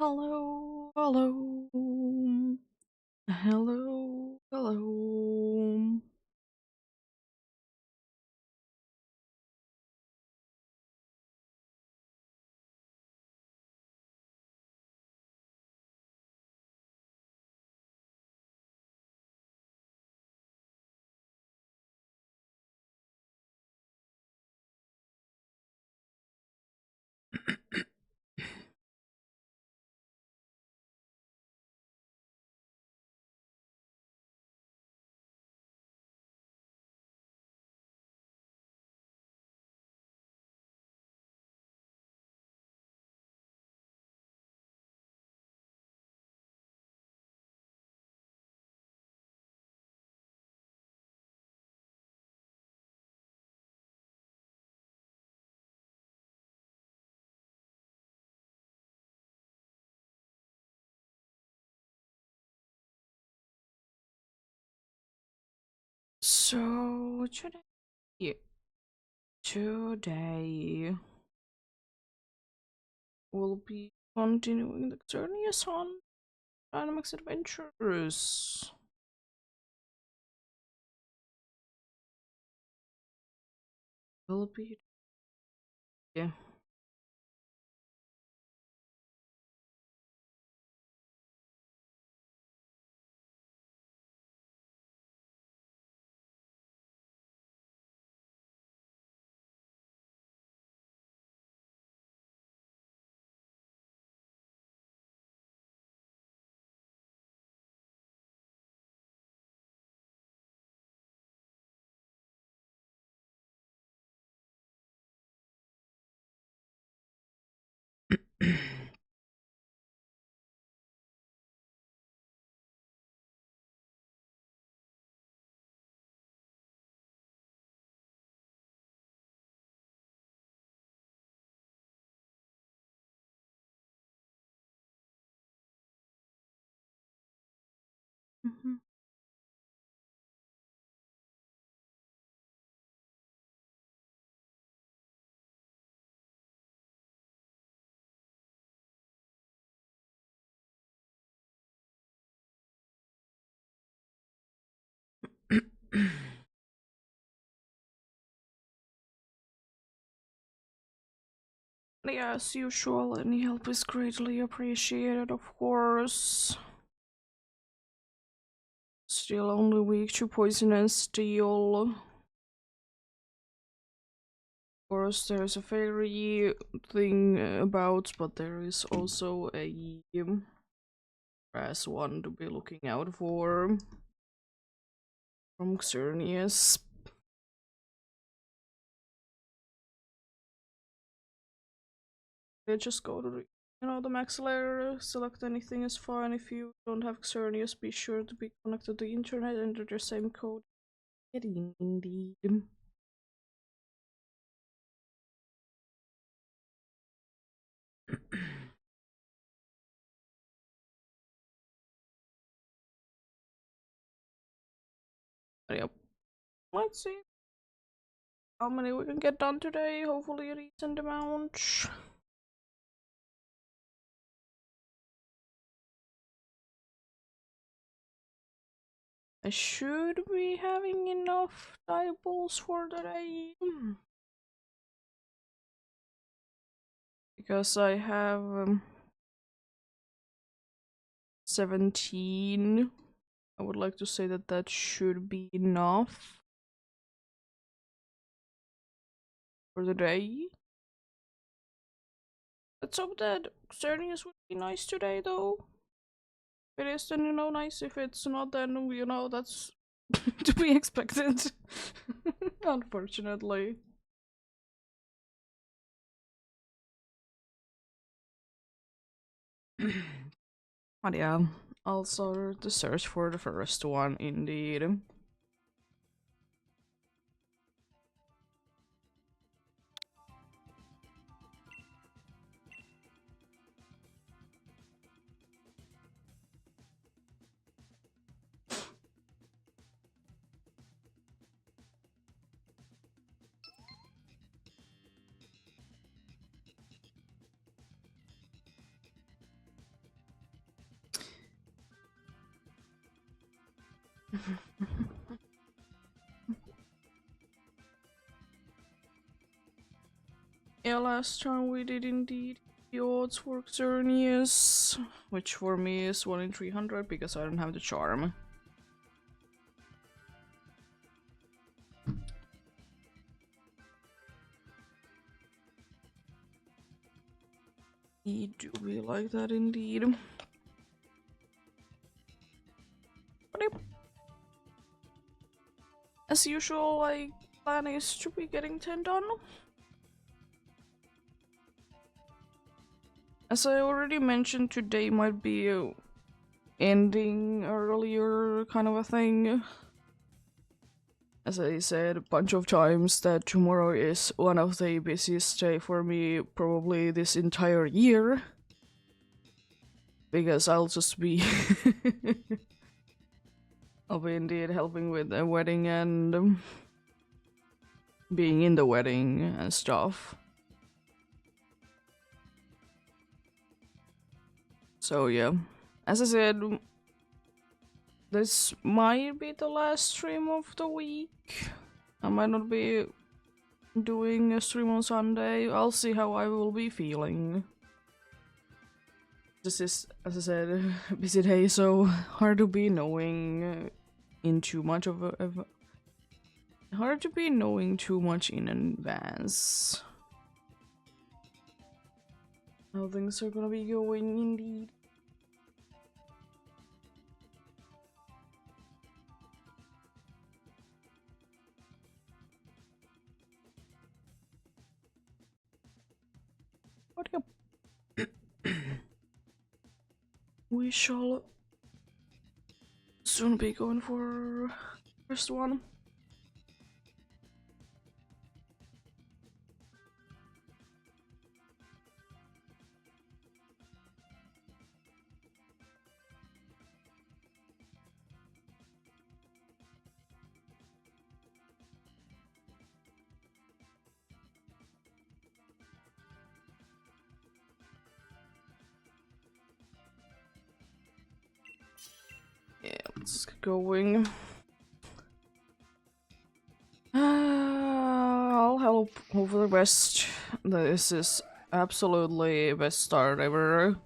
Hello, hello, hello, hello. So today we'll be continuing the journeys on Dynamics Adventures. We'll be yeah. Mhm. Yeah, as usual, any help is greatly appreciated, of course. Still only weak to poison and steel. Of course, there's a fairy thing about, but there is also a brass one to be looking out for from Xerneas. Yeah, just go to the max layer, select anything is fine. If you don't have Xerneas, be sure to be connected to the internet, enter the same code. Getting indeed. Yep. Let's see how many we can get done today. Hopefully a decent amount. I should be having enough die balls for today. Because I have 17. I would like to say that that should be enough for the day. Let's hope that Xerneas would be nice today, though. If it is, then nice. If it's not, then that's to be expected. Unfortunately. But yeah, also the search for the first one, indeed. Yeah, last time we did indeed the odds for Xerneas, which for me is 1 in 300 because I don't have the charm. It do be like that indeed. But yep. As usual, like, plan is to be getting 10 done. As I already mentioned, today might be a ending earlier kind of a thing. As I said a bunch of times that tomorrow is one of the busiest day for me probably this entire year. Because I'll just be I'll be indeed helping with the wedding and being in the wedding and stuff. So yeah, as I said, this might be the last stream of the week. I might not be doing a stream on Sunday. I'll see how I will be feeling. This is, as I said, a busy day, so hard to be knowing in too much of a hard to be knowing too much in advance how things are gonna be going indeed. But yep. We shall soon be going for first one. Yeah, let's get going. I'll hope for the best. This is absolutely best start ever.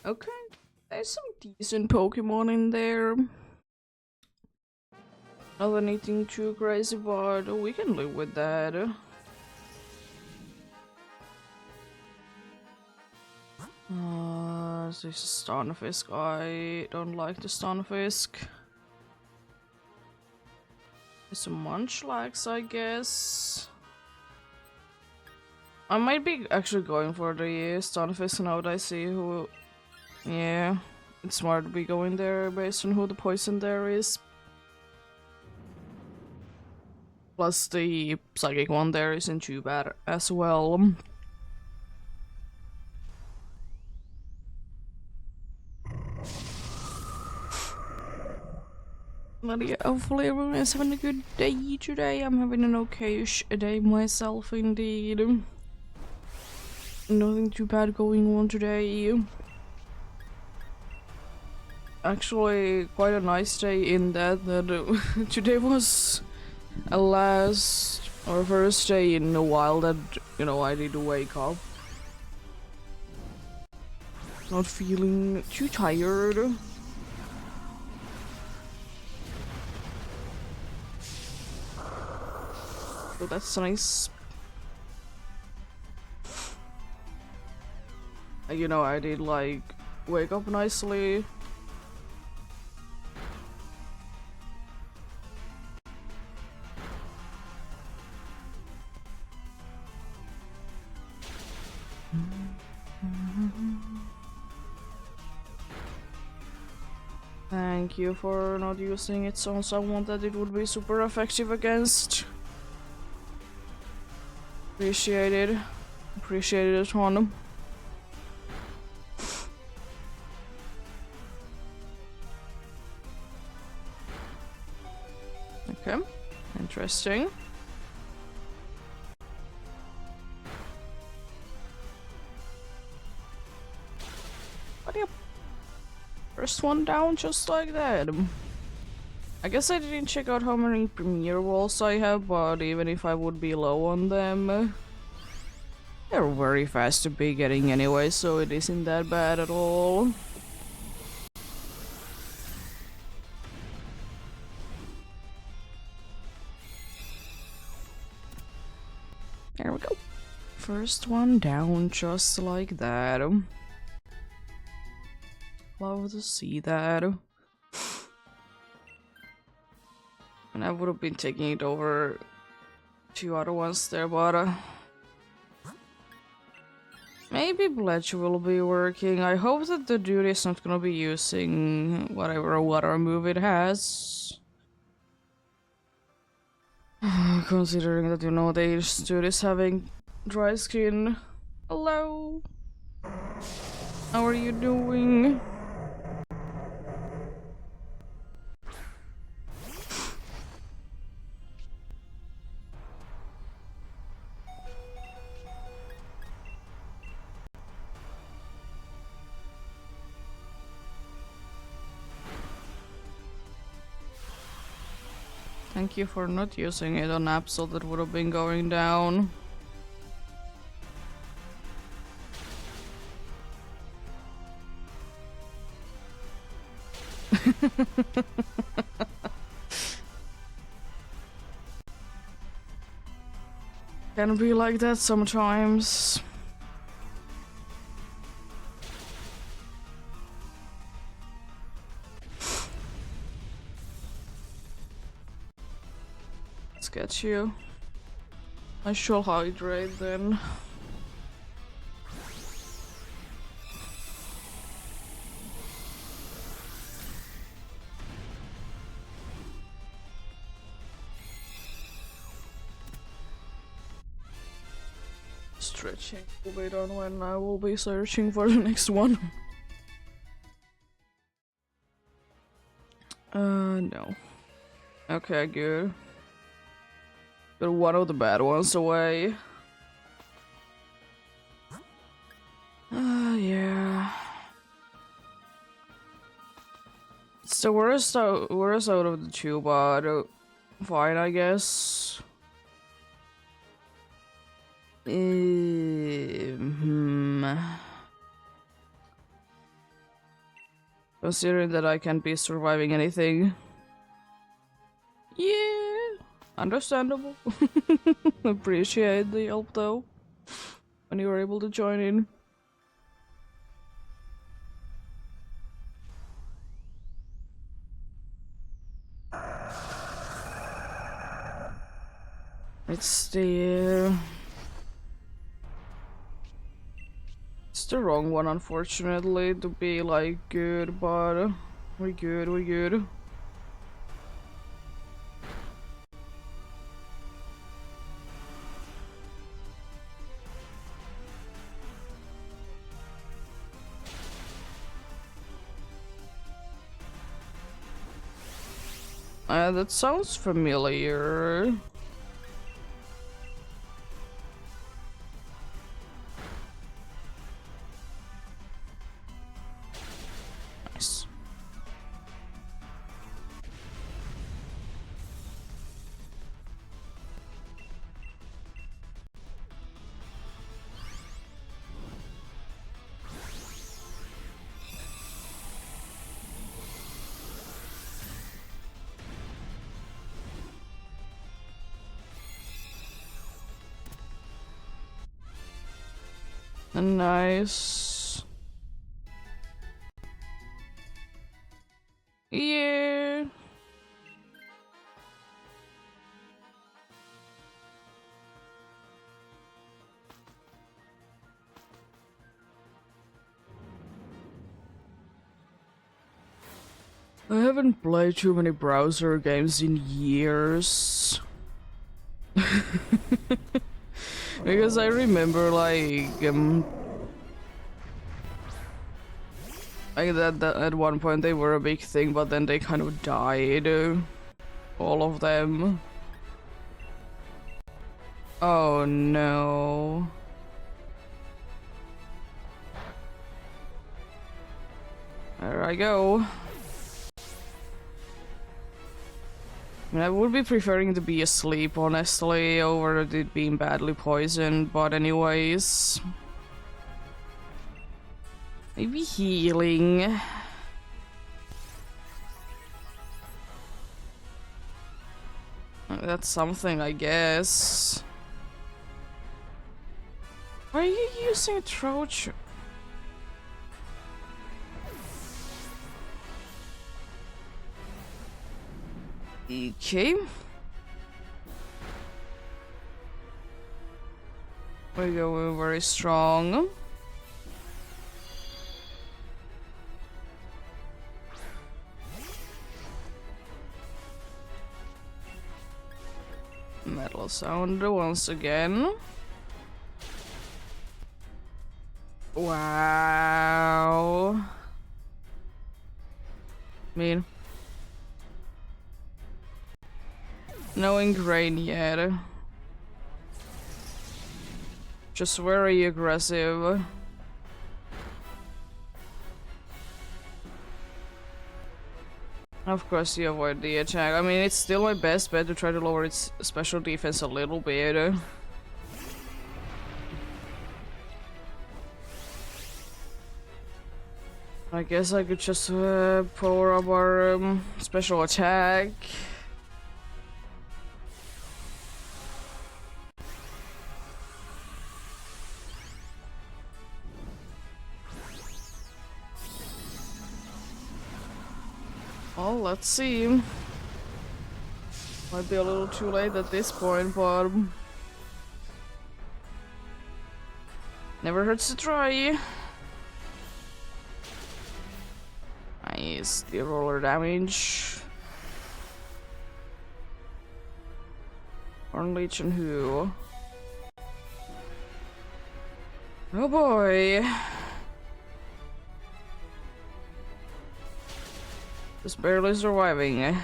Okay, there's some decent Pokemon in there. Not anything too crazy, but we can live with that. This is Stunfisk. I don't like the Stunfisk. Some Munchlax, I guess. I might be actually going for the Stunfisk now that I see who. Yeah, it's smart to be going there based on who the poison there is. Plus, the Psychic one there isn't too bad as well. But yeah, hopefully everyone is having a good day today. I'm having an okay-ish day myself, indeed. Nothing too bad going on today. Actually, quite a nice day in that today was a last or first day in a while that, you know, I need to wake up. Not feeling too tired. So that's nice. You know, I did like wake up nicely. Thank you for not using it on someone that it would be super effective against. Appreciate it. Appreciate it a ton. Okay, interesting. But yep. First one down just like that. I guess I didn't check out how many premiere walls I have, but even if I would be low on them, they're very fast to be getting anyway, so it isn't that bad at all. There we go. First one down just like that. Love to see that. And I would have been taking it over 2 other ones there, but maybe Bledge will be working. I hope that the dude is not gonna be using whatever water move it has. Considering that, you know, the dude is having dry skin. Hello? How are you doing? Thank you for not using it on Absol, that would have been going down. Can be like that sometimes. Let's get you. I shall hydrate then. Stretching will be done when I will be searching for the next one. No. Okay, good. Got one of the bad ones away. Yeah. It's the worst out of the two, but fine, I guess. Considering that I can't be surviving anything. Yeah, understandable. Appreciate the help though, when you were able to join in. It's the wrong one, unfortunately, to be like good, but we're good, we're good. That sounds familiar. Nice. Nice. Yeah. I haven't played too many browser games in years. Because I remember like that at one point they were a big thing, but then they kind of died. All of them. Oh no. There I go. I mean, I would be preferring to be asleep, honestly, over it being badly poisoned, but anyways. Maybe healing. That's something, I guess. Why are you using a Troch? Okay. We're going very strong. Metal sound once again. Wow. I mean, no ingrain yet. Just very aggressive. Of course you avoid the attack. I mean, it's still my best bet to try to lower its special defense a little bit. I guess I could just power up our special attack. Well, let's see. Might be a little too late at this point, but never hurts to try. Nice, the roller damage. Unleash and who? Oh boy. Just barely surviving.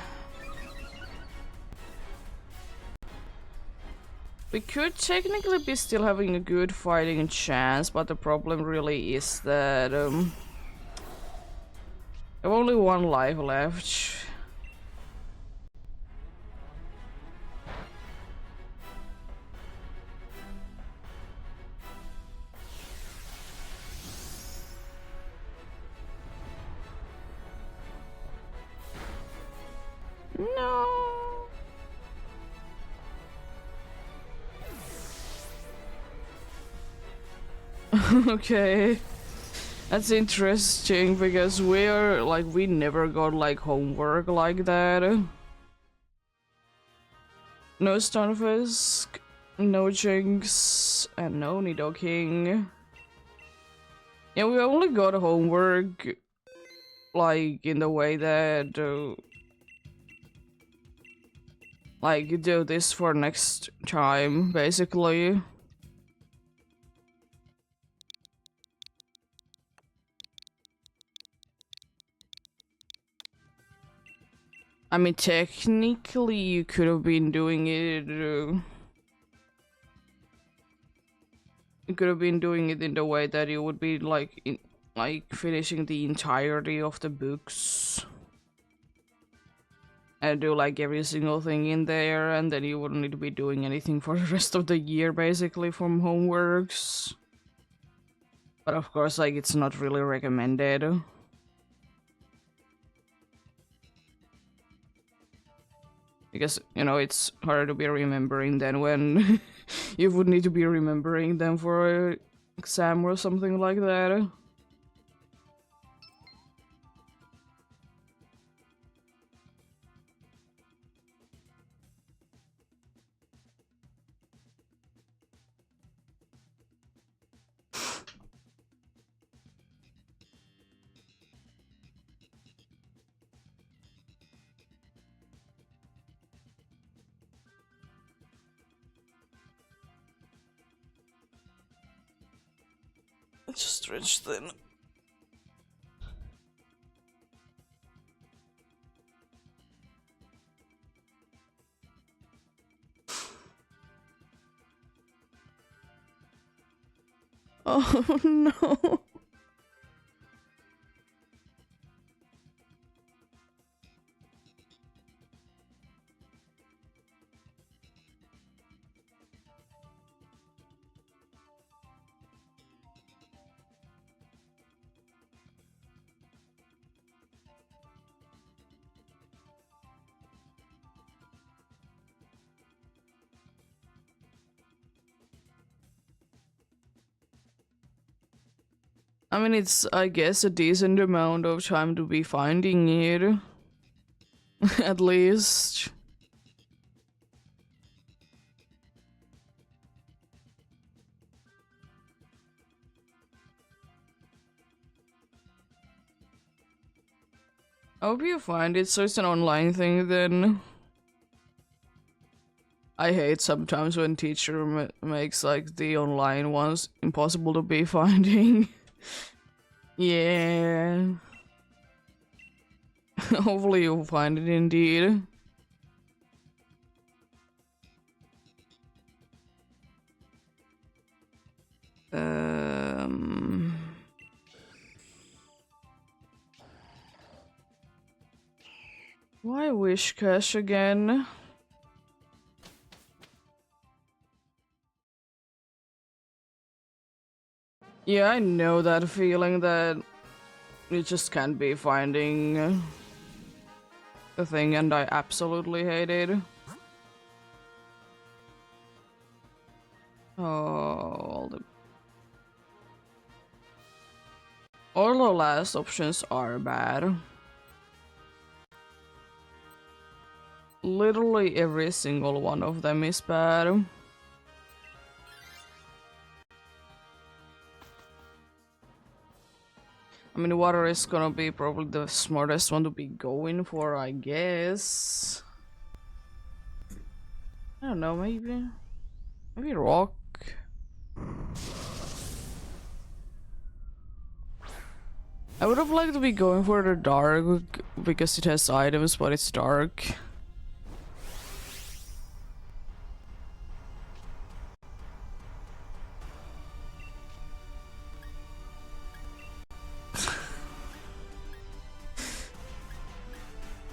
We could technically be still having a good fighting chance, but the problem really is that I have only one life left. No. Okay. That's interesting because we never got like homework like that. No Stunfisk, no Jinx, and no Nidoking. Yeah, we only got homework like in the way that like you do this for next time, basically. I mean, technically, you could have been doing it. You could have been doing it in the way that you would be like finishing the entirety of the books and do like every single thing in there, and then you wouldn't need to be doing anything for the rest of the year, basically, from homeworks. But of course, like, it's not really recommended. Because, you know, it's harder to be remembering than when you would need to be remembering them for an exam or something like that. Let's just stretch then. Oh no. I mean, it's, I guess, a decent amount of time to be finding it. At least. I hope you find it, so it's an online thing then. I hate sometimes when teacher makes like the online ones impossible to be finding. Yeah. Hopefully you'll find it indeed. Why wish cache again? Yeah, I know that feeling that you just can't be finding the thing, and I absolutely hate it. Oh, all the last options are bad. Literally every single one of them is bad. I mean, water is gonna be probably the smartest one to be going for, I guess. I don't know, maybe rock. I would have liked to be going for the dark because it has items, but it's dark.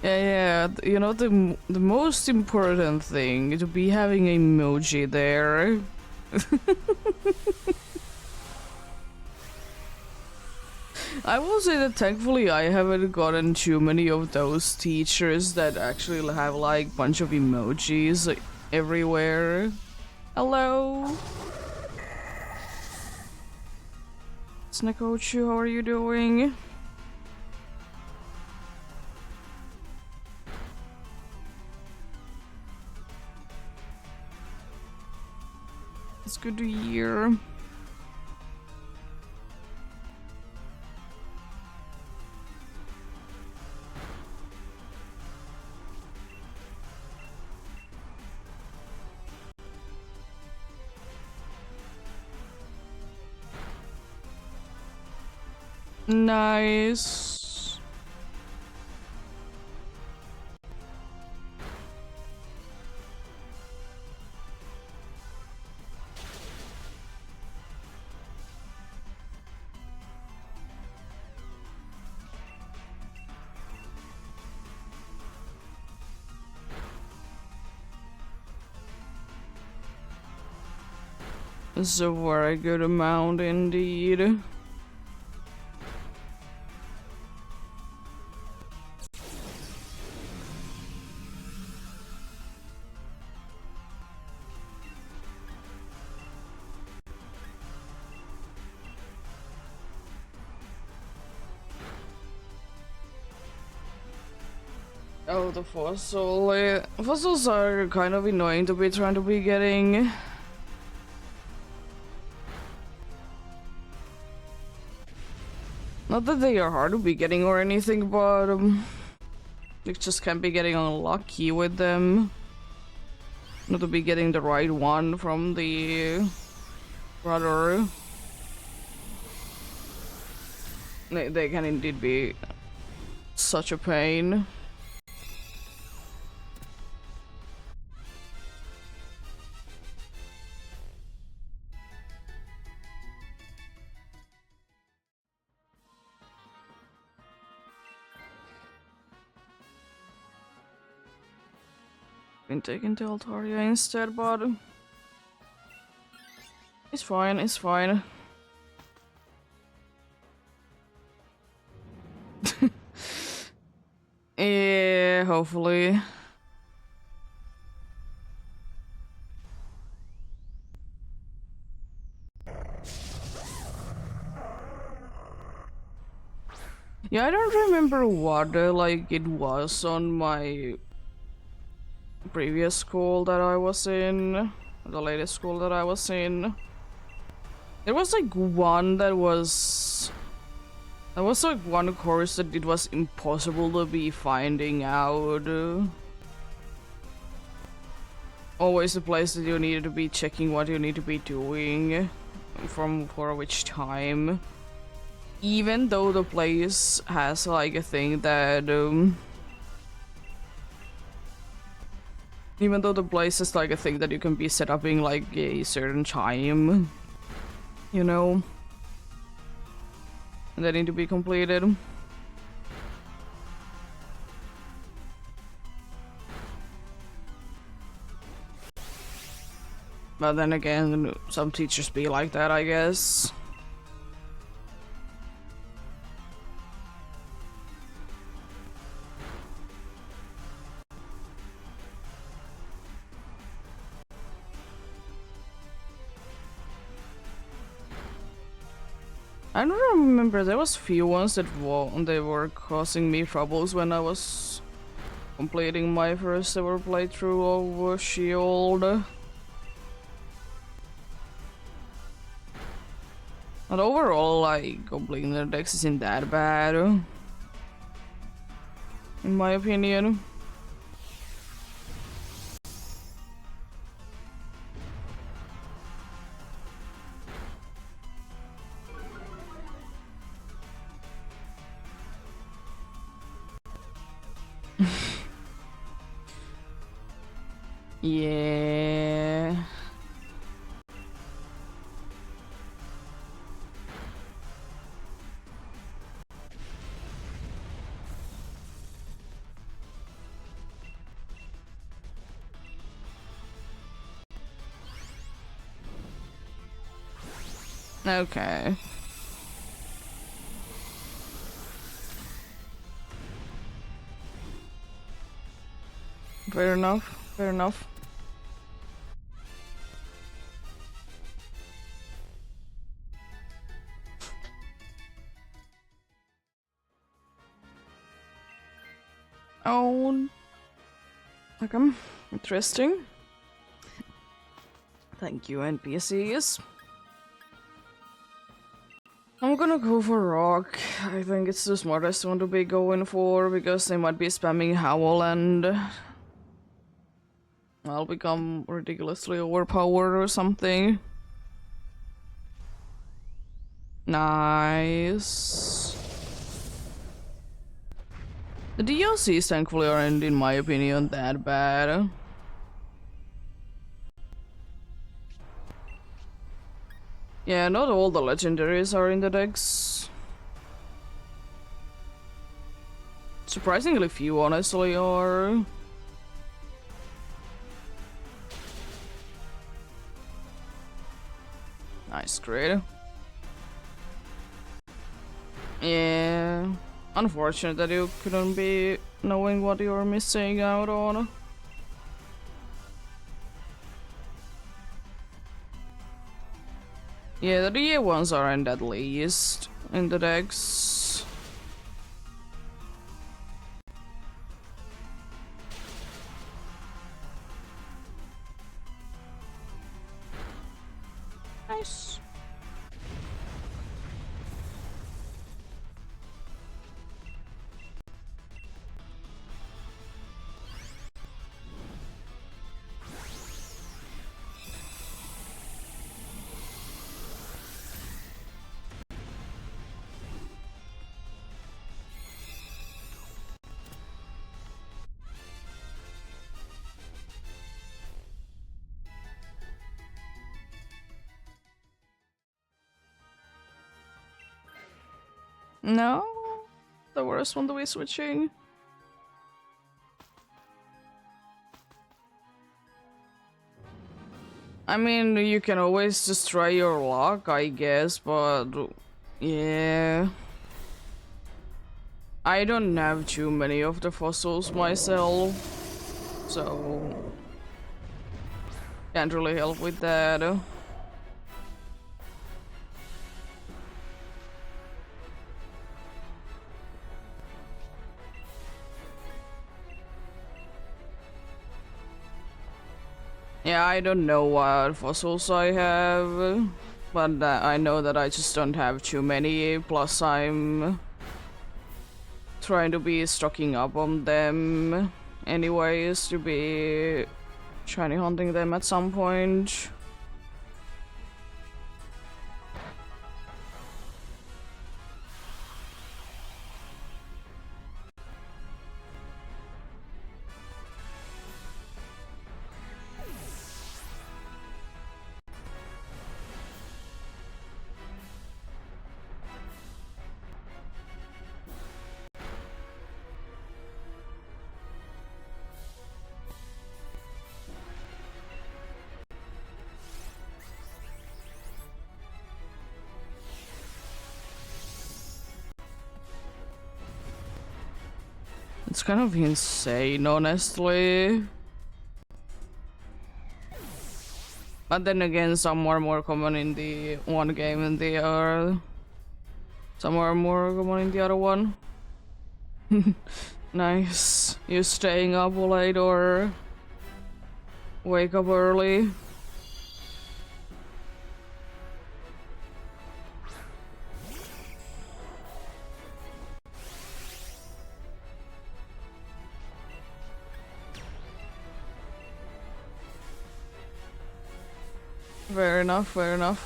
Yeah, you know, the most important thing to be having emoji there. I will say that thankfully I haven't gotten too many of those teachers that actually have like bunch of emojis like, everywhere. Hello? Snakochu, how are you doing? It's good to hear. Nice. It's a very good amount indeed. Oh, the fossil. Fossils are kind of annoying to be trying to be getting. Not that they are hard to be getting or anything, but you just can't be getting unlucky with them. Not to be getting the right one from the brother. They can indeed be such a pain. Been taken to Altaria instead, but it's fine, it's fine. Yeah, hopefully. Yeah, I don't remember what like it was on my previous school that I was in, the latest school that I was in. There was like one that was like one course that it was impossible to be finding out. Always a place that you needed to be checking what you need to be doing for which time. Even though the place has like a thing that even though the place is like a thing that you can be set up in like a certain time, you know, and they need to be completed. But then again, some teachers be like that, I guess. I don't remember, there was few ones that they were causing me troubles when I was completing my first ever playthrough of Shield. But overall, like, completing the decks isn't that bad, in my opinion. Yeah. Okay. Fair enough. Fair enough. Oh. Okay. Interesting. Thank you, NPCs. I'm gonna go for Rock. I think it's the smartest one to be going for because they might be spamming Howl and I'll become ridiculously overpowered or something. Nice. The DLCs thankfully aren't, in my opinion, that bad. Yeah, not all the legendaries are in the decks. Surprisingly few, honestly, are. Nice, great. Yeah. Unfortunate that you couldn't be knowing what you're missing out on. Yeah, the DA ones aren't at least in the decks. Nice. No? The worst one to be switching? I mean, you can always just try your luck, I guess, but yeah. I don't have too many of the fossils myself, so can't really help with that. Yeah, I don't know what fossils I have, but I know that I just don't have too many, plus I'm trying to be stocking up on them anyways to be shiny hunting them at some point. It's kind of insane, honestly. But then again, some are more common in the one game than the other. Some are more common in the other one. Nice. You staying up late or wake up early? Fair enough, fair enough.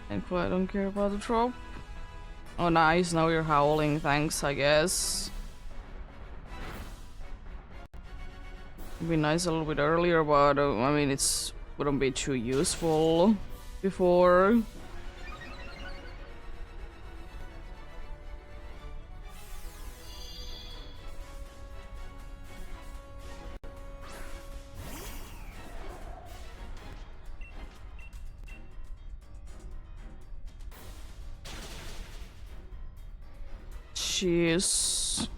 Thankfully I don't care about the drop. Oh nice, now you're howling, thanks I guess. It'd be nice a little bit earlier, but I mean it's wouldn't be too useful before. Jeez.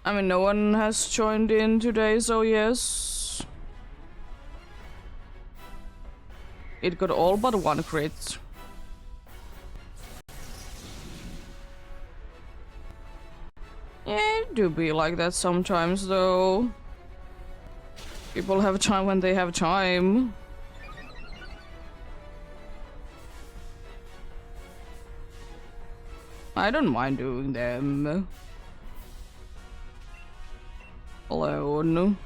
I mean, no one has joined in today, so yes. It got all but one crit. Yeah, it do be like that sometimes, though. People have time when they have time. I don't mind doing them alone.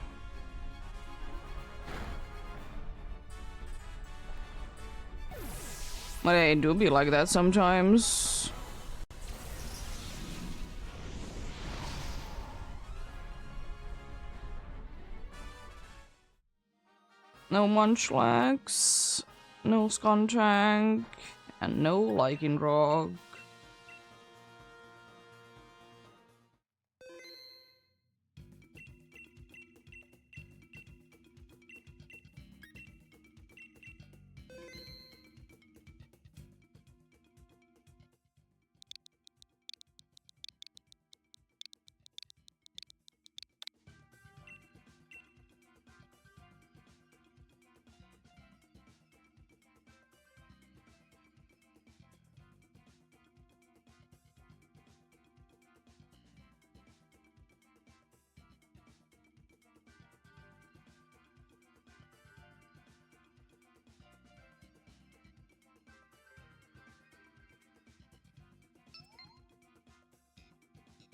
But I do be like that sometimes. No Munchlax, no Skuntank, and no Lycanroc.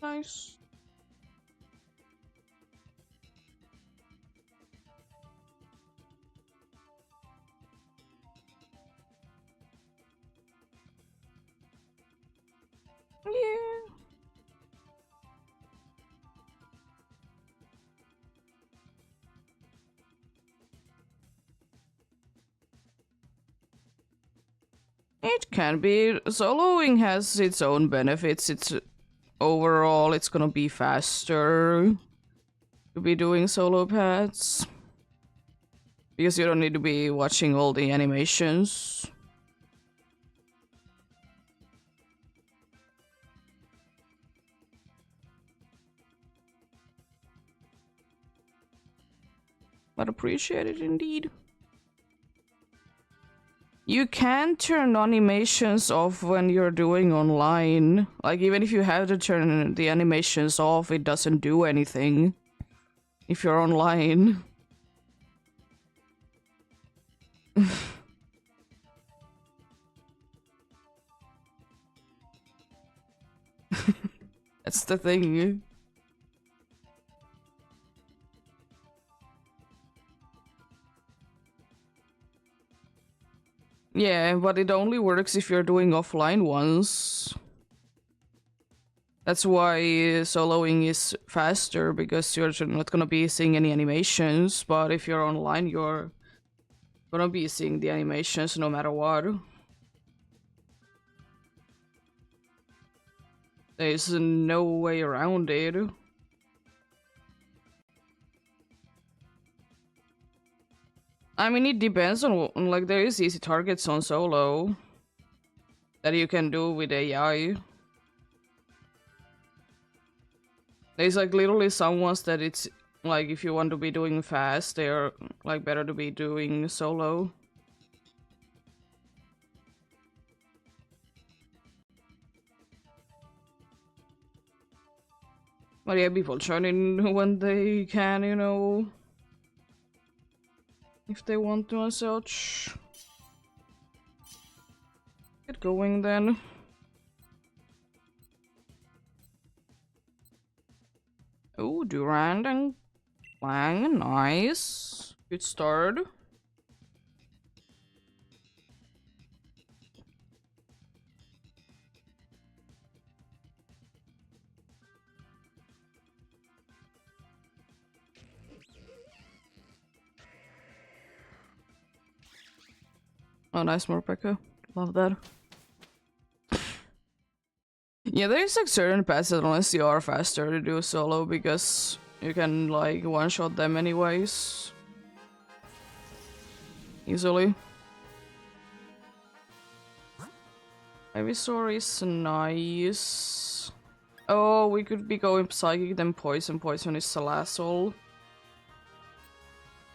Nice. Yeah. It can be. Soloing has its own benefits. It's overall, it's gonna be faster to be doing solo pads. Because you don't need to be watching all the animations. But appreciate it indeed. You can turn animations off when you're doing online. Like, even if you have to turn the animations off, it doesn't do anything. If you're online. That's the thing. Yeah, but it only works if you're doing offline ones. That's why soloing is faster, because you're not gonna be seeing any animations, but if you're online, you're gonna be seeing the animations no matter what. There's no way around it. I mean, it depends on, like, there is easy targets on solo that you can do with AI. There's like literally some ones that it's like if you want to be doing fast, they're like better to be doing solo. But yeah, people join in when they can, you know, if they want to and such. Get going then. Oh, Durand and Clang, nice. Good start. Oh, nice, Morpeko. Love that. Yeah, there's like certain pets that unless you are faster to do solo because you can like one-shot them anyways. Easily. Ivysaur is nice. Oh, we could be going Psychic then Poison. Poison is Salazzle.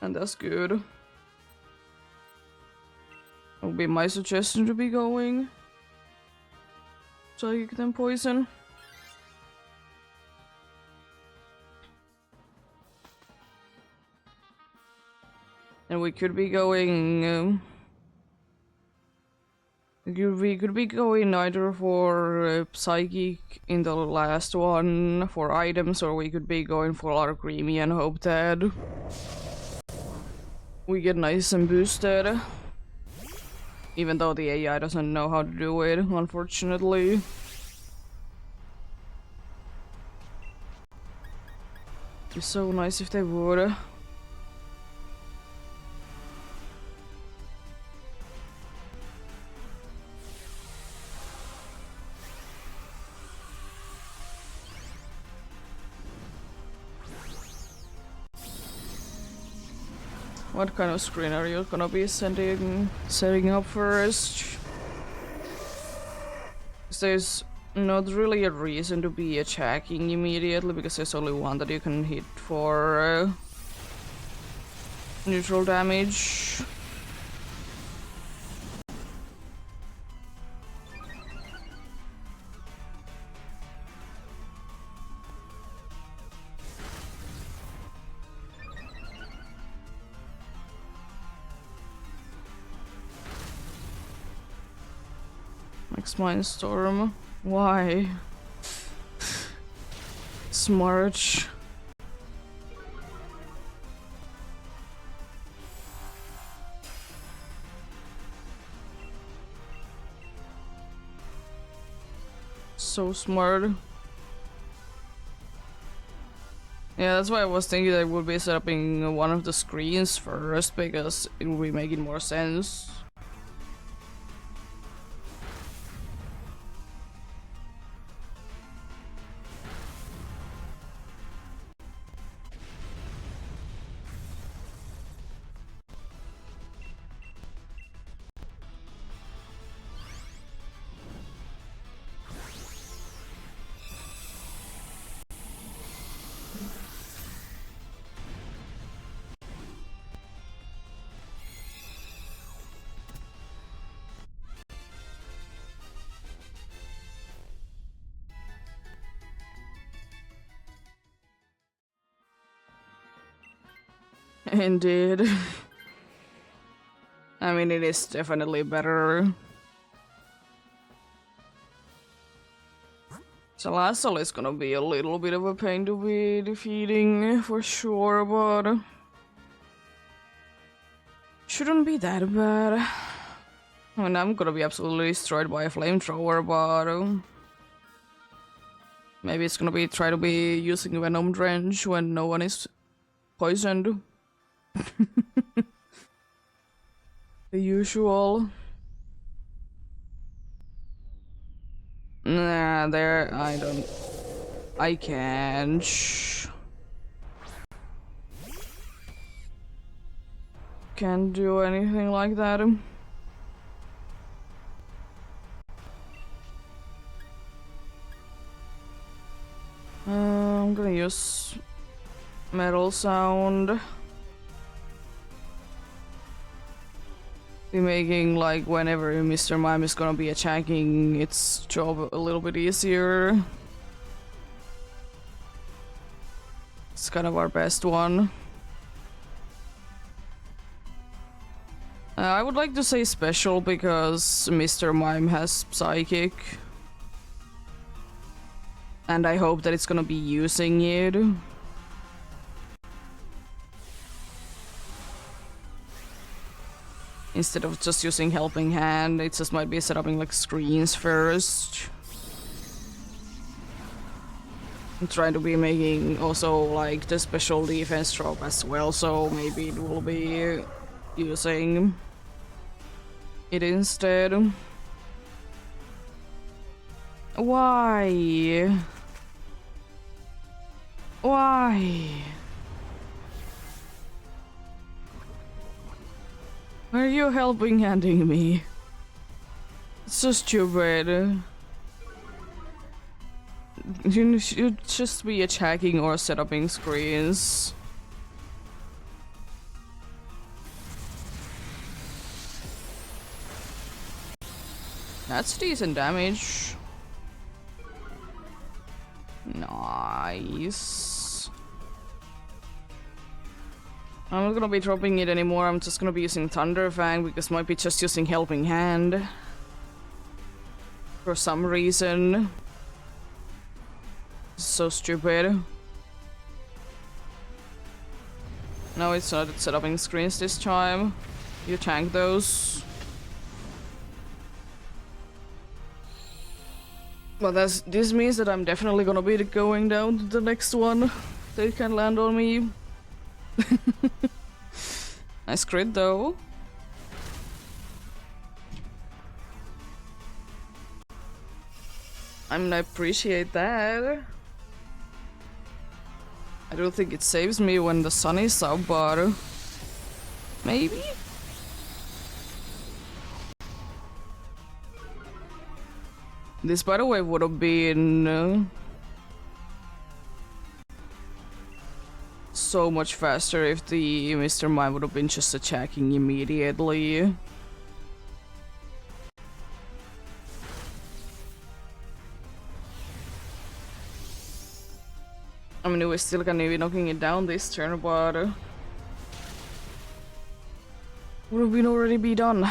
And that's good. That would be my suggestion to be going Psychic then Poison. And we could be going... we could be going either for Psychic in the last one for items, or we could be going for Arcremie and hope that we get nice and boosted. Even though the AI doesn't know how to do it, unfortunately. It'd be so nice if they would. What kind of screen are you gonna be setting up first? There's not really a reason to be attacking immediately because there's only one that you can hit for neutral damage. Max Mindstorm. Why? Smart. So smart. Yeah, that's why I was thinking that I would be setting one of the screens first, because it would be making more sense. Indeed. I mean, it is definitely better. Salazzle is gonna be a little bit of a pain to be defeating, for sure, but... shouldn't be that bad. I mean, I'm gonna be absolutely destroyed by a flamethrower, but... maybe it's gonna be try to be using Venom Drench when no one is poisoned. The usual. Nah, there, I can't. Can't do anything like that. I'm gonna use Metal Sound. Be making, like, whenever Mr. Mime is gonna be attacking its job a little bit easier. It's kind of our best one. I would like to say special because Mr. Mime has Psychic. And I hope that it's gonna be using it. Instead of just using Helping Hand, it just might be setting like screens first. I'm trying to be making also like the special defense drop as well, so maybe it will be using it instead. Why? Why? Are you helping handing me? It's so stupid. You should just be attacking or setting screens. That's decent damage. Nice. I'm not gonna be dropping it anymore, I'm just gonna be using Thunder Fang because might be just using Helping Hand. For some reason. So stupid. No, it's not setting screens this time. You tank those. Well, this means that I'm definitely gonna be going down to the next one. They can land on me. Nice crit though. I mean, I appreciate that. I don't think it saves me when the sun is up, but maybe? This, by the way, would have been so much faster if the Mr. Mime would have been just attacking immediately. I mean, we're still gonna be knocking it down this turn, but would have been already be done.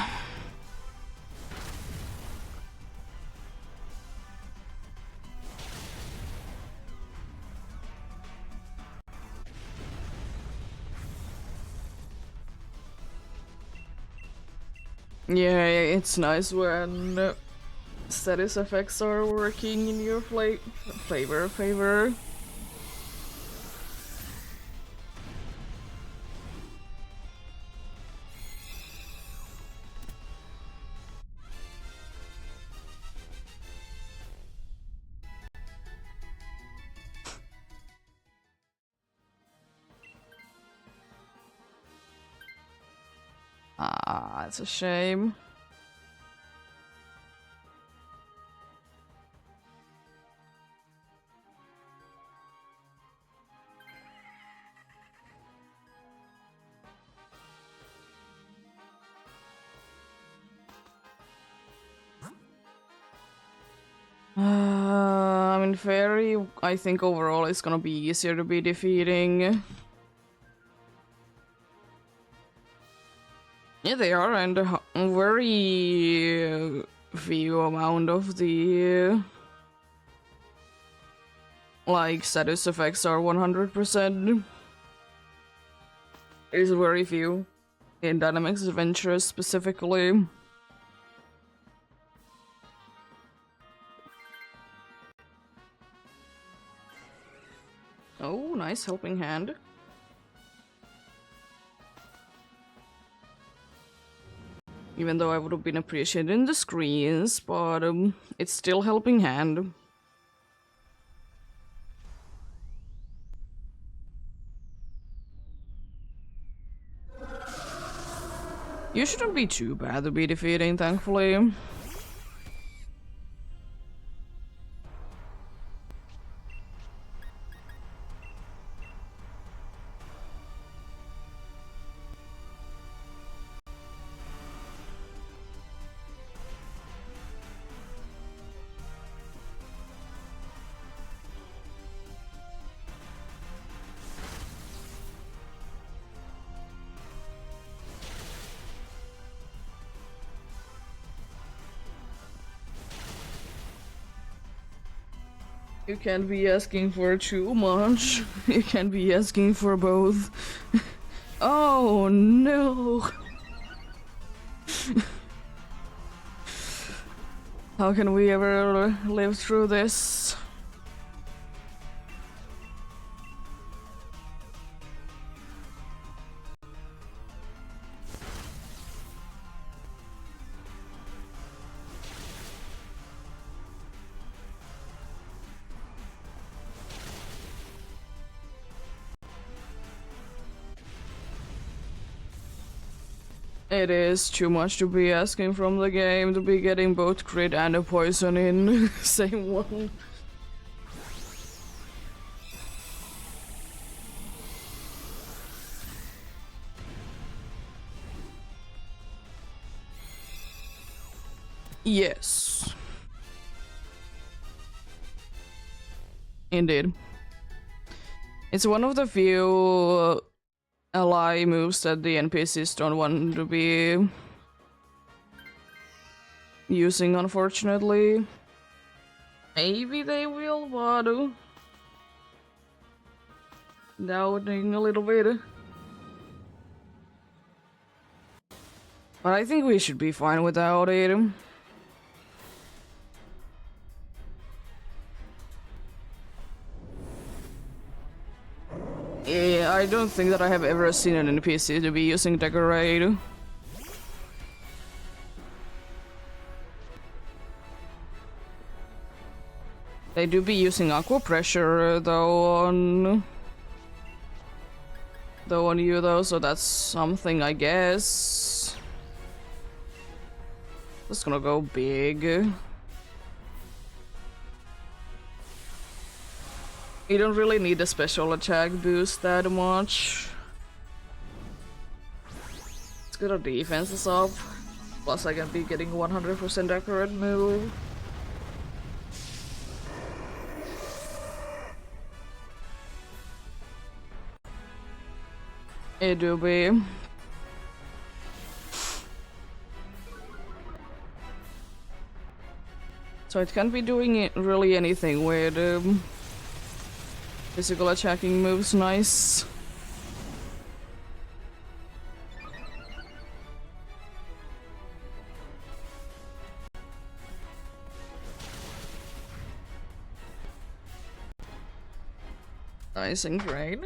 Yeah, it's nice when status effects are working in your favor. Ah, it's a shame. I mean, Fairy, I think overall is gonna be easier to be defeating. Yeah, they are, and very few amount of the like status effects are 100%. There's very few in Dynamics Adventures specifically. Oh, nice helping hand. Even though I would have been appreciating the screens, but it's still helping hand. You shouldn't be too bad to be defeating, thankfully. You can't be asking for too much. You can't be asking for both. Oh no! How can we ever live through this? It is too much to be asking from the game to be getting both crit and a poison in same one. Yes. Indeed. It's one of the few ally moves that the NPCs don't want to be using, unfortunately. Maybe they will, but doubting a little bit. But I think we should be fine without it. Yeah, I don't think that I have ever seen an NPC to be using Decorate. They do be using Aqua Pressure though on you though, so that's something, I guess. Just gonna go big. You don't really need a special attack boost that much. Let's get our defenses up. Plus I can be getting 100% accurate move. It do be. So it can't be doing it really anything with physical attacking moves. Nice. Nice and great.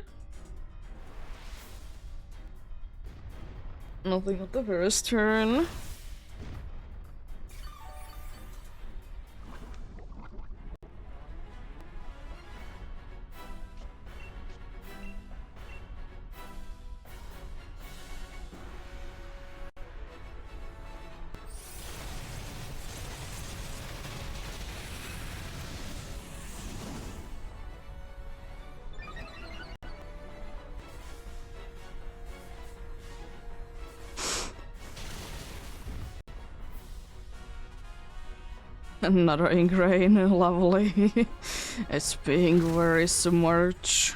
Nothing at the first turn. Another ingrain, lovely. It's being very smart.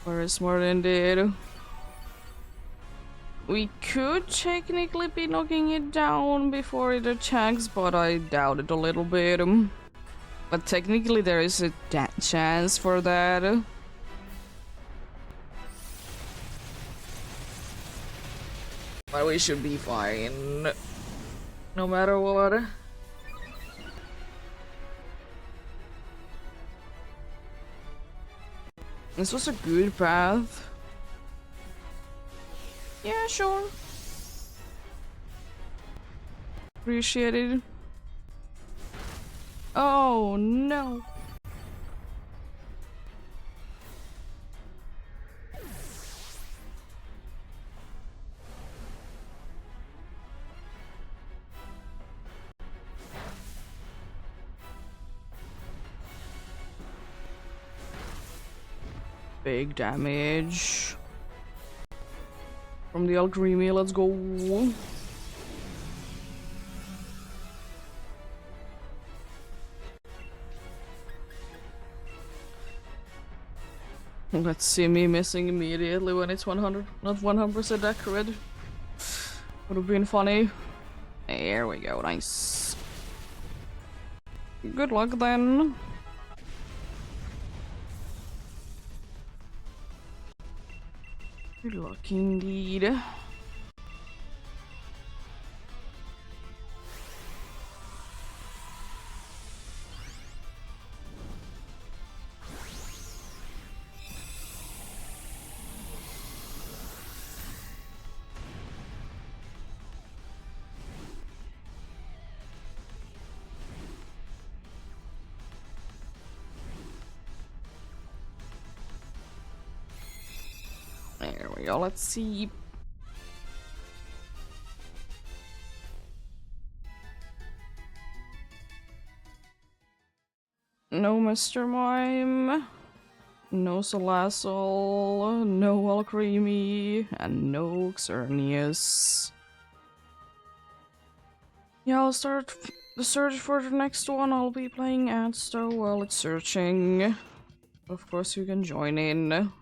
Very Very smart indeed. We could technically be knocking it down before it attacks, but I doubt it a little bit. But technically there is a chance for that. But we should be fine. No matter what. This was a good path. Yeah, sure. Appreciate it. Oh no. Big damage. From the Alchemy, let's go. Let's see me missing immediately when it's 100, not 100% accurate. Would have been funny. There we go, nice. Good luck then. Good luck indeed. There we go, let's see. No Mr. Mime, no Salazzle, no Alcremie, and no Xerneas. Yeah, I'll start the search for the next one. I'll be playing Adsto while it's searching. Of course, you can join in.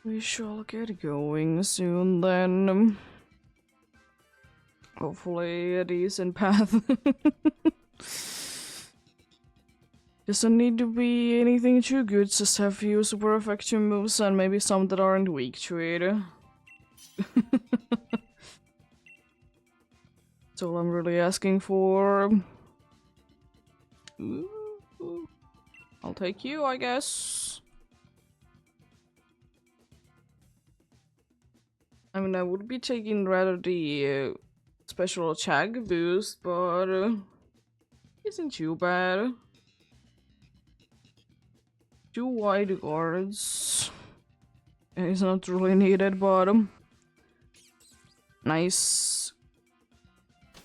We shall get going soon then. Hopefully a decent path. Doesn't need to be anything too good, just have few super effective moves and maybe some that aren't weak to it. That's all I'm really asking for. Ooh. I'll take you, I guess. I mean, I would be taking rather the special attack boost, but isn't too bad. 2 wide guards. It's not really needed, but nice.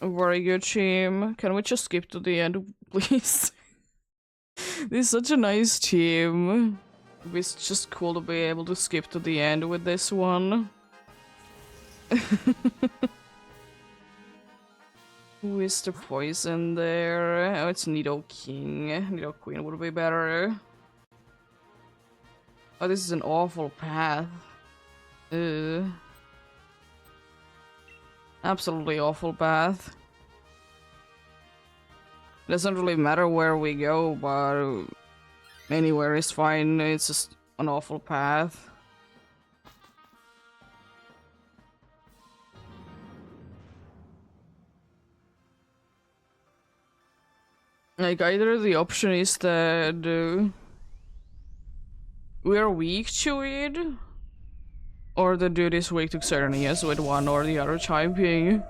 A very good team. Can we just skip to the end, please? This is such a nice team. It's just cool to be able to skip to the end with this one. Who is the poison there? Oh, it's Nido King. Nido Queen would be better. Oh, this is an awful path. Absolutely awful path. Doesn't really matter where we go, but anywhere is fine. It's just an awful path. Like, either the option is that we are weak to it, or the dude is weak to Xerneas with one or the other typing.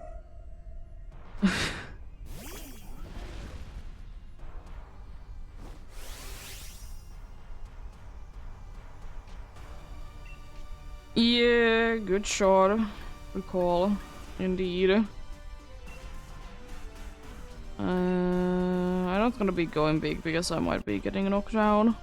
Yeah, good shot. Good call. Indeed. I'm not gonna be going big because I might be getting knocked down.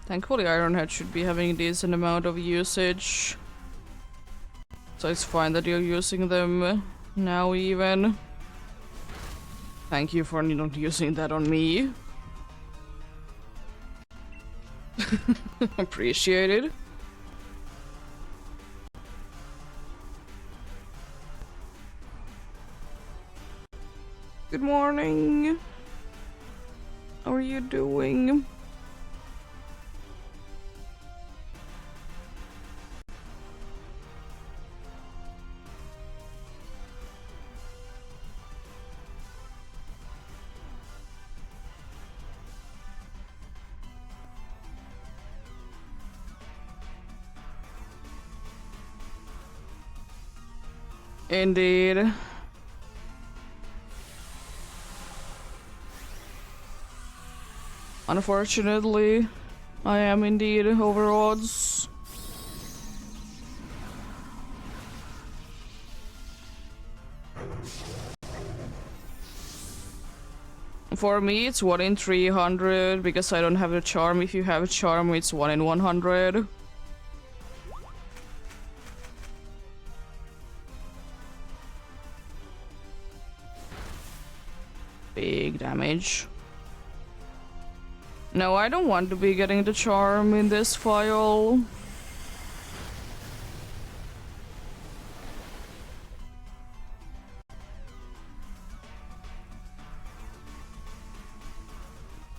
Thankfully Ironhead should be having a decent amount of usage. So it's fine that you're using them now even. Thank you for not using that on me. Appreciate it. Good morning. How are you doing? Indeed. Unfortunately, I am indeed over odds. For me, it's 1 in 300 because I don't have a charm. If you have a charm, it's 1 in 100. Big damage. No, I don't want to be getting the charm in this file.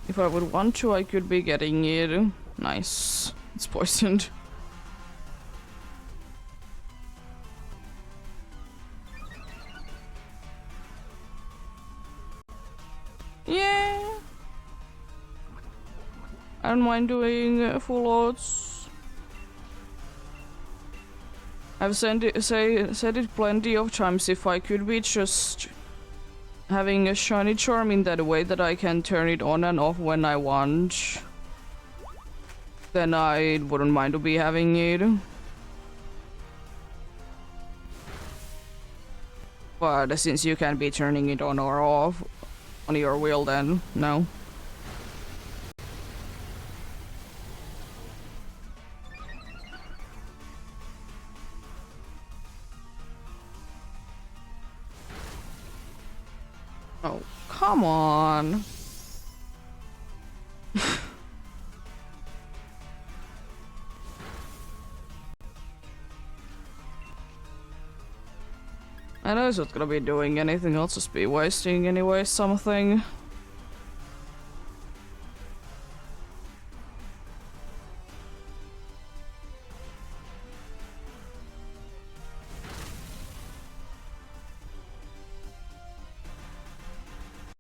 If I would want to, I could be getting it. Nice. It's poisoned. Yeah. I don't mind doing full odds. I've said it plenty of times. If I could be just having a shiny charm in that way that I can turn it on and off when I want, then I wouldn't mind to be having it. But since you can be turning it on or off on your will, then no. Oh, come on. I know it's not gonna be doing anything, I'll just be wasting anyway something.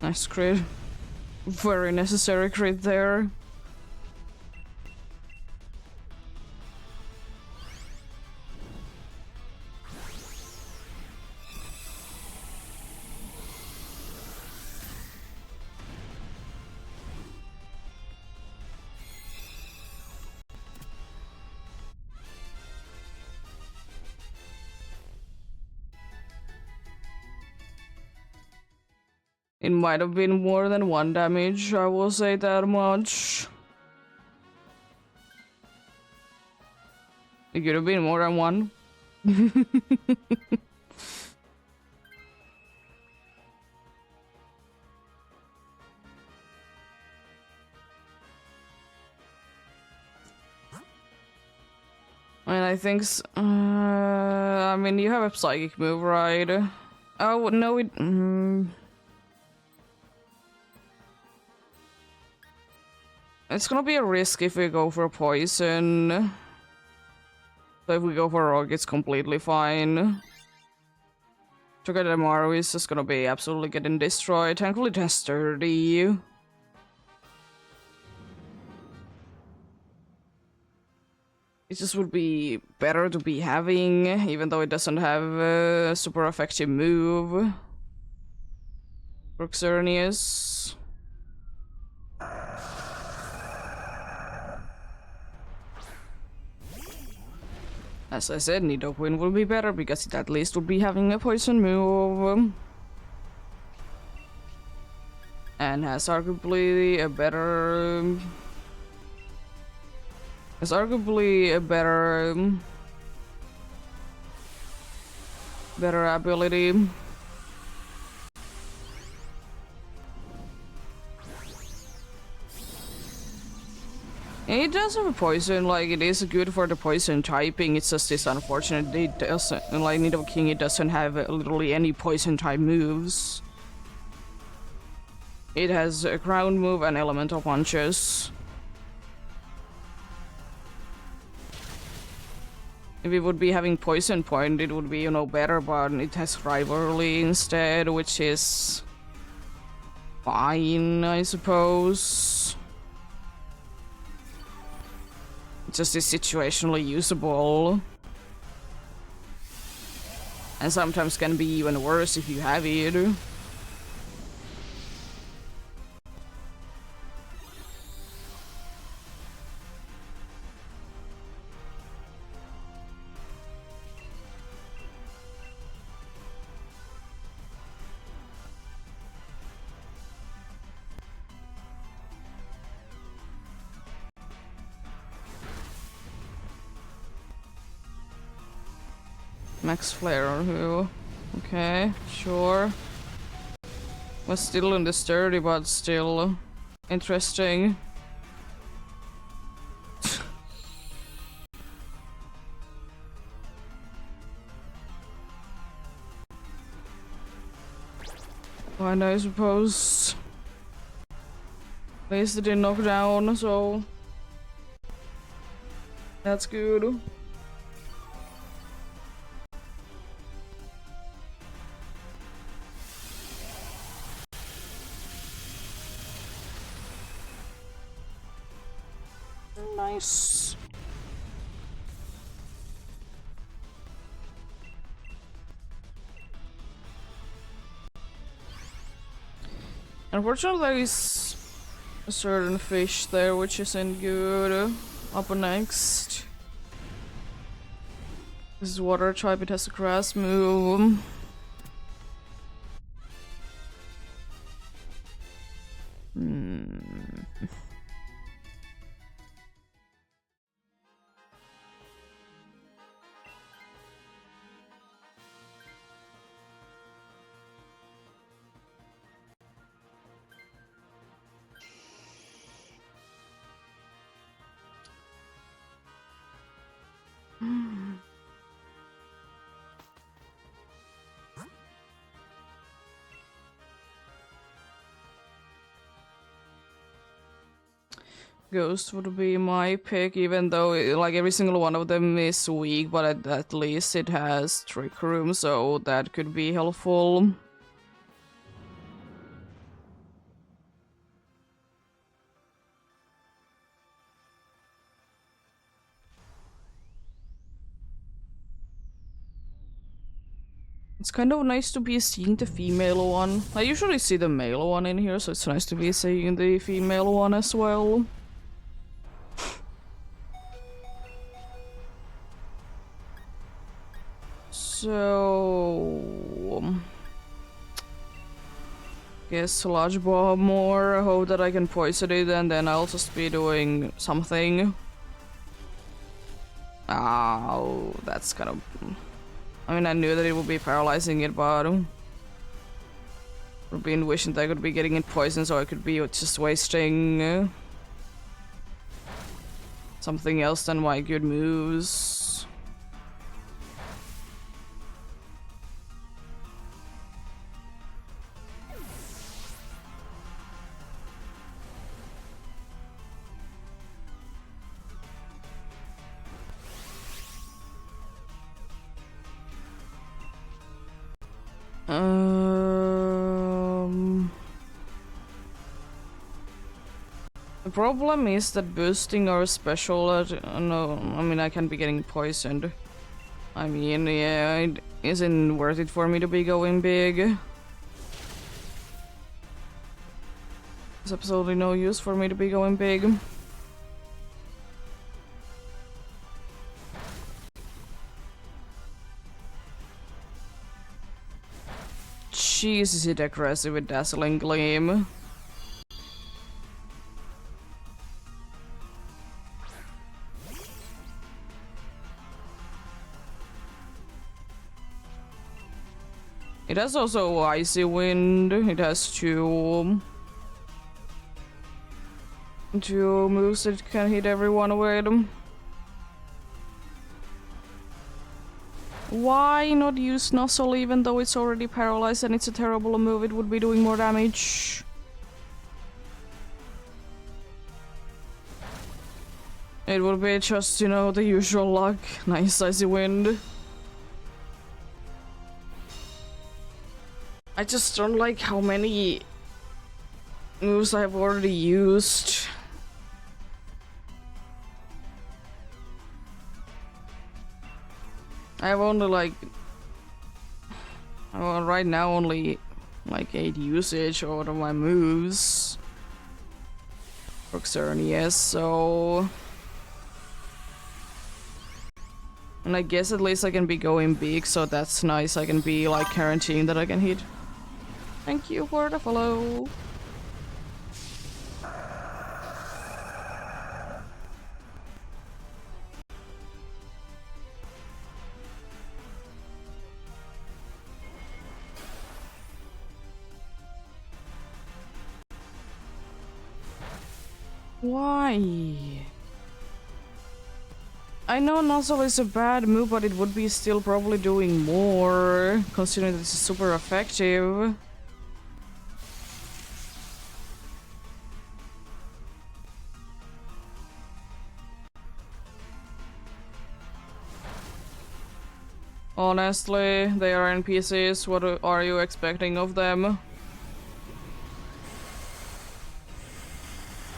Nice crit. Very necessary crit there. It might have been more than 1 damage, I will say that much. It could have been more than 1. And I think, I mean, you have a psychic move, right? Oh, no, it, it's gonna be a risk if we go for poison. So if we go for rock, it's completely fine. Togedemaru is just gonna be absolutely getting destroyed. Thankfully, it has 30. It just would be better to be having, even though it doesn't have a super effective move. Roxernius. As I said, Nidoqueen will be better because it at least would be having a poison move. And has arguably a better... Has arguably a better... better ability. It does have a poison, like it is good for the poison typing, it's just this unfortunate it doesn't, like Nidoking, it doesn't have literally any poison type moves. It has a ground move and elemental punches. If it would be having poison point, it would be, you know, better, but it has rivalry instead, which is fine, I suppose. Just is situationally usable. And sometimes can be even worse if you have it. Max Flare, who? Okay, sure. Was still in the sturdy, but still interesting. And I suppose at least it didn't knock down, so that's good. Nice. Unfortunately, there is a certain fish there which isn't good. Up next. This is water type, it has a grass move. Ghost would be my pick, even though like every single one of them is weak, but at least it has Trick Room, so that could be helpful. It's kind of nice to be seeing the female one. I usually see the male one in here, so it's nice to be seeing the female one as well. So... guess Sludge Bomb more, hope that I can poison it, and then I'll just be doing something. Oh, that's kind of... I mean, I knew that it would be paralyzing it, but... I've been wishing that I could be getting it poisoned, so I could be just wasting... something else than my good moves. The problem is that boosting our special, no, I mean I can be getting poisoned. I mean, yeah, it isn't worth it for me to be going big. There's absolutely no use for me to be going big. Jeez, is it aggressive with Dazzling Gleam? It has also Icy Wind. It has two moves that can hit everyone with. Why not use Nuzzle even though it's already paralyzed and it's a terrible move? It would be doing more damage. It would be just, you know, the usual luck. Nice Icy Wind. I just don't like how many moves I've already used. I have only like... well, right now only like 8 usage out of my moves. For Xerneas, so... and I guess at least I can be going big, so that's nice. I can be like guaranteeing that I can hit. Thank you for the follow. Why? I know Nuzzle is a bad move, but it would be still probably doing more, considering that this is super effective. Honestly, they are NPCs. What are you expecting of them?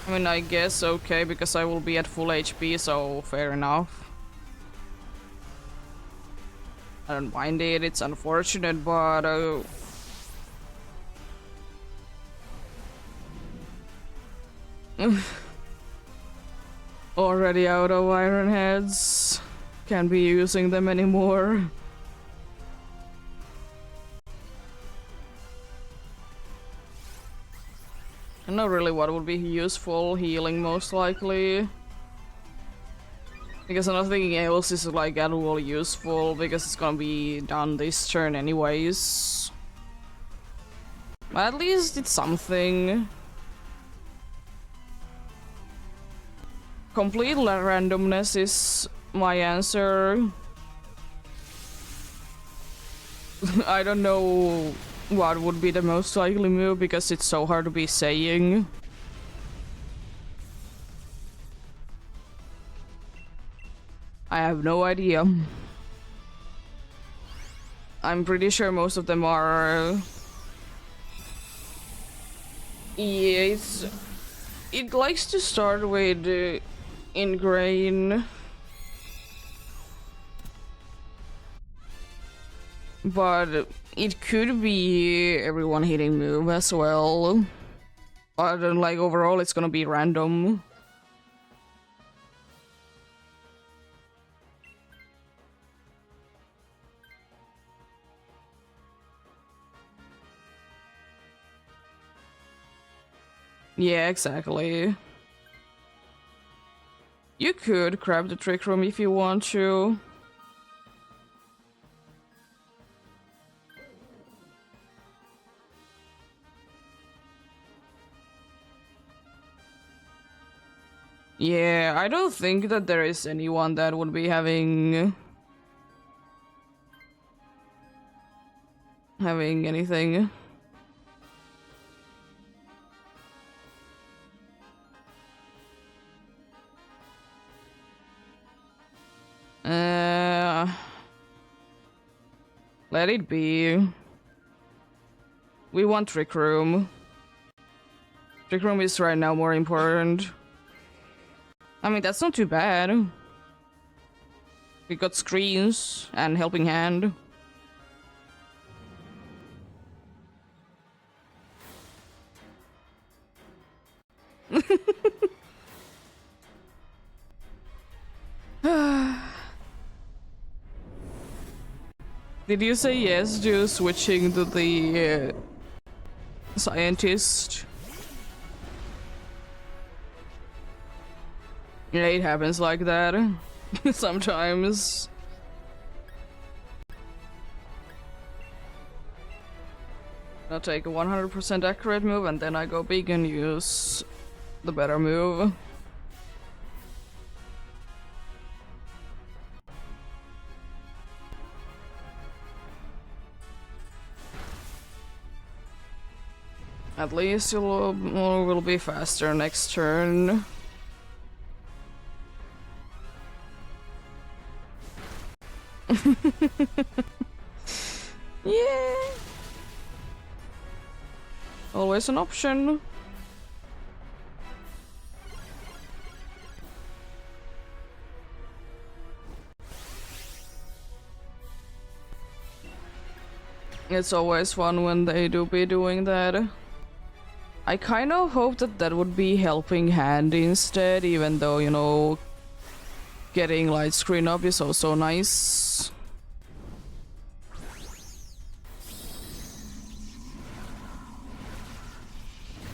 I mean, I guess okay, because I will be at full HP, so fair enough. I don't mind it, it's unfortunate, but... already out of iron heads. Can't be using them anymore. I don't know really what would be useful. Healing most likely. Because nothing else is like at all useful, because it's gonna be done this turn anyways. But at least it's something. Complete randomness is my answer. I don't know what would be the most likely move because it's so hard to be saying. I have no idea. I'm pretty sure most of them are... Yeah, it likes to start with ingrain. But it could be everyone hitting move as well. But like overall it's gonna be random. Yeah, exactly. You could grab the trick room if you want to. Yeah, I don't think that there is anyone that would be having anything. Let it be. We want Trick Room. Trick Room is right now more important. I mean, that's not too bad. We got screens and helping hand. Did you say yes to switching to the scientist? Yeah, it happens like that. Sometimes. I'll take a 100% accurate move and then I go big and use the better move. At least will be faster next turn. Yeah. Always an option. It's always fun when they do be doing that. I kind of hope that that would be helping hand instead, even though, you know, getting light screen up is also nice.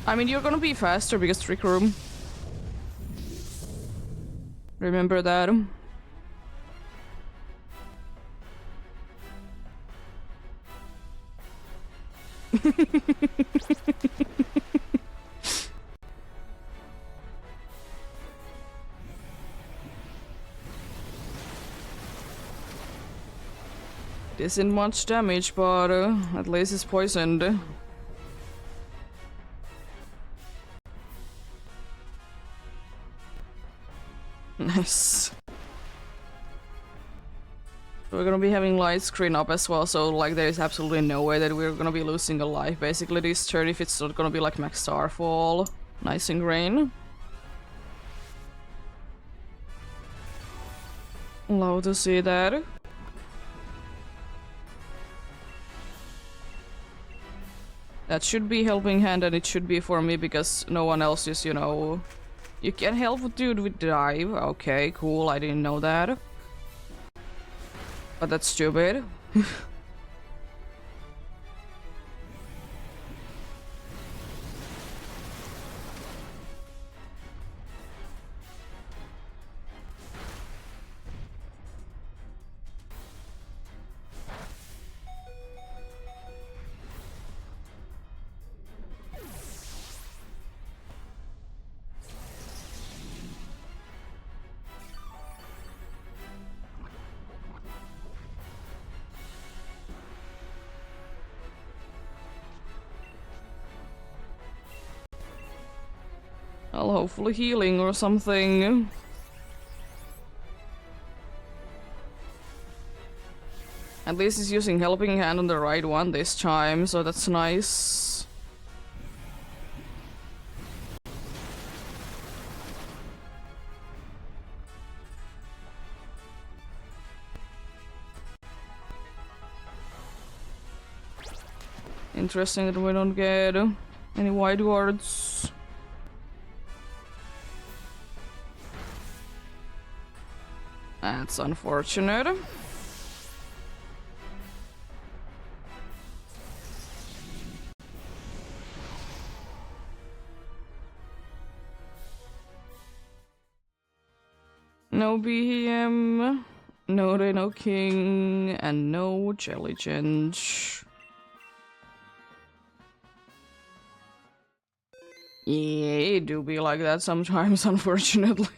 I mean, you're gonna be faster because Trick Room. Remember that. It isn't much damage, but at least it's poisoned. Nice. We're gonna be having light screen up as well, so like there's absolutely no way that we're gonna be losing a life basically this turn if it's not gonna be like max Starfall. Nice ingrain. Love to see that. That should be helping hand and it should be for me because no one else is, you know... You can help with dude with dive. Okay, cool, I didn't know that. But that's stupid. Well, hopefully healing or something. At least he's using helping hand on the right one this time, so that's nice. Interesting that we don't get any white guards. That's unfortunate. No BM, no Reno King, and no Jelly Change. Yeah, it do be like that sometimes, unfortunately.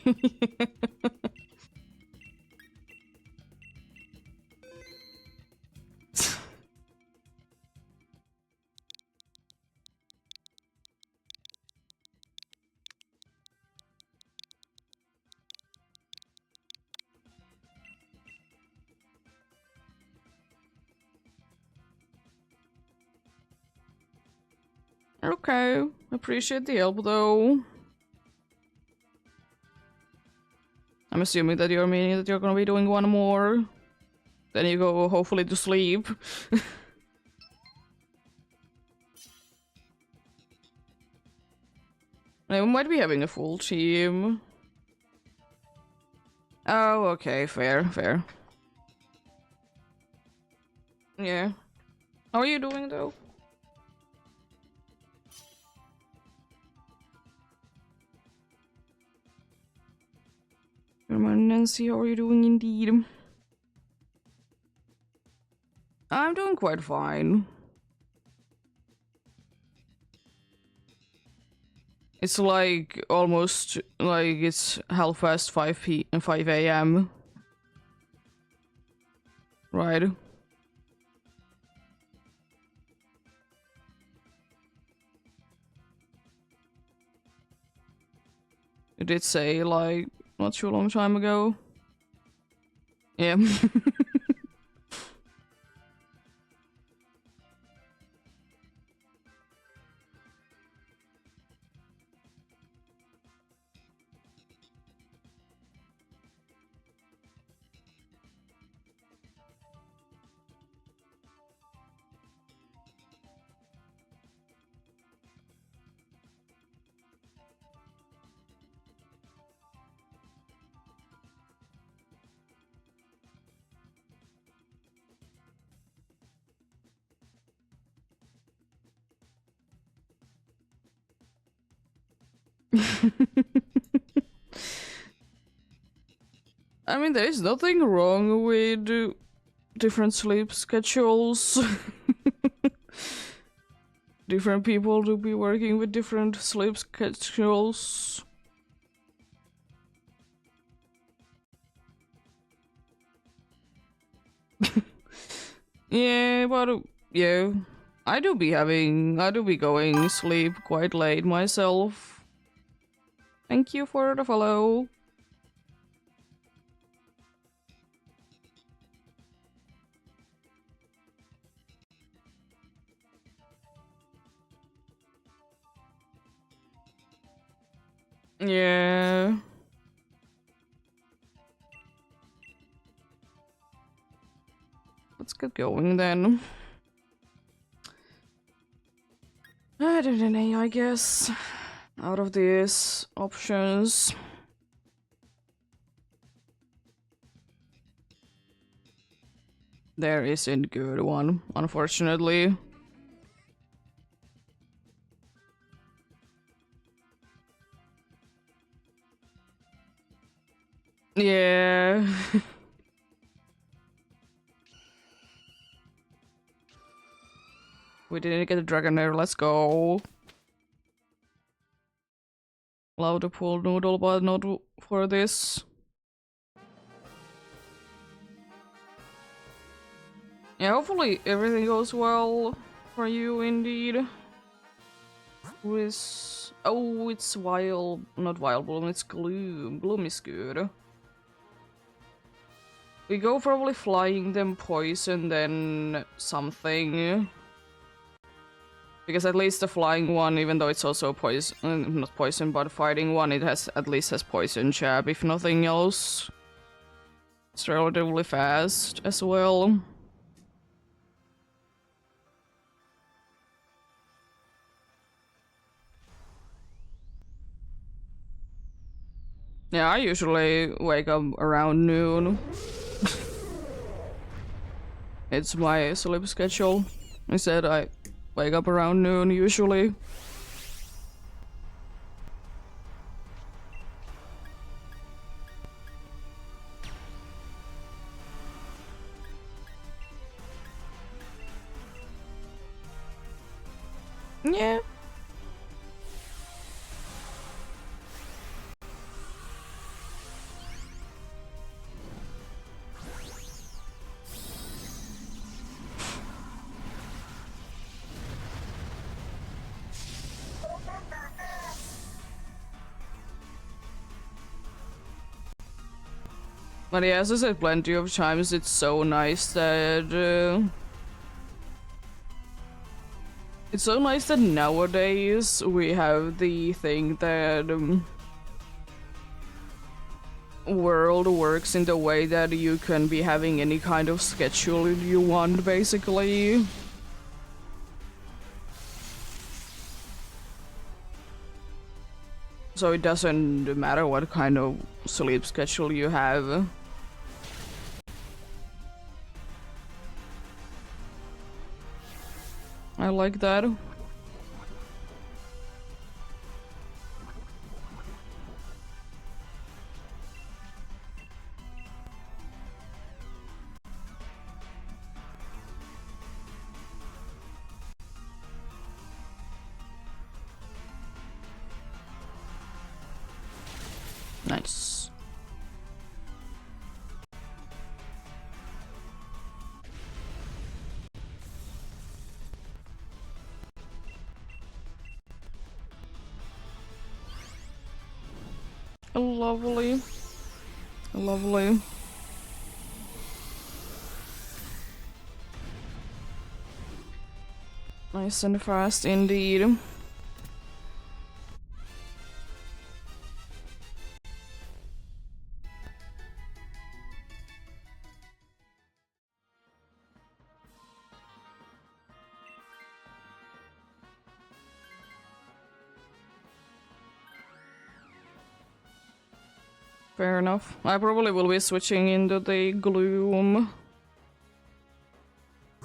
Okay, appreciate the help though. I'm assuming that you're meaning that you're gonna be doing one more. Then you go hopefully to sleep. We might be having a full team. Oh, okay, fair, fair. Yeah. How are you doing though? Nancy, how are you doing indeed? I'm doing quite fine. It's like almost like it's half past 5 a.m. Right? You did say like not too long time ago. Yeah. I mean, there is nothing wrong with different sleep schedules. Different people to be working with different sleep schedules. Yeah, but yeah, I do be going sleep quite late myself. Thank you for the follow. Yeah. Let's get going then. I don't know, I guess. Out of these options. There isn't good one, unfortunately. Yeah. We didn't get a Dragonair, let's go. Love the pool noodle, but not for this. Yeah, hopefully everything goes well for you indeed. With oh, it's Wild, not Wild Bloom, it's Gloom. Gloom is good. We go probably flying, then poison, then something. Because at least the flying one, even though it's also poison, not poison, but fighting one, it has at least has poison jab, if nothing else. It's relatively fast as well. Yeah, I usually wake up around noon. It's my sleep schedule. I said I wake up around noon usually. Yeah. But yeah, as I said plenty of times, it's so nice that it's so nice that nowadays we have the thing that world works in the way that you can be having any kind of schedule you want, basically. So it doesn't matter what kind of sleep schedule you have. I like that. Nice. Lovely. Lovely. Nice and fast indeed. Fair enough. I probably will be switching into the gloom.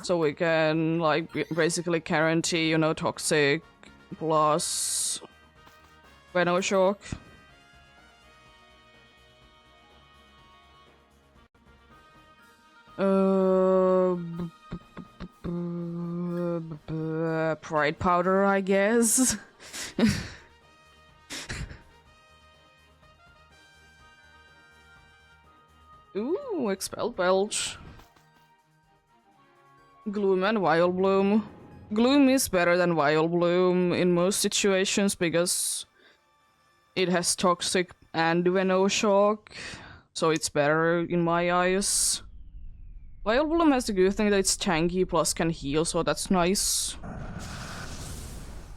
So we can, like, basically guarantee, you know, toxic plus Venoshock. Pride powder, I guess. Ooh, Expel Belch. Gloom and Vileplume. Gloom is better than Vileplume in most situations because it has Toxic and Venoshock, so it's better in my eyes. Vileplume has the good thing that it's tanky plus can heal, so that's nice.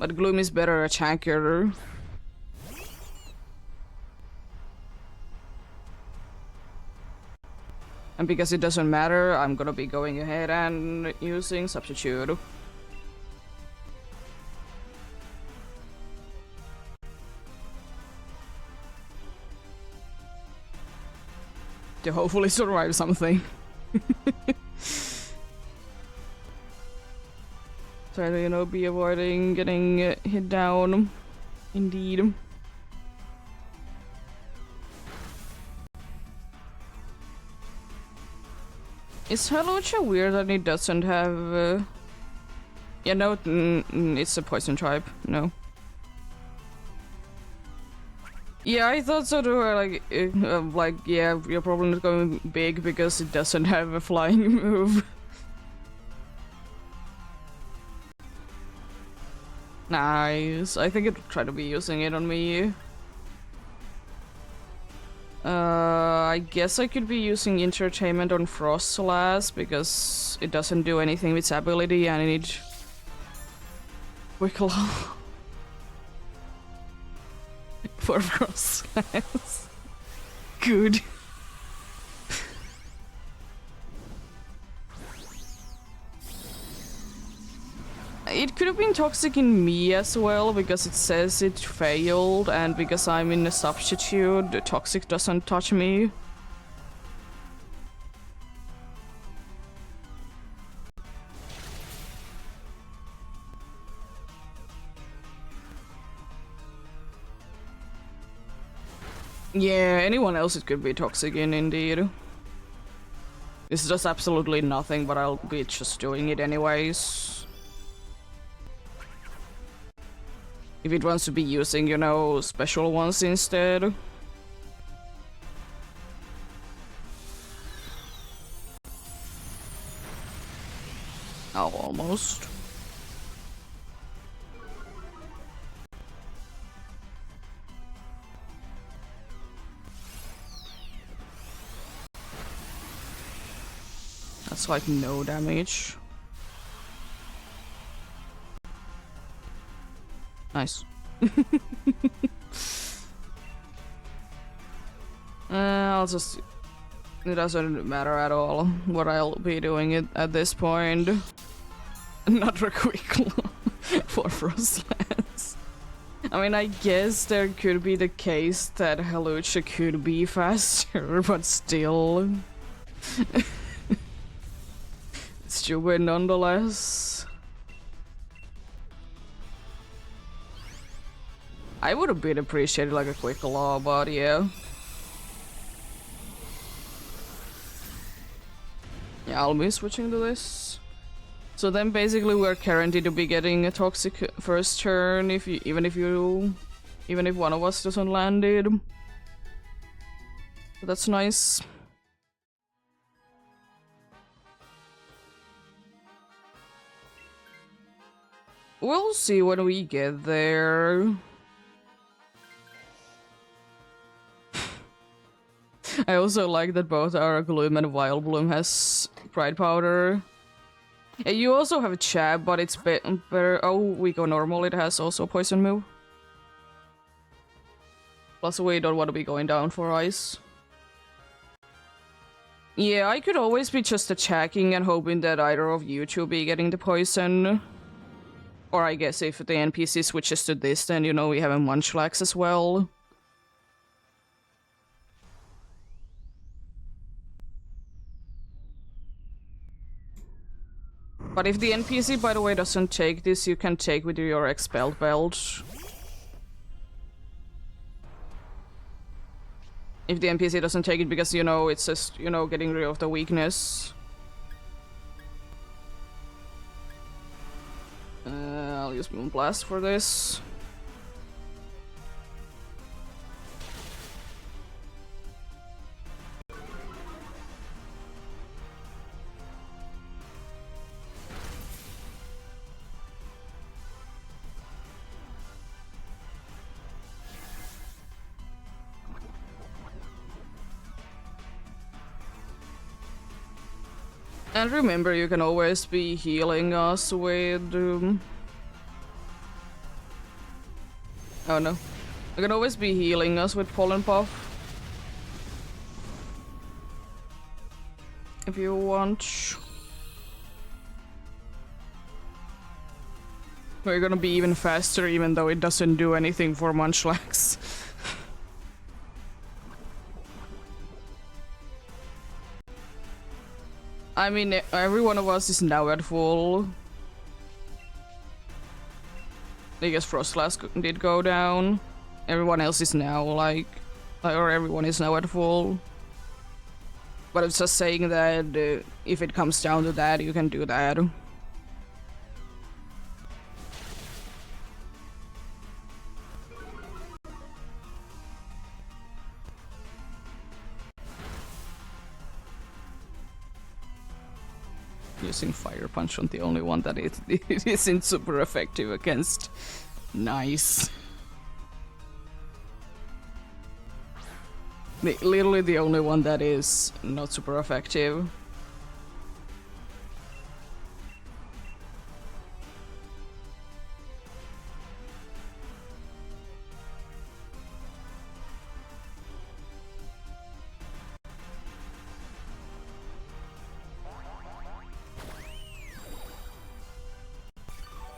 But Gloom is better at tankier. And because it doesn't matter, I'm gonna be going ahead and using Substitute. To hopefully survive something. Try to, you know, be avoiding getting hit down. Indeed. Is Halocha weird that it doesn't have... Yeah, no, it's a poison type. No. Yeah, I thought so too. Like, yeah, you're probably not going big because it doesn't have a flying move. Nice. I think it'll try to be using it on me. I guess I could be using entertainment on Frostlass because it doesn't do anything with its ability and I need Wickle for Frostlass. Good. It could have been toxic in me as well, because it says it failed, and because I'm in a substitute, the toxic doesn't touch me. Yeah, anyone else it could be toxic in, indeed. This does absolutely nothing, but I'll be just doing it anyways. If it wants to be using, you know, special ones instead. Oh, almost. That's like no damage. Nice. I'll just... It doesn't matter at all what I'll be doing it at this point. Not a quick for Frostlands. I mean, I guess there could be the case that Halucha could be faster, but still... Stupid nonetheless. I would have been appreciated like a quick law, but yeah. Yeah, I'll be switching to this. So then basically we're guaranteed to be getting a toxic first turn even if one of us doesn't land it. So that's nice. We'll see when we get there. I also like that both our Gloom and Wild Bloom has Pride Powder. Yeah, you also have Chab, but it's better. Oh, we go normal, it has also Poison move. Plus we don't want to be going down for ice. Yeah, I could always be just attacking and hoping that either of you two be getting the poison. Or I guess if the NPC switches to this, then you know we have a Munchlax as well. But if the NPC, by the way, doesn't take this, you can take with your Expelled Belt. If the NPC doesn't take it because, you know, it's just, you know, getting rid of the weakness. I'll use Moonblast for this. And remember, you can always be healing us with... Oh no. You can always be healing us with Pollen Puff. If you want. We're gonna be even faster even though it doesn't do anything for Munchlax. I mean, every one of us is now at full. I guess Frostlass did go down. Everyone else is now or everyone is now at full. But it's just saying that if it comes down to that, you can do that. Using Fire Punch on the only one that it isn't super effective against. Nice. Literally the only one that is not super effective.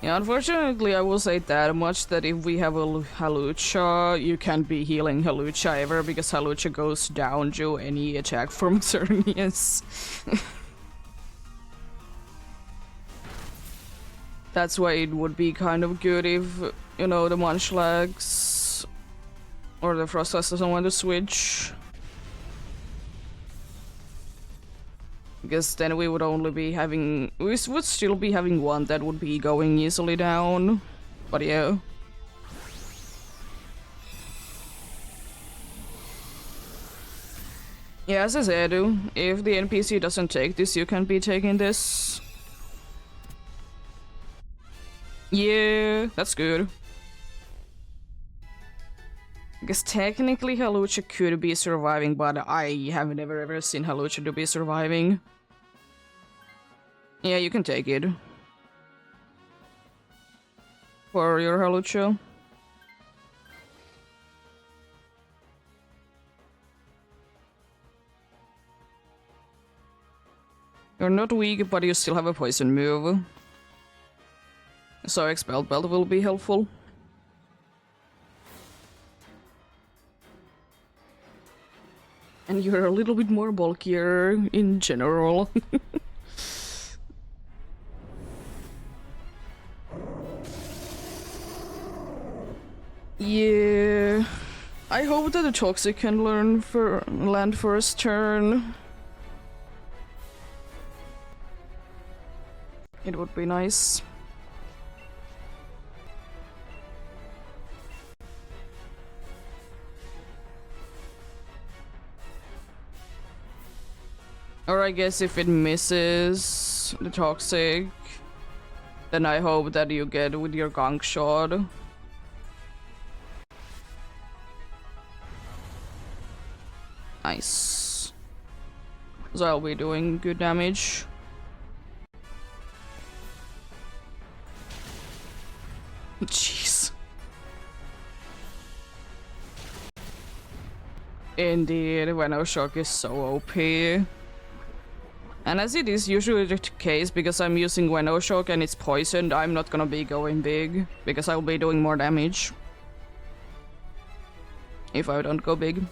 Yeah, unfortunately, I will say that much that if we have a Halucha, you can't be healing Halucha ever because Halucha goes down to any attack from Xerneas. That's why it would be kind of good if, you know, the Munchlax or the Frostlass doesn't want to switch. Because then we would only be having... We would still be having one that would be going easily down. But yeah. Yeah, as I said, if the NPC doesn't take this, you can be taking this. Yeah, that's good. Because technically Halucha could be surviving, but I have never ever seen Halucha to be surviving. Yeah, you can take it. For your Halucha. You're not weak, but you still have a poison move. So Expelled Belt will be helpful. And you're a little bit more bulkier in general. Yeah. I hope that the Toxic can land first turn. It would be nice. Or I guess if it misses the Toxic, then I hope that you get with your Gunk Shot. Nice. So I'll be doing good damage. Jeez. Indeed, Venoshock is so OP. And as it is usually the case, because I'm using Venoshock and it's poisoned, I'm not gonna be going big, because I'll be doing more damage. If I don't go big.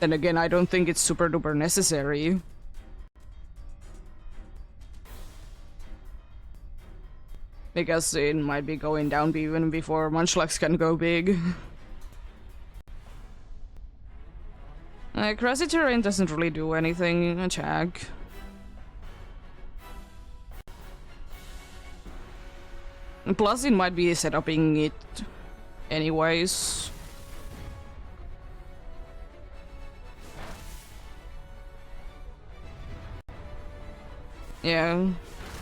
Then again, I don't think it's super duper necessary. Because it might be going down even before Munchlax can go big. Grassy terrain doesn't really do anything, attack. Plus it might be setuping it anyways. Yeah,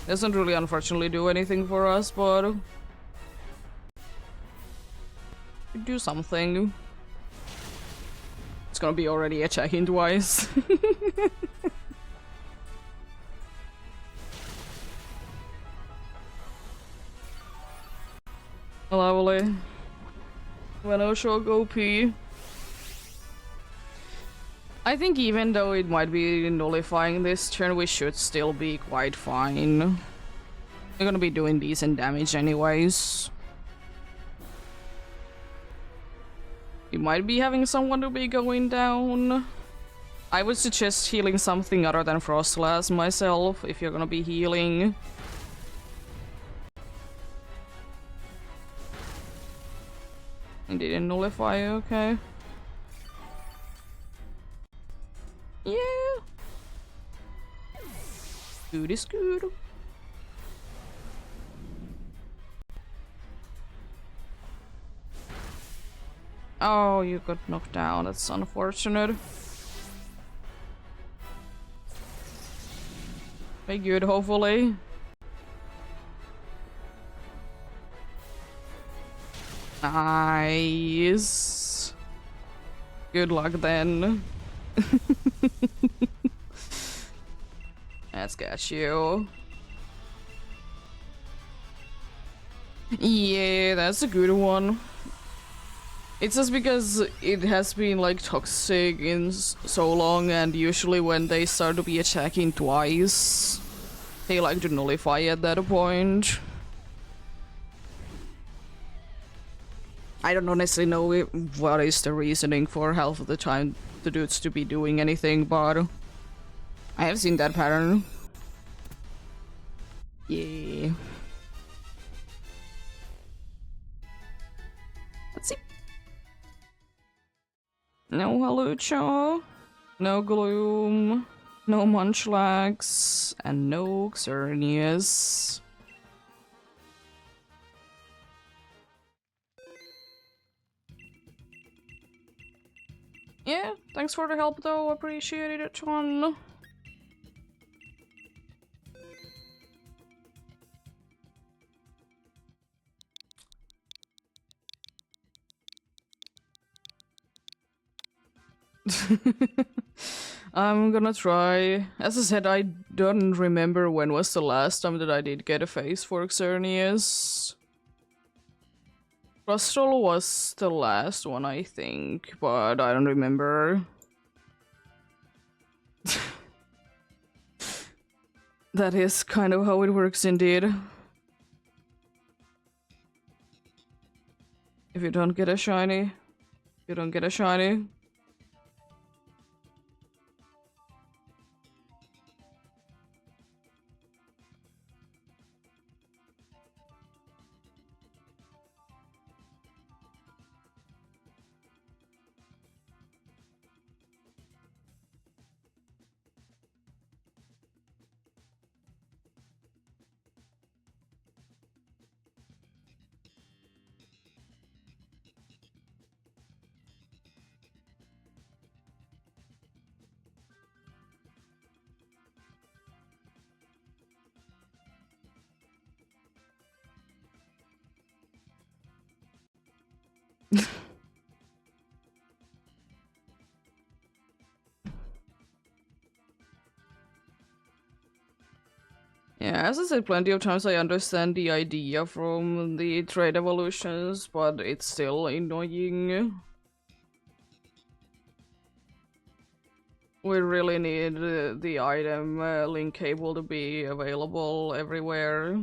doesn't really unfortunately do anything for us, but do something. It's gonna be already attacking twice. Lovely. Venoshock OP. I think even though it might be nullifying this turn, we should still be quite fine. We're gonna be doing decent damage anyways. You might be having someone to be going down. I would suggest healing something other than Frostlass myself, if you're gonna be healing. It didn't nullify, okay. Yeah. Good is good. Oh, you got knocked down. That's unfortunate. Be good, hopefully. Nice. Good luck then. Let's get you. Yeah, that's a good one. It's just because it has been like toxic in so long, and usually when they start to be attacking twice, they like to nullify at that point. I don't honestly know what is the reasoning for half of the time the dudes to be doing anything, but I have seen that pattern. Yeah. Let's see. No Halucha, no Gloom, no Munchlax, and no Xerneas. Yeah, thanks for the help though, appreciate it a ton. I'm gonna try. As I said, I don't remember when was the last time that I did get a face for Xerneas. Crustal was the last one, I think, but I don't remember. That is kind of how it works indeed. If you don't get a shiny, you don't get a shiny. Yeah, as I said plenty of times, I understand the idea from the trade evolutions, but it's still annoying. We really need the item link cable to be available everywhere.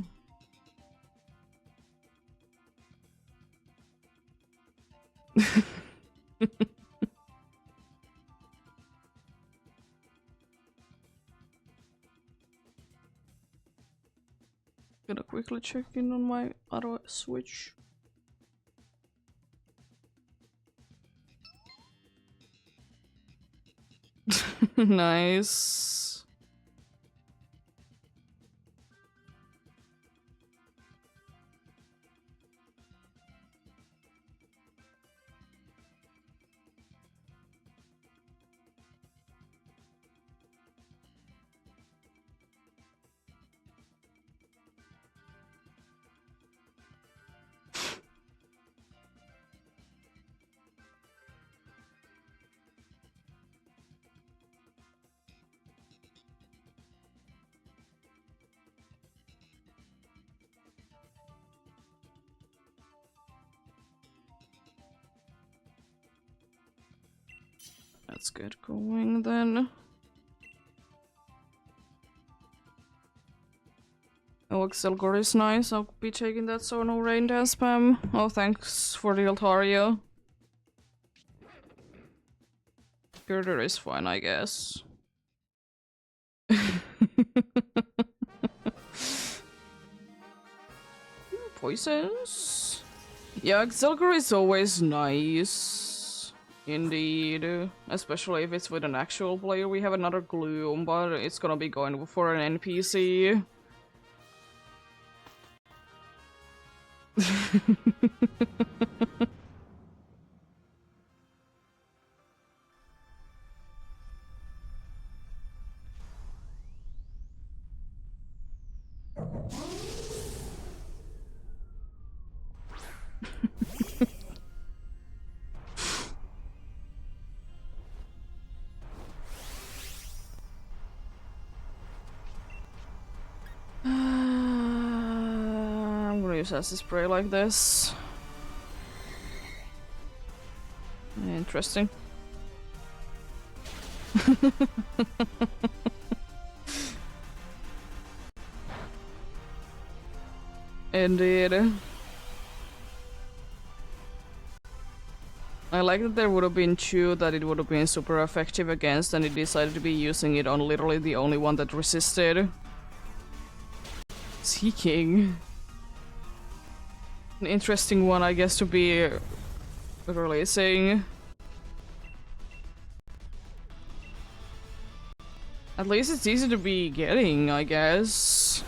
Gonna quickly check in on my other Switch. Nice. Let's get going then. Oh, Excelgor is nice. I'll be taking that, so no rain dance spam. Oh, thanks for the Altaria. Girder is fine, I guess. Poisons? Yeah, Excelgor is always nice. Indeed. Especially if it's with an actual player. We have another Gloom, but it's gonna be going for an NPC. use acid spray like this. Interesting. Indeed. I like that there would have been two that it would have been super effective against, and it decided to be using it on literally the only one that resisted. Seeking. An interesting one, I guess, to be releasing. At least it's easy to be getting, I guess.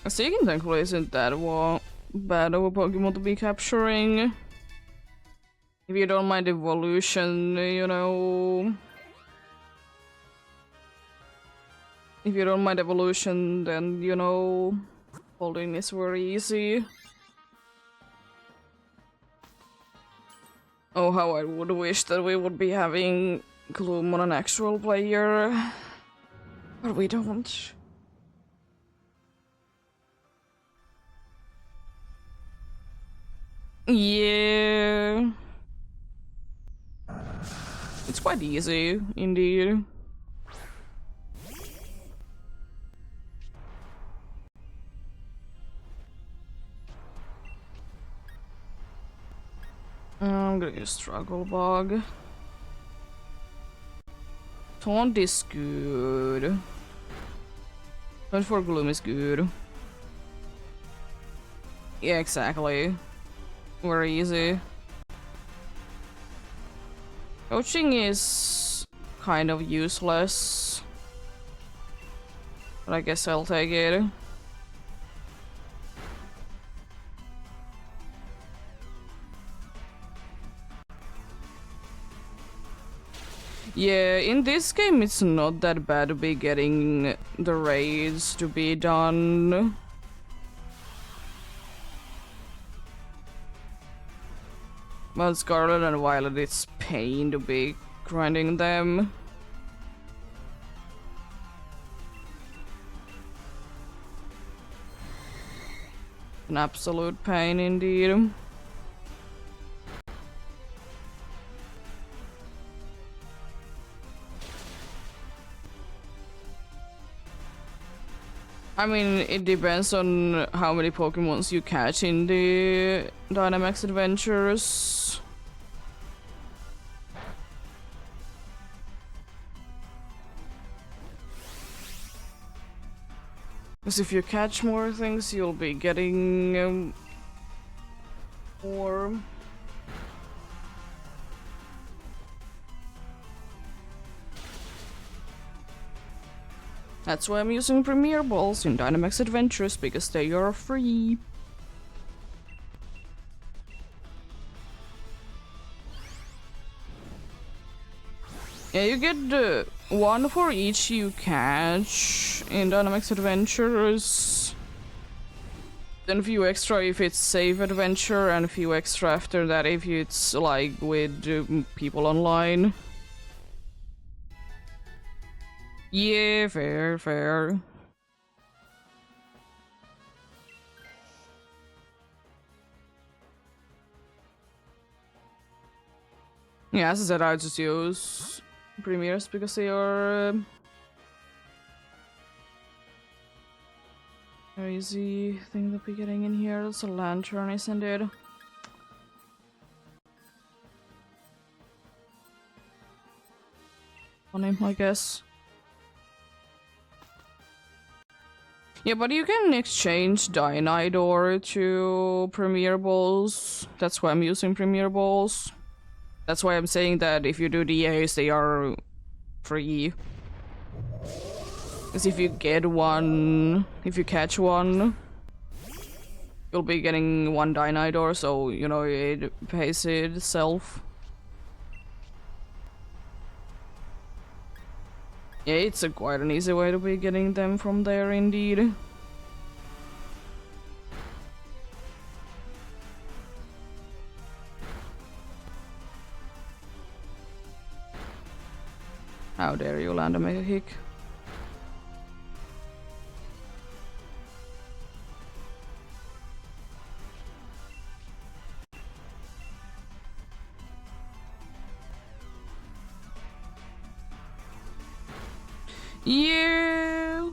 Seeking thankfully isn't that bad of a Pokemon to be capturing. If you don't mind evolution, you know. If you don't mind evolution, then, you know, holding is very easy. Oh, how I would wish that we would be having Gloom on an actual player. But we don't. Yeah. It's quite easy, indeed. I'm gonna use Struggle Bug. Taunt is good. Taunt for Gloom is good. Yeah, exactly. Very easy. Coaching is kind of useless, but I guess I'll take it. Yeah, in this game it's not that bad to be getting the raids to be done. Well, Scarlet and Violet, it's pain to be grinding them. An absolute pain indeed. I mean, it depends on how many Pokemons you catch in the Dynamax adventures. Because if you catch more things, you'll be getting more. That's why I'm using Premier Balls in Dynamax Adventures, because they are free. Yeah, you get one for each you catch in Dynamax Adventures. Then a few extra if it's safe adventure, and a few extra after that if it's like with people online. Yeah, fair, fair. Yeah, as I said, I just use premieres because they are very easy thing to be getting in here. It's a lantern, isn't it? Funny, I guess. Yeah, but you can exchange Dynidor to Premier Balls. That's why I'm using Premier Balls. That's why I'm saying that if you do DAs, they are free. Because if you get one, if you catch one, you'll be getting one Dynidor, so, you know, it pays itself. Yeah, it's quite an easy way to be getting them from there, indeed. How dare you land a mega kick? Yeah.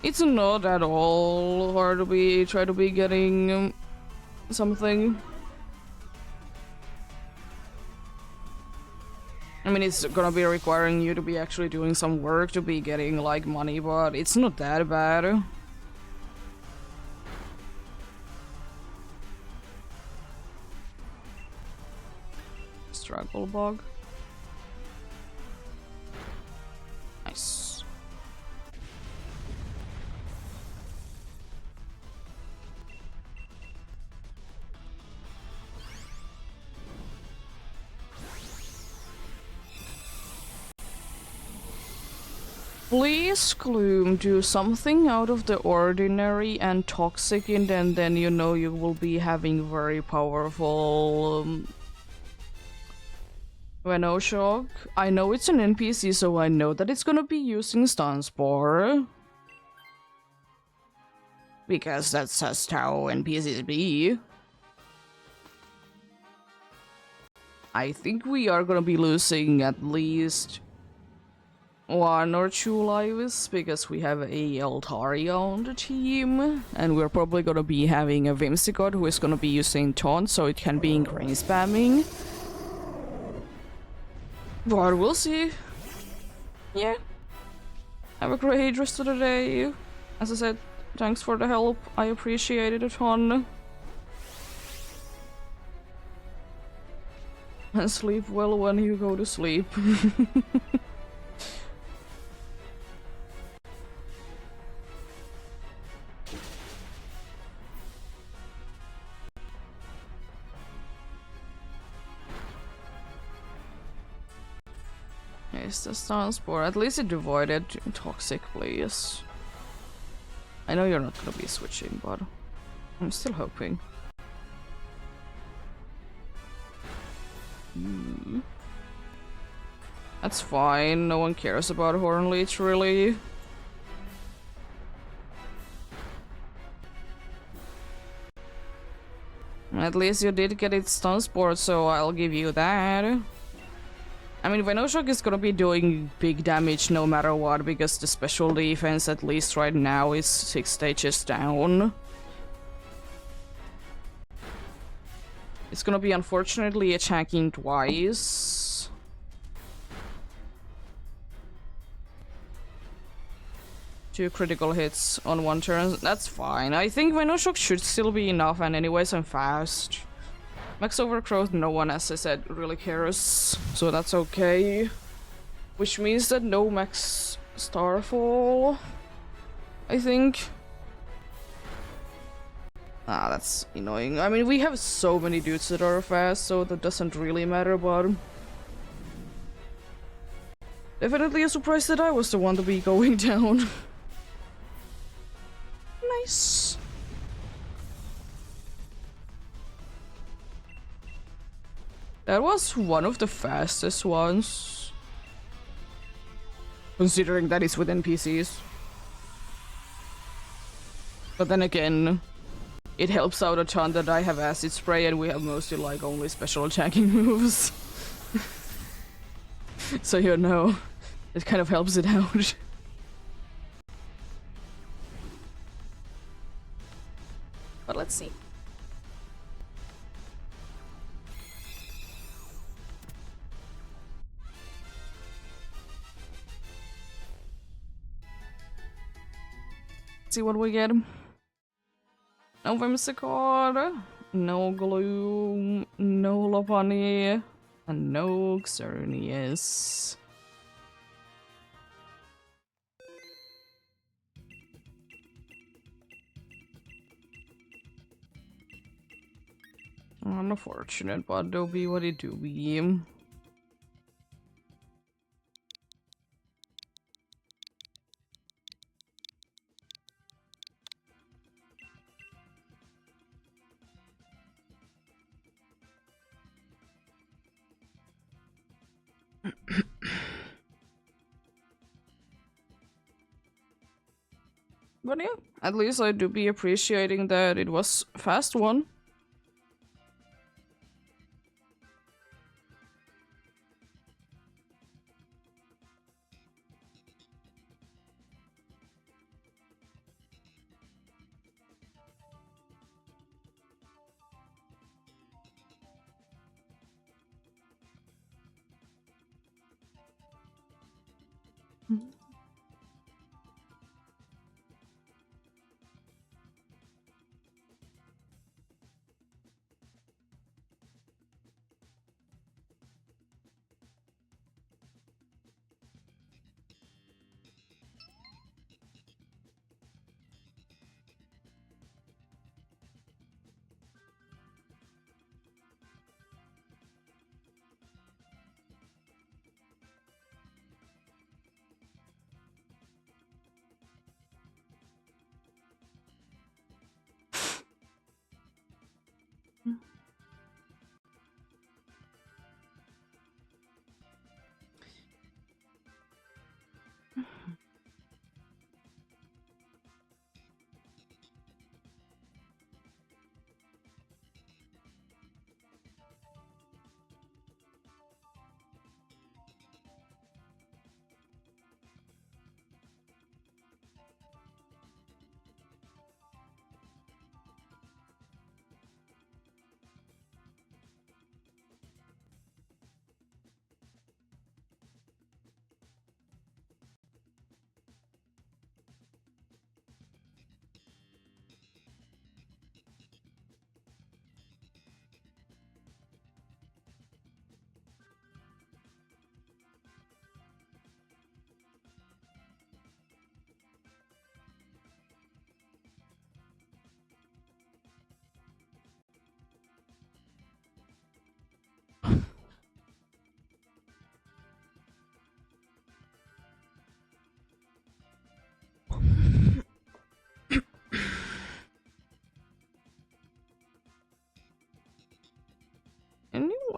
It's not at all hard to try to be getting something. I mean, it's gonna be requiring you to be actually doing some work to be getting, like, money, but it's not that bad. Struggle bug. Nice. Please, Gloom, do something out of the ordinary and toxic, and then you know you will be having very powerful Venoshock. I know it's an NPC, so I know that it's gonna be using Stun Spore. Because that's just how NPCs be. I think we are gonna be losing at least 1 or 2 lives because we have a Altaria on the team, and we're probably gonna be having a Whimsicott who is gonna be using Taunt, so it can be grain spamming. But we'll see. Yeah. Have a great rest of the day. As I said, thanks for the help. I appreciate it a ton. And sleep well when you go to sleep. It's the Stun Spore. At least it avoided Toxic, please. I know you're not gonna be switching, but I'm still hoping. That's fine, no one cares about Hornleech, really. At least you did get its Stun Spore, so I'll give you that. I mean, Venoshock is gonna be doing big damage no matter what, because the special defense, at least right now, is 6 stages down. It's gonna be unfortunately attacking twice. Two critical hits on 1 turn, that's fine. I think Venoshock should still be enough, and anyways I'm fast. Max Overgrowth, no one, as I said, really cares, so that's okay. Which means that no Max Starfall, I think. Ah, that's annoying. I mean, we have so many dudes that are fast, so that doesn't really matter, but... Definitely a surprise that I was the one to be going down. Nice. That was one of the fastest ones. Considering that it's with NPCs. But then again, it helps out a ton that I have Acid Spray and we have mostly like only special attacking moves. So you know, it kind of helps it out. But let's see. See what we get. No Whimsicott, no Gloom, no Lopunny, and no Xerneas. Unfortunate, but do be what it do be. But yeah, at least I do be appreciating that it was fast one.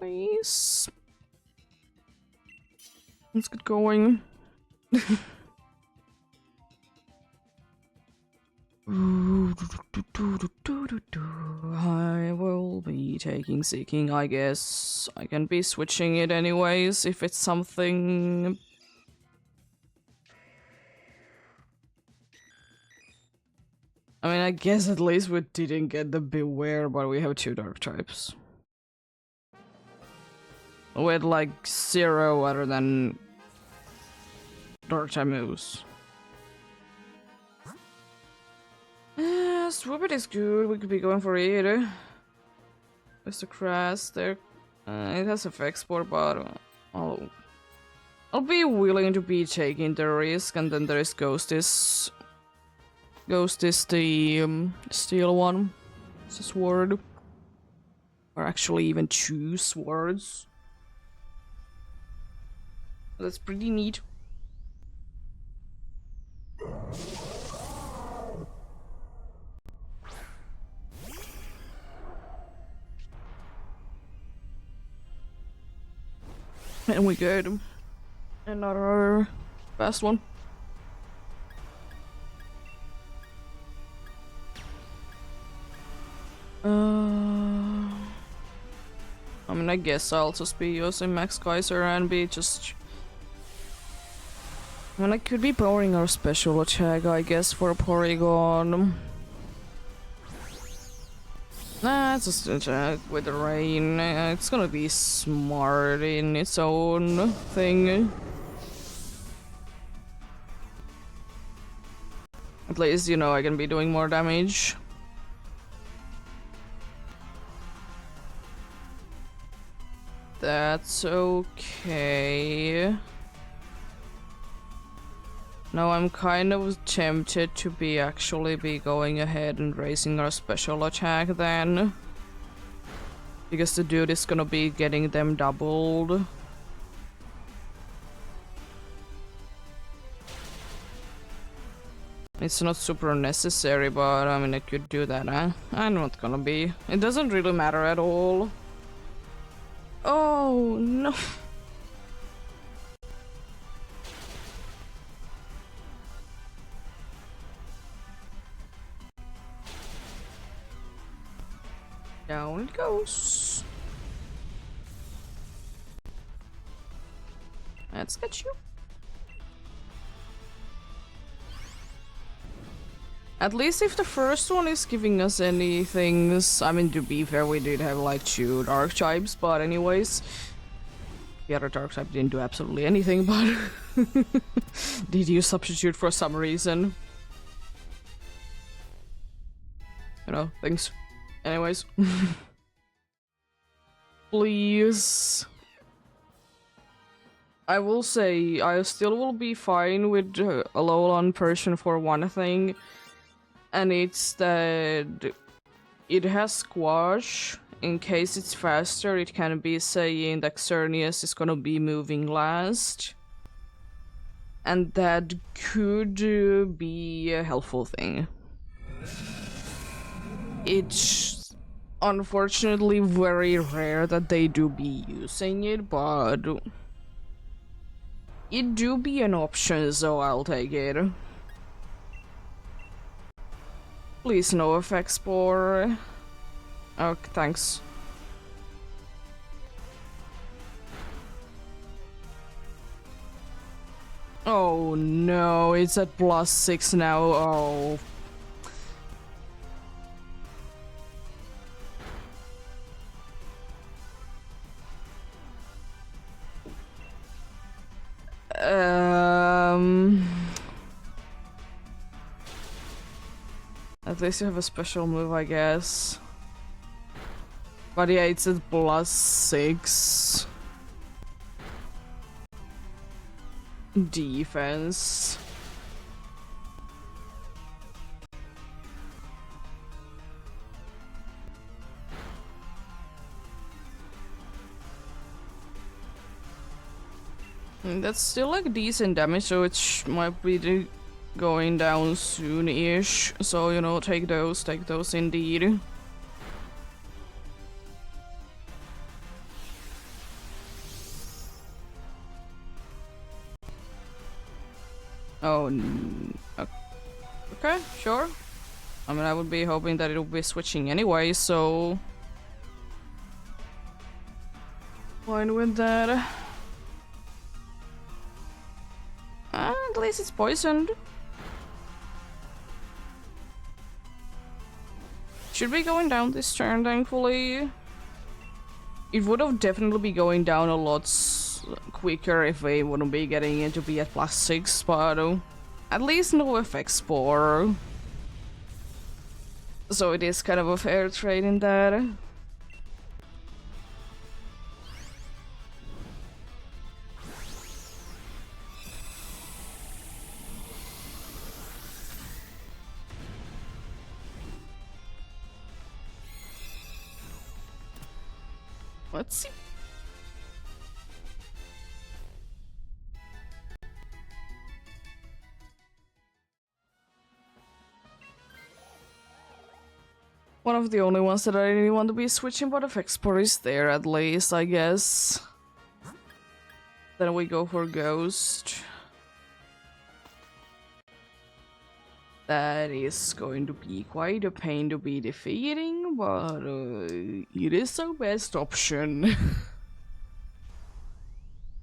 Anyways, let's get going. I will be taking seeking, I guess. I can be switching it anyways if it's something. I mean, I guess at least we didn't get the beware, but we have 2 dark types. With like 0 other than dark type moves. Swoopit is good, we could be going for it. There's the Crass there. It has effects for, but I'll be willing to be taking the risk, and then there is Ghost is the steel one. It's a sword. Or actually even 2 swords. That's pretty neat. And we get another fast one. I mean, I guess I'll just be using Max Kaiser and be just. I mean, I could be powering our special attack, I guess, for Porygon. Nah, it's just an attack with the rain. It's gonna be smart in its own thing. At least, you know, I can be doing more damage. That's okay. Now I'm kind of tempted to be actually going ahead and raising our special attack then. Because the dude is gonna be getting them doubled. It's not super necessary, but I mean I could do that, huh? I'm not gonna be. It doesn't really matter at all. Oh no. Down it goes. Let's get you. At least if the first one is giving us any things, I mean, to be fair, we did have like 2 dark types, but anyways, the other dark type didn't do absolutely anything, but did you substitute for some reason? You know, things. Anyways. Please. I will say, I still will be fine with a low-on person for one thing. And it's that it has squash. In case it's faster, it can be saying that Xerneas is gonna be moving last. And that could be a helpful thing. It's unfortunately very rare that they do be using it, but it do be an option, so I'll take it. Please no effects for... Oh, thanks. Oh no, it's at +6 now. Oh. At least you have a special move, I guess. But yeah, it's at +6. Defense. That's still like decent damage, so it might be going down soon-ish. So, you know, take those indeed. Oh, okay, sure. I mean, I would be hoping that it'll be switching anyway, so... Fine with that. At least it's poisoned. Should be going down this turn, thankfully. It would have definitely be going down a lot quicker if we wouldn't be getting it to be at +6, but at least no effect spore. So it is kind of a fair trade in that. Let's see. One of the only ones that I really want to be switching, but if Export is there at least, I guess. Then we go for Ghost. That is going to be quite a pain to be defeating, but it is our best option.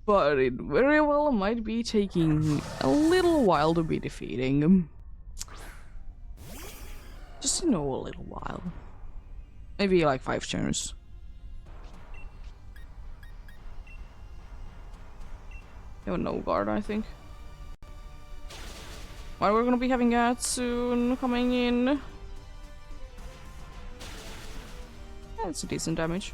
But it very well might be taking a little while to be defeating. Just, you know, a little while. Maybe like 5 turns. Oh, no guard, I think. Well, we're gonna be having that soon coming in. That's a decent damage.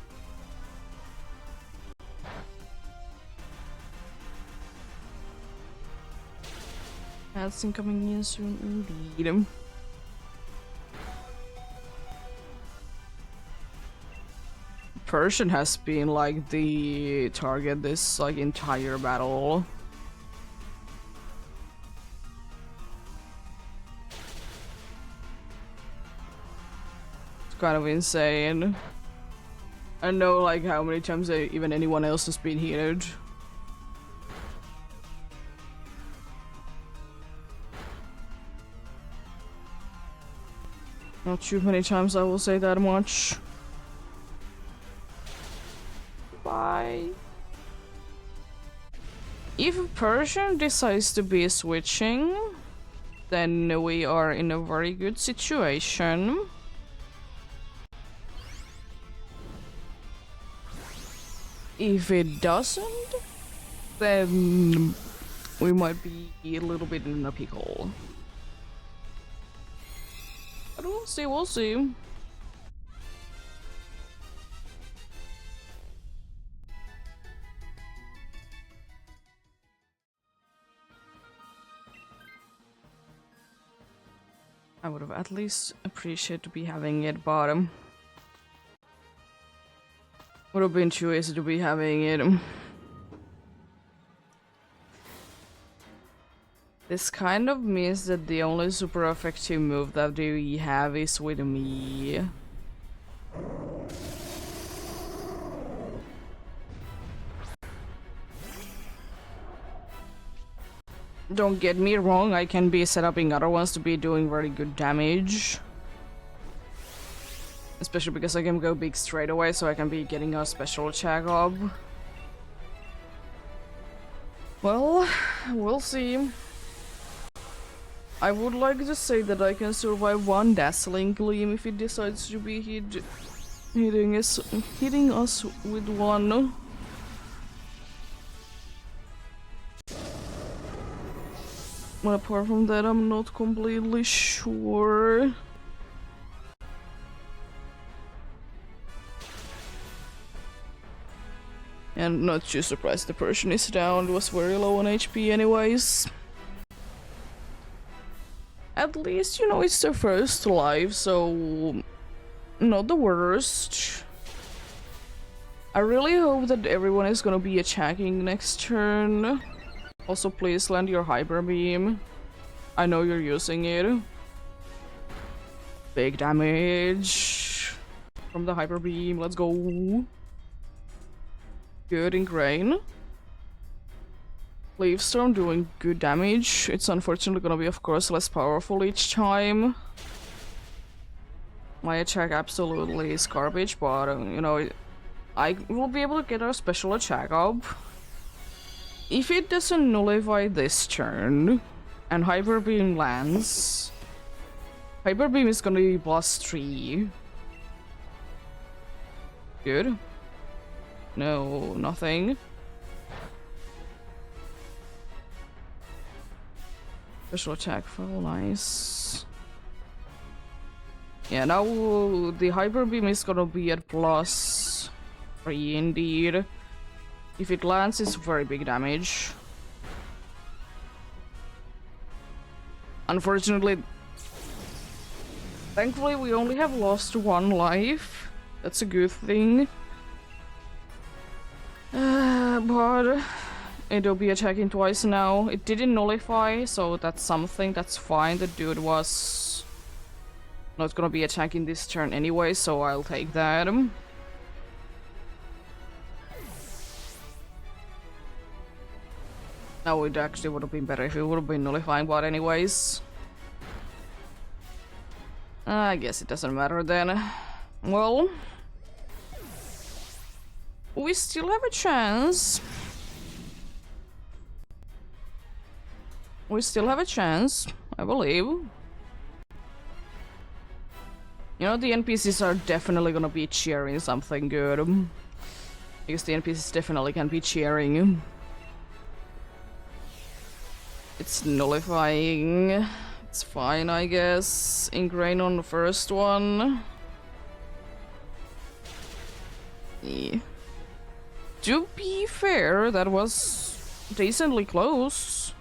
That's coming in soon indeed. Persian has been like the target this like entire battle. Kind of insane. I know like how many times even anyone else has been heated. Not too many times, I will say that much. nullify. If Persian decides to be switching, then we are in a very good situation. If it doesn't, then we might be a little bit in a pickle. But we'll see, we'll see. I would have at least appreciated to be having it bottom. Would have been too easy to be having it. This kind of means that the only super effective move that we have is with me. Don't get me wrong, I can be set upping other ones to be doing very good damage. Especially because I can go big straight away, so I can be getting a special attack up. Well, we'll see. I would like to say that I can survive one Dazzling Gleam if it decides to be hitting us with one. But apart from that, I'm not completely sure. And not too surprised the Persian is down, it was very low on HP anyways. At least, you know, it's their first life, so not the worst. I really hope that everyone is gonna be attacking next turn. Also, please land your Hyper Beam. I know you're using it. Big damage from the Hyper Beam, let's go. Good Ingrain. Leaf Storm doing good damage. It's unfortunately gonna be, of course, less powerful each time. My attack absolutely is garbage, but you know, I will be able to get our special attack up. If it doesn't nullify this turn, and Hyper Beam lands, Hyper Beam is gonna be +3. Good. No, nothing. Special attack fell, nice. Yeah, now the Hyper Beam is gonna be at +3 indeed. If it lands, it's very big damage. Unfortunately, thankfully we only have lost 1 life. That's a good thing. But it'll be attacking twice now. It didn't nullify, so that's something, that's fine. The dude was not gonna be attacking this turn anyway, so I'll take that. No, it actually would have been better if it would have been nullifying, but anyways. I guess it doesn't matter then. Well, we still have a chance. We still have a chance, I believe. You know, the NPCs are definitely gonna be cheering something good. Because the NPCs definitely can be cheering. It's nullifying. It's fine, I guess. Ingrain on the first one. Yeah. To be fair, that was decently close.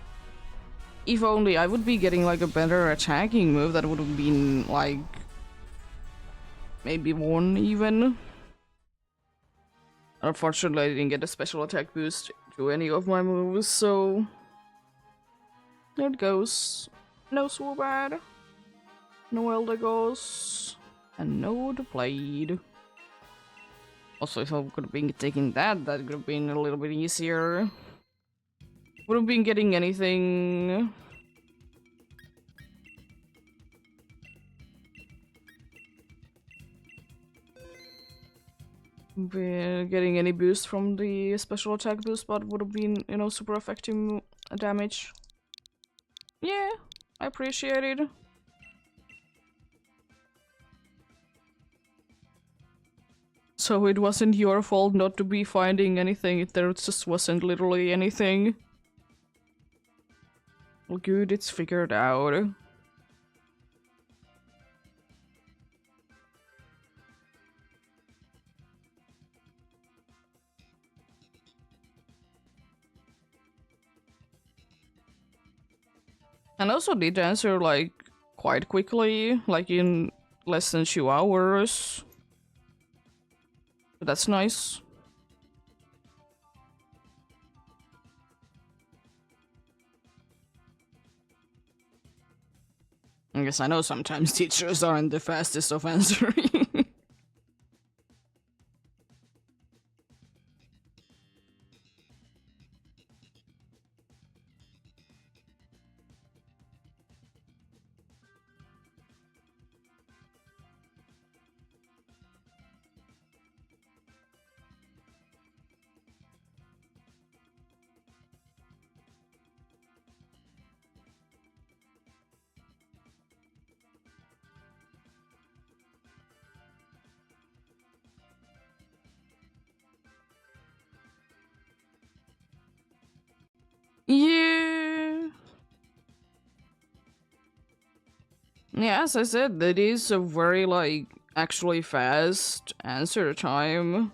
If only I would be getting like a better attacking move, that would have been like maybe 1 even. Unfortunately, I didn't get a special attack boost to any of my moves, so there it goes. No so bad. No Eldegoss. And no the Blade. Also, if I could have been taking that, that could have been a little bit easier. Would have been getting anything. getting any boost from the special attack boost, but would have been, you know, super effective damage. Yeah, I appreciate it. So it wasn't your fault not to be finding anything, there just wasn't literally anything. Well, good, it's figured out. And also did answer, like, quite quickly, like in less than 2 hours. But that's nice. I guess I know sometimes teachers aren't the fastest of answering. Yeah. Yeah, as I said, that is a very, like, actually fast answer time.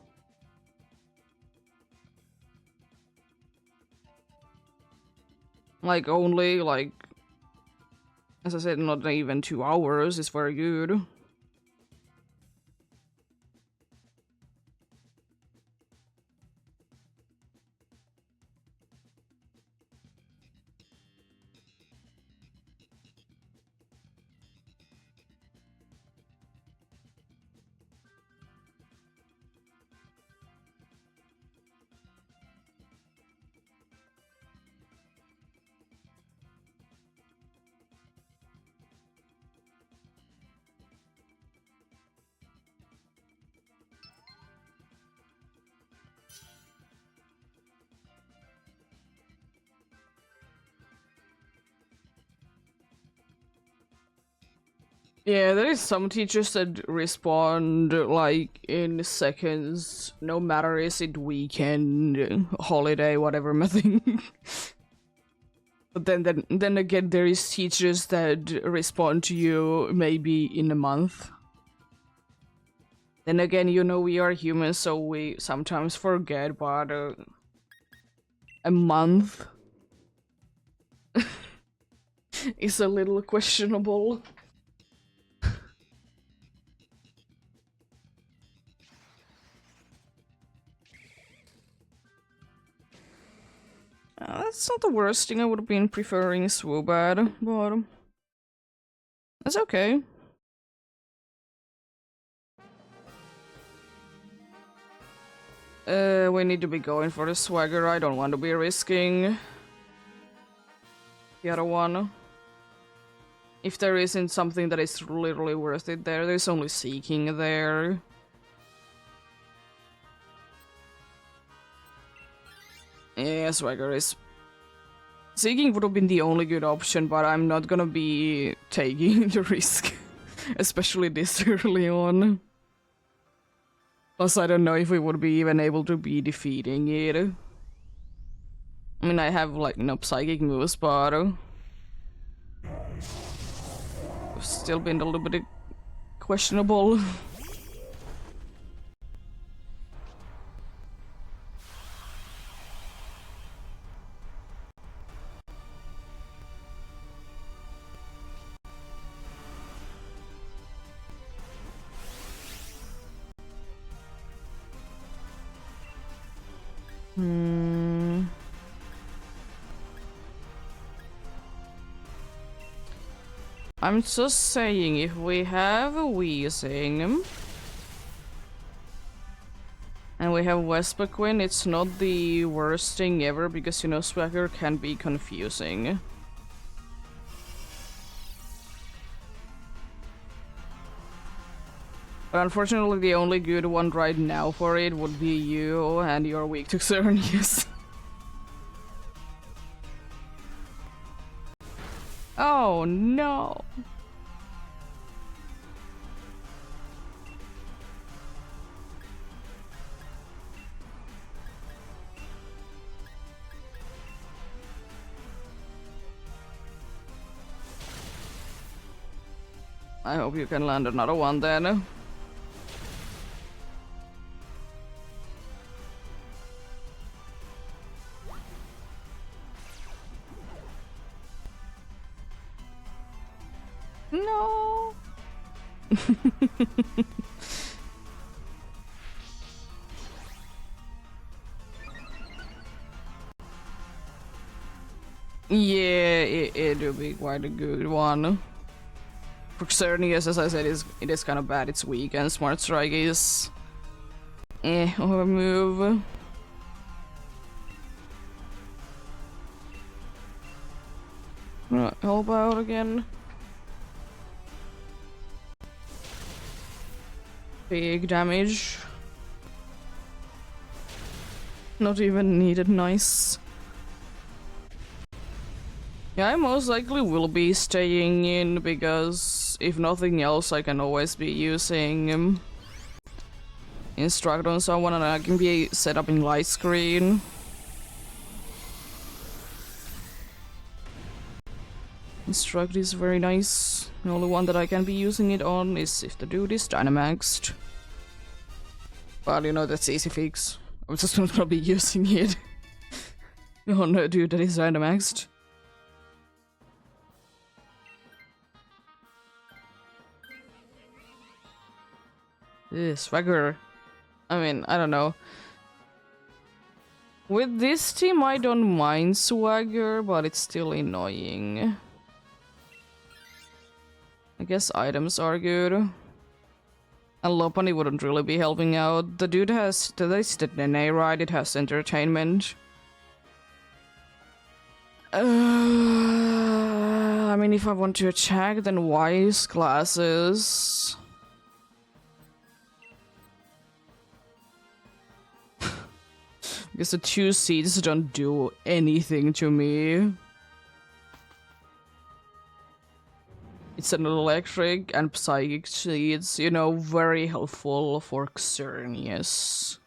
Like, only, like, as I said, not even 2 hours is very good. Yeah, there is some teachers that respond like in seconds, no matter is it weekend, holiday, whatever thing. But then again, there is teachers that respond to you maybe in a month. Then again, you know, we are humans, so we sometimes forget, but a month is a little questionable. That's not the worst thing. I would have been preferring Swoobad, but that's okay. We need to be going for the swagger. I don't want to be risking the other one. If there isn't something that is literally worth it there's only seeking there. Yeah, swagger is... Seeking would have been the only good option, but I'm not gonna be taking the risk. Especially this early on. Plus, I don't know if we would be even able to be defeating it. I mean, I have, like, no psychic moves, but... still been a little bit questionable. I'm just saying, if we have a Weezing and we have Vesperquin, it's not the worst thing ever because, you know, Swagger can be confusing. But unfortunately, the only good one right now for it would be you, and you're weak to Xerneas. Oh no! I hope you can land another one then. No! Yeah, it'll be quite a good one. For Xerneas, as I said, it is kind of bad. It's weak, and Smart Strike is of a move. Help out again. Big damage. Not even needed, nice. Yeah, I most likely will be staying in because if nothing else, I can always be using Instruct on someone and I can be set up in light screen. Instruct is very nice. The only one that I can be using it on is if the dude is Dynamaxed. But you know, that's easy fix. I'm just not gonna be using it on a dude that is Dynamaxed. Swagger. I mean, I don't know. With this team, I don't mind Swagger, but it's still annoying. I guess items are good. And Lopunny wouldn't really be helping out. The dude has... This the Nene, right? It has entertainment. I mean, if I want to attack, then wise classes. Because the 2 seeds don't do anything to me. It's an electric and psychic seeds, you know, very helpful for Xerneas.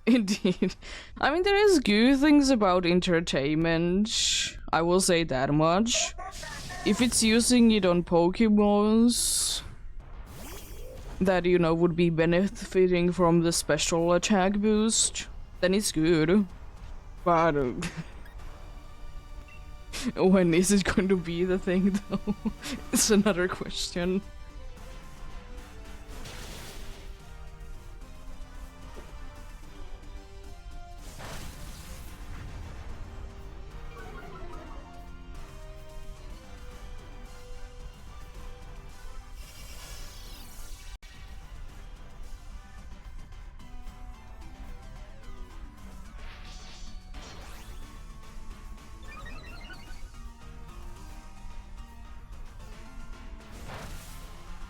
Indeed. I mean, there is good things about entertainment. I will say that much. If it's using it on Pokemons that, you know, would be benefiting from the special attack boost, then it's good. But when is it going to be the thing, though? It's another question.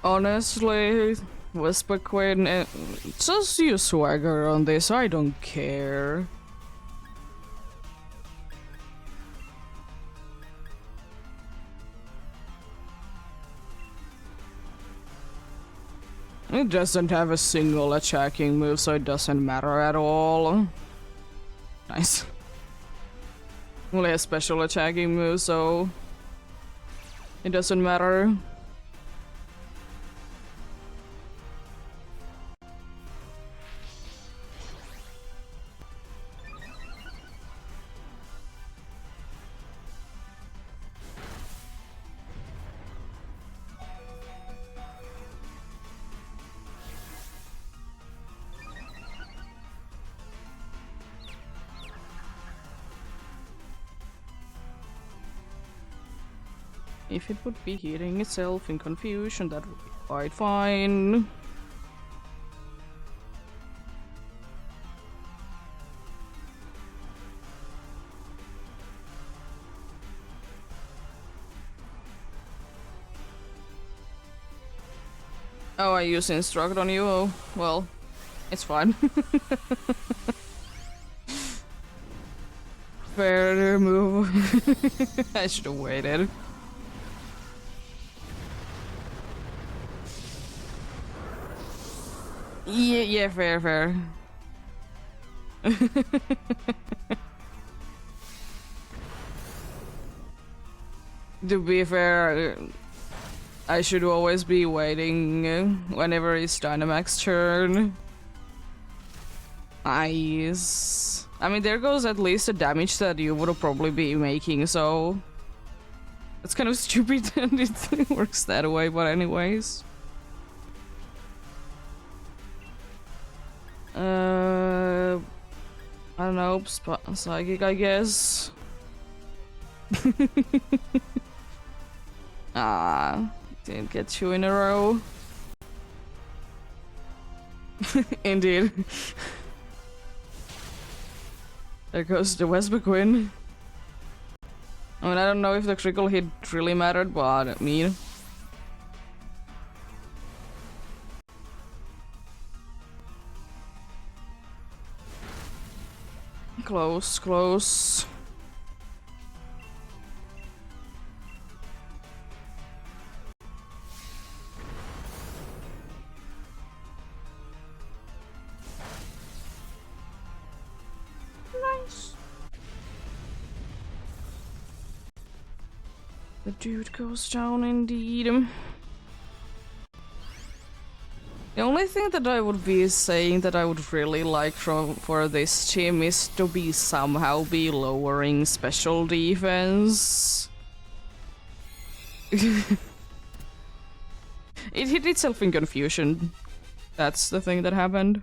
Honestly, Whisper Queen, just use Swagger on this, I don't care. It doesn't have a single attacking move, so it doesn't matter at all. Nice. Only a special attacking move, so it doesn't matter. If it would be healing itself in confusion, that would be quite fine. Oh, I use instruct on you. Oh, well, it's fine. Fair move. I should have waited. Yeah, fair. To be fair, I should always be waiting whenever it's Dynamax turn. Nice. I mean, there goes at least the damage that you would probably be making, so... It's kind of stupid that it works that way, but anyways. I don't know, Psychic, I guess. Ah, didn't get 2 in a row. Indeed. There goes the Westbequin. I mean, I don't know if the critical hit really mattered, but I mean... Close. Nice. The dude goes down indeed. The only thing that I would be saying that I would really like for this team is to be somehow be lowering special defense. It hit itself in confusion. That's the thing that happened.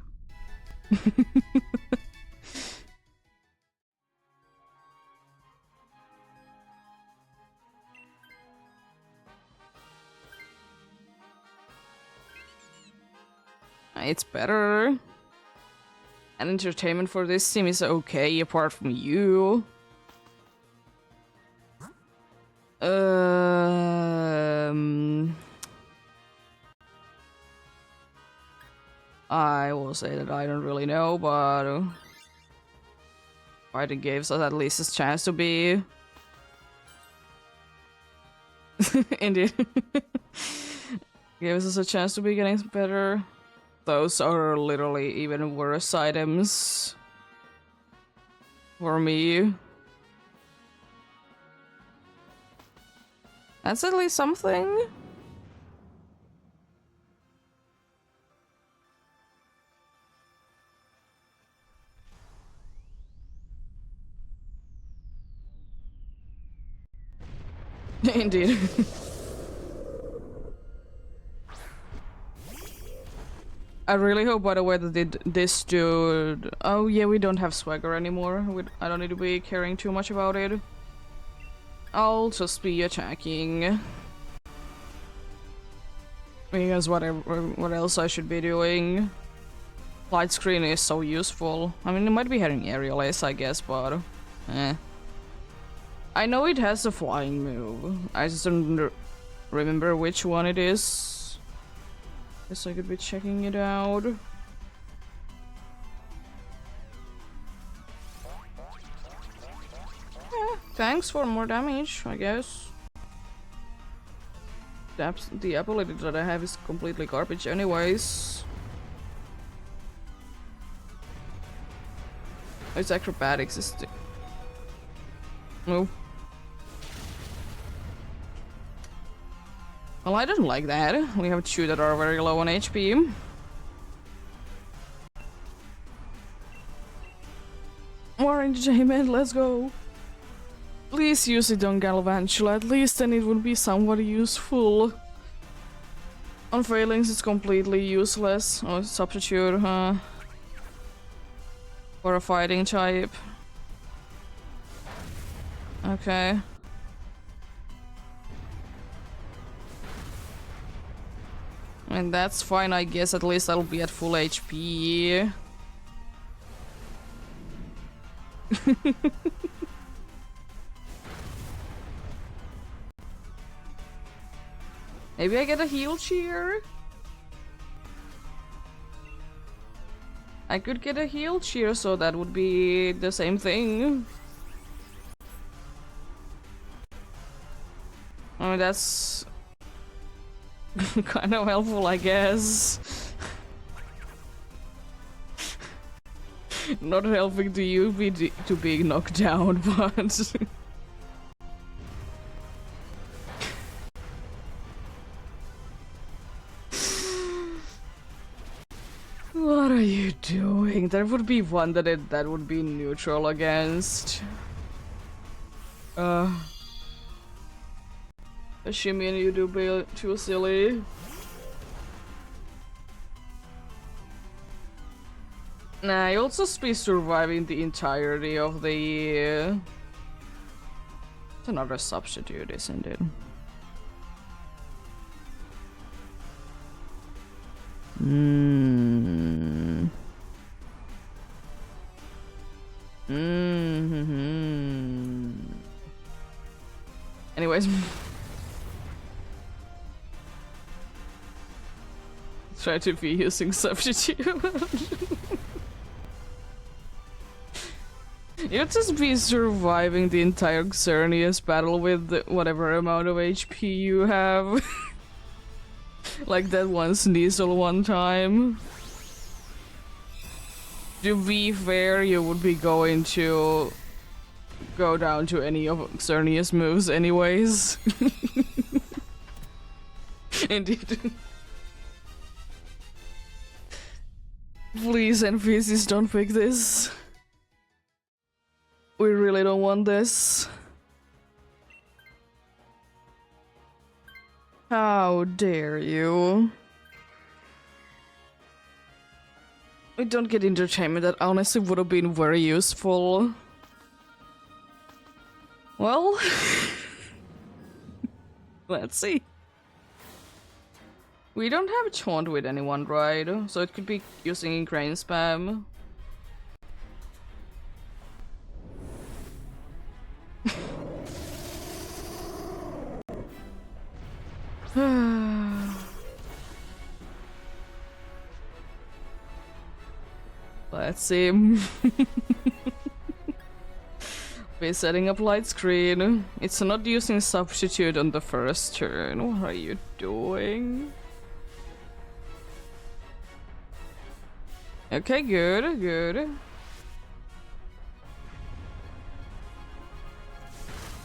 It's better. And entertainment for this team is okay, apart from you. I will say that I don't really know, but fighting gives us at least a chance to be. Indeed. Gives us a chance to be getting better. Those are literally even worse items for me. That's at least something. Indeed. I really hope, by the way, that this dude... Oh yeah, we don't have Swagger anymore. I don't need to be caring too much about it. I'll just be attacking. Because what else I should be doing? Light screen is so useful. I mean, it might be having aerial ace, I guess, but... I know it has a flying move. I just don't remember which one it is. Guess I could be checking it out. Yeah, thanks for more damage, I guess. The ability that I have is completely garbage anyways. It's acrobatics, is the... No. Well, I don't like that. We have two that are very low on HP. More entertainment, let's go. Please use it on Galvantula, at least then it would be somewhat useful. On Failings it's completely useless. Oh, substitute, huh? For a fighting type. Okay. And that's fine, I guess. At least I'll be at full HP. Maybe I get a heal cheer? I could get a heal cheer, so that would be the same thing. I mean, that's kind of helpful, I guess. Not helping to you to being knocked down, but... What are you doing? There would be one that would be neutral against. A shimmy and you do be too silly. Nah, you'll just be surviving the entirety of the... It's another substitute, isn't it? Anyways. Try to be using substitute. You'll just be surviving the entire Xerneas battle with whatever amount of HP you have. Like that one Sneasel one time. To be fair, you would be going to go down to any of Xerneas moves anyways. Indeed. Please, NPCs, don't pick this. We really don't want this. How dare you? We don't get entertainment. That honestly would have been very useful. Well, let's see. We don't have a taunt with anyone, right? So it could be using ingrain spam. Let's see. We're setting up light screen. It's not using substitute on the first turn. What are you doing? Okay, good, good.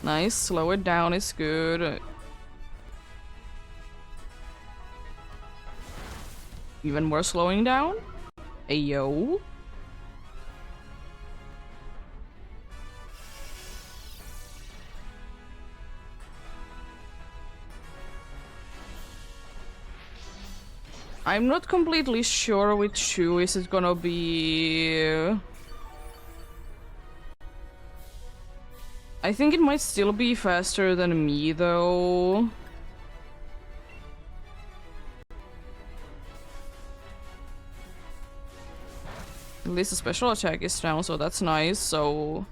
Nice, slow it down is good. Even more slowing down? Ayo. I'm not completely sure which shoe is it gonna be. I think it might still be faster than me though. At least the special attack is down, so that's nice. So,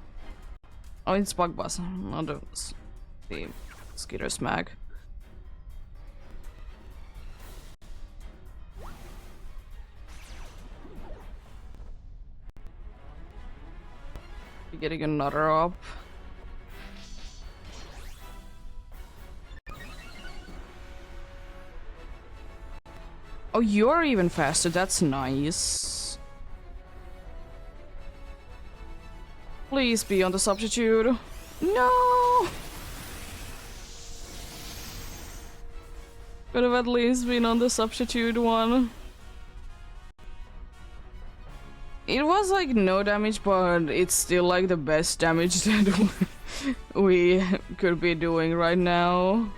oh, it's Bug Buzz, not the Skitter Smack. You're getting another up. Oh, you're even faster. That's nice. Please be on the substitute. No! Could have at least been on the substitute one. It was like no damage, but it's still like the best damage that we could be doing right now.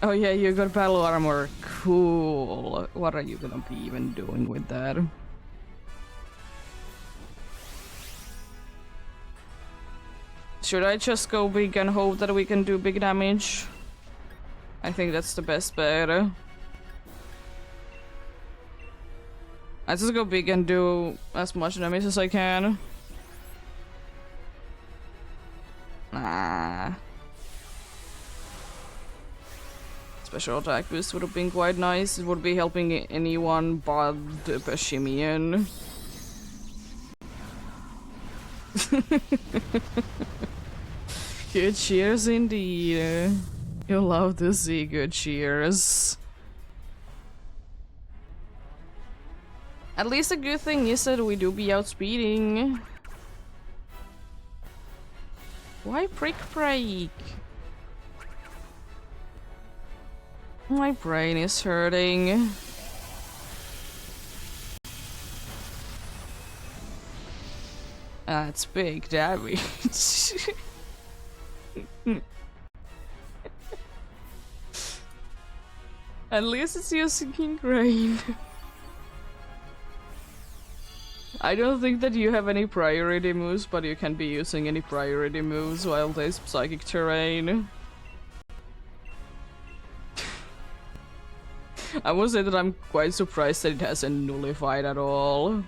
Oh yeah, you got battle armor. Cool. What are you gonna be even doing with that? Should I just go big and hope that we can do big damage? I think that's the best bet. I just go big and do as much damage as I can. Nah. It's special attack boost would have been quite nice. It would be helping anyone but Pashimian. Good cheers indeed. You'll love to see good cheers. At least the good thing is that we do be outspeeding. Why prick break? My brain is hurting. That's big damage. At least it's using King Rain. I don't think that you have any priority moves, but you can be using any priority moves while there's Psychic Terrain. I will say that I'm quite surprised that it hasn't nullified at all.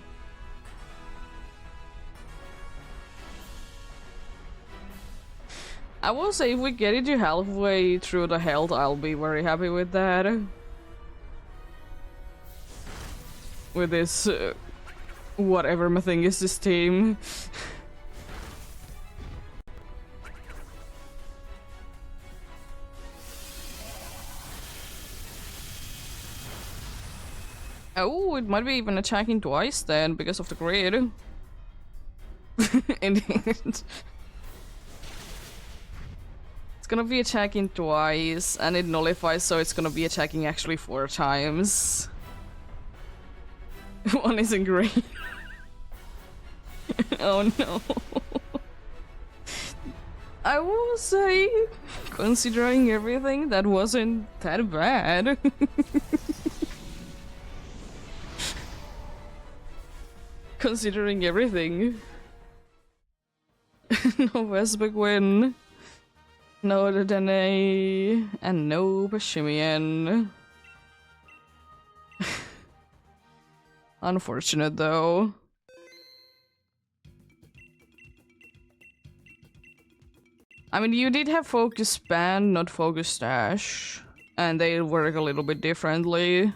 I will say if we get it to halfway through the health, I'll be very happy with that. With this, whatever my thing is, this team. Oh, it might be even attacking twice then, because of the grid. Indeed. It's gonna be attacking twice, and it nullifies, so it's gonna be attacking actually 4 times. One is in green. Oh no. I will say, considering everything, that wasn't that bad. Considering everything. No Westbrook win. No Dene, and no Pashimian. Unfortunate though. I mean, you did have Focus Band, not Focus Dash, and they work a little bit differently.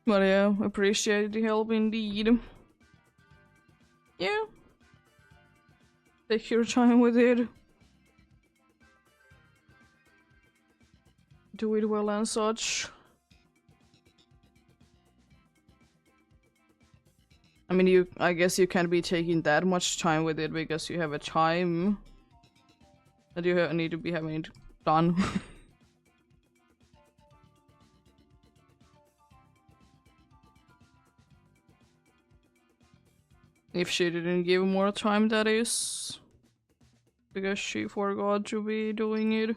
But yeah, appreciate the help indeed. Yeah. Take your time with it. Do it well and such. I mean, I guess you can't be taking that much time with it because you have a time that you need to be having it done. If she didn't give more time, that is. Because she forgot to be doing it.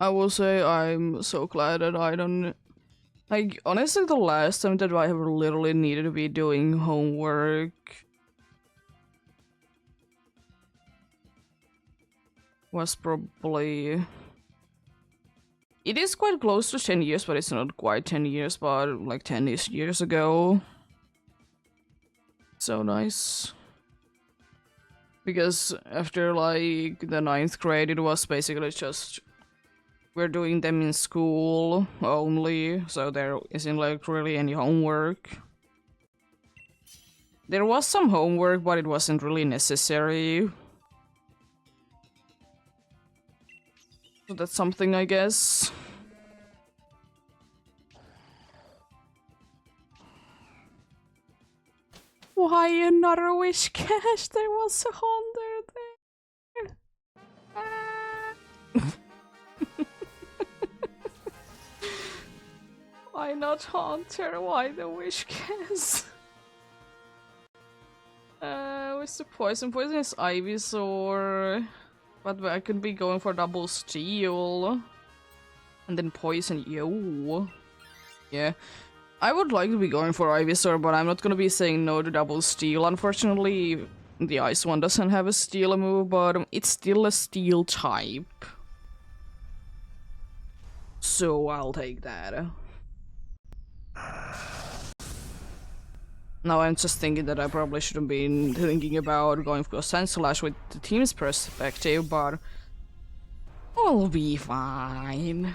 I will say I'm so glad that I don't... Like, honestly, the last time that I ever literally needed to be doing homework was probably... It is quite close to 10 years, but it's not quite 10 years, but like 10-ish years ago. So nice. Because after like the 9th grade, it was basically just we're doing them in school only, so there isn't like really any homework. There was some homework, but it wasn't really necessary. So that's something, I guess. Why another wish cache? There was a hunter there. Why not hunter? Why the wish cache? What's the poison? Poison is Ivysaur. But I could be going for double steal. And then poison, yo. Yeah. I would like to be going for Ivysaur, but I'm not gonna be saying no to double steal. Unfortunately, the ice one doesn't have a steal move, but it's still a steel type. So I'll take that. Now I'm just thinking that I probably shouldn't be thinking about going for Sandslash with the team's perspective, but I'll be fine.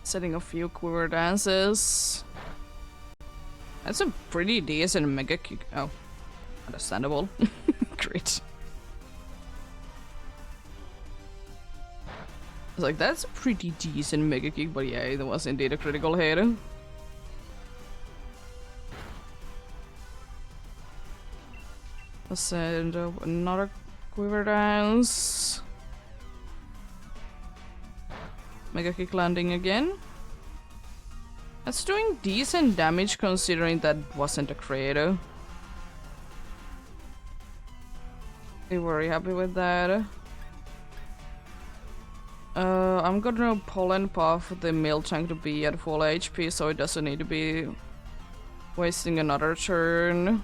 Setting a few quiver dances. That's a pretty decent mega kick. Oh, understandable. Great. I was like, that's a pretty decent mega kick, but yeah, it was indeed a critical hit. Let's send another quiver dance. Mega kick landing again. That's doing decent damage considering that wasn't a creator. Be very happy with that. I'm gonna pollen puff the Miltank to be at full HP so it doesn't need to be wasting another turn.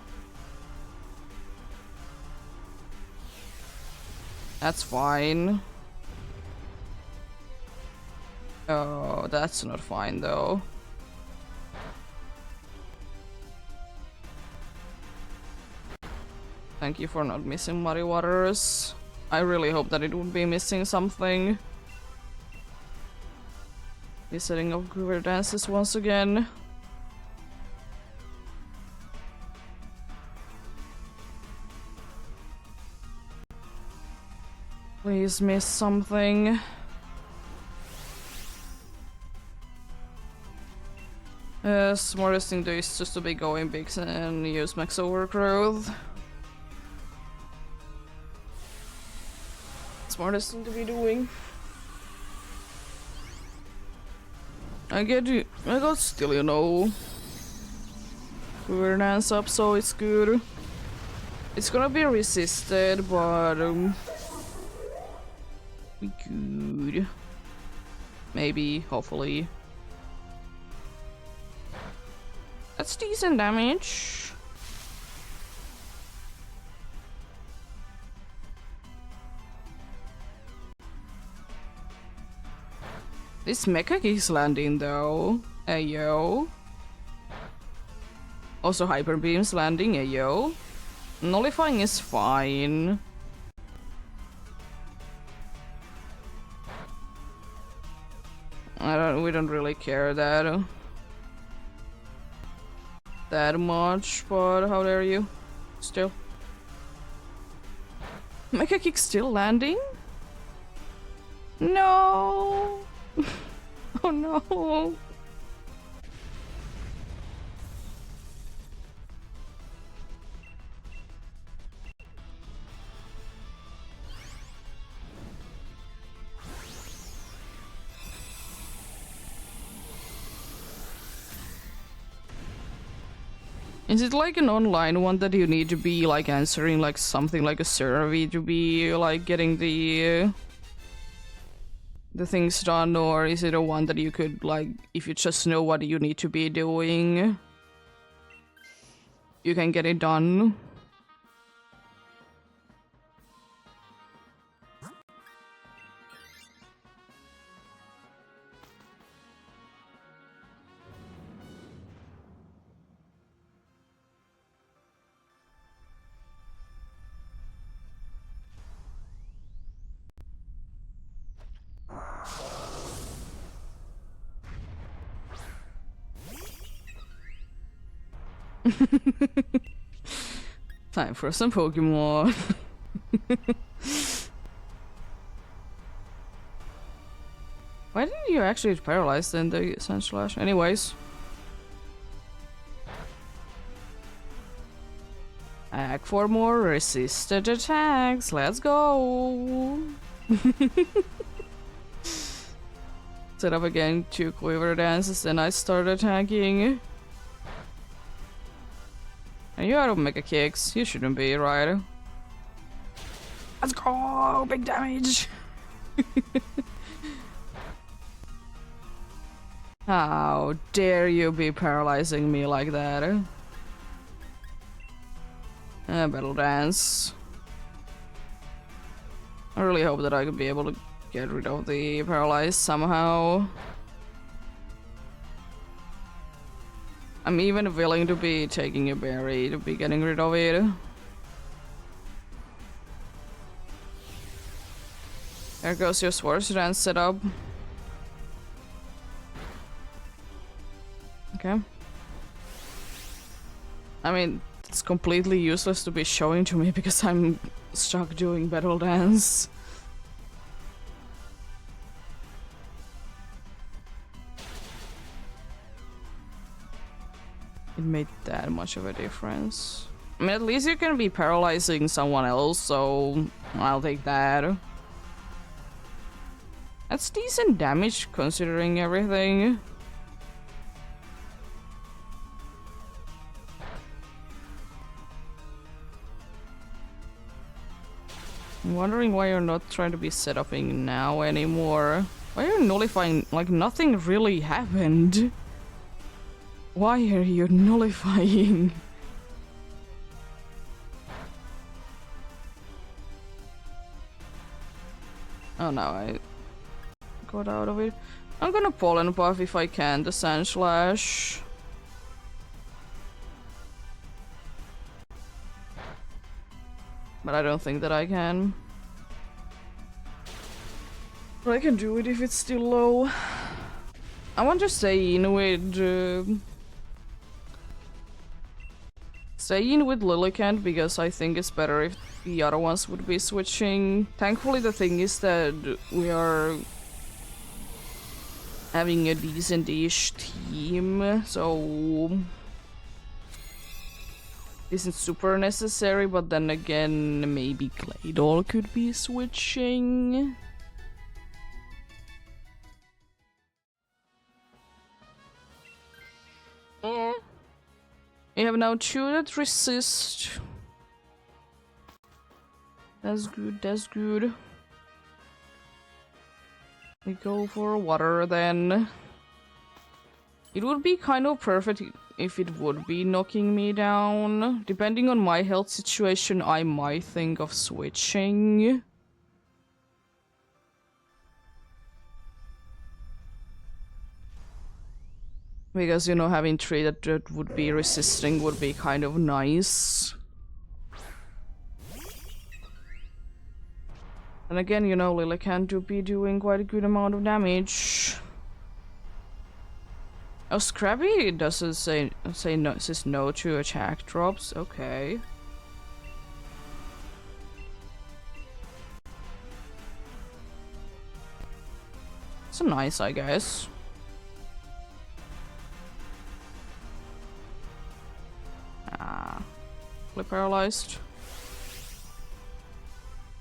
That's fine. Oh, that's not fine though. Thank you for not missing Muddy Waters. I really hope that it would be missing something. He's setting up quiver dances once again. Please miss something. Smartest thing to do is just to be going big and use max overgrowth. Smartest thing to be doing. I got still, you know. Quiver dance up, so it's good. It's gonna be resisted, but we good. Maybe, hopefully. That's decent damage. This mecha keeps landing though. Ayo. Also hyper beams landing. Ayo. Nullifying is fine. We don't really care that much, but how dare you? Still. Mecha kick still landing? No! Oh no! Is it like an online one that you need to be like answering like something like a survey to be like getting the things done, or is it a one that you could like, if you just know what you need to be doing, you can get it done? Time for some Pokemon. Why didn't you actually paralyze in the Sun Slash? Anyways. Act for more resisted attacks. Let's go. Set up again 2 quiver dances, then I start attacking. And you out of Mega Kicks. You shouldn't be, right? Let's go! Big damage! How dare you be paralyzing me like that? Battle Dance. I really hope that I could be able to get rid of the paralyze somehow. I'm even willing to be taking a berry to be getting rid of it. There goes your Swords Dance setup. Okay. I mean, it's completely useless to be showing to me because I'm stuck doing Battle Dance. It made that much of a difference. I mean, at least you can be paralyzing someone else, so I'll take that. That's decent damage considering everything. I'm wondering why you're not trying to be set upping now anymore. Why are you nullifying? Like, nothing really happened. Why are you nullifying? Oh no, I got out of it. I'm gonna pollen buff if I can, the Sand Slash. But I don't think that I can. But I can do it if it's still low. I want to stay in with Lillicant because I think it's better if the other ones would be switching. Thankfully the thing is that we are having a decent-ish team, so isn't super necessary, but then again maybe Claydol could be switching. We have now 2 that resist. That's good, that's good. We go for water then. It would be kind of perfect if it would be knocking me down. Depending on my health situation, I might think of switching. Because, you know, having 3 that would be resisting would be kind of nice. And again, you know, Lillicant do be doing quite a good amount of damage. Oh, Scrabby doesn't say no, says no to attack drops. Okay. It's nice, I guess. Fully paralyzed.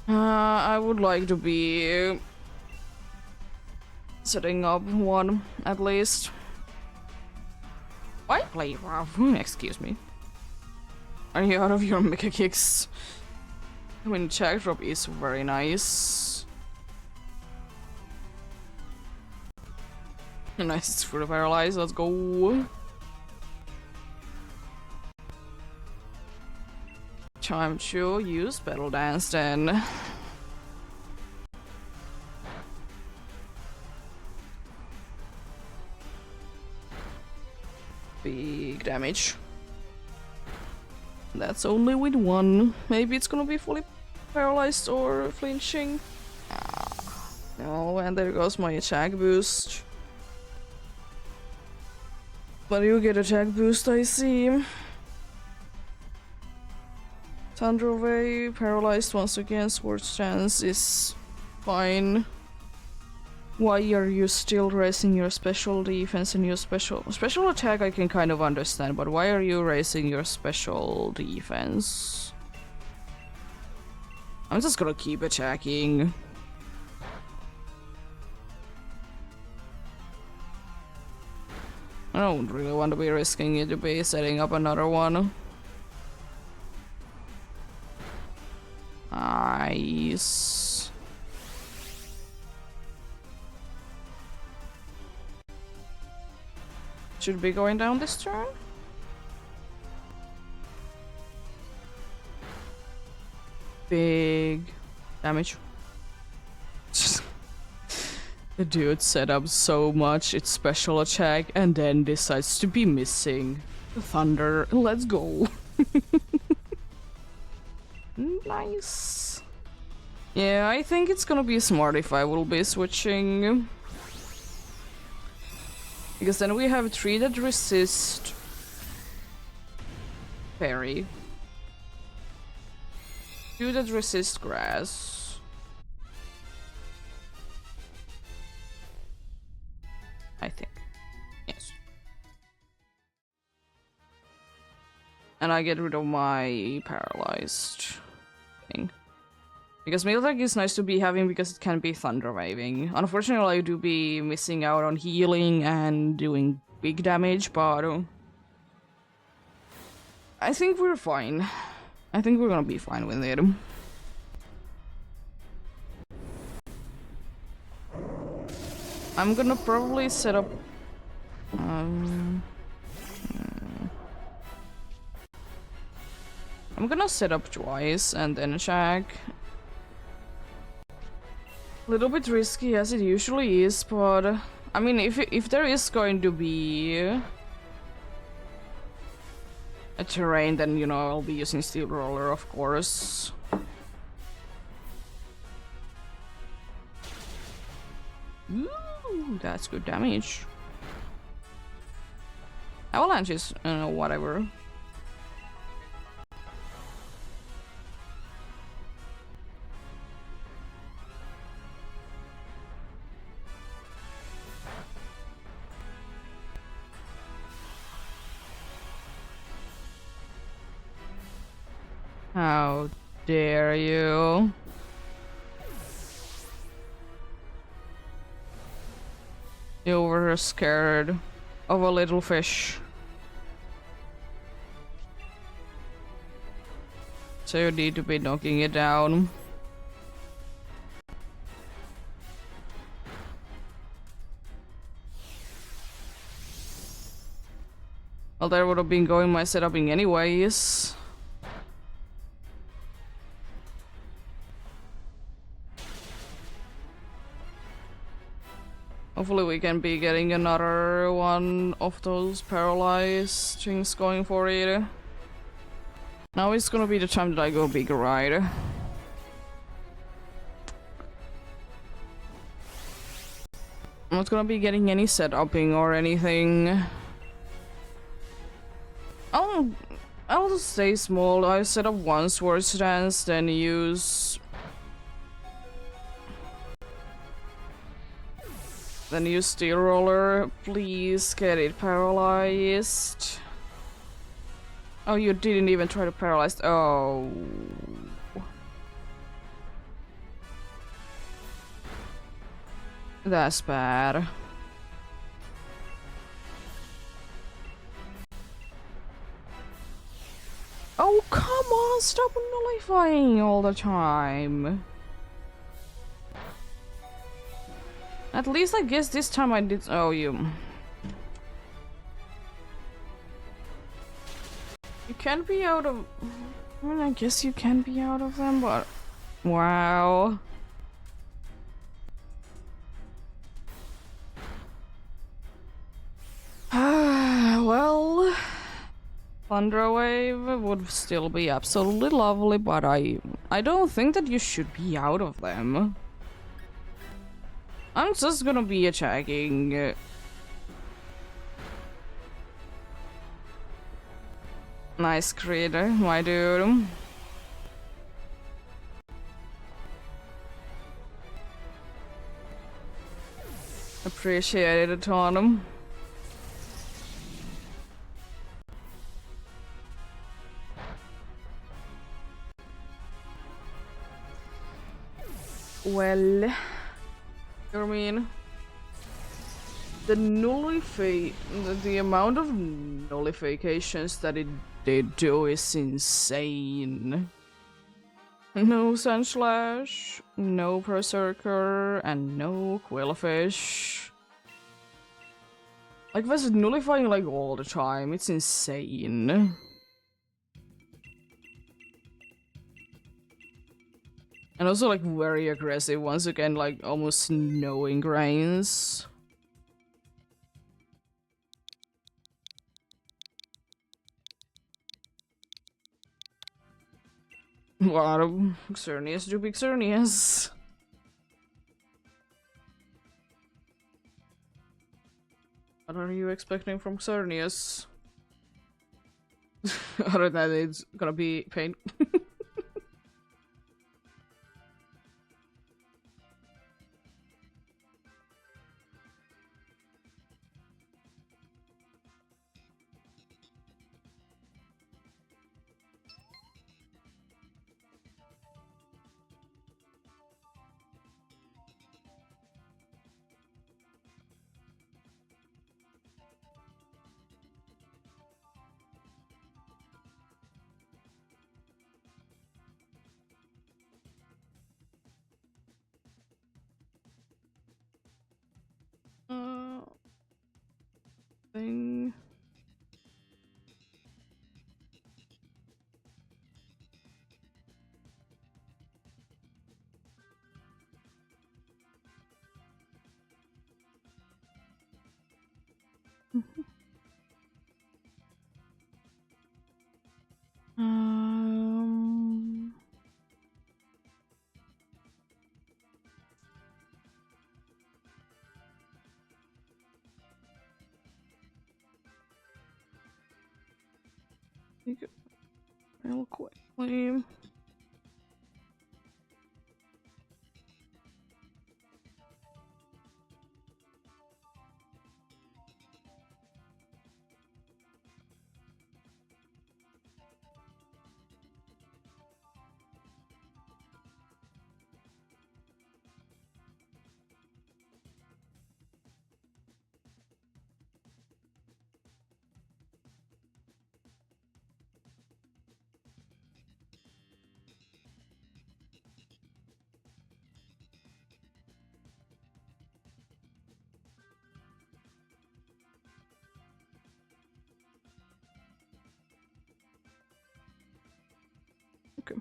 I would like to be setting up one at least. Why play rough? Excuse me. Are you out of your Mega Kicks? I mean, check drop is very nice. Nice, it's fully paralyzed. Let's go. Time to use Battle Dance then. Big damage. That's only with 1. Maybe it's gonna be fully paralyzed or flinching. No, and there goes my attack boost. But you get attack boost, I see. Thunder Wave, paralyzed once again, Sword Stance is fine. Why are you still raising your special defense and your special attack? I can kind of understand, but why are you raising your special defense? I'm just gonna keep attacking. I don't really want to be risking it to be setting up another one. Nice. Should be going down this turn? Big damage. The dude set up so much its special attack and then decides to be missing the thunder. Let's go. Nice. Yeah, I think it's gonna be smart if I will be switching. Because then we have 3 that resist fairy. 2 that resist grass. I think. Yes. And I get rid of my paralyzed thing. Because Miltech is nice to be having because it can be thunder waving. Unfortunately, I do be missing out on healing and doing big damage, but I think we're fine. I think we're gonna be fine with it. I'm gonna probably set up I'm gonna set up twice and then check. A little bit risky as it usually is, but I mean, if there is going to be a terrain, then you know I'll be using Steel Roller, of course. Ooh, that's good damage. Avalanche is whatever. How dare you? You were scared of a little fish. So you need to be knocking it down. Well, that would have been going my setuping anyways. Hopefully we can be getting another one of those paralyzed things going for it. Now it's gonna be the time that I go bigger, right? I'm not gonna be getting any setuping or anything. I'll just stay small. I set up one sword stance, then use Steel Roller. Please get it paralyzed. Oh, you didn't even try to paralyze. Oh. That's bad. Oh, come on! Stop nullifying all the time. At least I guess this time I did. Oh, you can be out of. I mean, I guess you can be out of them, but wow. Well, Thunder Wave would still be absolutely lovely, but I don't think that you should be out of them. I'm just gonna be attacking. Nice critter, my dude. Appreciate it a ton. Well, I mean, the amount of nullifications that they do is insane. No Sunslash, no Berserker, and no Quillfish. Like, was nullifying like all the time, it's insane. And also like very aggressive, once again, like almost no ingrains. What do Xerneas do big Xerneas? What are you expecting from Xerneas? Other than it's gonna be pain. Thing. Um. Real quickly. Okay.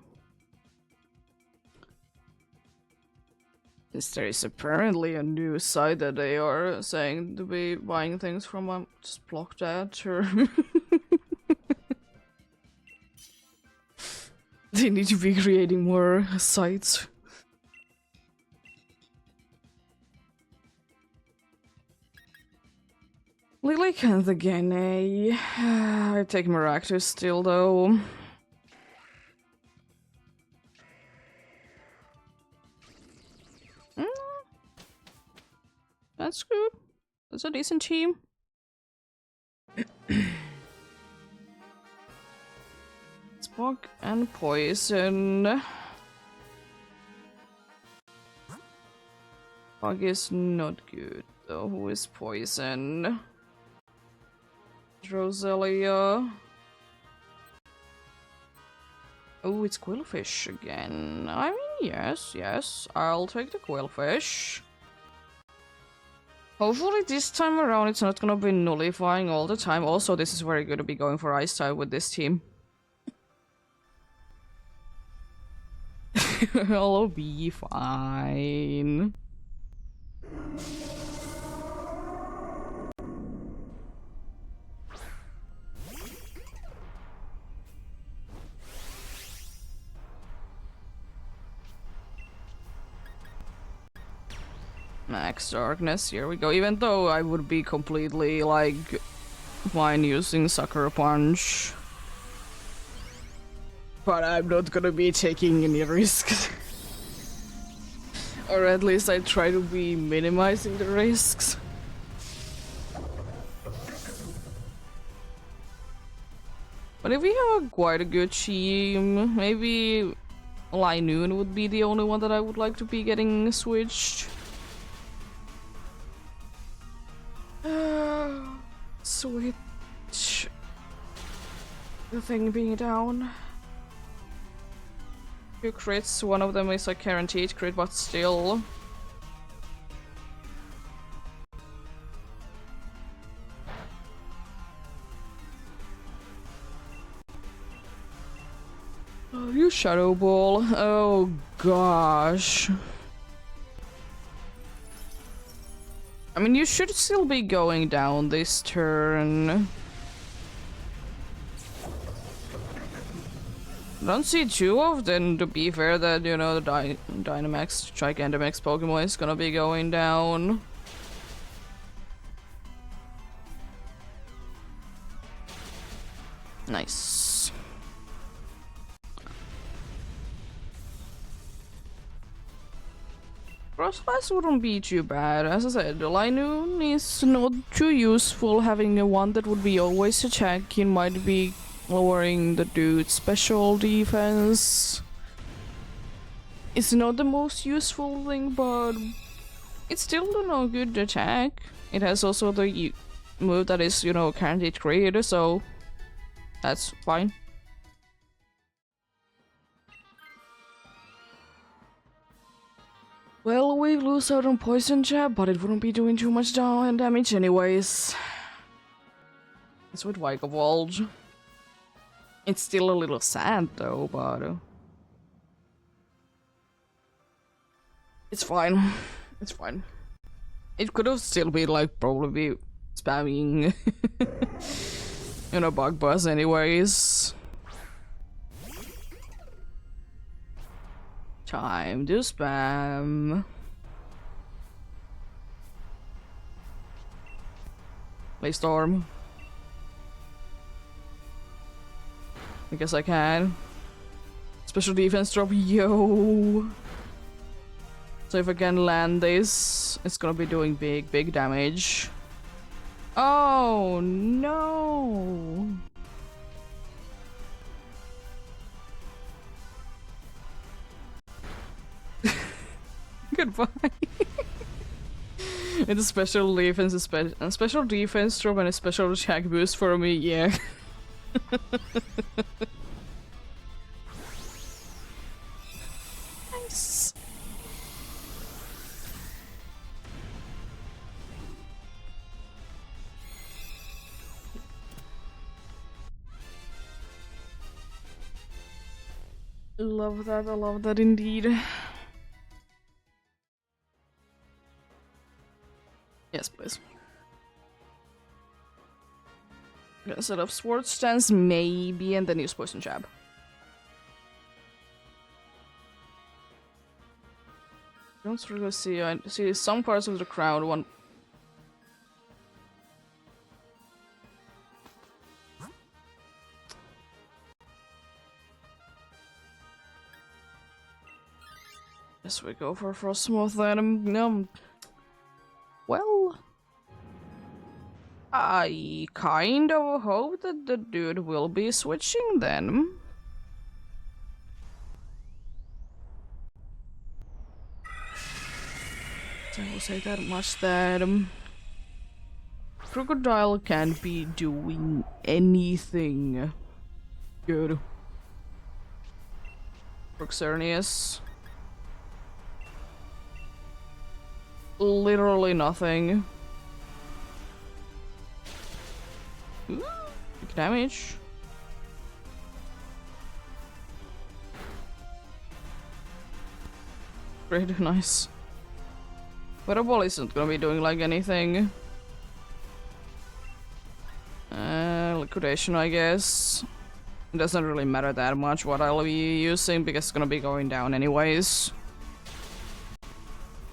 Since there is apparently a new site that they are saying to be buying things from, I'll just block that, or... They need to be creating more sites. Lily again, eh? I take Maractus still, though. That's good. That's a decent team. Spock and Poison. Spock is not good, though. Who is Poison? Roselia. Oh, it's Quillfish again. I mean, yes. I'll take the Quillfish. Hopefully this time around it's not gonna be nullifying all the time. Also, this is very good to be going for Ice type with this team. I'll be fine. Max Darkness, here we go. Even though I would be completely, like, fine using Sucker Punch. But I'm not gonna be taking any risks. Or at least I try to be minimizing the risks. But if we have quite a good team, maybe Noon would be the only one that I would like to be getting switched. Switch. The thing being down. 2 crits, one of them is a guaranteed crit, but still. Oh, you Shadow Ball. Oh gosh. I mean, you should still be going down this turn. Don't see too often, to be fair, that, you know, the Dynamax, Gigantamax Pokemon is gonna be going down. Nice. Frostlass wouldn't be too bad. As I said, the Linoon is not too useful. Having a one that would be always attacking might be lowering the dude's special defense. It's not the most useful thing, but it's still, you know, good attack. It has also the move that is, you know, guaranteed crit, so that's fine. Well, we lose out on Poison Jab, but it wouldn't be doing too much damage anyways. It's with Vikavolt. It's still a little sad though, but it's fine. It's fine. It could have still been like probably spamming you know, Bug Buzz anyways. Time to spam. Play Storm. I guess I can. Special defense drop, yo! So if I can land this, it's gonna be doing big damage. Oh no! Goodbye. It's a special defense, a special defense drop and a special attack boost for me, yeah. Nice. Love that, I love that indeed. Yes, please. Gonna set up Sword Stance, maybe, and then use Poison Jab. Don't really see. I see some parts of the crowd. One. Guess we go for Frostmoth then. Well, I kind of hope that the dude will be switching then. I will say that much that Crocodile can't be doing anything good. Proxernius. Literally nothing. Ooh, big damage. Great, nice. Weather Ball isn't gonna be doing like anything. Liquidation, I guess. It doesn't really matter that much what I'll be using because it's gonna be going down anyways.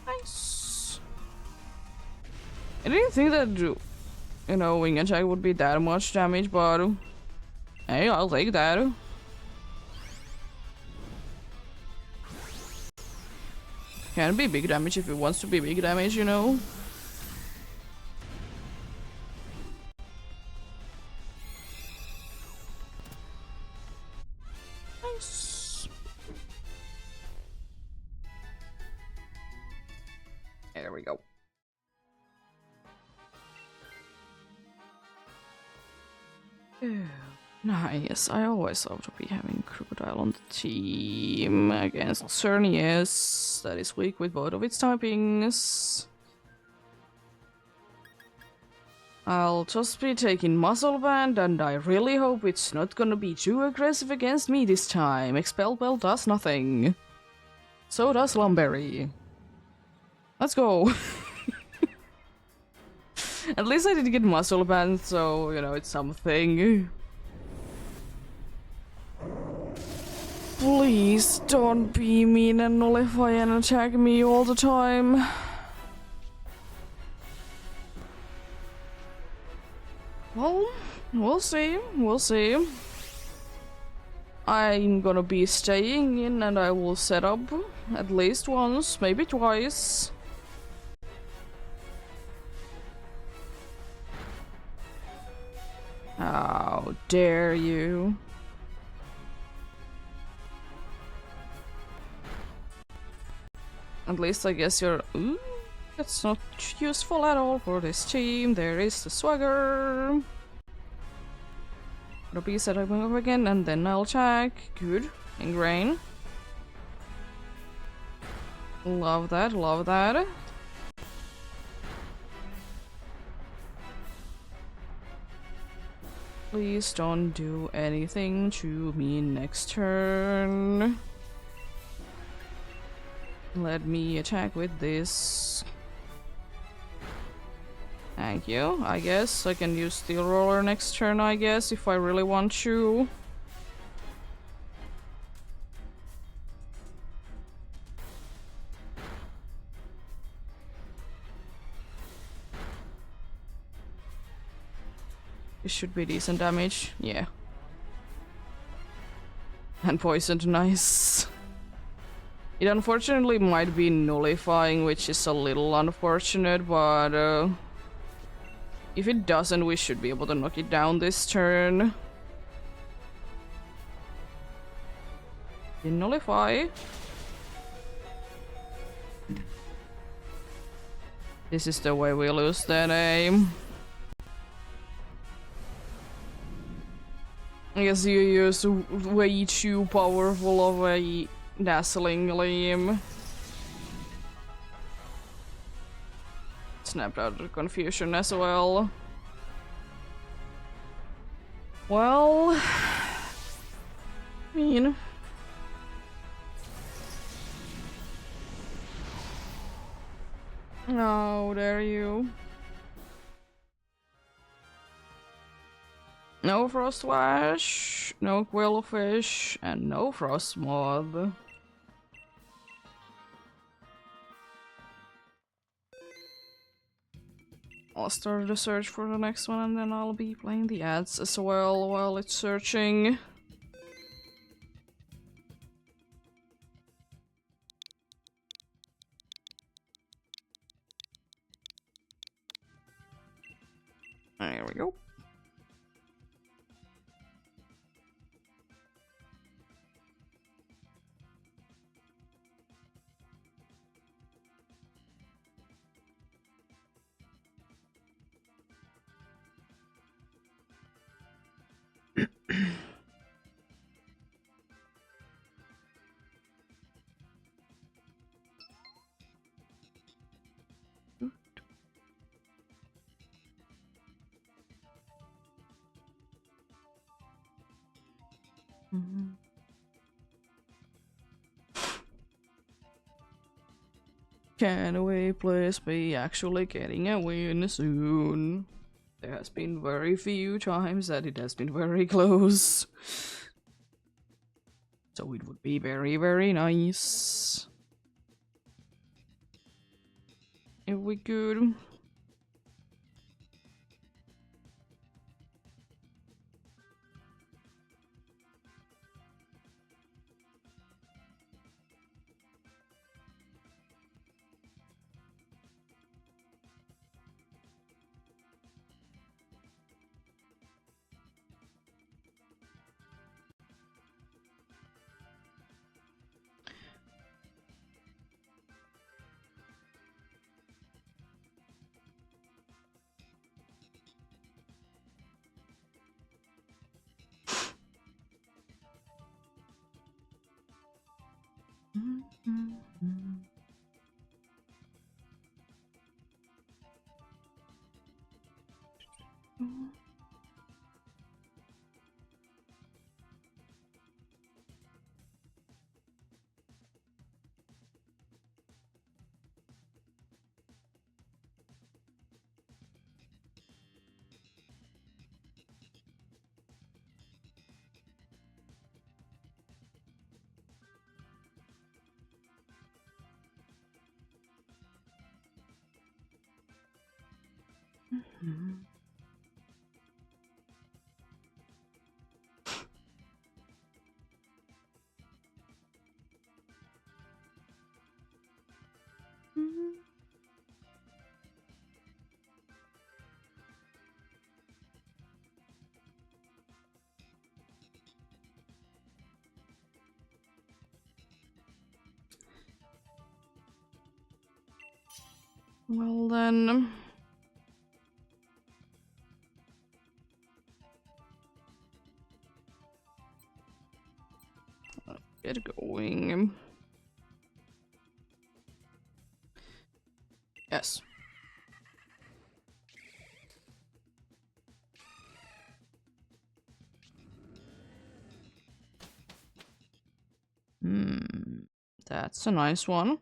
Nice. I didn't think that, you know, Wing Attack would be that much damage, but hey, I'll take that. can be big damage if it wants to be big damage, you know? Nice. There we go. Nice. I always love to be having Crocodile on the team against Cernius that is weak with both of its typings. I'll just be taking Muscle Band, and I really hope it's not gonna be too aggressive against me this time. Expel Bell does nothing. So does Lumberry. Let's go. At least I did get Muscle Band, so, you know, it's something. Please don't be mean and nullify and attack me all the time. Well, we'll see. We'll see. I'm gonna be staying in and I will set up at least once, maybe twice. How dare you? At least I guess you're... Ooh, that's not useful at all for this team. There is the swagger. It'll be set up again and then I'll attack. Good. Ingrain. Love that, love that. Please don't do anything to me next turn. Let me attack with this. Thank you. I guess I can use Steel Roller next turn, I guess, if I really want to. This should be decent damage. Yeah. And poisoned, nice. It unfortunately might be nullifying, which is a little unfortunate, but if it doesn't, we should be able to knock it down this turn. Didn't nullify. This is the way we lose that aim. I guess you use way too powerful of a dazzling gleam. Snapped out of confusion as well. Well, I mean, how dare you? No Frost Slash, no Quillfish, and no Frost Moth. I'll start the search for the next one and then I'll be playing the ads as well while it's searching. There we go. Can we please be actually getting a win soon? There has been very few times that it has been very close. So it would be very, very nice if we could. Mhm. Well then. Get going. Yes. That's a nice one.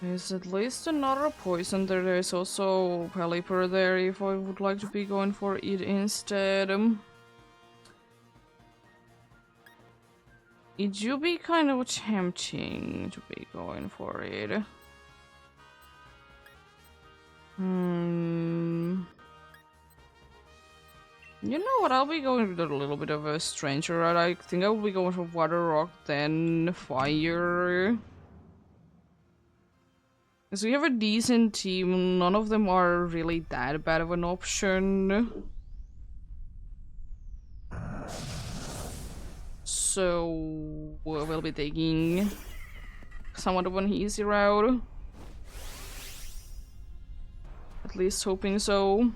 There's at least another poison there. There's also Pelipper there if I would like to be going for it instead. It would be kind of tempting to be going for it. You know what, I'll be going with a little bit of a stranger route. I think I will be going for Water Rock, then Fire. Because we have a decent team, none of them are really that bad of an option. So we'll be taking somewhat of an easy route. At least hoping so.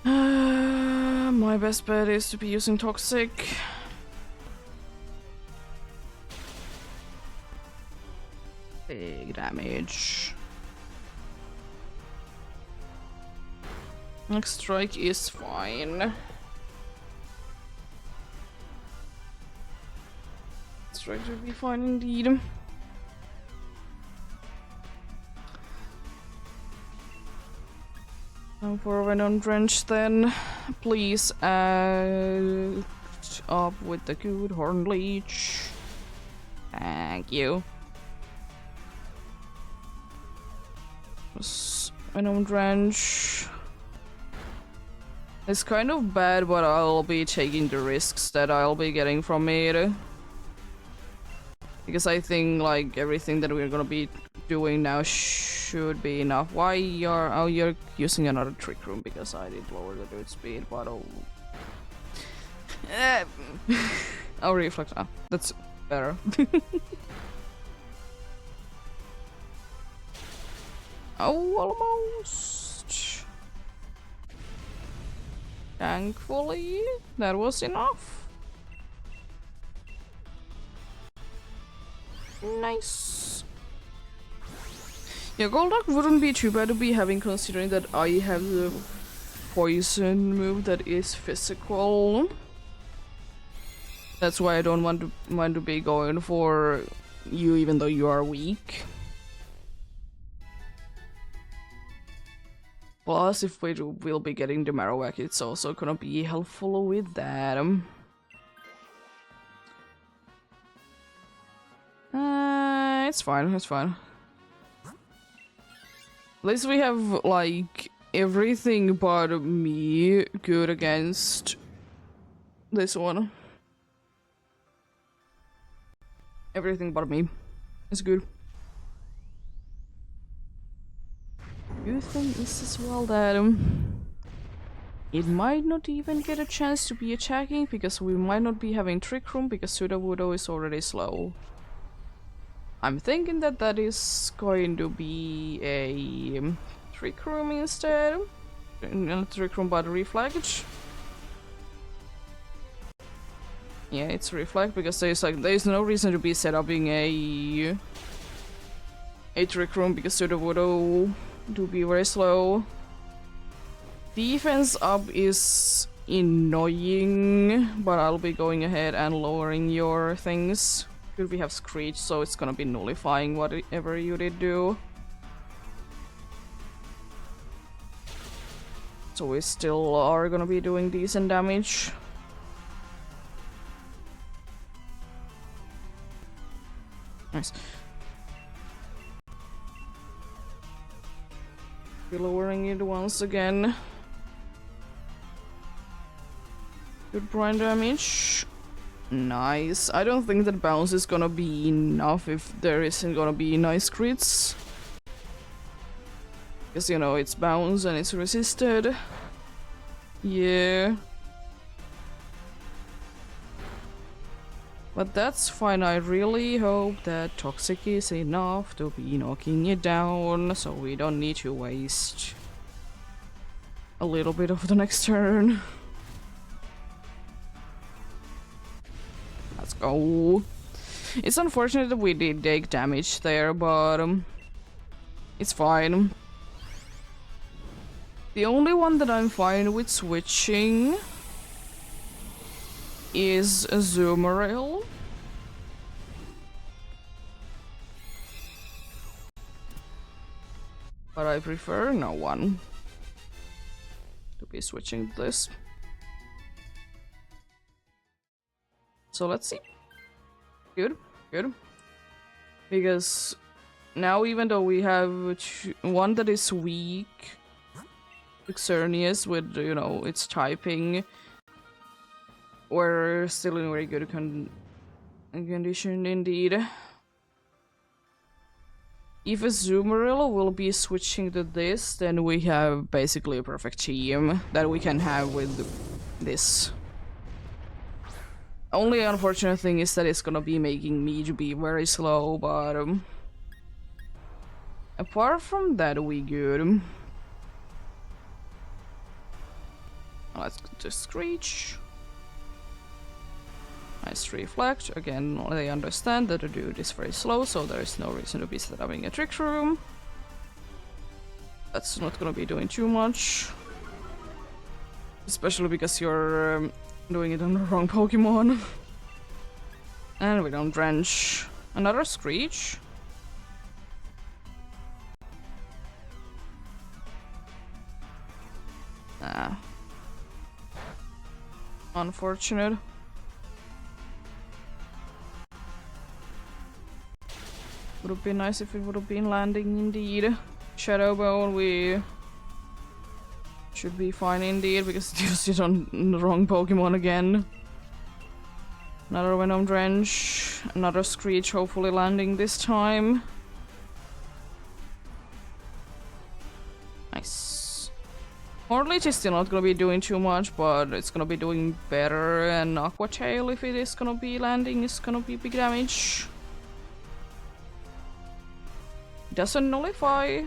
My best bet is to be using Toxic. Big damage. Next strike is fine. Strike should be fine indeed. Time for Venom Drench then. Please add up with the good Horn Leech. Thank you. Venom Drench. It's kind of bad, but I'll be taking the risks that I'll be getting from it. Because I think like everything that we're gonna be doing now should be enough. Why you're using another trick room? Because I did lower the dude speed, but I'll reflect. Ah, that's better. Oh, almost. Thankfully, that was enough. Nice. Yeah, Golduck wouldn't be too bad to be having, considering that I have the poison move that is physical. That's why I don't want to be going for you, even though you are weak. Plus, if we will be getting the Marowak, it's also gonna be helpful with that. It's fine, it's fine. At least we have, like, everything but me good against this one. Everything but me is good. Good thing is as well that it might not even get a chance to be attacking, because we might not be having Trick Room, because Sudowoodo is already slow. I'm thinking that that is going to be a Trick Room instead. Not Trick Room, but Reflect. Yeah, it's Reflect, because there's no reason to be set up in a Trick Room, because Sudowoodo do be very slow. Defense up is annoying, but I'll be going ahead and lowering your things. Good, we have Screech, so it's gonna be nullifying whatever you did do. So we still are gonna be doing decent damage. Nice. Be lowering it once again. Good brine damage. Nice. I don't think that bounce is gonna be enough if there isn't gonna be nice crits. Because, you know, it's bounce and it's resisted. Yeah. But that's fine. I really hope that toxic is enough to be knocking it down, so we don't need to waste a little bit of the next turn. Let's go. It's unfortunate that we did take damage there, but it's fine. The only one that I'm fine with switching is Azumarill. But I prefer no one to be switching this. So let's see. Good, good. Because now, even though we have one that is weak, Xerneas with, you know, its typing, we're still in very good condition indeed. If Azumarill will be switching to this, then we have basically a perfect team that we can have with this. Only unfortunate thing is that it's gonna be making me to be very slow, but apart from that, we good. Let's just Screech. Nice reflect. Again, they understand that the dude is very slow, so there is no reason to be setting a trick room. That's not gonna be doing too much. Especially because you're doing it on the wrong Pokemon. And we don't drench. Another Screech. Ah. Unfortunate. Would have been nice if it would have been landing indeed. Shadow Bone, we should be fine indeed, because it used it on the wrong Pokemon again. Another Venom Drench, another Screech, hopefully landing this time. Nice. Hornleech is still not gonna be doing too much, but it's gonna be doing better, and Aqua Tail, if it is gonna be landing, is gonna be big damage. Doesn't nullify,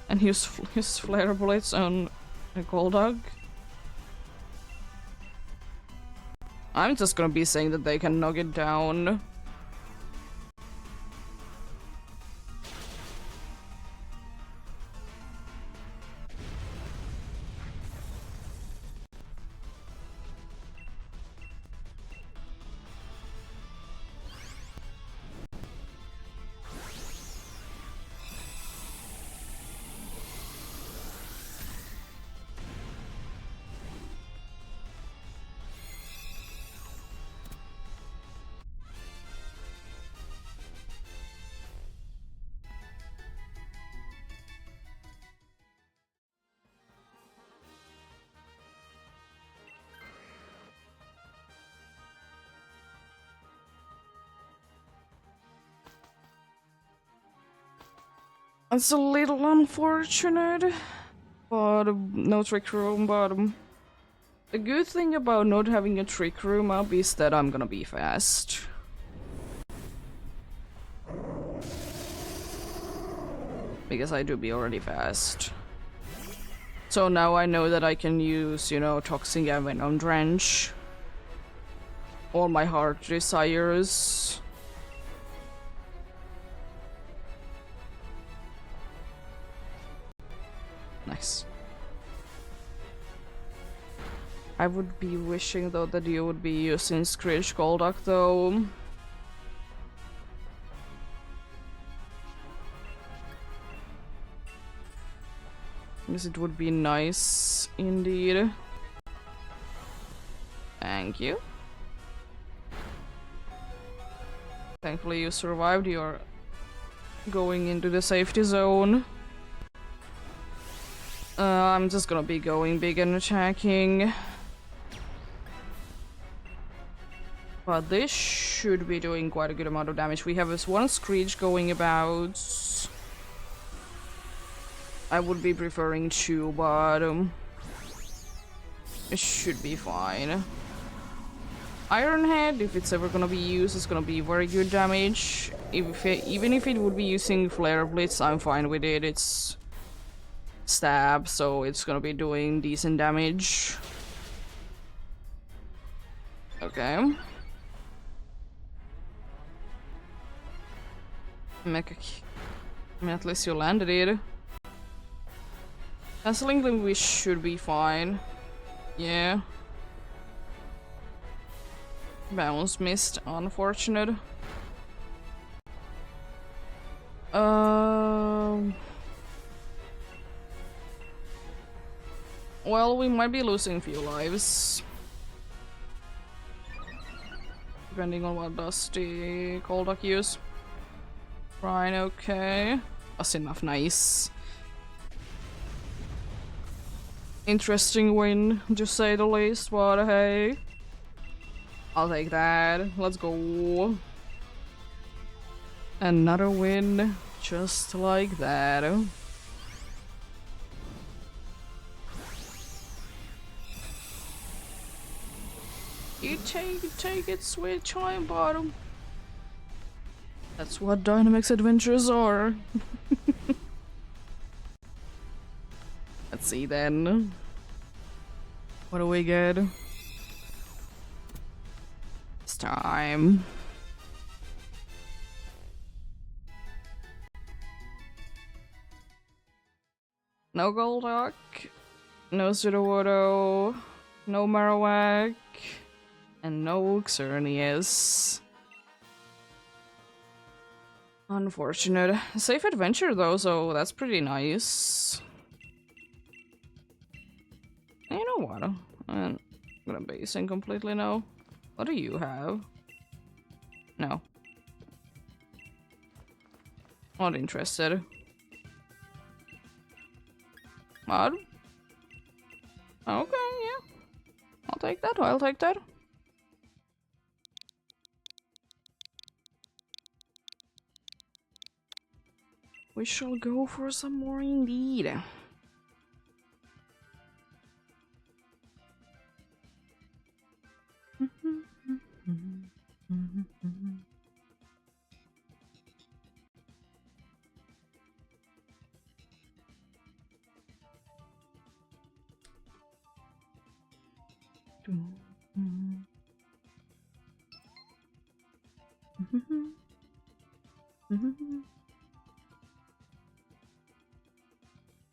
and use Flare Bullets on a Golduck. I'm just gonna be saying that they can knock it down. It's a little unfortunate, but no trick room, but the good thing about not having a trick room up is that I'm gonna be fast. Because I do be already fast. So now I know that I can use, you know, Toxic and Venom Drench. All my heart desires. Nice. I would be wishing though that you would be using Screech Golduck though. Because it would be nice indeed. Thank you. Thankfully you survived your going into the safety zone. I'm just gonna be going big and attacking. But this should be doing quite a good amount of damage. We have this one Screech going about. I would be preferring 2, but it should be fine. Iron Head, if it's ever gonna be used, is gonna be very good damage. Even if it would be using Flare Blitz, I'm fine with it. It's stab, so it's gonna be doing decent damage. Okay. Mecha. I mean, at least you landed it. Canceling them, we should be fine. Yeah. Bounce missed, unfortunate. Well, we might be losing a few lives. Depending on what does the Golduck use. Fine, okay. That's enough, nice. Interesting win, to say the least, but hey. I'll take that. Let's go. Another win, just like that. You take it, sweet chime bottom. That's what Dynamix adventures are. Let's see then. What do we get? It's time. No Golduck, no Sudowoodo, no Marowak, and no Xerneas. Unfortunate. Safe adventure though, so that's pretty nice. You know what? I'm gonna base in completely now. What do you have? No. Not interested. What? Okay, yeah. I'll take that, I'll take that. We shall go for some more indeed.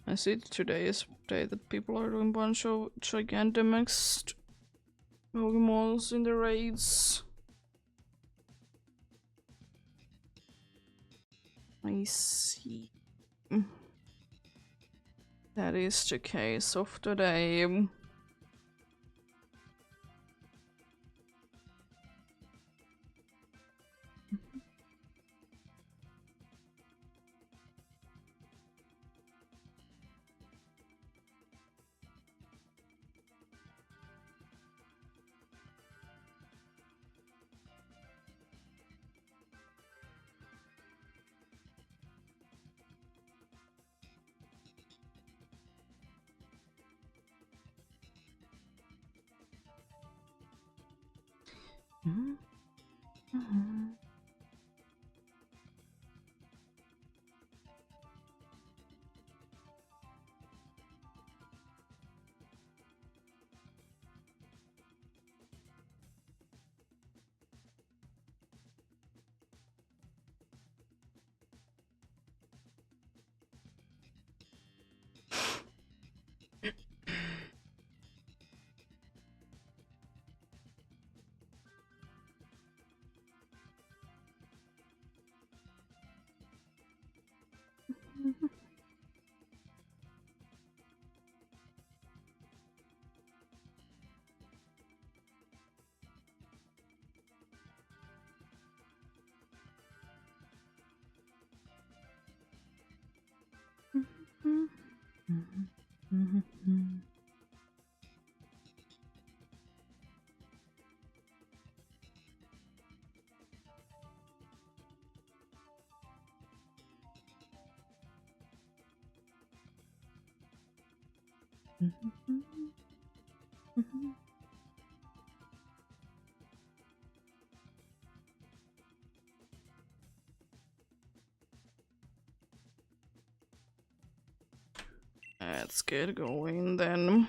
I see today is the day that people are doing a bunch of Gigantamaxed Pokemons in the raids. I see. That is the case of today. Let's get going then.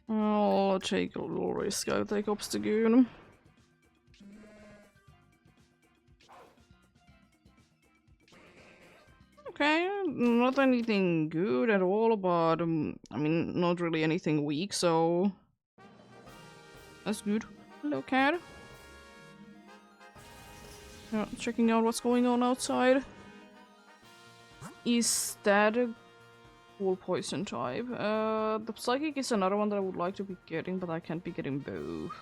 I'll take a little risk. I'll take Obstagoon. Okay, not anything good at all, but I mean, not really anything weak, so that's good. Hello, cat. Yeah, checking out what's going on outside. Is that a cool poison type? The psychic is another one that I would like to be getting, but I can't be getting both.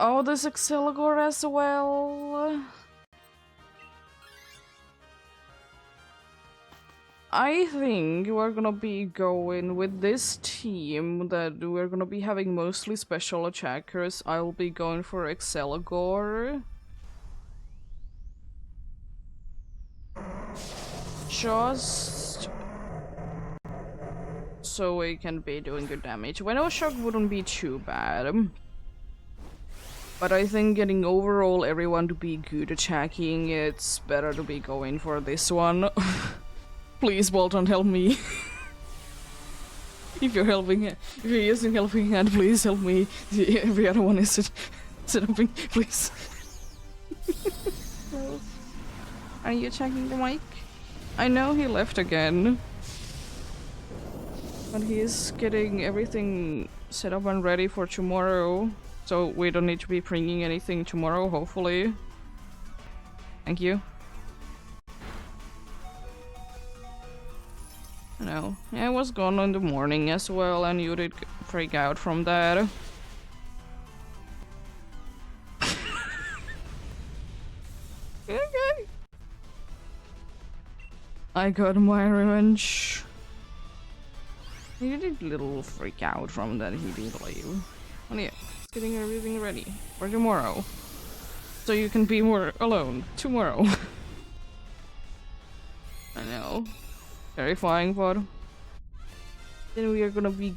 Oh, there's Exceligor as well. I think we're gonna be going with this team that we're gonna be having mostly special attackers. I'll be going for Exceligor. Just so we can be doing good damage. Venom Shock wouldn't be too bad. But I think getting overall everyone to be good attacking, it's better to be going for this one. Please, Bolton, help me. If you're using helping hand, please help me. Every other one is helping, please. Are you checking the mic? I know he left again. But he's getting everything set up and ready for tomorrow. So we don't need to be bringing anything tomorrow, hopefully. Thank you. No, yeah, I was gone in the morning as well, and you did freak out from that. Okay. I got my revenge. You did little freak out from that, he did leave. Oh yeah, it's getting everything ready for tomorrow. So you can be more alone tomorrow. I know. Terrifying, but then we are gonna be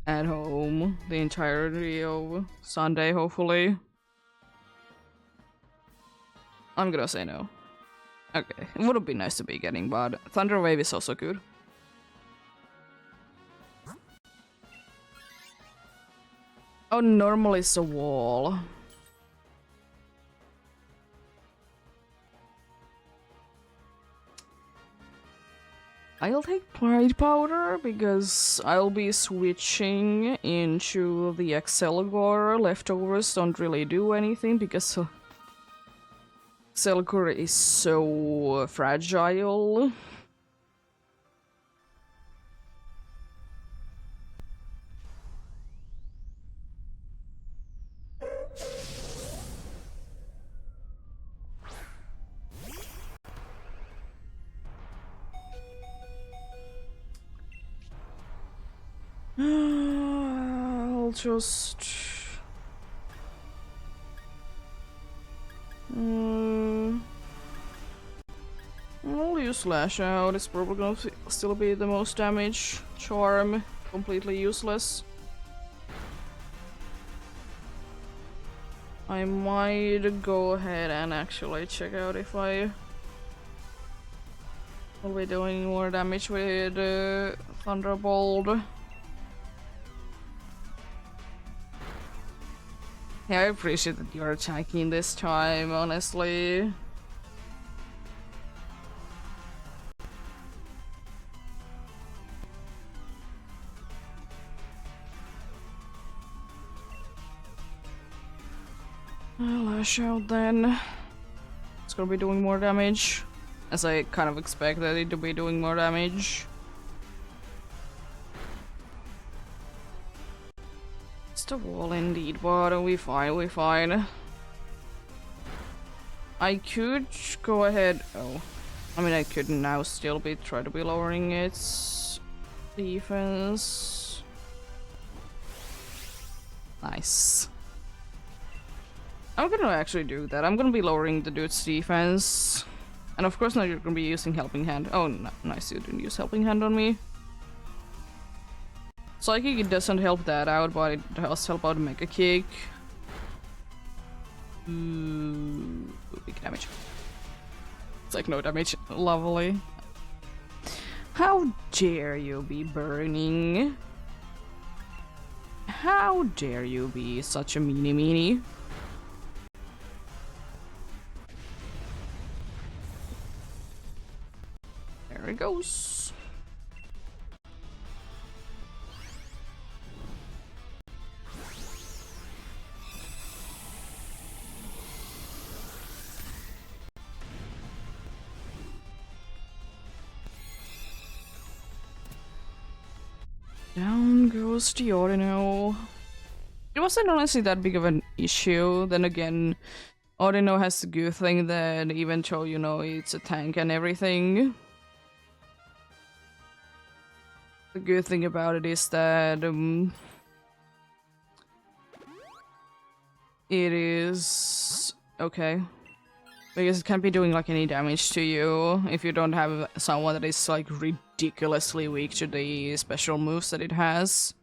at home the entirety of Sunday, hopefully. I'm gonna say no. Okay, it would have been nice to be getting, but Thunder Wave is also good. Oh, normally it's a wall. I'll take Pride Powder because I'll be switching into the Exceligor. Leftovers don't really do anything because Exceligor is so fragile. I'll just... I'll use Lash Out. It's probably gonna still be the most damage. Charm, completely useless. I might go ahead and actually check out if I will be doing more damage with Thunderbolt. Yeah, I appreciate that you're attacking this time, honestly. I'll lash out then. It's gonna be doing more damage, as I kind of expected it to be doing more damage. It's the wall indeed, but we fine. I could go ahead. Oh, I mean, I could now still try to be lowering its defense. Nice. I'm gonna actually do that. I'm gonna be lowering the dude's defense. And of course now you're gonna be using Helping Hand. Oh, nice, you didn't use Helping Hand on me. Psychic, it doesn't help that out, but it does help out Mega Kick. Ooh, big damage. It's like no damage. Lovely. How dare you be burning? How dare you be such a meanie? There it goes. Down goes the Ordino. It wasn't honestly that big of an issue. Then again, Ordino has the good thing that even though, you know, it's a tank and everything, the good thing about it is that it is okay. Because it can't be doing like any damage to you if you don't have someone that is like ridiculously weak to the special moves that it has.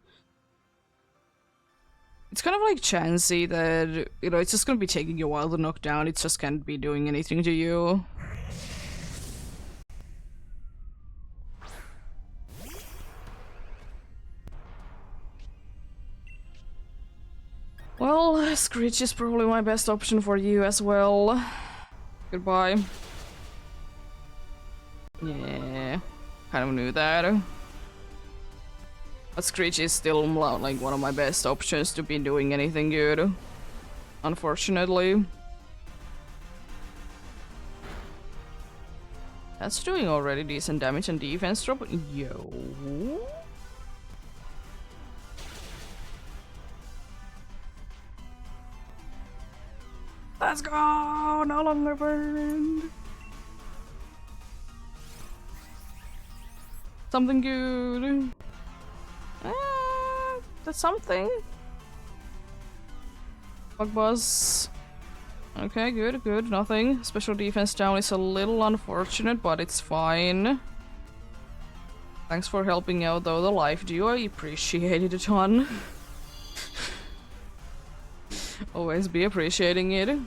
It's kind of like Chansey that, you know, it's just gonna be taking you a while to knock down, it just can't be doing anything to you. Well, Screech is probably my best option for you as well. Goodbye. Yeah, kind of knew that. But Screech is still like one of my best options to be doing anything good. Unfortunately. That's doing already decent damage and defense drop. Yo. Let's go! No longer burned! Something good. That's something. Bug buzz. Okay, good, good. Nothing. Special defense down is a little unfortunate, but it's fine. Thanks for helping out though, the life duo. I appreciate it a ton. Always be appreciating it.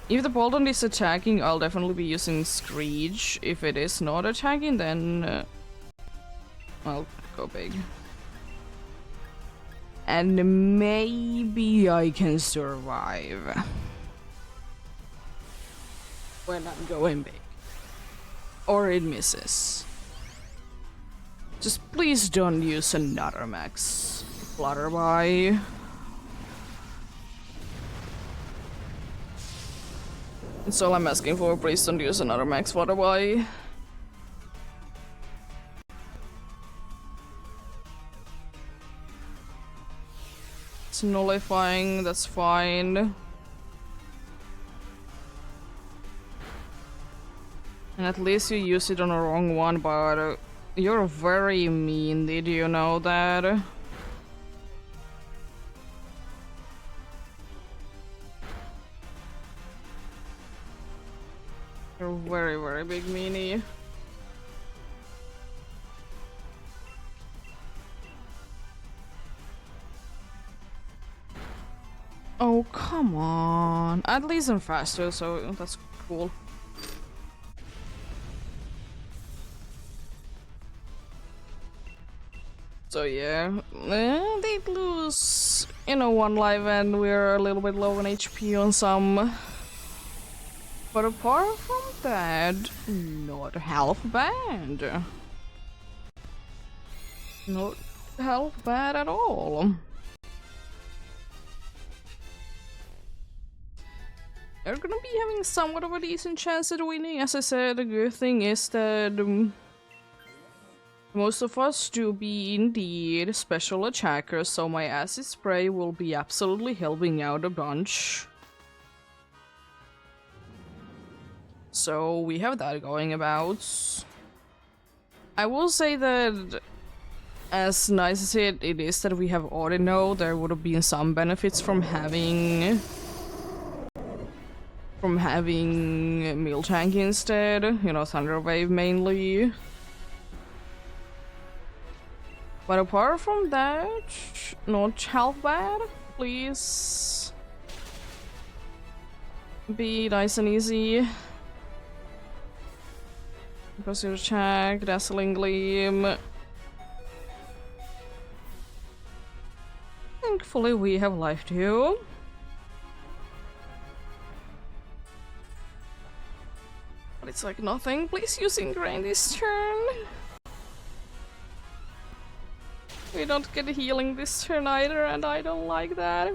If the Bolton is attacking, I'll definitely be using Screech. If it is not attacking, then I'll go big. And maybe I can survive when I'm going big. Or it misses. Just please don't use another max Flutterby. That's all I'm asking for, please don't use another max Flutterby. It's nullifying, that's fine. And at least you use it on the wrong one, but you're very mean, did you know that? You're very, very big meanie. Oh, come on. At least I'm faster, so that's cool. So yeah, they lose, you know, one life and we're a little bit low on HP on some. But apart from that, not half bad. Not half bad at all. They're gonna be having somewhat of a decent chance at winning. As I said, the good thing is that most of us do be indeed special attackers, so my acid spray will be absolutely helping out a bunch. So we have that going about. I will say that as nice as it is that we have Ordino, there would have been some benefits from having from having Meal Tank instead, you know, Thunder Wave mainly. But apart from that, not half bad. Please be nice and easy. Pursuit check, Dazzling Gleam. Thankfully we have life too. But it's like nothing. Please use Ingrain this turn. We don't get healing this turn either, and I don't like that.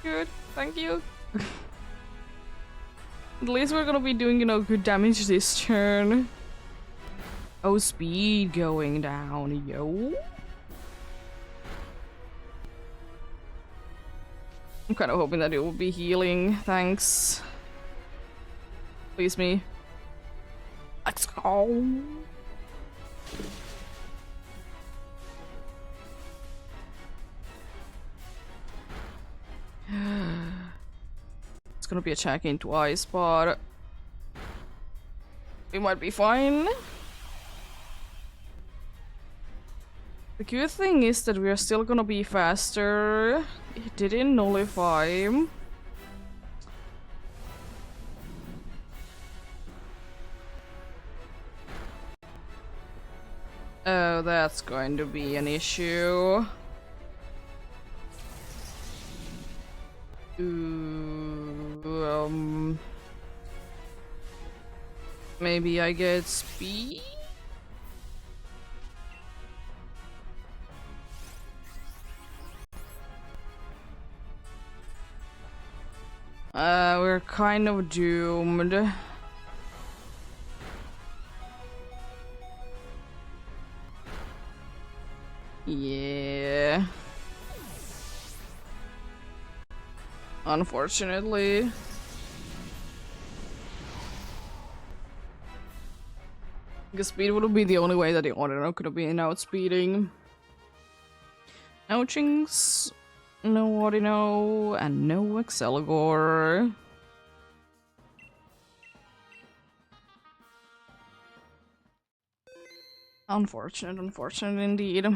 Good, thank you. At least we're gonna be doing, you know, good damage this turn. Oh, speed going down, yo. I'm kind of hoping that it will be healing. Thanks. Please me. Let's go. It's gonna be a check in twice, but we might be fine. The good thing is that we are still gonna be faster. It didn't nullify. Oh, that's going to be an issue. Ooh, maybe I get speed? We're kind of doomed. Yeah. Unfortunately. Because speed would be the only way that the Ordinal could have been outspeeding. No Jinx, no Ordino, and no Exceligor. Unfortunate, unfortunate indeed.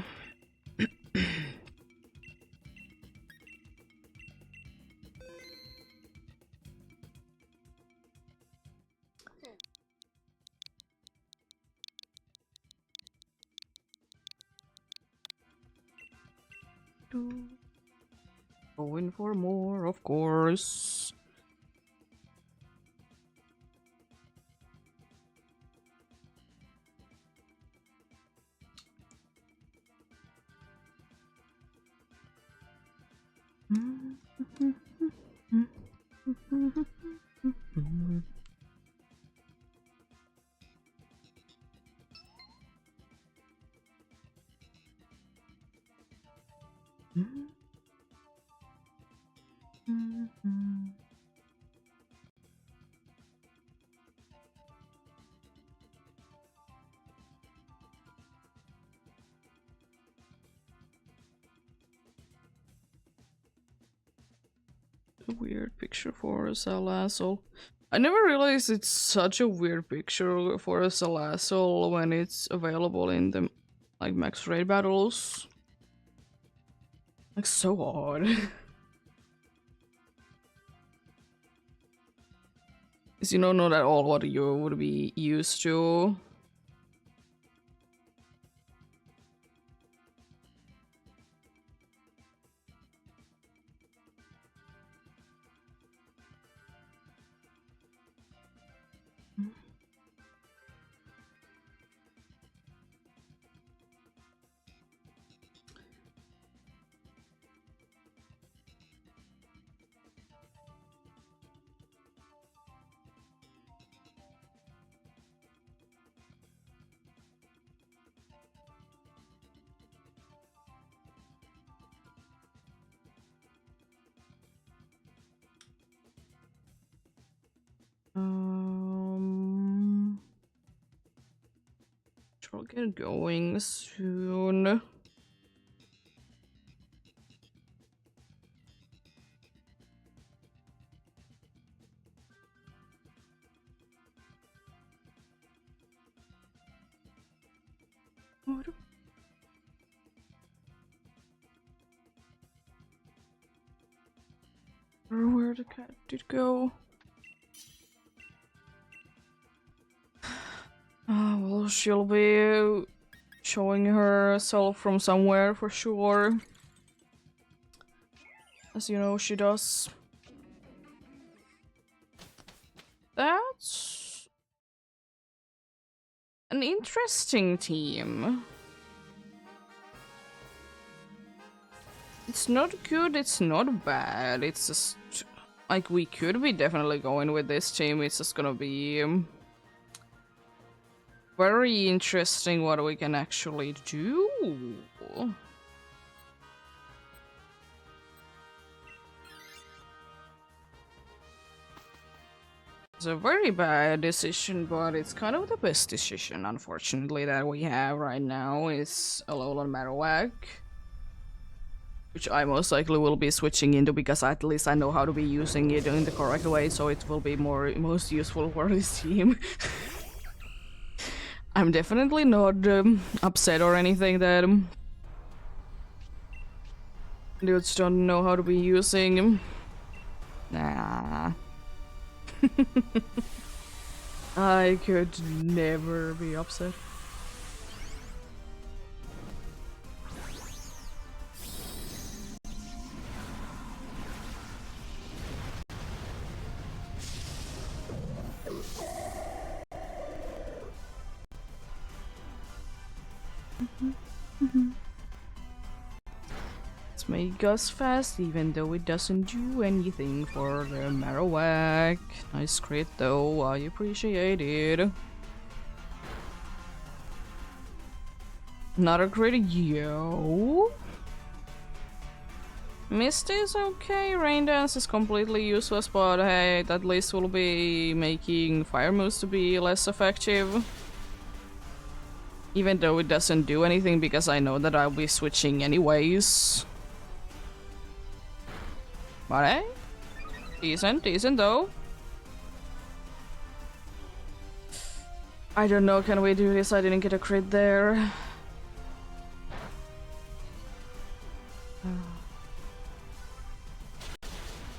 Going for more, of course. A weird picture for a Salazzle. I never realized it's such a weird picture for a Salazzle when it's available in the like max raid battles. Like so odd. Because you know not at all what you would be used to. I'll get going soon. Where the cat did go? Well, she'll be showing herself from somewhere for sure. As you know, she does. That's an interesting team. It's not good, it's not bad, it's just... Like, we could be definitely going with this team, it's just gonna be... very interesting what we can actually do. It's a very bad decision, but it's kind of the best decision, unfortunately, that we have right now is Alolan Marowak. Which I most likely will be switching into because at least I know how to be using it in the correct way, so it will be most useful for this team. I'm definitely not upset or anything that dudes don't know how to be using. Nah. I could never be upset. Let's make us fast, even though it doesn't do anything for the Marowak. Nice crit though, I appreciate it. Not a crit, yo. Misty is okay, Rain Dance is completely useless, but hey, at least we'll be making fire moves to be less effective. Even though it doesn't do anything because I know that I'll be switching anyways. But hey, decent though. I don't know, can we do this? I didn't get a crit there.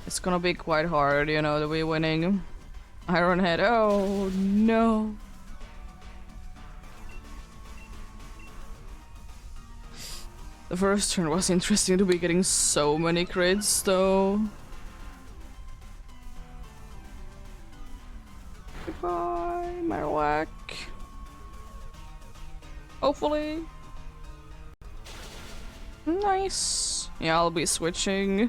It's gonna be quite hard, you know, to be winning. Iron Head, oh no. The first turn was interesting to be getting so many crits though. Goodbye, Marowak. Hopefully. Nice. Yeah, I'll be switching.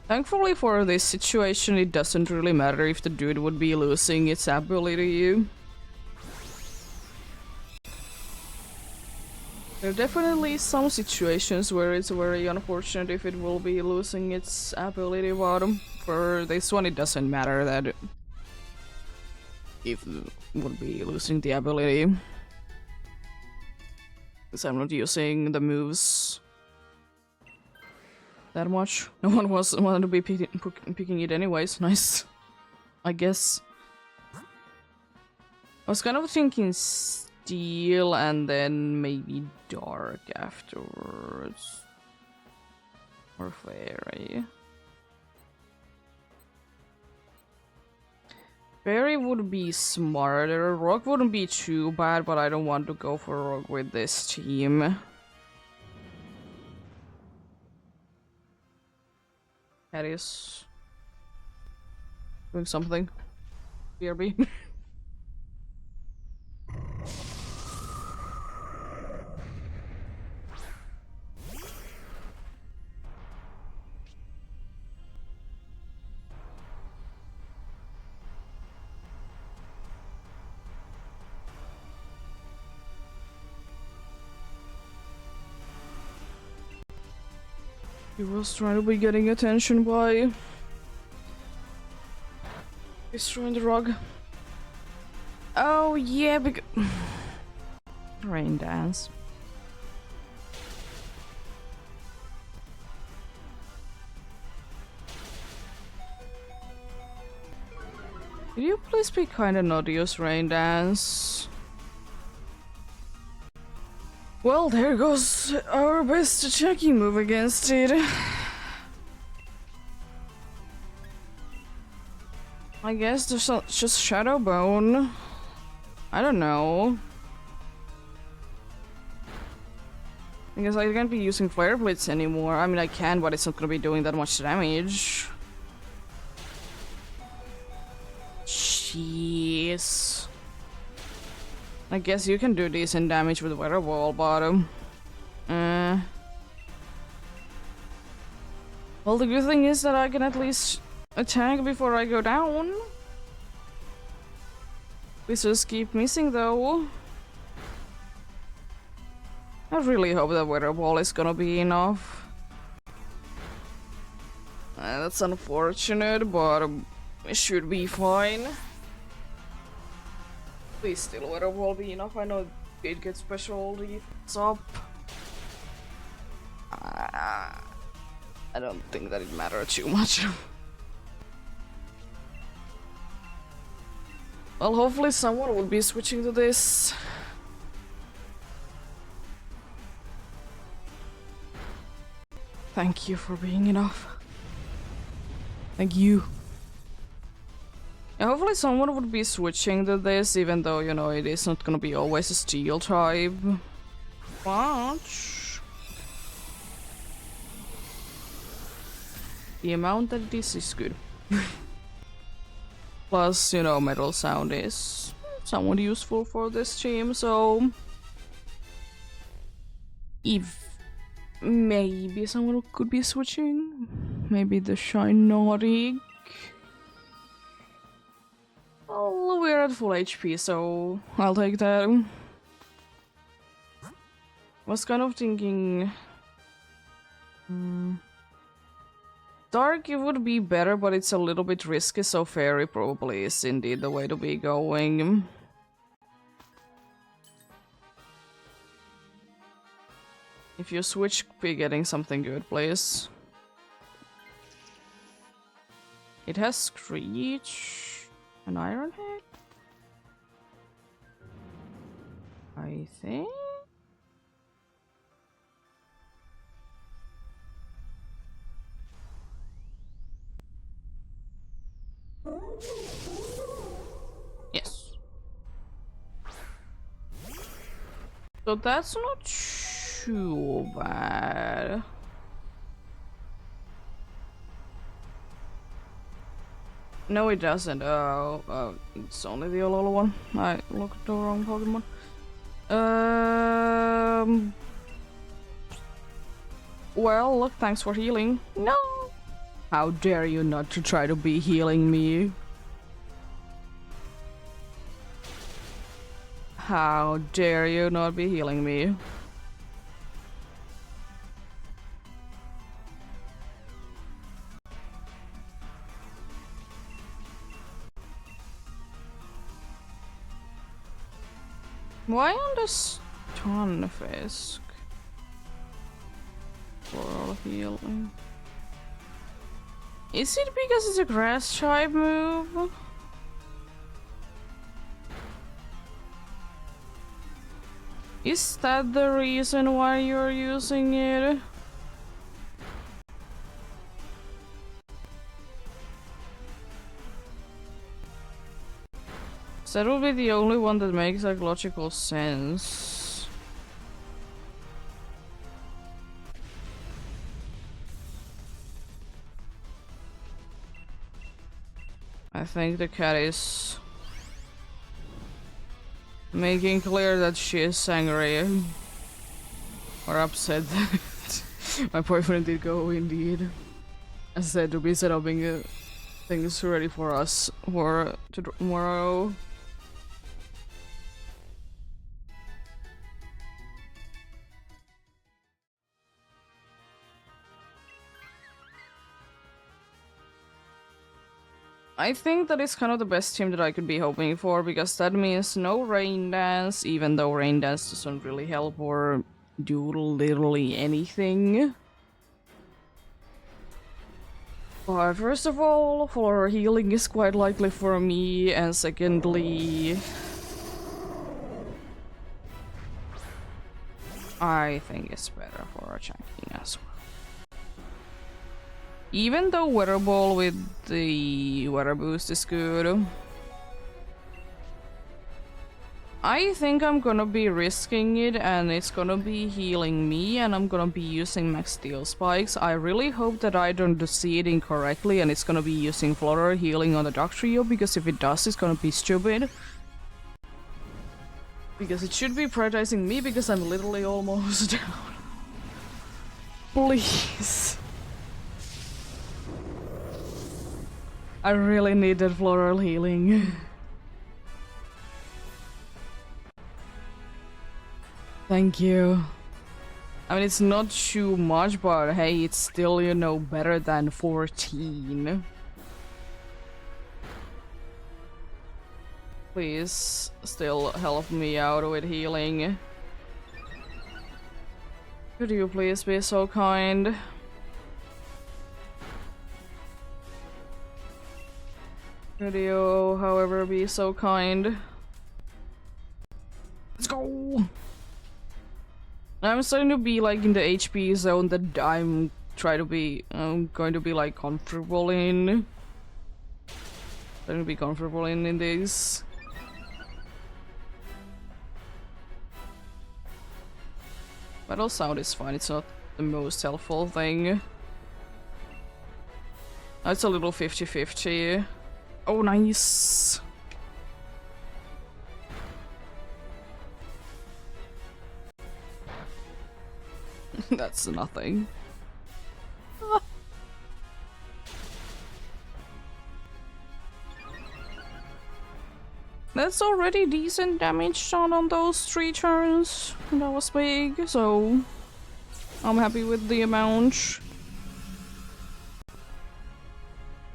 Thankfully for this situation, it doesn't really matter if the dude would be losing its ability. There are definitely some situations where it's very unfortunate if it will be losing its ability, but for this one it doesn't matter that if it would be losing the ability. Because I'm not using the moves that much. No one wanted to be picking it anyways. Nice. I guess. I was kind of thinking Steel and then maybe Dark afterwards. Or Fairy. Fairy would be smarter. Rock wouldn't be too bad, but I don't want to go for Rock with this team. That is doing something. BRB. He was trying to be getting attention by destroying the rug. Oh yeah, because Rain Dance. Could you please be kind and not use Rain Dance? Well, there goes our best checking move against it. I guess there's just Shadow Bone. I don't know. I guess I can't be using Flare Blitz anymore. I mean, I can, but it's not gonna be doing that much damage. Jeez. I guess you can do decent damage with Weather Wall, but well, the good thing is that I can at least attack before I go down. We just keep missing though. I really hope that Weather Wall is gonna be enough. That's unfortunate, but it should be fine. Please still Weather Wall be enough. I know it gets special defense up. I don't think that it mattered too much. Well, hopefully someone will be switching to this. Thank you for being enough. Thank you. Yeah, hopefully someone would be switching to this, even though, you know, it is not gonna be always a steel type. Watch. The amount that this is good. Plus, you know, Metal Sound is somewhat useful for this team, so if maybe someone could be switching, maybe the Shinorik. Well, we're at full HP, so I'll take that. Was kind of thinking Dark it would be better, but it's a little bit risky, so Fairy probably is indeed the way to be going. If you switch, be getting something good, please. It has Screech and Iron Head, I think. Yes. So that's not too bad. No, it doesn't. It's only the Alola one. I looked at the wrong Pokemon. Well, look, thanks for healing. No! How dare you not to try to be healing me? How dare you not be healing me? Why on this Stunfisk? For healing. Is it because it's a grass type move? Is that the reason why you're using it? So that will be the only one that makes like logical sense. I think the cat is making clear that she is angry or upset that my boyfriend did go indeed. I said to be setting things ready for us for tomorrow. I think that is kind of the best team that I could be hoping for, because that means no Rain Dance, even though Rain Dance doesn't really help or do literally anything. But first of all, for healing is quite likely for me, and secondly, I think it's better for chunking as well. Even though wearable with the weather boost is good, I think I'm gonna be risking it and it's gonna be healing me and I'm gonna be using max steel spikes. I really hope that I don't see it incorrectly and it's gonna be using flutter healing on the Dark Trio, because if it does, it's gonna be stupid. Because it should be prioritizing me because I'm literally almost down. Please. I really need that floral healing. Thank you. I mean, it's not too much, but hey, it's still, you know, better than 14. Please, still help me out with healing. Could you please be so kind? Could you, however, be so kind? Let's go! I'm starting to be like in the HP zone that I'm going to be like comfortable in. Starting to be comfortable in this. Metal sound is fine, it's not the most helpful thing. It's a little 50-50. Oh, nice! That's nothing. That's already decent damage done on those 3 turns. That was big, so I'm happy with the amount.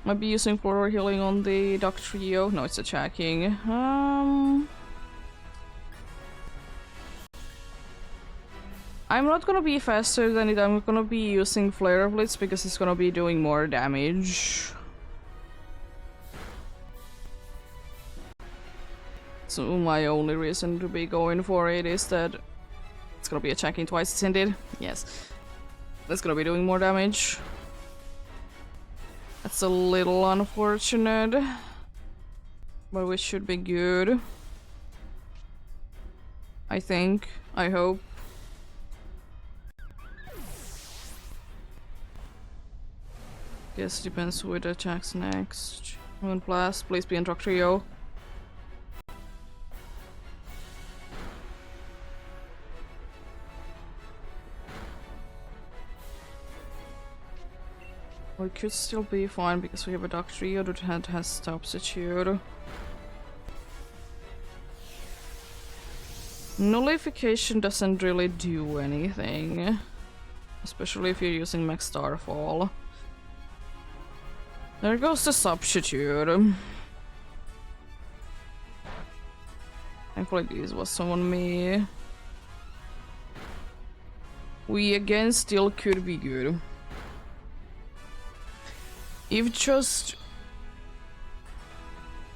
Might be using floor healing on the Duck Trio. No, it's attacking. I'm not gonna be faster than it. I'm gonna be using Flare Blitz because it's gonna be doing more damage. So my only reason to be going for it is that it's gonna be attacking twice, isn't it? Yes. That's gonna be doing more damage. That's a little unfortunate. But we should be good. I think. I hope. Guess depends who it attacks next. Moon Blast, please be in Rock Trio. We could still be fine because we have a Dark Trio that has substitute. Nullification doesn't really do anything. Especially if you're using Max Starfall. There goes the substitute. Thankfully this was on me. We again still could be good. If just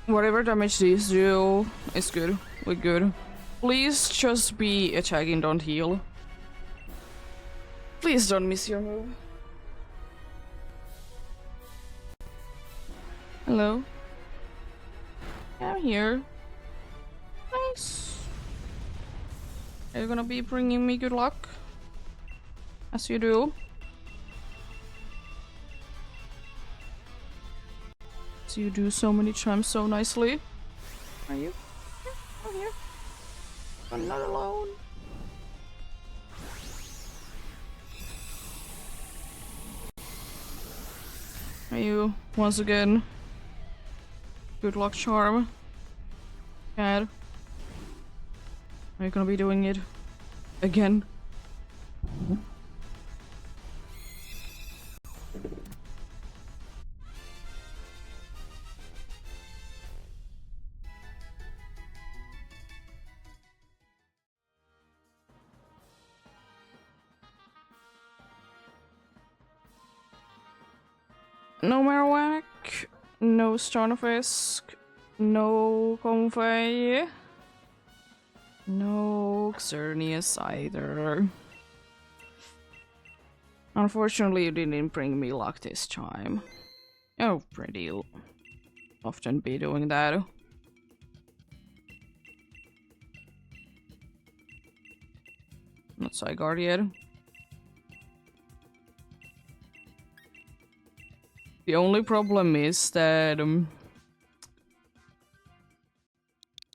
whatever damage these do is good, we're good. Please just be attacking, don't heal. Please don't miss your move. Hello? I'm here. Nice. Are you gonna be bringing me good luck? As you do. As you do so many times so nicely. Are you? Yeah, I'm here. I'm not alone. Are you once again? Good luck charm. Cat. Are you gonna be doing it again? No Marowak, no Starfisk, no Convey, no Xerneas either. Unfortunately, you didn't bring me luck this time. Oh, pretty often be doing that. Not Zygarde yet. The only problem is that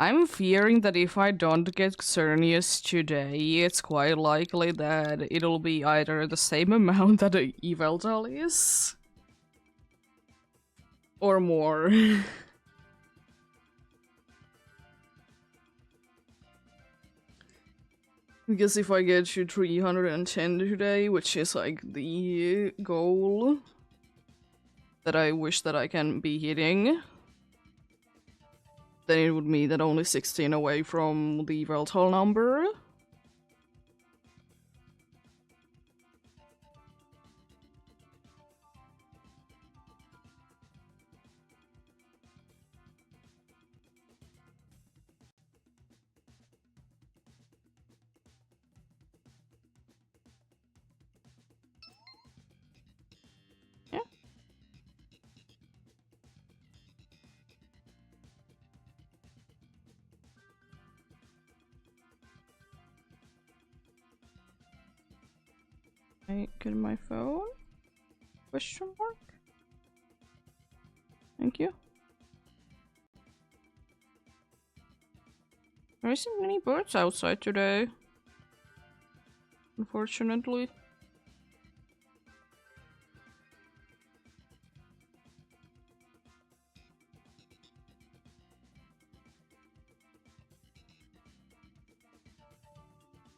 I'm fearing that if I don't get Xerneas today, it's quite likely that it'll be either the same amount that the Yveltal is, or more. Because if I get to 310 today, which is like the goal that I wish that I can be hitting, then it would mean that only 16 away from the Yveltal number. I get my phone? Question mark? Thank you. There isn't any birds outside today. Unfortunately.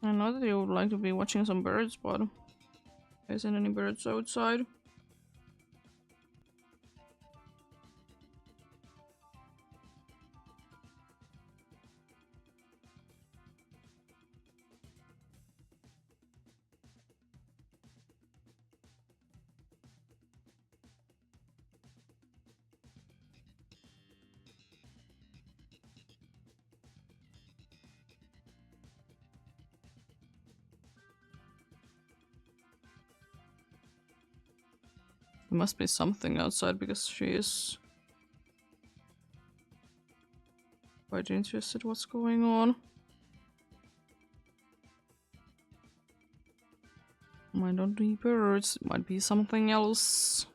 I know that you would like to be watching some birds, but there isn't any birds outside. There must be something outside because she is quite interested what's going on. Might not be birds, it might be something else.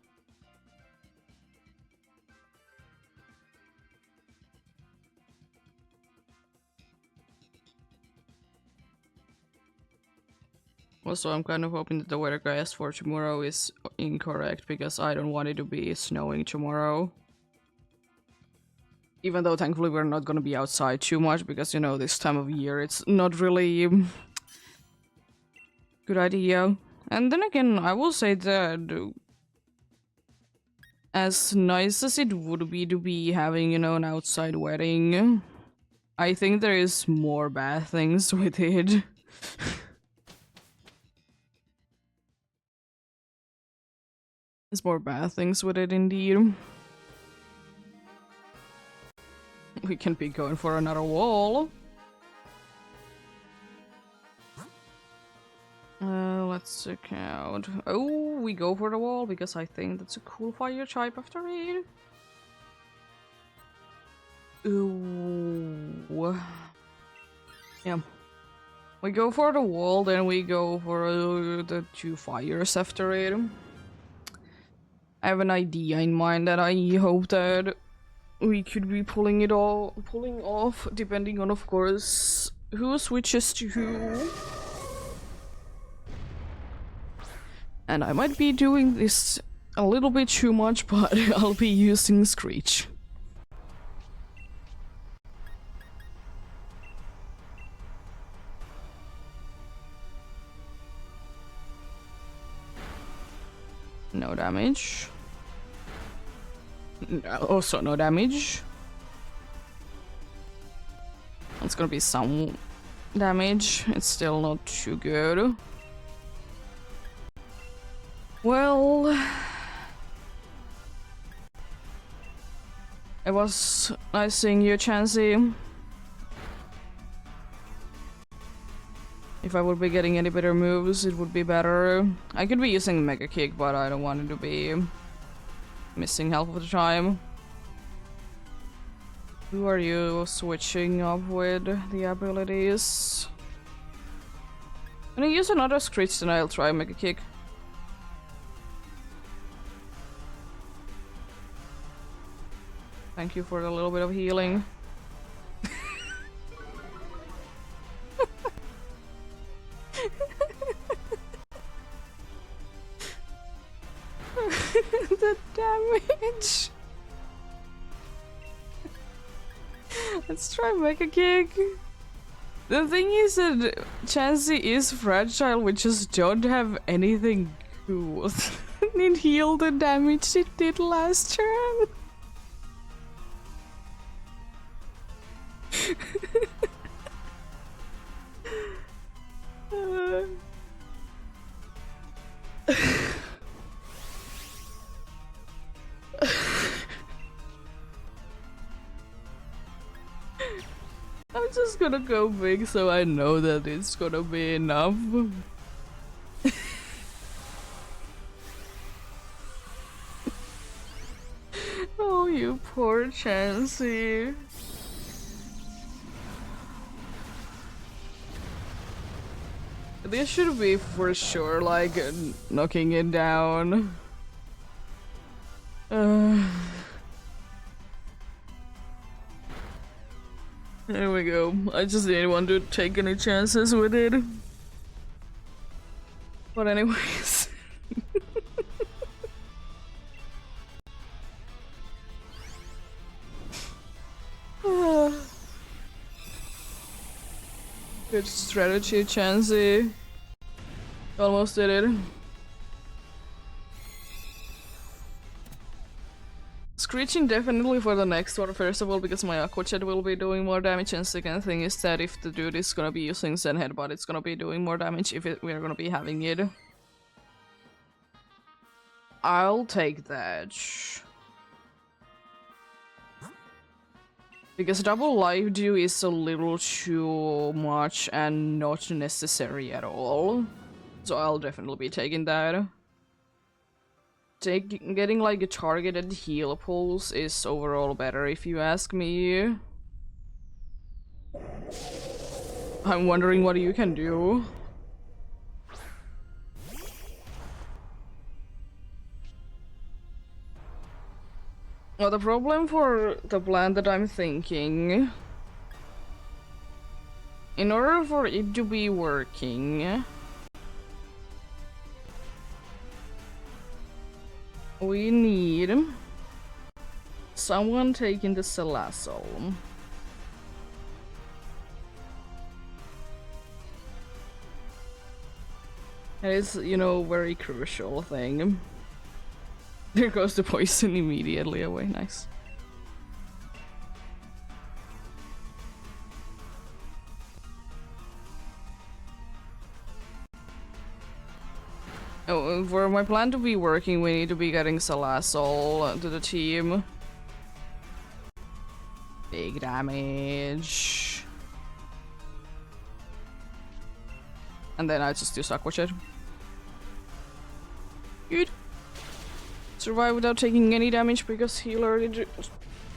Also, I'm kind of hoping that the weather guess for tomorrow is incorrect because I don't want it to be snowing tomorrow. Even though thankfully we're not gonna be outside too much because, you know, this time of year it's not really good idea. And then again, I will say that as nice as it would be to be having, you know, an outside wedding, I think there is more bad things with it. There's more bad things with it, indeed. We can be going for another wall. Let's check out. Oh, we go for the wall because I think that's a cool fire type after it. Ooh. Yeah. We go for the wall, then we go for the 2 fires after it. I have an idea in mind that I hope that we could be pulling off, depending on, of course, who switches to who. And I might be doing this a little bit too much, but I'll be using Screech. No damage. Also no damage. It's gonna be some damage. It's still not too good. Well, It was nice seeing you, Chansey. If I would be getting any better moves, it would be better. I could be using Mega Kick, but I don't want it to be missing half of the time. Who are you switching up with the abilities? When I use another Screech, then I'll try Mega Kick. Thank you for the little bit of healing. The damage. Let's try Mega Kick. The thing is that Chansey is fragile, we just don't have anything good. It heal the damage it did last turn. I'm just gonna go big so I know that it's gonna be enough. Oh, you poor Chansey. This should be for sure, like, knocking it down. There we go. I just didn't want to take any chances with it. But anyways. Good strategy, Chansey. Almost did it. Screeching definitely for the next one, first of all, because my Aqua Jet will be doing more damage, and second thing is that if the dude is gonna be using Zen Headbutt, it's gonna be doing more damage if we're gonna be having it. I'll take that. Because double life dew is a little too much and not necessary at all. So I'll definitely be taking that. Getting like a targeted heal pulse is overall better if you ask me. I'm wondering what you can do. Well, the problem for the plan that I'm thinking, in order for it to be working, we need someone taking the Salazzle. That is, you know, very crucial thing. There goes the poison immediately away, nice. Oh, for my plan to be working, we need to be getting Salazzle to the team. Big damage. And then I just do Aqua Jet. Good. Survive without taking any damage because heal already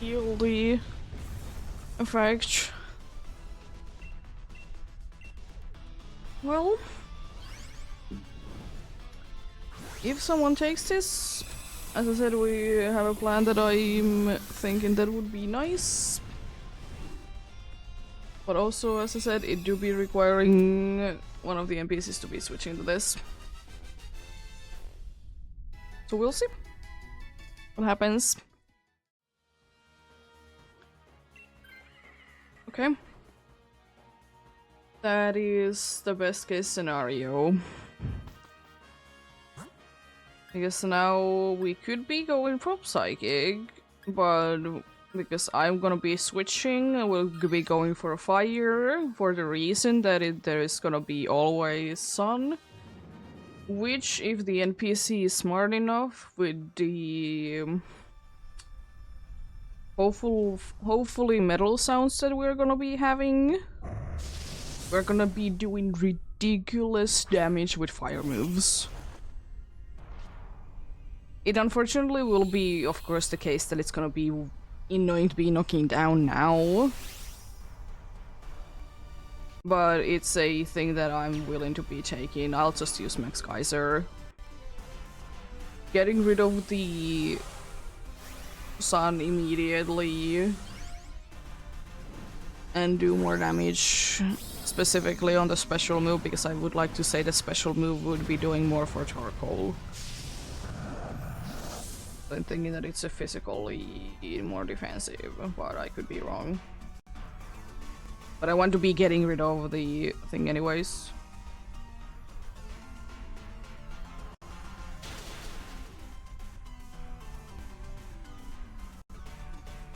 healed the effect. Well, if someone takes this, as I said, we have a plan that I'm thinking that would be nice. But also, as I said, it do be requiring one of the NPCs to be switching to this. So we'll see what happens. Okay. That is the best case scenario. Because now we could be going from Psychic, but because I'm gonna be switching, I will be going for a Fire for the reason that there is gonna be always Sun. Which, if the NPC is smart enough with the hopefully metal sounds that we're gonna be having. We're gonna be doing ridiculous damage with fire moves. It unfortunately will be, of course, the case that it's gonna be annoying to be knocking down now. But it's a thing that I'm willing to be taking. I'll just use Max Geyser. Getting rid of the sun immediately and do more damage, specifically on the special move, because I would like to say the special move would be doing more for charcoal. I'm thinking that it's a physically more defensive, but I could be wrong. But I want to be getting rid of the thing anyways.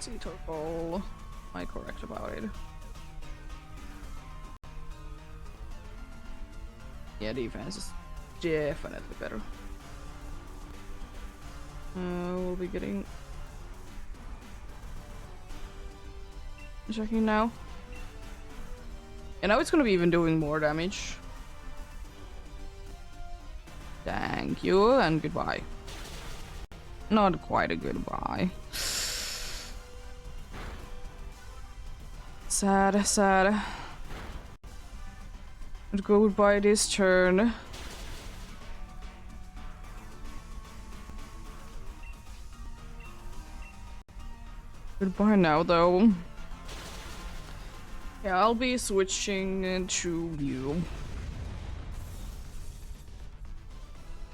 Sea turtle. Am I correct about it? Yeah, defense is definitely better. We'll be getting... Checking now. And now it's gonna be even doing more damage. Thank you, and goodbye. Not quite a goodbye. Sad, sad. But goodbye this turn. Goodbye now, though. Yeah, I'll be switching to you.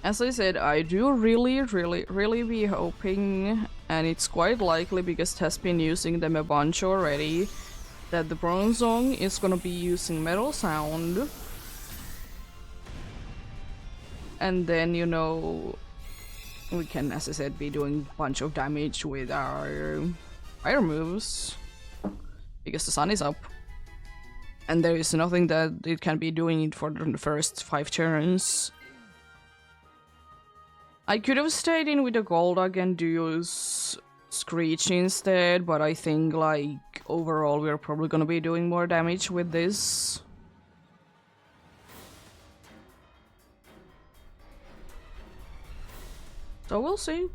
As I said, I do really be hoping, and it's quite likely because it has been using them a bunch already, that the Bronzong is gonna be using Metal Sound. And then, you know, we can, as I said, be doing a bunch of damage with our fire moves. Because the sun is up. And there is nothing that it can be doing for the first 5 turns. I could have stayed in with the Golduck and use Screech instead, but I think, like, overall we're probably gonna be doing more damage with this. So we'll see.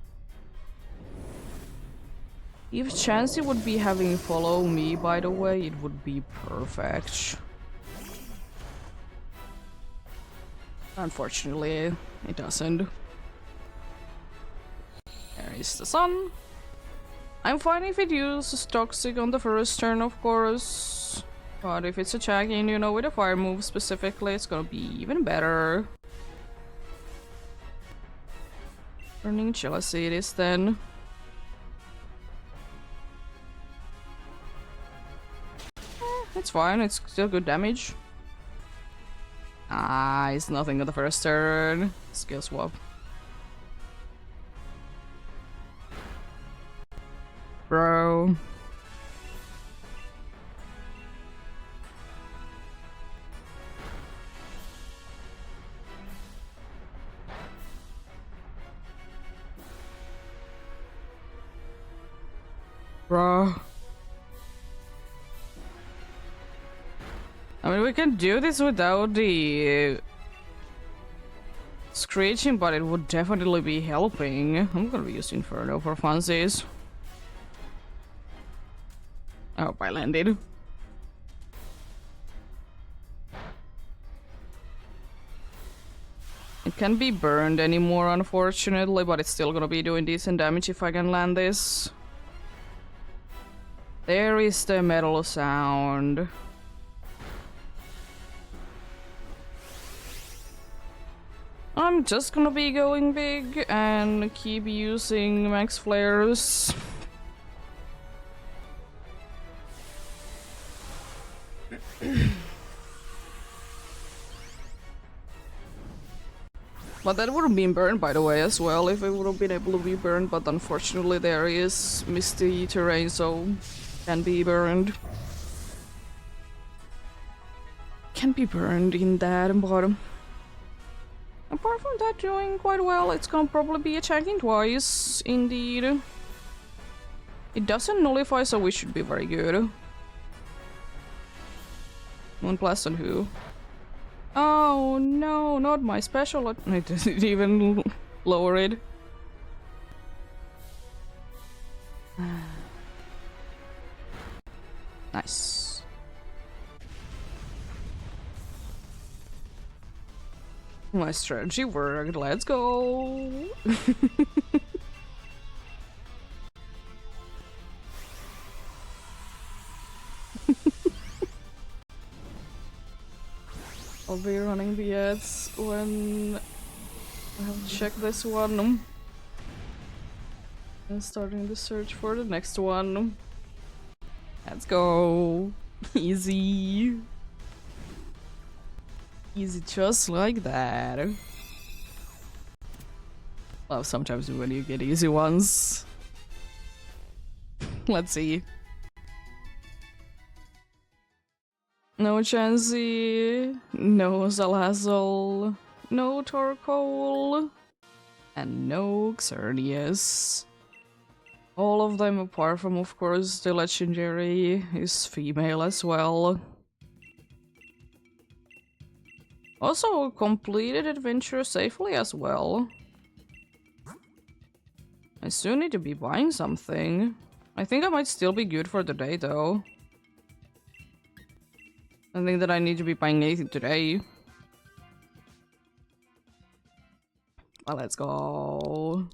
If Chansey would be having follow me, by the way, it would be perfect. Unfortunately, it doesn't. There is the sun. I'm fine if it uses Toxic on the first turn, of course. But if it's attacking, you know, with a fire move specifically, it's gonna be even better. Burning Jealousy it is then. It's fine, it's still good damage. Ah, it's nothing on the first turn. Skill swap. Bro. Bro. I mean, we can do this without the screeching, but it would definitely be helping. I'm gonna use Inferno for funsies. I hope I landed. It can't be burned anymore, unfortunately, but it's still gonna be doing decent damage if I can land this. There is the Metal Sound. I'm just gonna be going big and keep using max flares. But that would have been burned, by the way, as well, if it would have been able to be burned, but unfortunately there is misty terrain, so can be burned. Can be burned in that bottom. Apart from that, doing quite well. It's gonna probably be attacking twice, indeed. It doesn't nullify, so we should be very good. Moonblast on who? Oh no, not my special. It didn't even lower it. Nice. My strategy worked. Let's go. I'll be running the ads when I have to check this one. And starting the search for the next one. Let's go. Easy. Easy just like that. Well, sometimes when you get easy ones. Let's see. No Chansey, no Zalhazel, no Torkoal, and no Xerneas. All of them apart from, of course, the legendary is female as well. Also completed adventure safely as well. I still need to be buying something. I think I might still be good for the day though. I think that I need to be buying anything today. Well, let's go.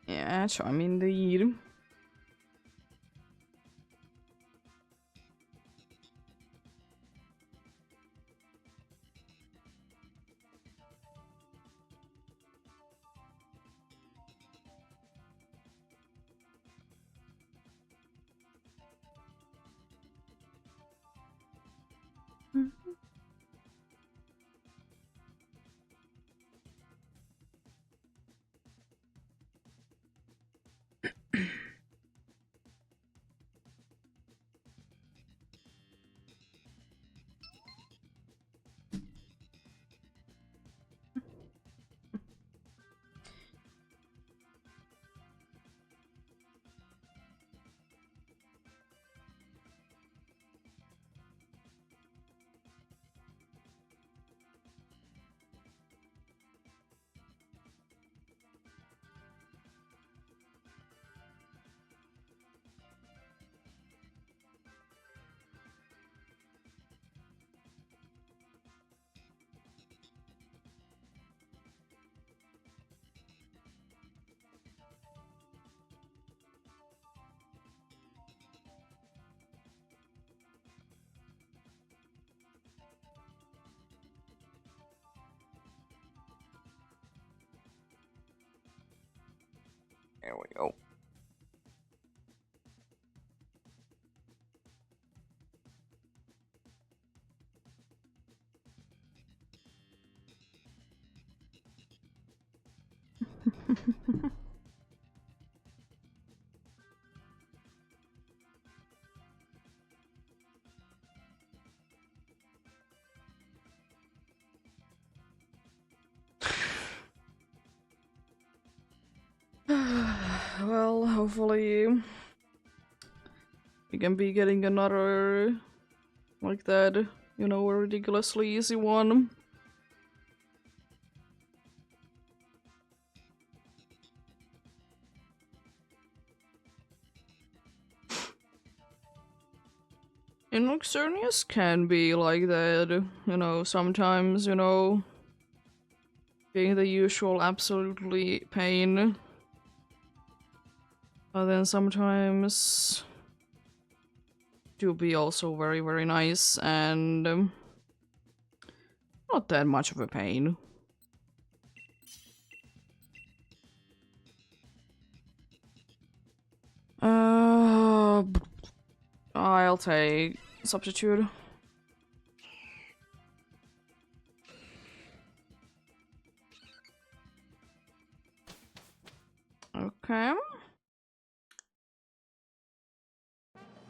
Yeah, charm indeed. There we go. Well, hopefully we can be getting another like that, you know, a ridiculously easy one. And Xerneas can be like that, you know, sometimes, you know, being the usual absolutely pain. But then sometimes do be also very, very nice and not that much of a pain. I'll take substitute. Okay.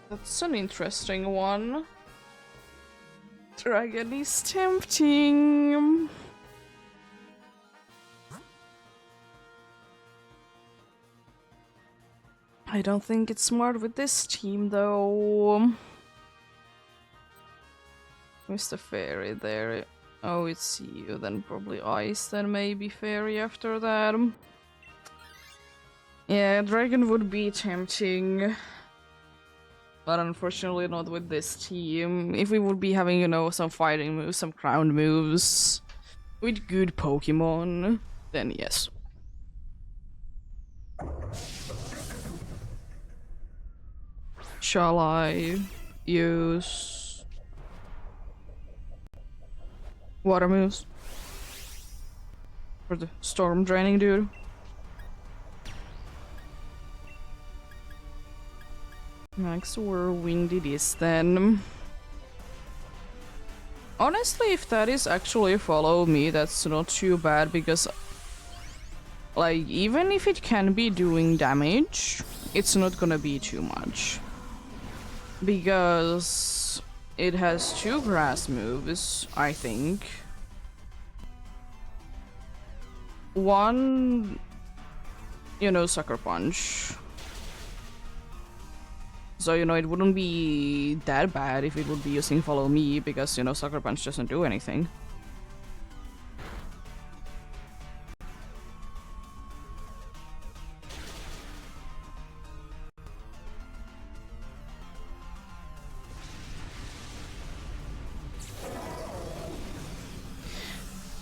That's an interesting one. Dragon is tempting. I don't think it's smart with this team though. Mr. Fairy there. Oh, it's you, then probably Ice, then maybe Fairy after that. Yeah, Dragon would be tempting. But unfortunately not with this team. If we would be having, you know, some fighting moves, some ground moves, with good Pokemon, then yes. Shall I use water moves for the storm draining dude? Max Whirlwind it is then. Honestly, if that is actually follow me, that's not too bad because, like, even if it can be doing damage, it's not gonna be too much. Because it has 2 grass moves, I think. One, you know, Sucker Punch. So, you know, it wouldn't be that bad if it would be using Follow Me, because, you know, Sucker Punch doesn't do anything.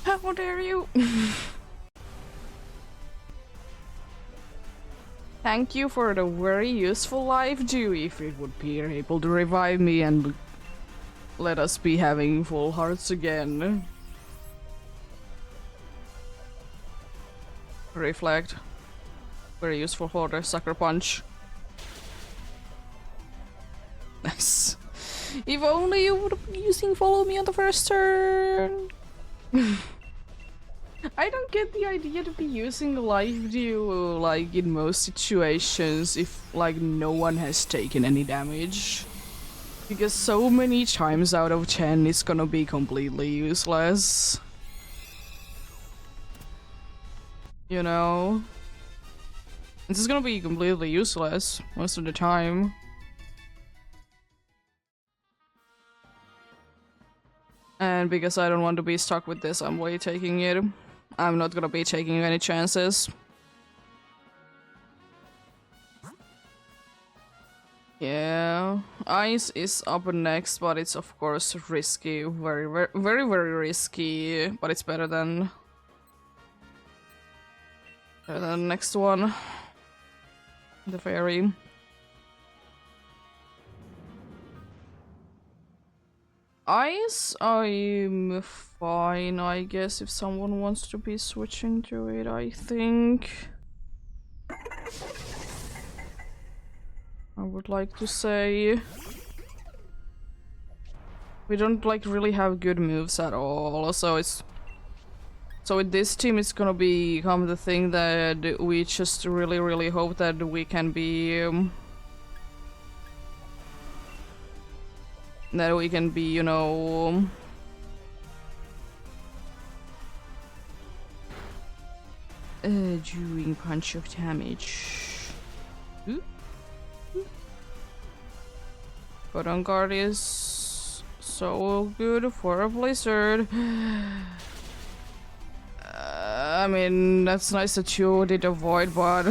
How dare you! Thank you for the very useful life dew if it would be able to revive me and let us be having full hearts again. Reflect. Very useful for the Sucker Punch. Nice. If only you would be using Follow Me on the first turn! I don't get the idea to be using Life Dew, like, in most situations if, like, no one has taken any damage. Because so many times out of 10 it's gonna be completely useless. You know? It's just gonna be completely useless most of the time. And because I don't want to be stuck with this, I'm way taking it. I'm not gonna be taking any chances. Yeah, Ice is up next, but it's of course risky. Very risky, but it's better than the next one. The Fairy. Ice, I'm fine, I guess, if someone wants to be switching to it, I think. I would like to say we don't like really have good moves at all, so it's with this team it's gonna become the thing that we just really hope that we can be you know, doing punch of damage. Ooh. But on guard is so good for a blizzard. I mean, that's nice that you did avoid, but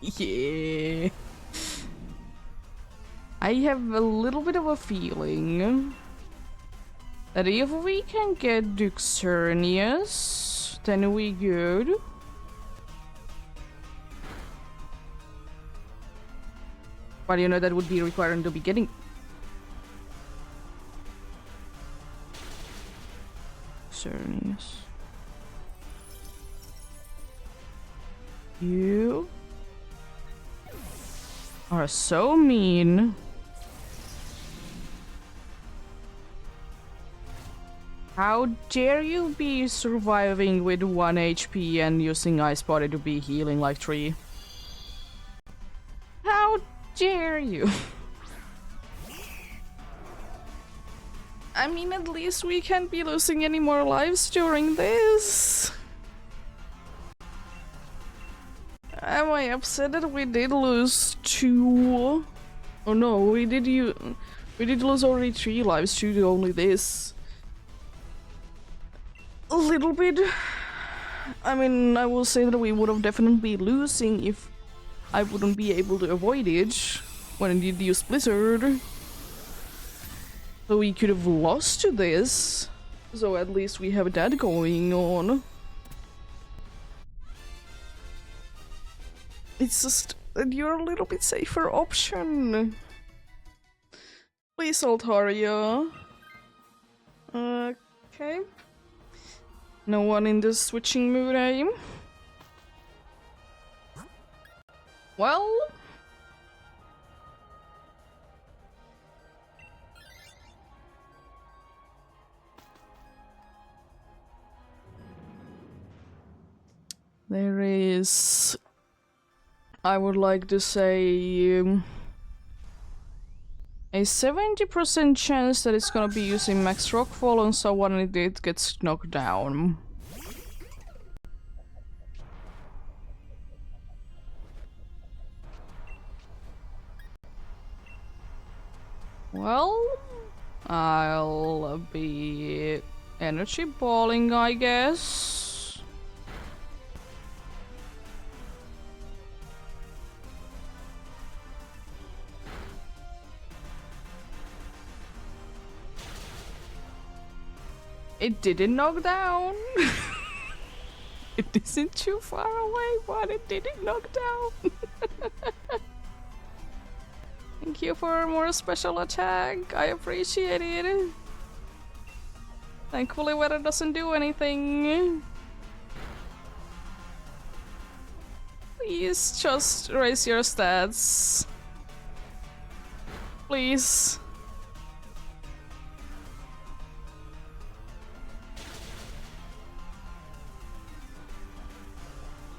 yeah. I have a little bit of a feeling that if we can get Duxernius, then we good. But you know, that would be required to be getting Duxernius. You are so mean. How dare you be surviving with 1 HP and using Ice Body to be healing like 3? How dare you? I mean, at least we can't be losing any more lives during this. Am I upset that we did lose 2? Oh no, we did lose already 3 lives to only this. A little bit. I mean, I will say that we would have definitely been losing if I wouldn't be able to avoid it when I did use Blizzard. So we could have lost to this. So at least we have that going on. It's just that you're a little bit safer option. Please, Altaria. Okay. No one in the switching mood, eh? Well... there is... I would like to say... a 70% chance that it's gonna be using Max Rockfall on someone and it gets knocked down. Well, I'll be energy balling, I guess. It didn't knock down. It isn't too far away, but it didn't knock down. Thank you for more special attack. I appreciate it. Thankfully, weather doesn't do anything. Please just raise your stats. Please.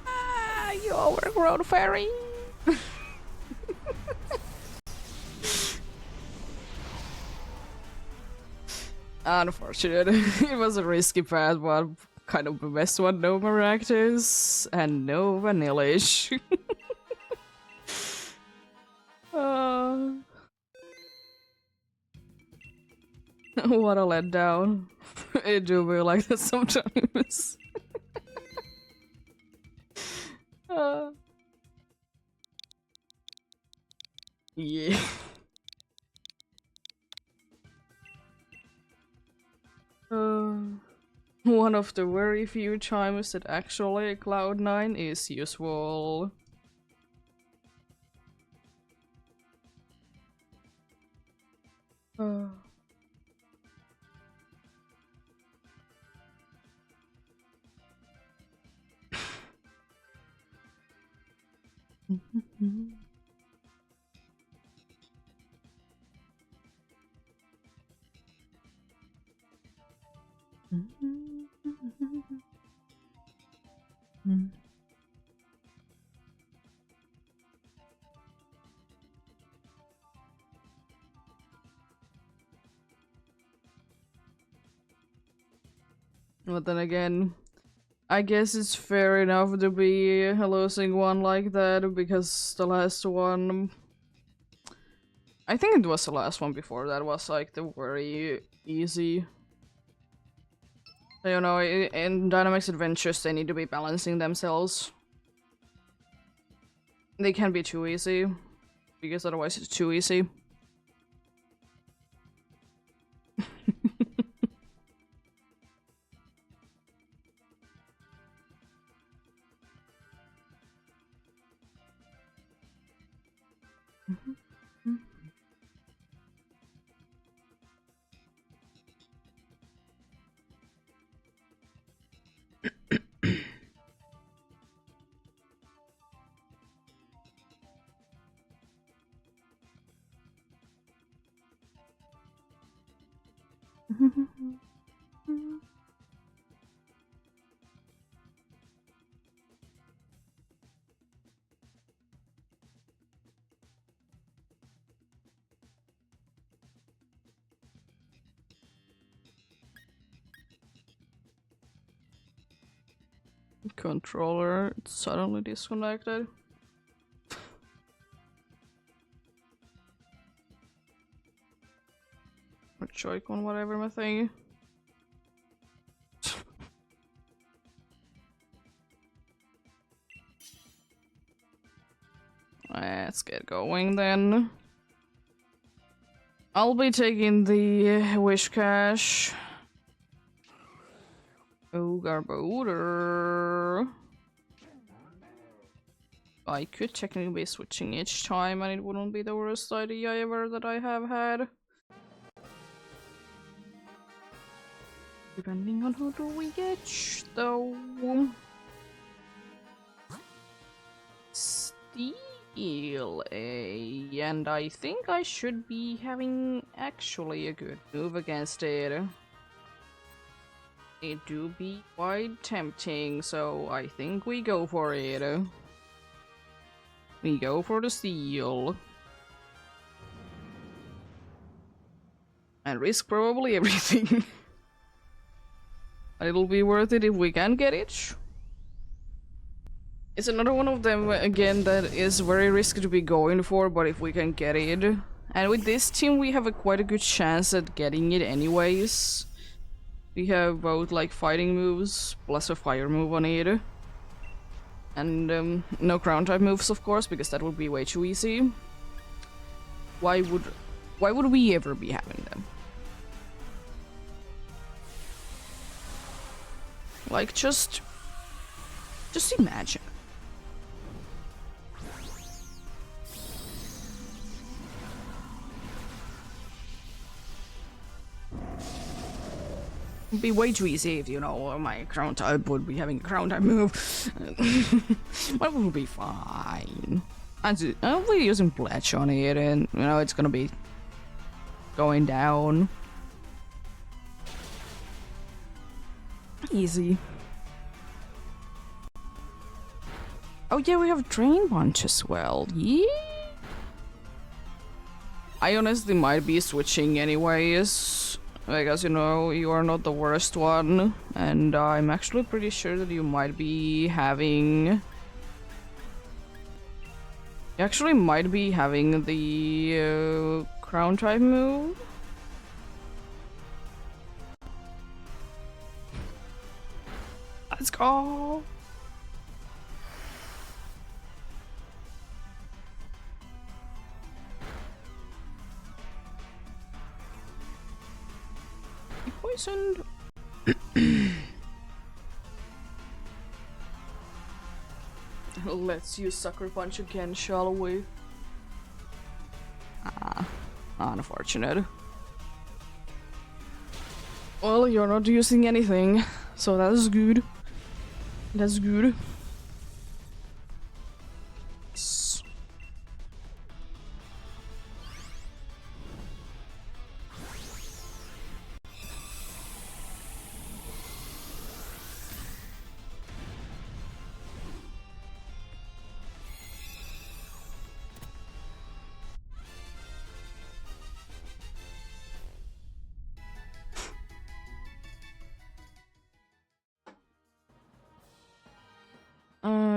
Ah, you overgrown fairy. Unfortunate. It was a risky path, but kind of the best one. No Maractus and no Vanillish. What a letdown. It do be like that sometimes. Yeah. One of the very few times that actually Cloud9 is useful. But then again, I guess it's fair enough to be losing one like that, because the last one... I think it was the last one before that was like the very easy. You know, in Dynamax Adventures they need to be balancing themselves. They can't be too easy, because otherwise it's too easy. Controller suddenly disconnected. Or Joy-Con, whatever my thing. Let's get going then. I'll be taking the wish cache. Oh, Garbodor. I could technically be switching each time and it wouldn't be the worst idea ever that I have had. Depending on who do we get, though. Steal A, and I think I should be having actually a good move against it. It do be quite tempting, so I think we go for it. We go for the steal. And risk probably everything. It'll be worth it if we can get it. It's another one of them, again, that is very risky to be going for, but if we can get it. And with this team, we have quite a good chance at getting it anyways. We have both, like, fighting moves, plus a fire move on it. And, no ground type moves, of course, because that would be way too easy. Why would we ever be having them? Like, just imagine. It'd be way too easy if, you know, my ground type would be having a ground type move. But it would be fine. I'll be using Pledge on it, and, you know, it's gonna be going down. Easy. Oh yeah, we have Drain Punch as well. Yeah. I honestly might be switching anyways, because, you know, you are not the worst one, and I'm actually pretty sure that you might be having... You actually might be having the Crown type move. Let's go! Poisoned. Let's use Sucker Punch again, shall we? Ah, unfortunate. Well, you're not using anything, so that's good. That's good. Yes.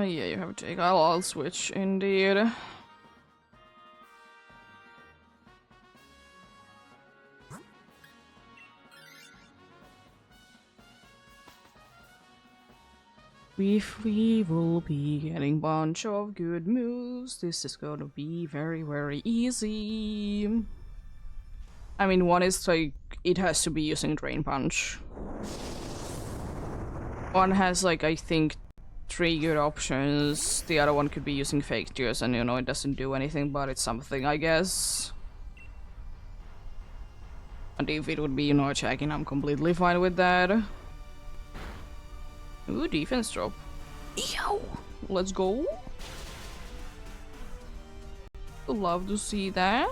Yeah, you have to take. I'll switch indeed. If we will be getting bunch of good moves, this is gonna be very, very easy. I mean, one is like, it has to be using Drain Punch. One has like, I think, 3 good options. The other one could be using Fake Tears, and, you know, it doesn't do anything, but it's something, I guess. And if it would be, you know, attacking, I'm completely fine with that. Ooh, defense drop. Ew! Let's go. Love to see that.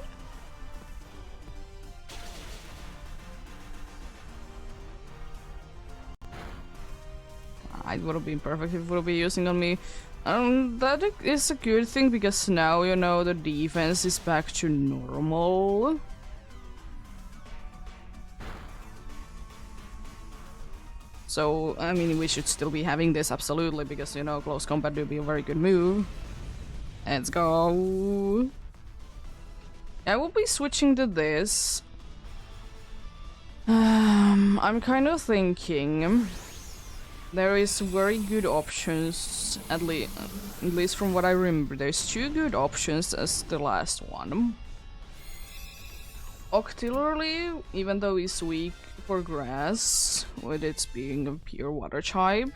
It would have been perfect if it would be using on me. That is a good thing, because now, you know, the defense is back to normal. So, I mean, we should still be having this, absolutely, because, you know, close combat would be a very good move. Let's go. I will be switching to this. I'm kind of thinking there is very good options, at least from what I remember. There's two good options as the last one. Octillery, even though it's weak for grass, with its being a pure water type,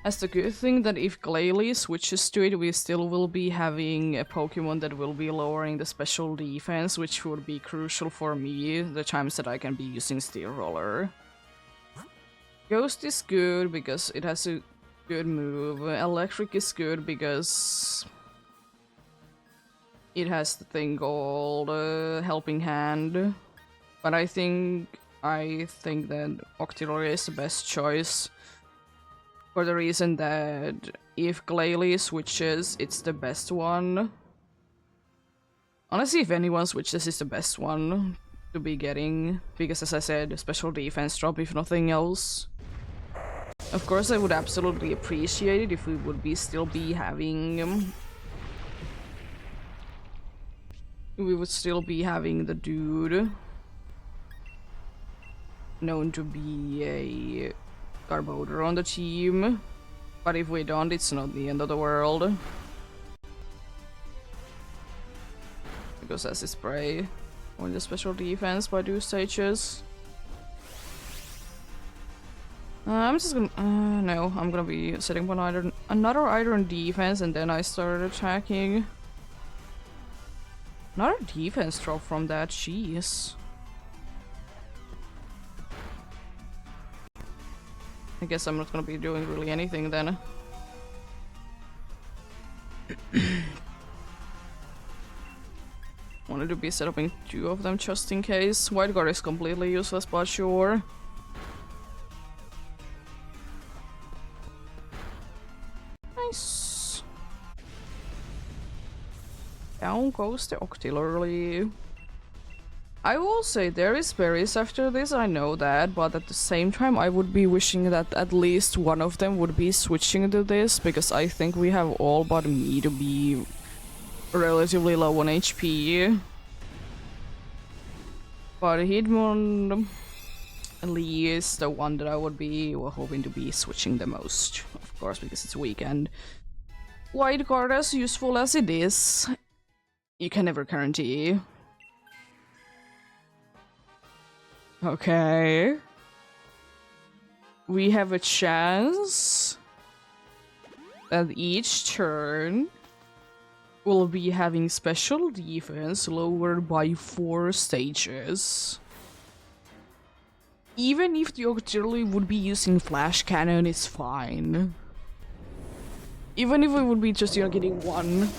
has the good thing that if Glalie switches to it, we still will be having a Pokemon that will be lowering the special defense, which would be crucial for me the times that I can be using Steel Roller. Ghost is good because it has a good move. Electric is good because it has the thing called Helping Hand. But I think that Octillery is the best choice for the reason that if Glalie switches, it's the best one. Honestly, if anyone switches, it's the best one to be getting, because as I said, special defense drop if nothing else. Of course, I would absolutely appreciate it if we would still be having the dude known to be a Garbodor on the team, but if we don't, it's not the end of the world. Because as is spray on the special defense by 2 stages. I'm just gonna no, I'm gonna be setting one another iron defense, and then I start attacking. Another defense drop from that, jeez. I guess I'm not gonna be doing really anything then. Wanted to be setting 2 of them just in case. White guard is completely useless, but sure. Nice. Down goes the Octillery. I will say there is berries after this, I know that, but at the same time I would be wishing that at least one of them would be switching to this, because I think we have all but me to be relatively low on HP. But Hitmonlee is the one that I would be hoping to be switching the most, of course, because it's weekend. White guard, as useful as it is, you can never guarantee. Okay. We have a chance that each turn will be having special defense lowered by 4 stages. Even if the Octillery would be using Flash Cannon, it's fine. Even if it would be just, you know, getting 1.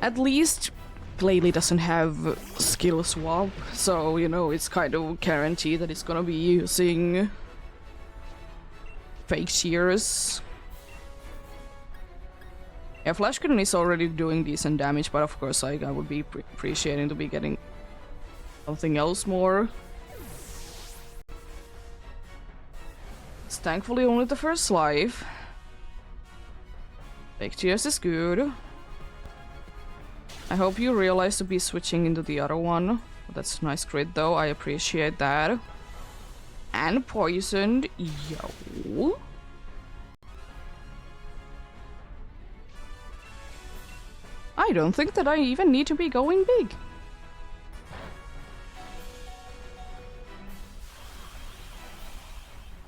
At least Glalie doesn't have skill swap, so, you know, it's kind of guaranteed that it's gonna be using fake tears. Yeah, Flash Cannon is already doing decent damage, but of course I would be appreciating to be getting something else more. It's thankfully only the first life. Fake tears is good. I hope you realize to be switching into the other one. That's a nice crit though, I appreciate that. And poisoned, yo. I don't think that I even need to be going big.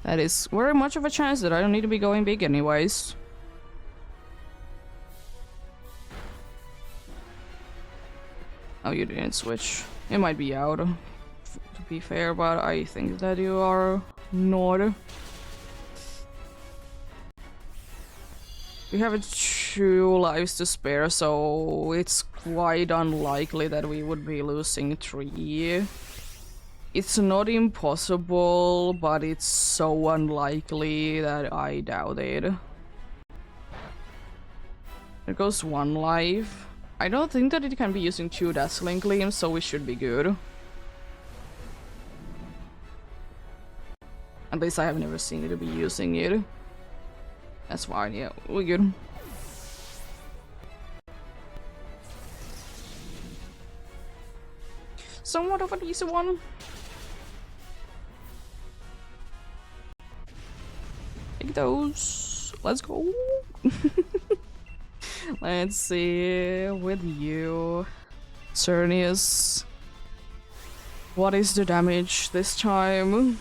That is very much of a chance that I don't need to be going big anyways. Oh, you didn't switch. It might be out, to be fair, but I think that you are not. We have 2 lives to spare, so it's quite unlikely that we would be losing 3. It's not impossible, but it's so unlikely that I doubt it. There goes 1 life. I don't think that it can be using 2 Dazzling Gleams, so we should be good. At least I have never seen it be using it. That's fine, yeah, we're good. Somewhat of an easy one. Take those. Let's go. Let's see with you, Cernius. What is the damage this time?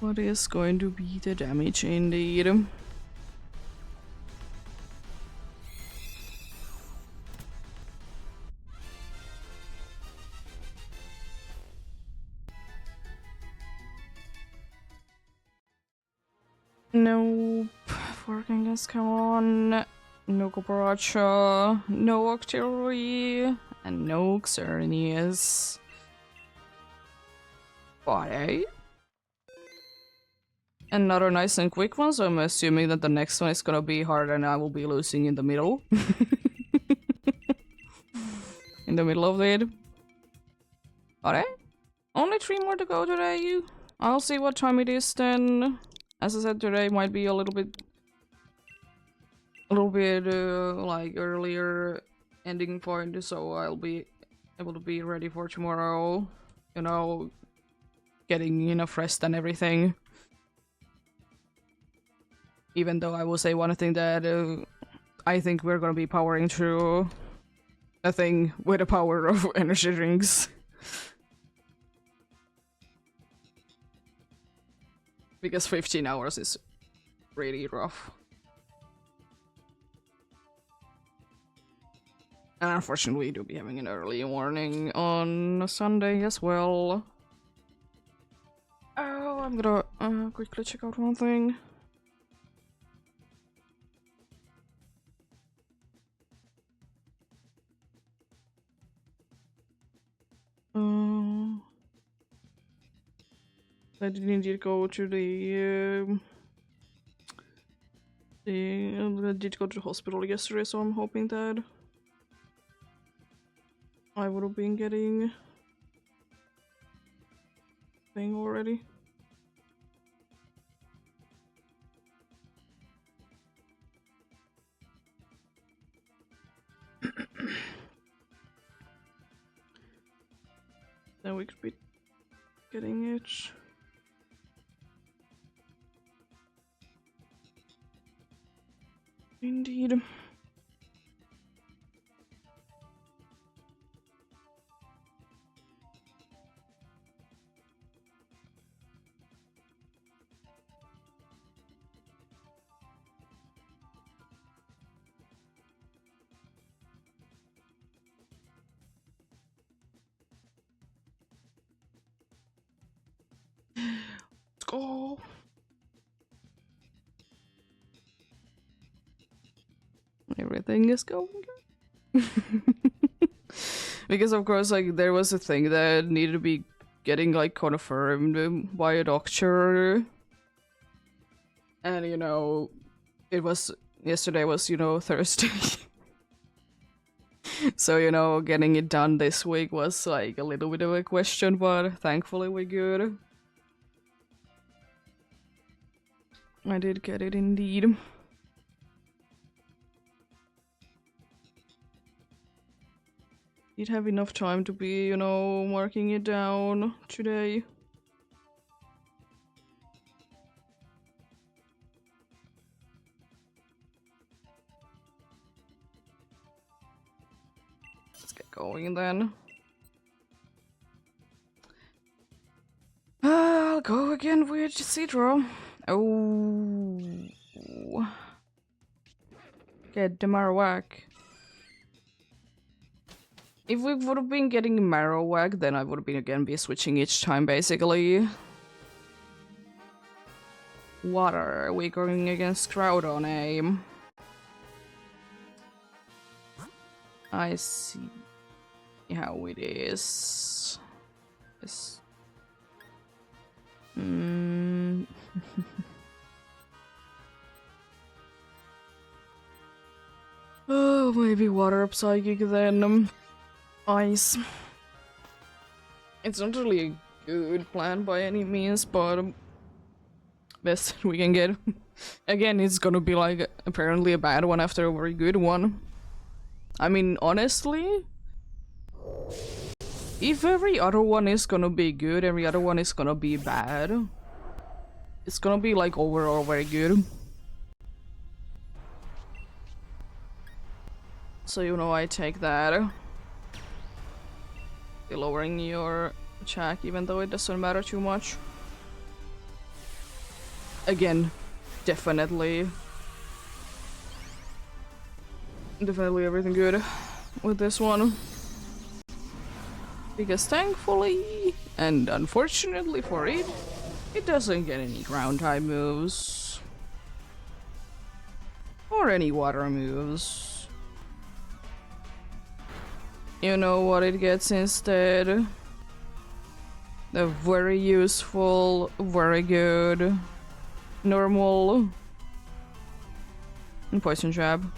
What is going to be the damage indeed? Nope. Working against Kaon. No Coparacha. No Octillery. And no Xerneas. Alright. Another nice and quick one, so I'm assuming that the next one is gonna be hard and I will be losing in the middle. In the middle of it. Alright. Only 3 more to go today. I'll see what time it is then. As I said, today might be a little bit like earlier ending point, so I'll be able to be ready for tomorrow. You know, getting enough rest and everything. Even though I will say one thing that I think we're gonna be powering through a thing with the power of energy drinks. Because 15 hours is really rough. And unfortunately, we do be having an early morning on Sunday as well. Oh, I'm gonna quickly check out one thing. I didn't indeed go to I did go to the hospital yesterday, so I'm hoping that I would have been getting thing already. Then we could be getting it. Indeed. Let's go. Everything is going good. Because of course, like, there was a thing that needed to be getting like confirmed by a doctor. And you know, it was yesterday was, you know, Thursday. So, you know, getting it done this week was like a little bit of a question, but thankfully we're good. I did get it indeed. Did have enough time to be, you know, marking it down today. Let's get going then. I'll go again with Cedro. Oh. Get the Marowak. If we would have been getting Marowak, then I would have been again be switching each time basically. What are we going against Groudon, eh? I see how it is. Yes. Oh, maybe water psychic then. Ice. It's not really a good plan by any means, but best we can get. Again, it's gonna be like apparently a bad one after a very good one. I mean, honestly, if every other one is gonna be good, every other one is gonna be bad, it's gonna be like overall very good. So you know, I take that. Lowering your check even though it doesn't matter too much. Again, definitely everything good with this one. Because thankfully, and unfortunately for it, it doesn't get any ground type moves. Or any water moves. You know what it gets instead? The very useful, very good, normal, and poison jab.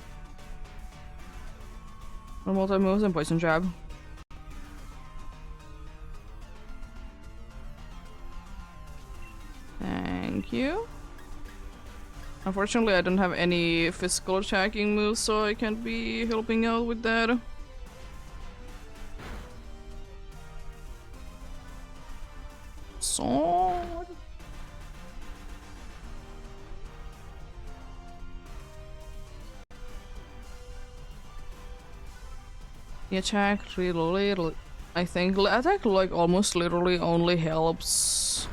Normal type moves and poison jab. Thank you. Unfortunately, I don't have any physical attacking moves, so I can't be helping out with that. Sword. The attack really, I think attack like almost literally only helps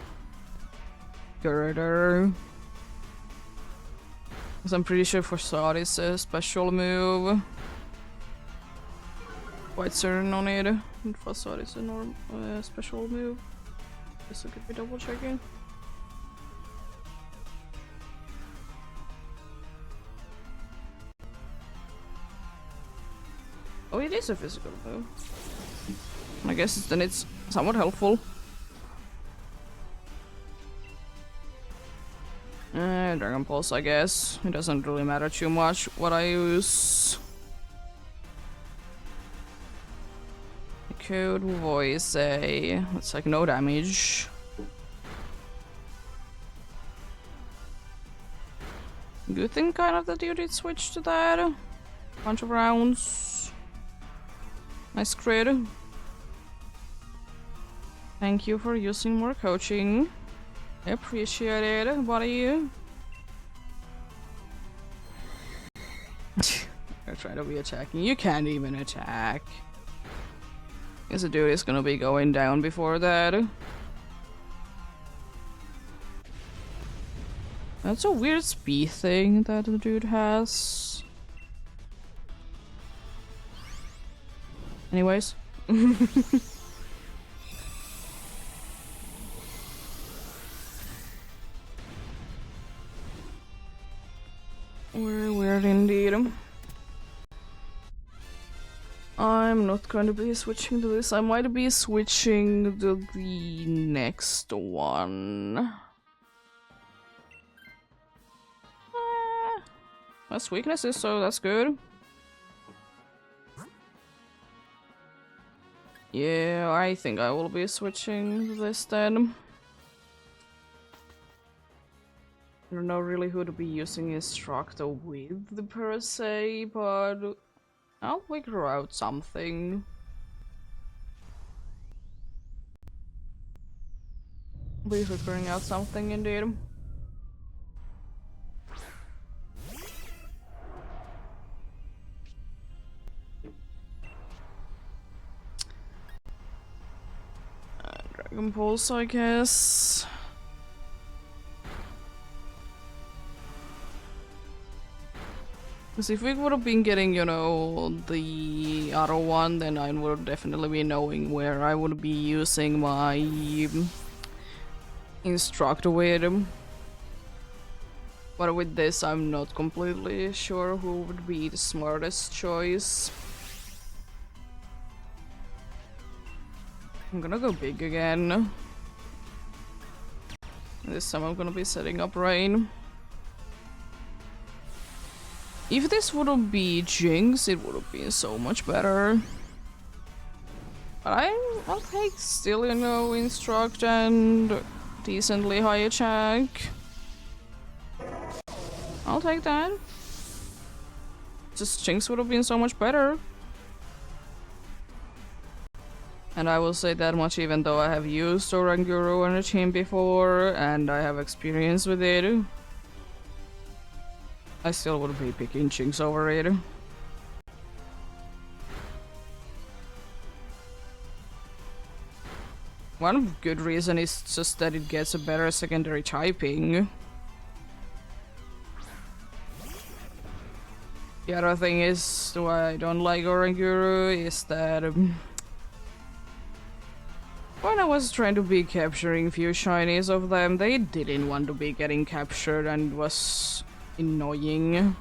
Girder. Because I'm pretty sure Facade is a special move. Quite certain on it. And Facade is a special move. Just to be double checking. Oh, it is a physical move. I guess then it's somewhat helpful. Dragon Pulse, I guess. It doesn't really matter too much what I use. Code voice a. It's like no damage. Good thing kind of that you did switch to that. Bunch of rounds. Nice crit. Thank you for using more coaching. I appreciate it, buddy. You're trying to be attacking. You can't even attack. Guess the dude is gonna be going down before that. That's a weird speed thing that the dude has. Anyways. Weird indeed. I'm not going to be switching to this. I might be switching to the next one. Less weaknesses, so that's good. Yeah, I think I will be switching to this then. I don't know really who to be using Instructor with per se, but I'll figure out something. Be figuring out something indeed. Dragon Pulse, I guess. Because if we would have been getting, you know, the other one, then I would definitely be knowing where I would be using my Instructor with. But with this, I'm not completely sure who would be the smartest choice. I'm gonna go big again. This time I'm gonna be setting up Rain. If this wouldn't be Jinx, it would have been so much better. But I'll take still, you know, Instruct and decently high attack. I'll take that. Just Jinx would have been so much better. And I will say that much even though I have used Oranguru on a team before and I have experience with it. I still would be picking Jinx over it. One good reason is just that it gets a better secondary typing. The other thing is why I don't like Oranguru is that when I was trying to be capturing few shinies of them, they didn't want to be getting captured and it was annoying.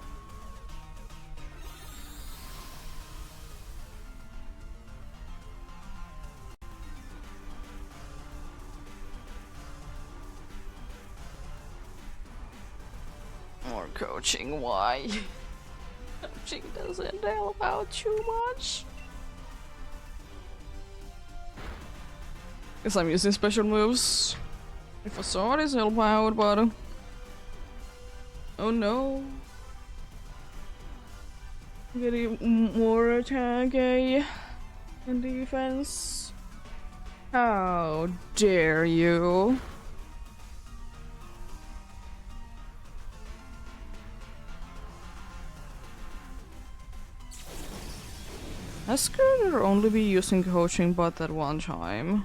More coaching, why? Coaching doesn't help out too much. Guess I'm using special moves. If I saw this help out, but oh no. Getting more attack, and defense. How dare you? Esker will only be using coaching but at one time.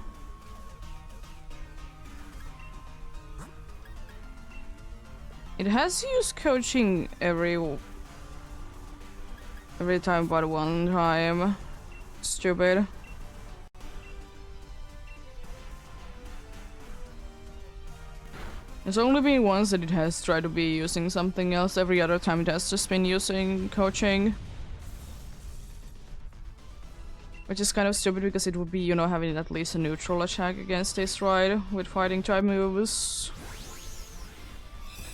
It has used coaching every time but one time. Stupid. There's only been once that it has tried to be using something else. Every other time it has just been using coaching. Which is kind of stupid because it would be, you know, having at least a neutral attack against this, right? With fighting type moves.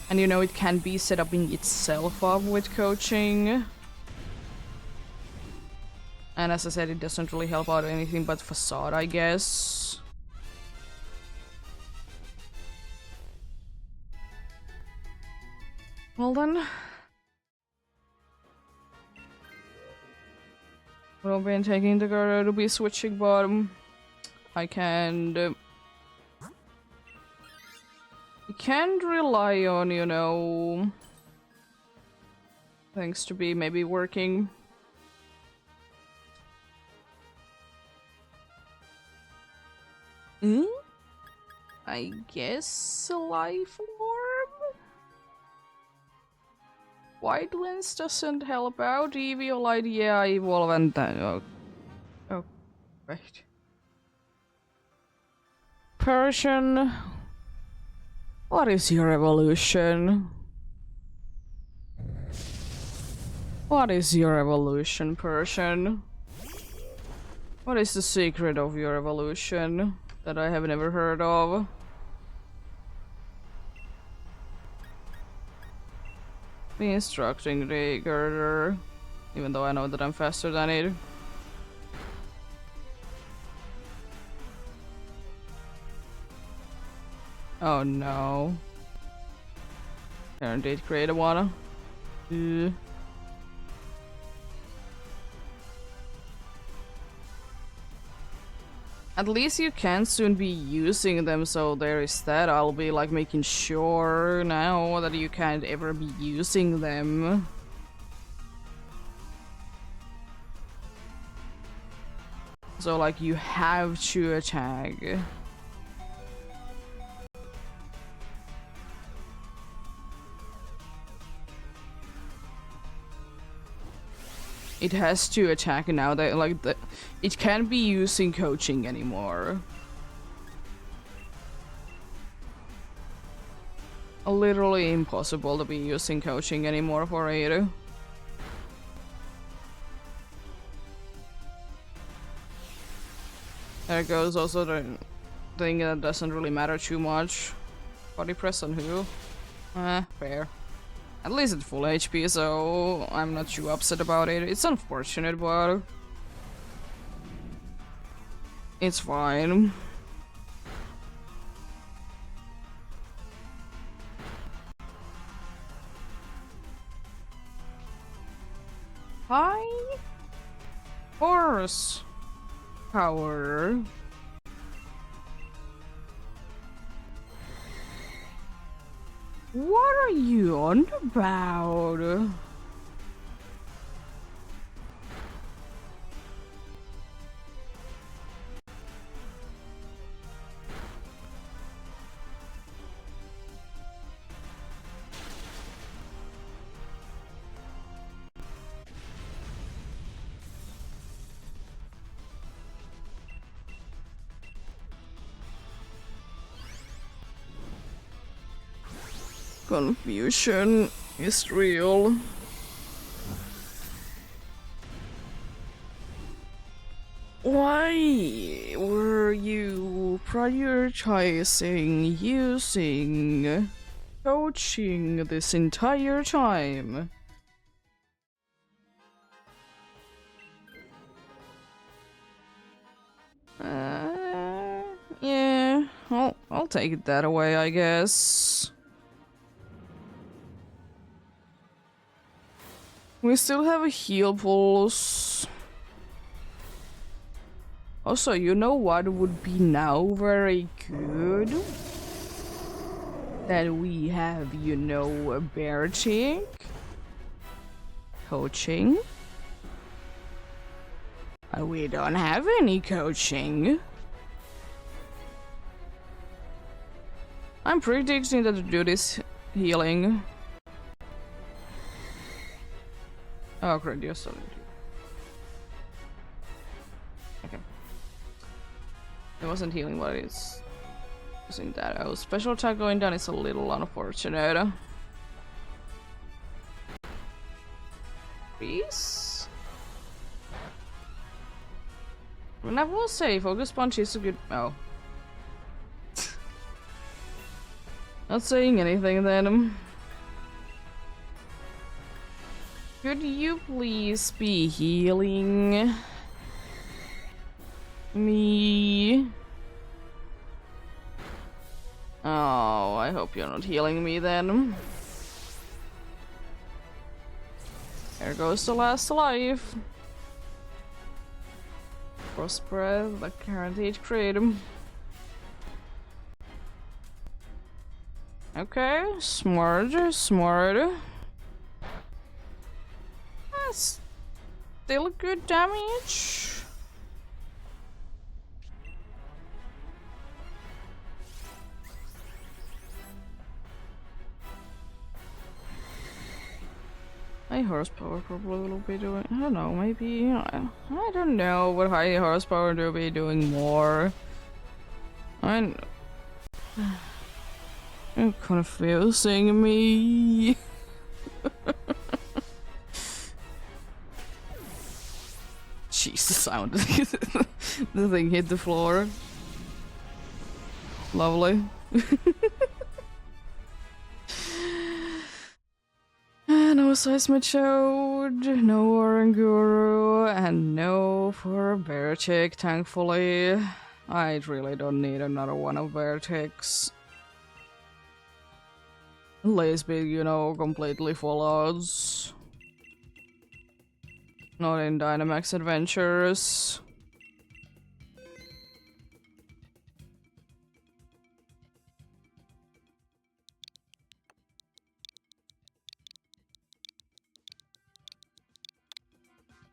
And you know, it can be set up in itself up with coaching. And as I said, it doesn't really help out anything but Facade, I guess. Well then. We'll be taking the girl to be switching bottom. I can't rely on, you know, things to be maybe working. I guess a life orb? White lens doesn't help out. Eevee light, yeah, evolve and then oh, right. Persian, what is your evolution? What is your evolution, Persian? What is the secret of your evolution that I have never heard of? Be instructing the girder, even though I know that I'm faster than it. Oh no. There did create a water. At least you can soon be using them, so there is that. I'll be like making sure now that you can't ever be using them. So like you have to attack. It has to attack now that like it can't be using coaching anymore. Literally impossible to be using coaching anymore for Ada. There goes also the thing that doesn't really matter too much. Body press on who? Fair. At least it's full HP, so I'm not too upset about it. It's unfortunate, but it's fine. High horse power. What are you on about? Confusion is real. Why were you prioritizing using coaching this entire time? Yeah, I'll take it that away, I guess. We still have a heal pulse. Also, you know what would be now very good? That we have, you know, a bear chick coaching. We don't have any coaching. I'm predicting that to do this healing. Oh, great, you're solid. Okay. It wasn't healing, but it's using that. Oh, special attack going down is a little unfortunate. Please? And I will say, Focus Punch is a good. Oh. Not saying anything then. Could you please be healing me? Oh, I hope you're not healing me then. There goes the last life. Prosper the Carnage Kratom. Okay, smart. That's still good damage. High horsepower probably will be doing. I don't know, maybe. I don't know what high horsepower will be doing more. You're confusing me. Jesus, sound. The thing hit the floor. Lovely. No Seismic Chode, no Oranguru, and no for Bear Chick, thankfully. I really don't need another one of Bear Chicks. Lacebeak, you know, completely full odds. Not in Dynamax Adventures.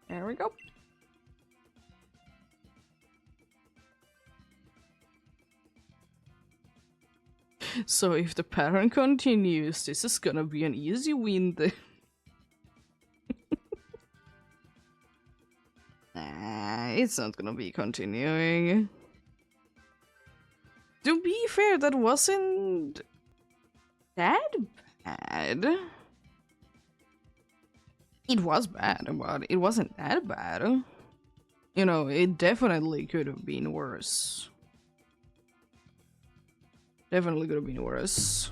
There we go. So if the pattern continues, this is gonna be an easy win then. Nah, it's not gonna be continuing. To be fair, that wasn't that bad. It was bad, but it wasn't that bad. You know, it definitely could have been worse. Definitely could have been worse.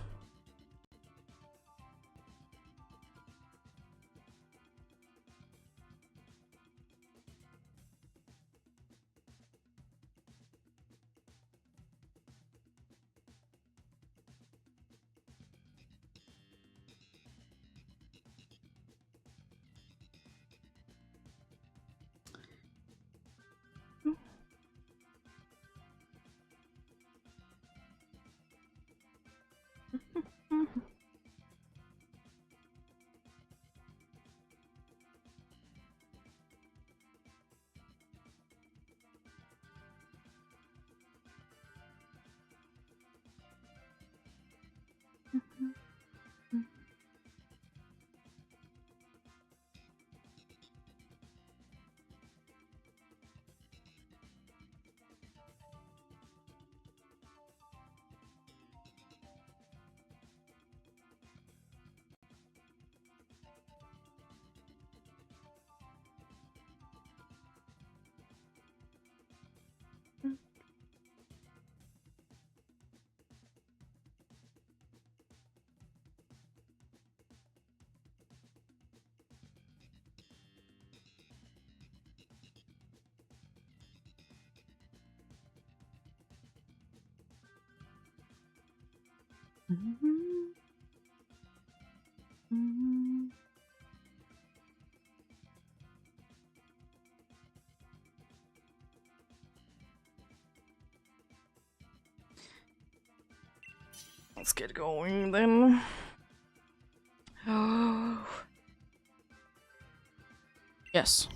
Let's get going then. Yes.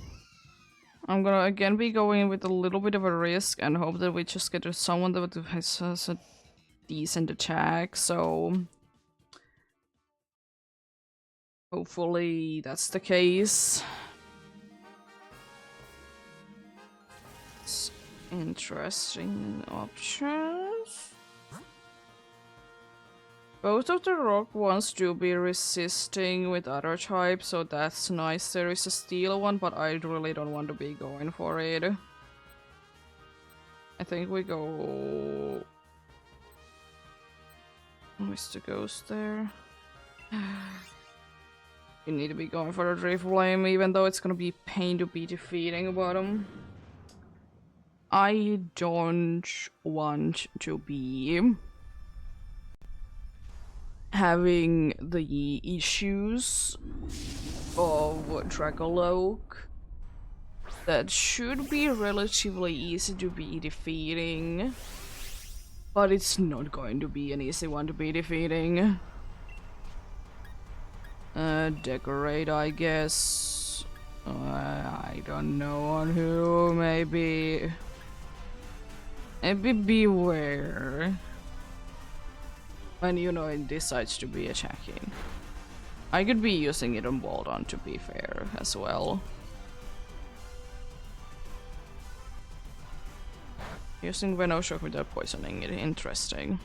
I'm gonna again be going with a little bit of a risk and hope that we just get someone that has a decent attack, so hopefully that's the case. It's interesting options. Both of the rock ones do be resisting with other types, so that's nice. There is a steel one, but I really don't want to be going for it. I think we go... Where's the ghost there? You need to be going for a Drift Flame, even though it's gonna be pain to be defeating bottom. I don't want to be having the issues of Dragoloak. That should be relatively easy to be defeating, but it's not going to be an easy one to be defeating. Decorate, I guess. I don't know on who, maybe Beware. When, you know, it decides to be attacking. I could be using it on Boldon, to be fair, as well. Using Venoshock without poisoning it, interesting.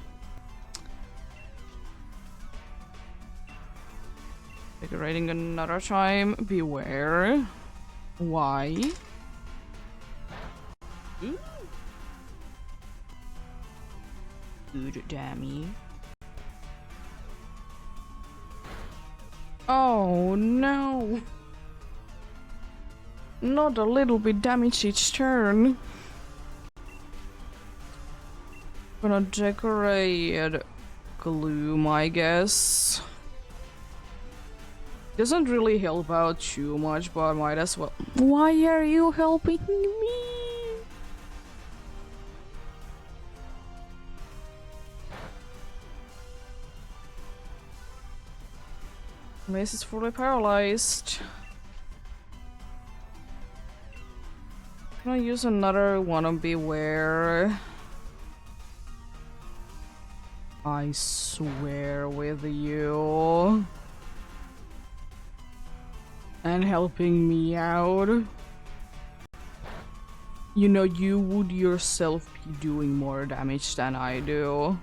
Decorating another time, Beware. Why? Ooh. Good dammy. Oh no! Not a little bit damage each turn. Gonna decorate Gloom, I guess. Doesn't really help out too much, but might as well. Why are you helping me? Mace is fully paralyzed. Can I use another one on Beware? I swear with you. And helping me out. You know, you would yourself be doing more damage than I do.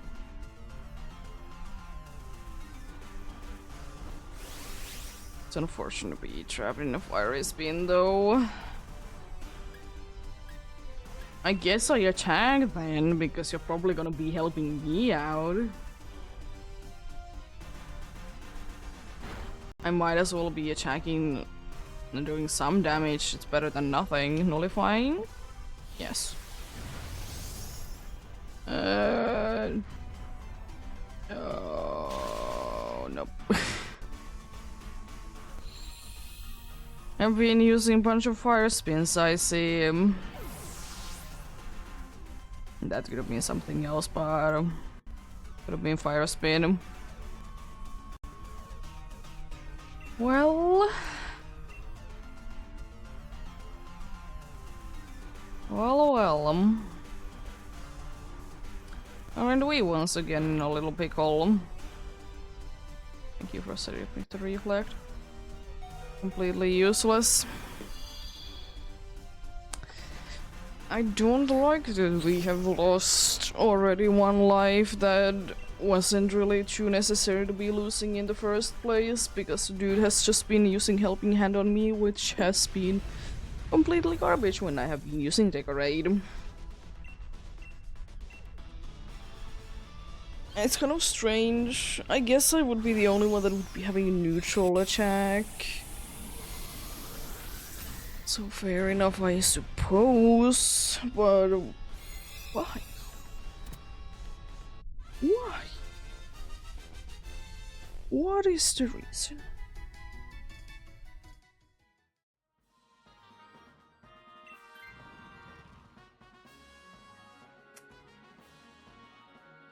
It's unfortunate to be trapped in a fiery spin, though. I guess I attack then, because you're probably gonna be helping me out. I might as well be attacking and doing some damage. It's better than nothing. Nullifying? Yes. Oh, nope. I've been using a bunch of fire spins, I see. That could have been something else, but could have been fire spin. Well, aren't we once again in a little pickle? Thank you for setting up the reflect. Completely useless. I don't like that we have lost already one life that wasn't really too necessary to be losing in the first place, because the dude has just been using Helping Hand on me, which has been completely garbage when I have been using Decorate. It's kind of strange. I guess I would be the only one that would be having a neutral attack. So fair enough, I suppose, but why? Why? What is the reason?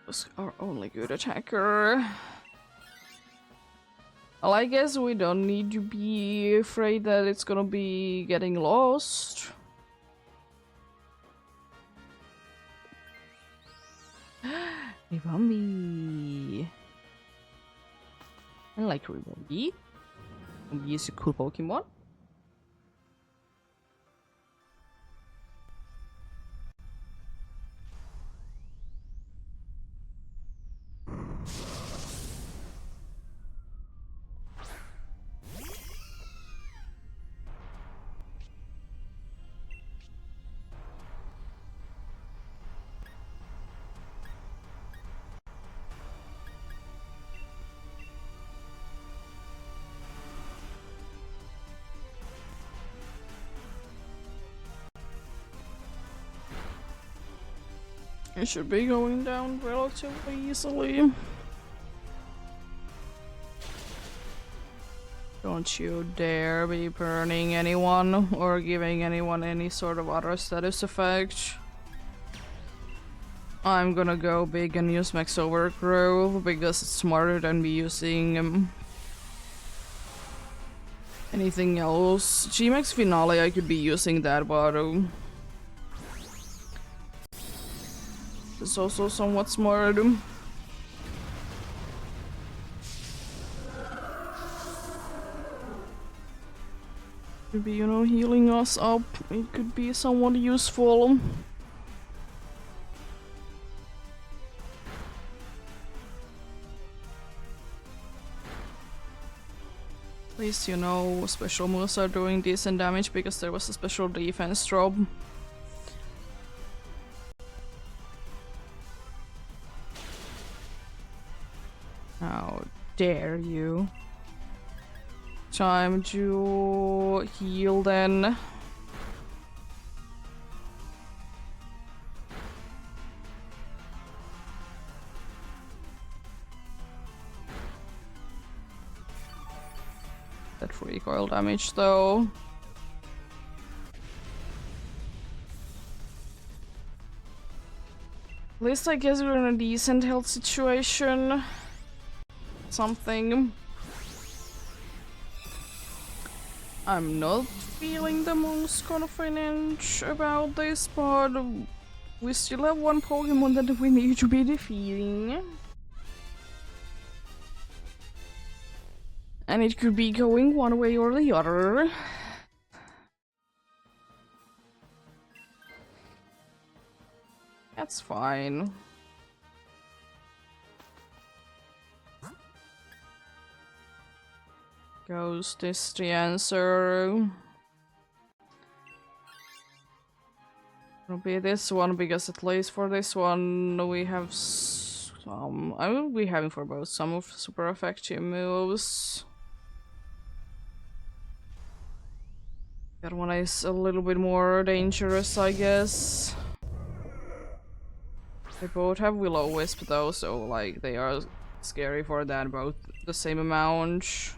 Was our only good attacker. Well, I guess we don't need to be afraid that it's gonna be getting lost. Ribombee. I like Ribombee. Ribombee is a cool Pokemon. It should be going down relatively easily. Don't you dare be burning anyone or giving anyone any sort of other status effect. I'm gonna go big and use Max Overgrowth because it's smarter than me using anything else. G-Max Finale, I could be using that, but it's also somewhat smart. Could be, you know, healing us up. It could be somewhat useful. At least, you know, special moves are doing decent damage because there was a special defense drop. How dare you? Time to heal then. That recoil damage though. At least I guess we're in a decent health situation. Something. I'm not feeling the most confident about this, but we still have one Pokemon that we need to be defeating. And it could be going one way or the other. That's fine. Ghost is the answer. It'll be this one because at least for this one we have some. I will be having for both some of super effective moves. That one is a little bit more dangerous, I guess. They both have Will-O-Wisp though, so like they are scary for that both the same amount.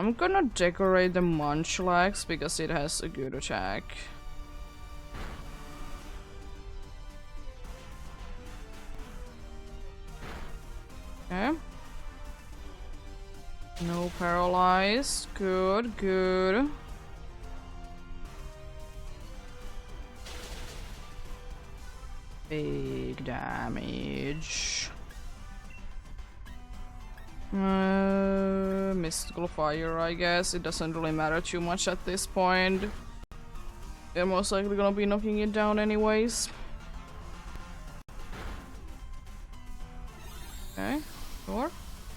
I'm gonna decorate the Munchlax because it has a good attack. Okay. No paralyzed. Good, good. Big damage. Mystical Fire, I guess. It doesn't really matter too much at this point. They're most likely gonna be knocking it down anyways. Okay, sure.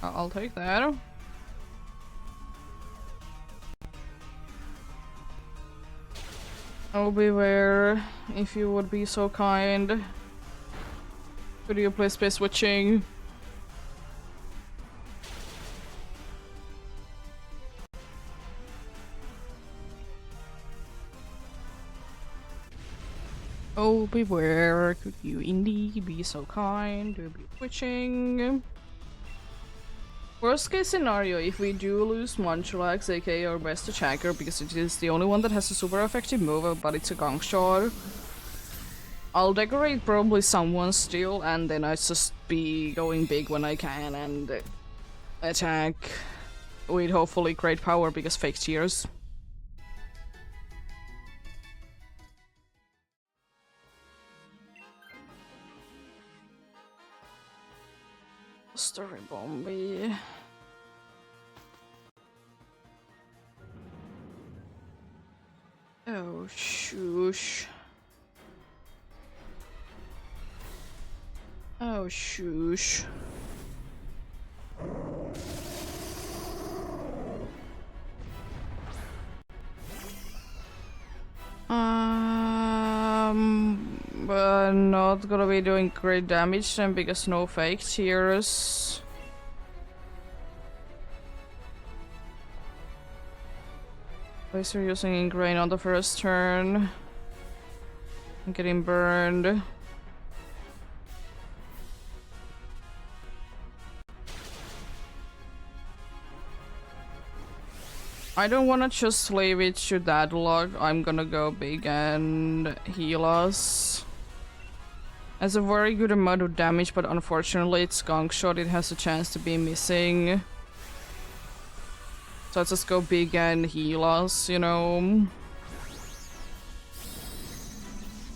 I'll take that. Oh, beware, if you would be so kind. Could you please be switching? Oh, beware, could you indeed be so kind to be switching? Worst case scenario, if we do lose Munchlax, aka our best attacker, because it is the only one that has a super effective move, but it's a gong shot, I'll decorate probably someone still, and then I just be going big when I can and attack with hopefully great power because fake tears. Story Bombi. Oh, shoosh. Oh, shoosh. But not gonna be doing great damage then because no fake tears. Place are using Ingrain on the first turn. I'm getting burned. I don't wanna just leave it to that luck. I'm gonna go big and heal us. Has a very good amount of damage, but unfortunately it's Gong Shot. It has a chance to be missing. So let's just go big and heal us, you know.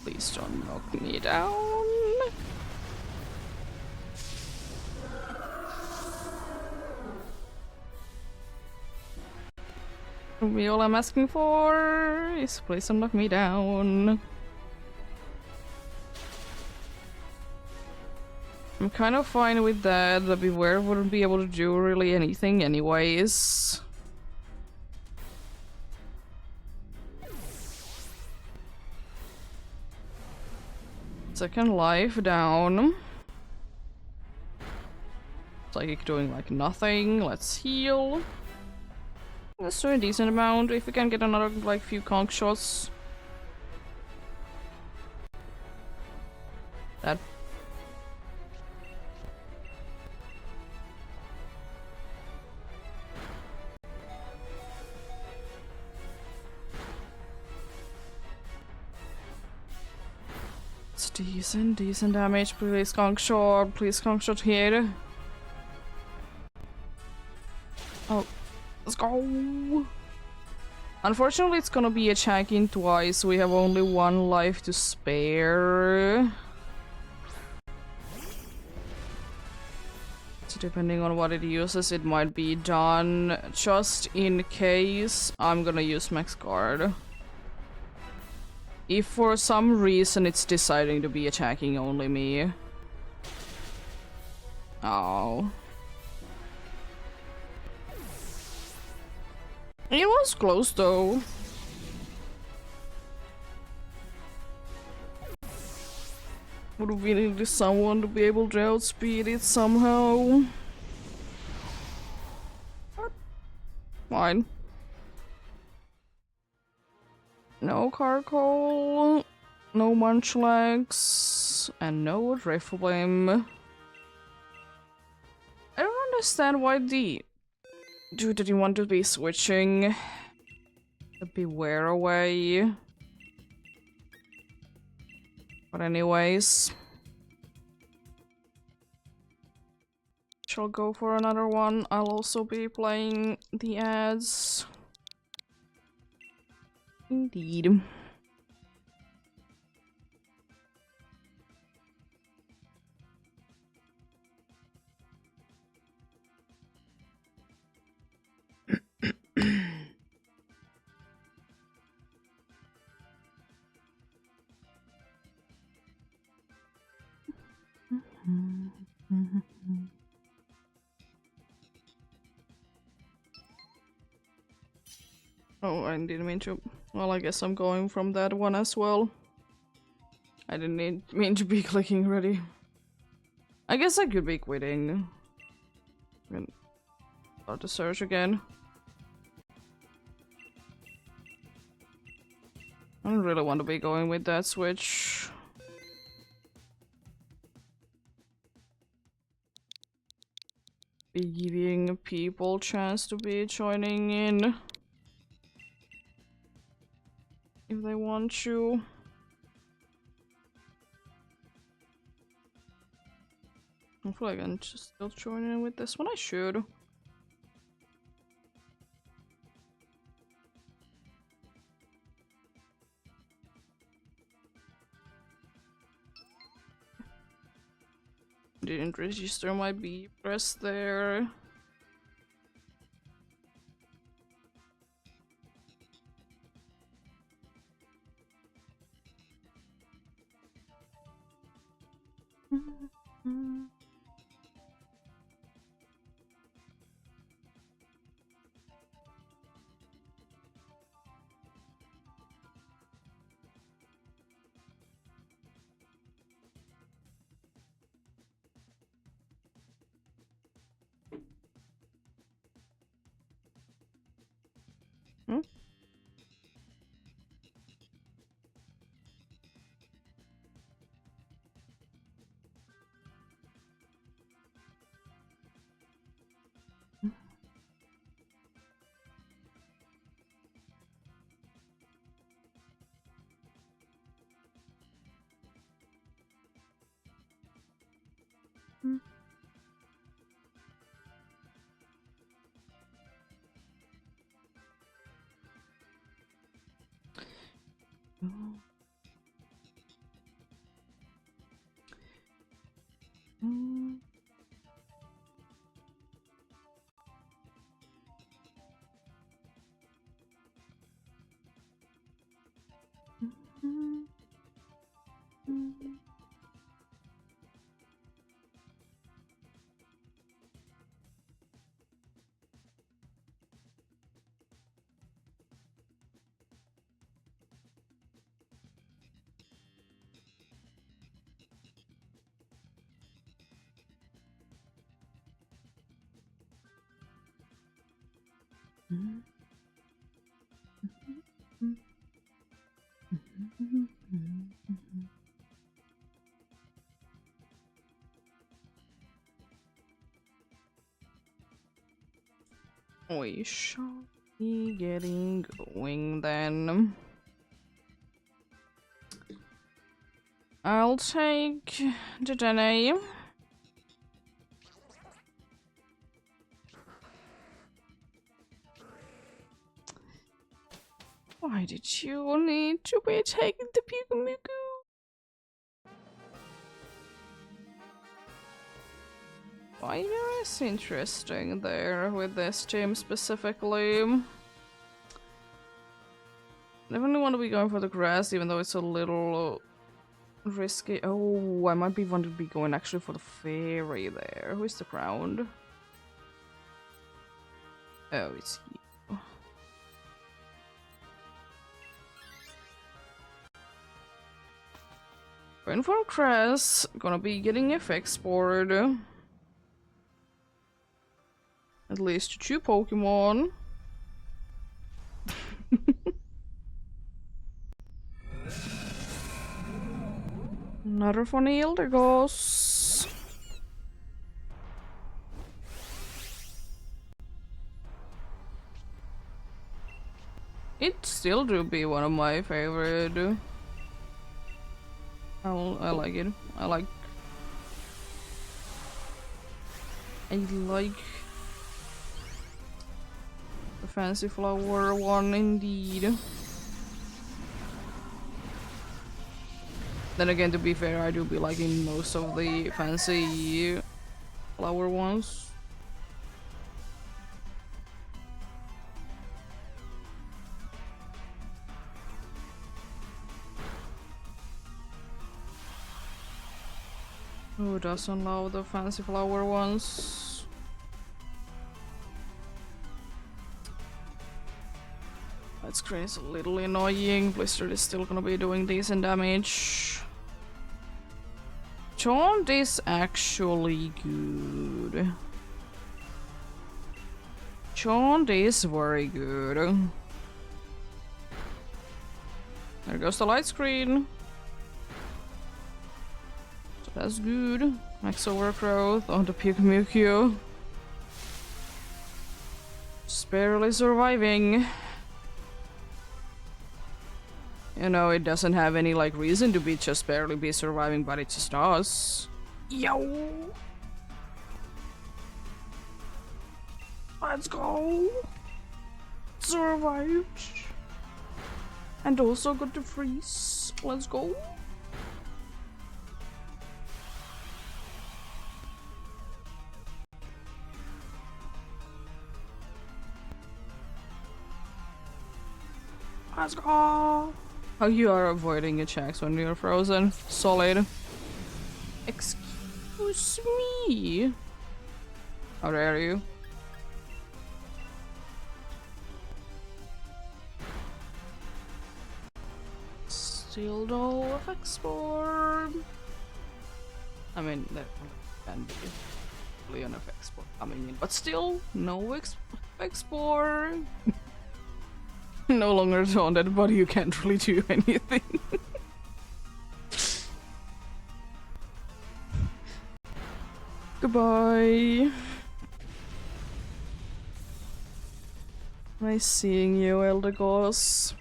Please don't knock me down. Really all I'm asking for is please don't knock me down. I'm kind of fine with that. The Beware wouldn't be able to do really anything anyways. Second life down. Psychic doing like nothing. Let's heal. Let's do a decent amount. If we can get another like few conch shots. That. It's decent damage. Please conch shot here. Oh. Let's go! Unfortunately, it's gonna be attacking twice. We have only one life to spare. So depending on what it uses, it might be done. Just in case, I'm gonna use Max Guard. If for some reason it's deciding to be attacking only me. Oh. It was close though. Would we need someone to be able to outspeed it somehow? Fine. No Carcoal, no Munchlax, and no Drifblim. I don't understand why the dude didn't want to be switching the Beware away. But anyways. Shall go for another one. I'll also be playing the ads. Indeed. Oh, I didn't mean to. Well, I guess I'm going from that one as well. I didn't mean to be clicking ready. I guess I could be quitting. And start the search again. I don't really want to be going with that switch. Be giving people chance to be joining in if they want to. Hopefully I can just still join in with this one. I should. Didn't register my B press there. Hmm? We shall be getting going then. I'll take the Dene. Why did you need to be taking the Pikumiku? Why is interesting there with this team specifically. I definitely want to be going for the grass, even though it's a little risky. Oh, I might be wanting to be going actually for the fairy there. Who is the ground? Oh, it's you. Going for grass, gonna be getting FX board. At least 2 Pokemon. Another funny Elder Ghost. It still do be one of my favorite. I like it. I like the fancy flower one indeed. Then again, to be fair, I do be liking most of the fancy flower ones. Who doesn't love the fancy flower ones? That screen is a little annoying. Blizzard is still gonna be doing decent damage. Taunt is actually good. Taunt is very good. There goes the light screen. So that's good. Max overgrowth on the Pyukmyukyu. Just barely surviving. You know, it doesn't have any like reason to be just barely be surviving, but it just does. Yo! Let's go! Survived! And also got to freeze. Let's go! Let's go! How you are avoiding attacks when you're frozen? Solid. Excuse me? How dare you? Still no effects form. I mean, there can be really an effects form coming in, but still no effects form. No longer taunted, but you can't really do anything. Goodbye. Nice seeing you, Eldegoss.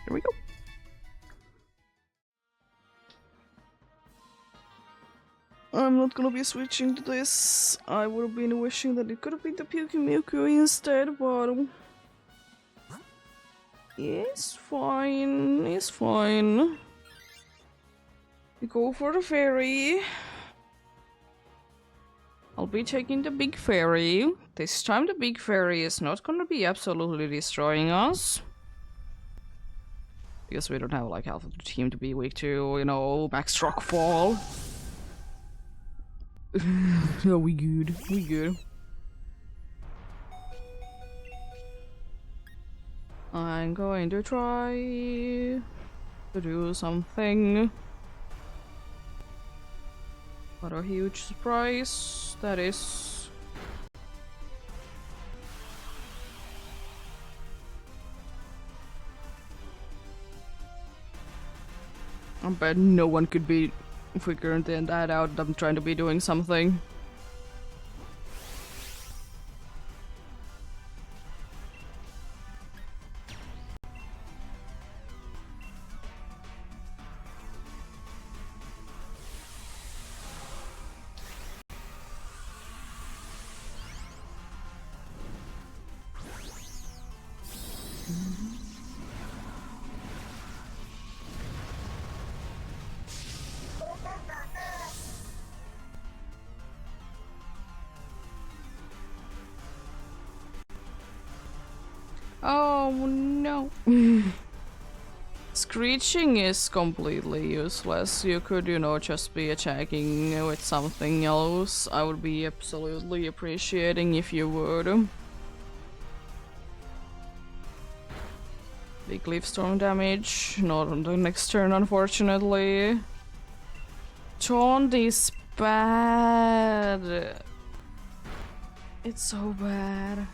Here we go. I'm not gonna be switching to this. I would have been wishing that it could have been the Pyukmyukyu instead, but it's fine. It's fine. We go for the fairy. I'll be taking the big fairy. This time the big fairy is not gonna be absolutely destroying us. Because we don't have like half of the team to be weak to, you know, max rockfall. No, we good. We good. I'm going to try to do something. What a huge surprise that is. I bet no one could be figuring that out. I'm trying to be doing something. Oh no. Screeching is completely useless. You could, you know, just be attacking with something else. I would be absolutely appreciating if you would. Big leaf storm damage. Not on the next turn, unfortunately. Taunt is bad. It's so bad.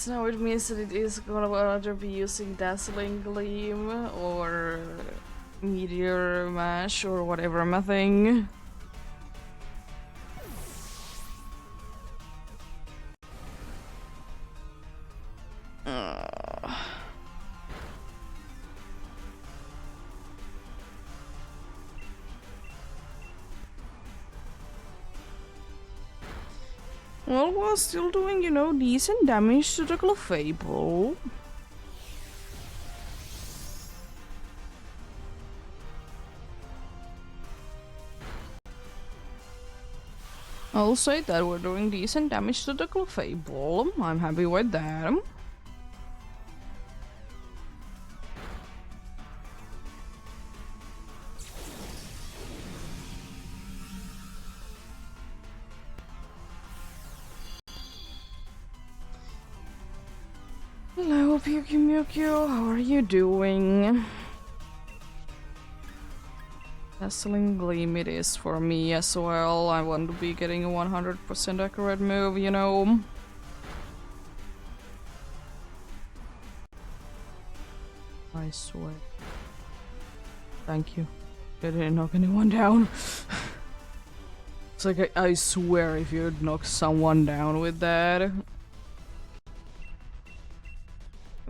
So now it means that it is gonna either be using Dazzling Gleam or Meteor Mash or whatever my thing. Well, we're still doing, you know, decent damage to the Clefable. I'll say that we're doing decent damage to the Clefable. I'm happy with that. Hello, Pyukimyukyu, how are you doing? Dazzling Gleam it is for me as well. I want to be getting a 100% accurate move, you know. I swear. Thank you. Didn't knock anyone down. It's like, I swear if you'd knock someone down with that, it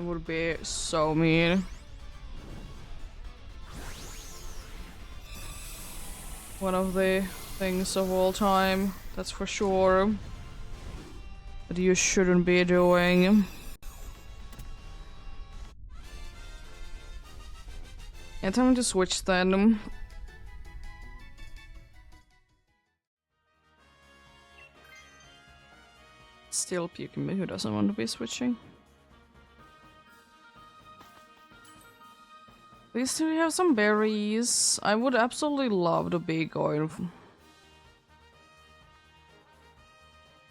would be so mean. One of the things of all time, that's for sure. That you shouldn't be doing. Yeah, time to switch then. Still puking me, who doesn't want to be switching? At least we have some berries. I would absolutely love to be going.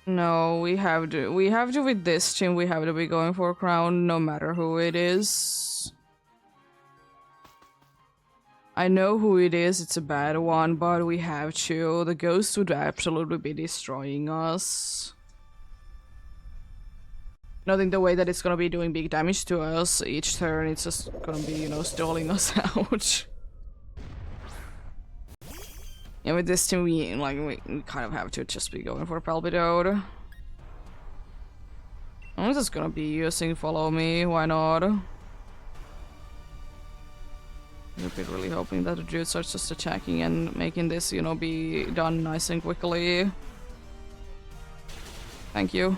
No, we have to with this team, we have to be going for a crown no matter who it is. I know who it is, it's a bad one, but we have to. The ghost would absolutely be destroying us. Nothing the way that it's gonna be doing big damage to us each turn, it's just gonna be, you know, stalling us out. Yeah, with this team, we kind of have to just be going for Palpitoad. I'm just gonna be using Follow Me, why not? I'd be really hoping that the dude starts just attacking and making this, you know, be done nice and quickly. Thank you.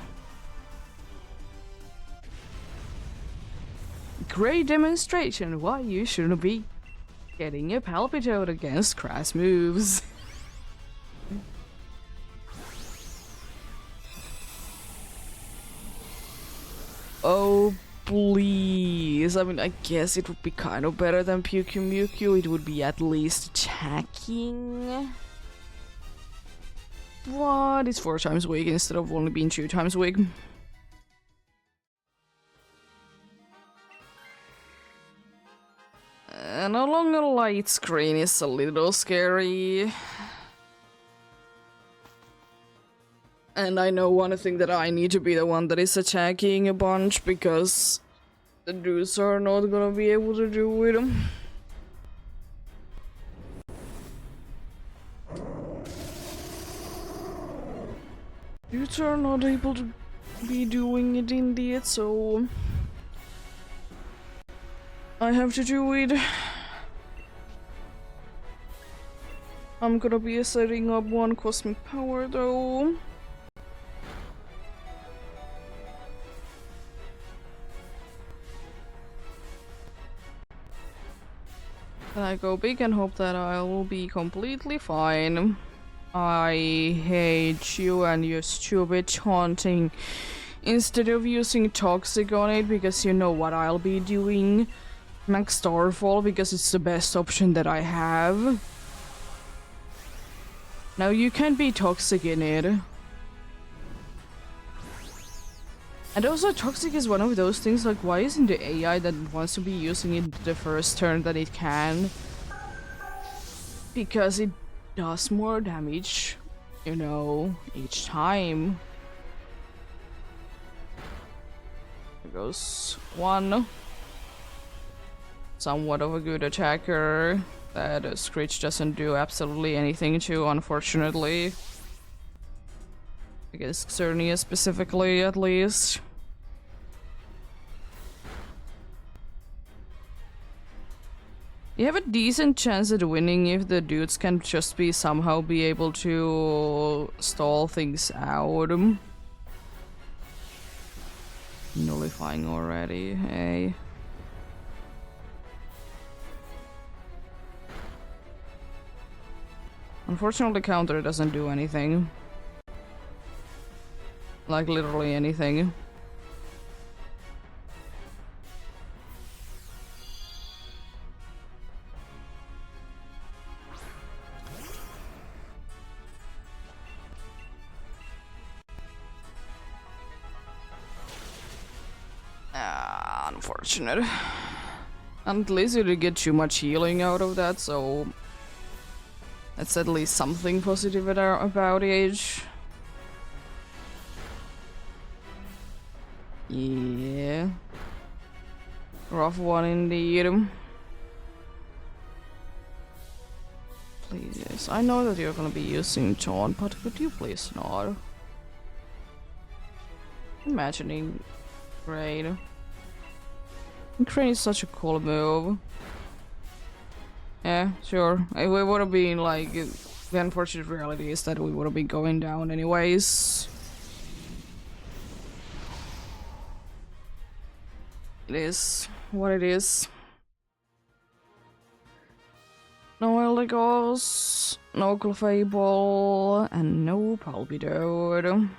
Great demonstration why you shouldn't be getting a Palpitoad against crass moves. Oh, please. I mean, I guess it would be kind of better than Pyukimyukyu. It would be at least attacking. But it's 4 times weak instead of only being 2 times weak. And along a light screen is a little scary. And I know one thing that I need to be the one that is attacking a bunch because the dudes are not gonna be able to do it. Dudes are not able to be doing it indeed, so I have to do it. I'm gonna be setting up 1 cosmic power though. And I go big and hope that I will be completely fine. I hate you and your stupid taunting. Instead of using Toxic on it, because you know what I'll be doing. Max Starfall, because it's the best option that I have. Now you can't be Toxic in it. And also Toxic is one of those things, like why isn't the AI that wants to be using it the first turn that it can? Because it does more damage, you know, each time. There goes 1. Somewhat of a good attacker that Screech doesn't do absolutely anything to, unfortunately. Against Xernia specifically, at least. You have a decent chance at winning if the dudes can just be somehow be able to stall things out. Nullifying already, hey. Unfortunately, counter doesn't do anything. Like, literally anything. Unfortunate. And at least you didn't get too much healing out of that, so that's at least something positive about age. Yeah. Rough one indeed. Please, yes. I know that you're gonna be using taunt, but could you please not? Imagining Crane. Crane is such a cool move. Yeah, sure. We would have been like, the unfortunate reality is that we would have been going down anyways. It is what it is. No Eldegoss, no Clefable, and no Palpitoad.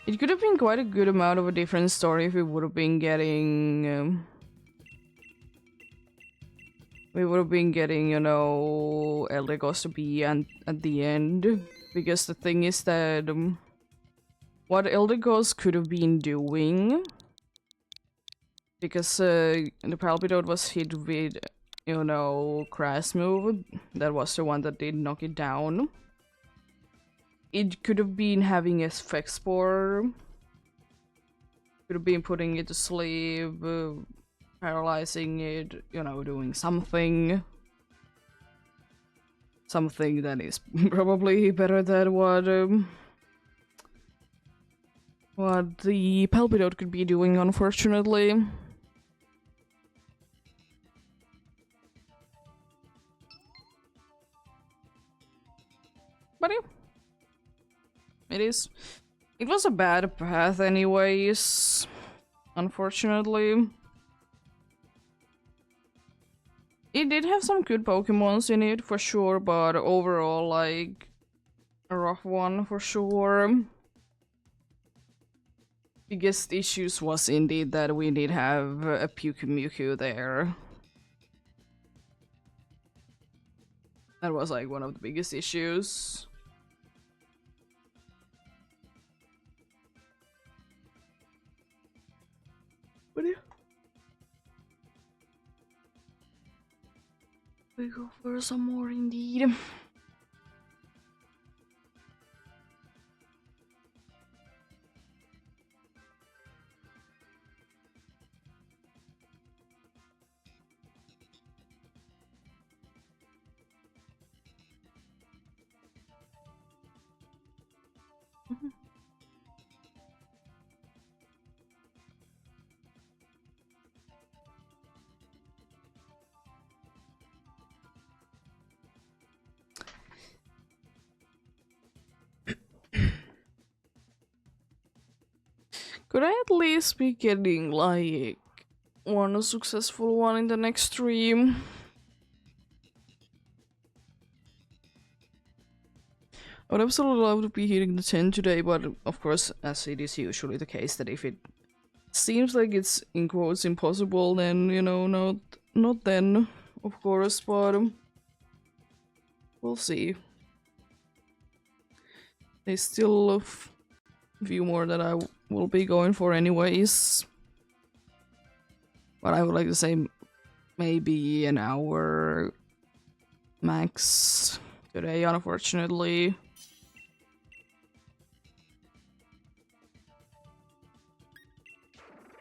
It could have been quite a good amount of a different story if we would have been getting... you know, Eldegoss to be at the end. Because the thing is that what Eldegoss could have been doing, because the Palpitoad was hit with, you know, Crash move, that was the one that did knock it down. It could have been having a Spec Spore, could have been putting it to sleep, paralyzing it, you know, doing something. Something that is probably better than what the Palpitoad could be doing, unfortunately. But yeah. It is. It was a bad path anyways, unfortunately. It did have some good Pokemons in it, for sure, but overall, like, a rough one, for sure. Biggest issues was indeed that we did have a Pyukumuku there. That was, like, one of the biggest issues. But yeah. We go for some more indeed. Could I at least be getting, like, one successful one in the next stream? I would absolutely love to be hitting the 10 today, but of course, as it is usually the case, that if it seems like it's, in quotes, impossible, then, you know, not then, of course, but we'll see. There's still a few more that I will be going for anyways. But I would like to say maybe an hour max today, unfortunately.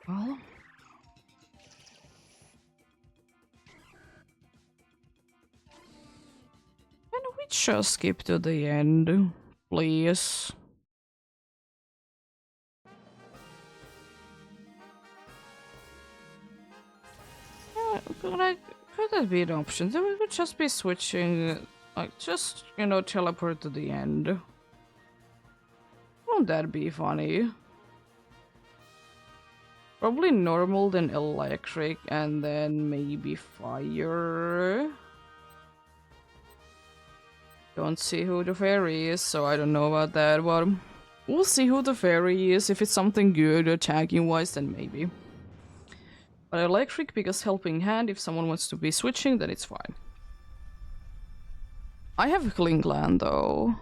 Well, can we just skip to the end, please? Could that be an option? Then we could just be switching, like, just, you know, teleport to the end. Won't that be funny? Probably normal, then electric, and then maybe fire. Don't see who the fairy is, so I don't know about that, but we'll see who the fairy is. If it's something good attacking wise, then maybe. But electric, because helping hand, if someone wants to be switching, then it's fine. I have Klingland though.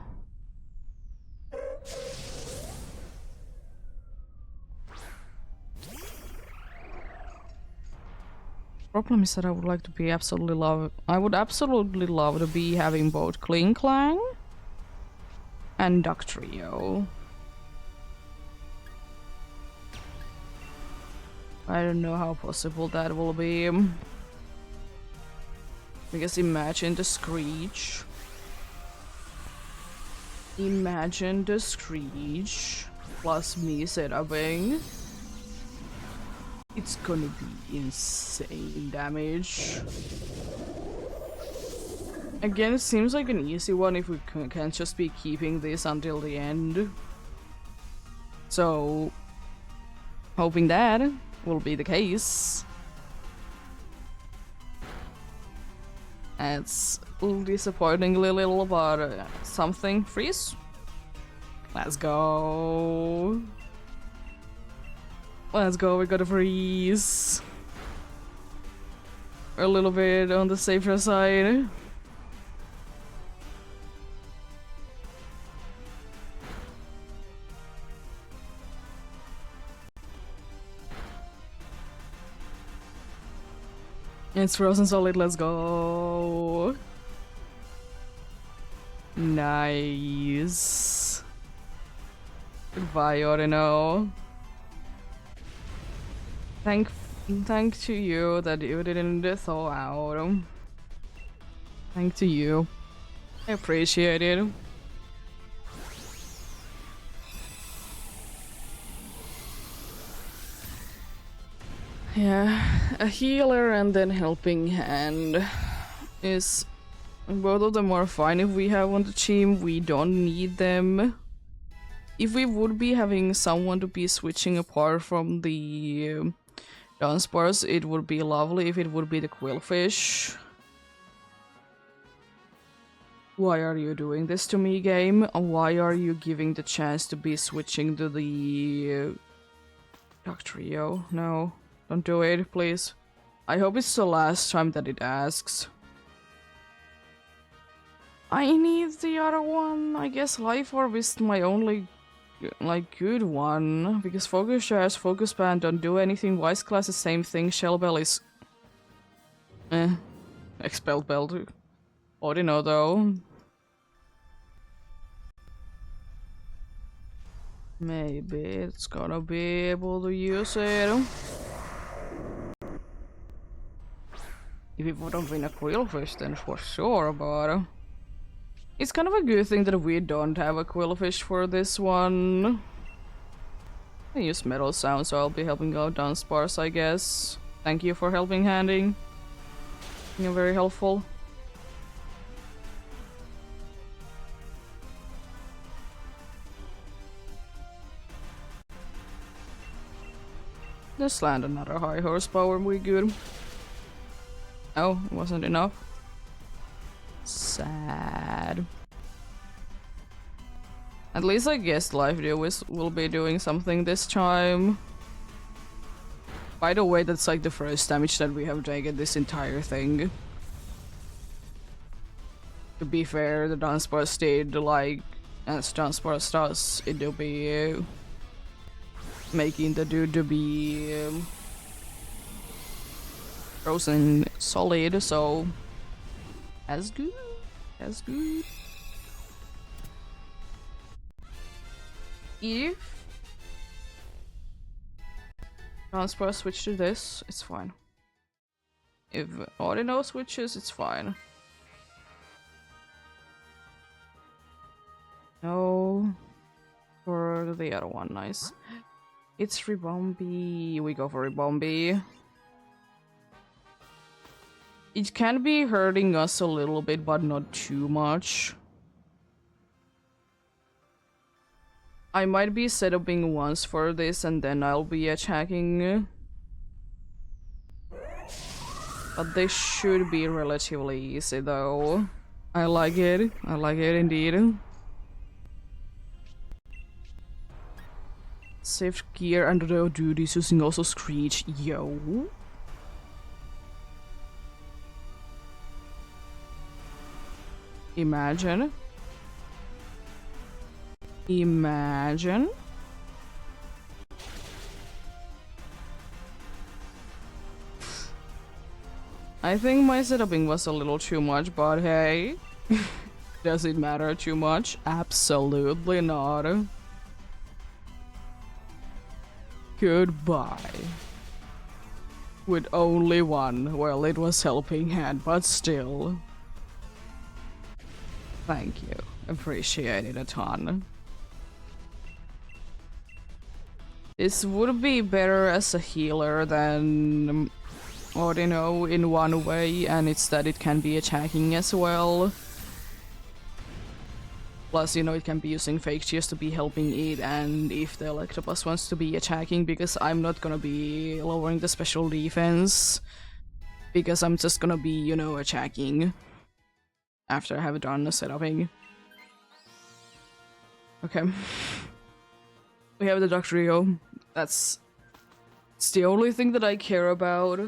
Problem is that I would like to be I would absolutely love to be having both Kling Clang and Duck Trio. I don't know how possible that will be. Because imagine the Screech. Imagine the Screech plus me setuping. It's gonna be insane damage. Again, it seems like an easy one if we can't just be keeping this until the end. So, hoping that will be the case. It's disappointingly little, but something. Freeze. Let's go. Let's go, we got a freeze. We're a little bit on the safer side. It's frozen solid, let's go. Nice. Goodbye, Orino. Thank to you that you didn't thaw out. Thank to you. I appreciate it. Yeah, a healer and then helping hand is... Both of them are fine if we have on the team, we don't need them. If we would be having someone to be switching apart from the dance bars, it would be lovely if it would be the Quillfish. Why are you doing this to me, game? Why are you giving the chance to be switching to the Duck Trio? No, don't do it, please. I hope it's the last time that it asks. I need the other one. I guess Life Orb is my only good one, because Focus Shares, Focus Band don't do anything, Wise Class the same thing, Shell Bell is... Expel Bell too. Odino though. Maybe it's gonna be able to use it. If it wouldn't been a Quillfish then for sure, but... It's kind of a good thing that we don't have a Quillfish for this one. I use Metal Sound, so I'll be helping out Dunsparce, I guess. Thank you for helping handing. You're very helpful. Just land another high horsepower, we good. Oh, it wasn't enough. Sad. At least I guess Life Deal will be doing something this time. By the way, that's like the first damage that we have taken this entire thing. To be fair, the Dunsparce stayed like, as Dunsparce does, it'll be making the dude to be frozen solid, so that's good. That's good. If Dunsparce switch to this, it's fine. If Odino switches, it's fine. No. For the other one, nice. It's Ribombi. We go for Ribombi. It can be hurting us a little bit, but not too much. I might be setuping once for this and then I'll be attacking. But this should be relatively easy though. I like it. I like it indeed. Saved gear and the dude is using also Screech. Yo. Imagine. Imagine. I think my setuping was a little too much, but hey. Does it matter too much? Absolutely not. Goodbye. With only one. Well, it was helping hand, but still. Thank you. Appreciate it a ton. This would be better as a healer than Ordino in one way, and it's that it can be attacking as well. Plus, you know, it can be using fake cheers to be helping it, and if the Electabuzz wants to be attacking, because I'm not gonna be lowering the special defense, because I'm just gonna be, you know, attacking after I have done the setuping. Okay. We have the Dugtrio. It's the only thing that I care about.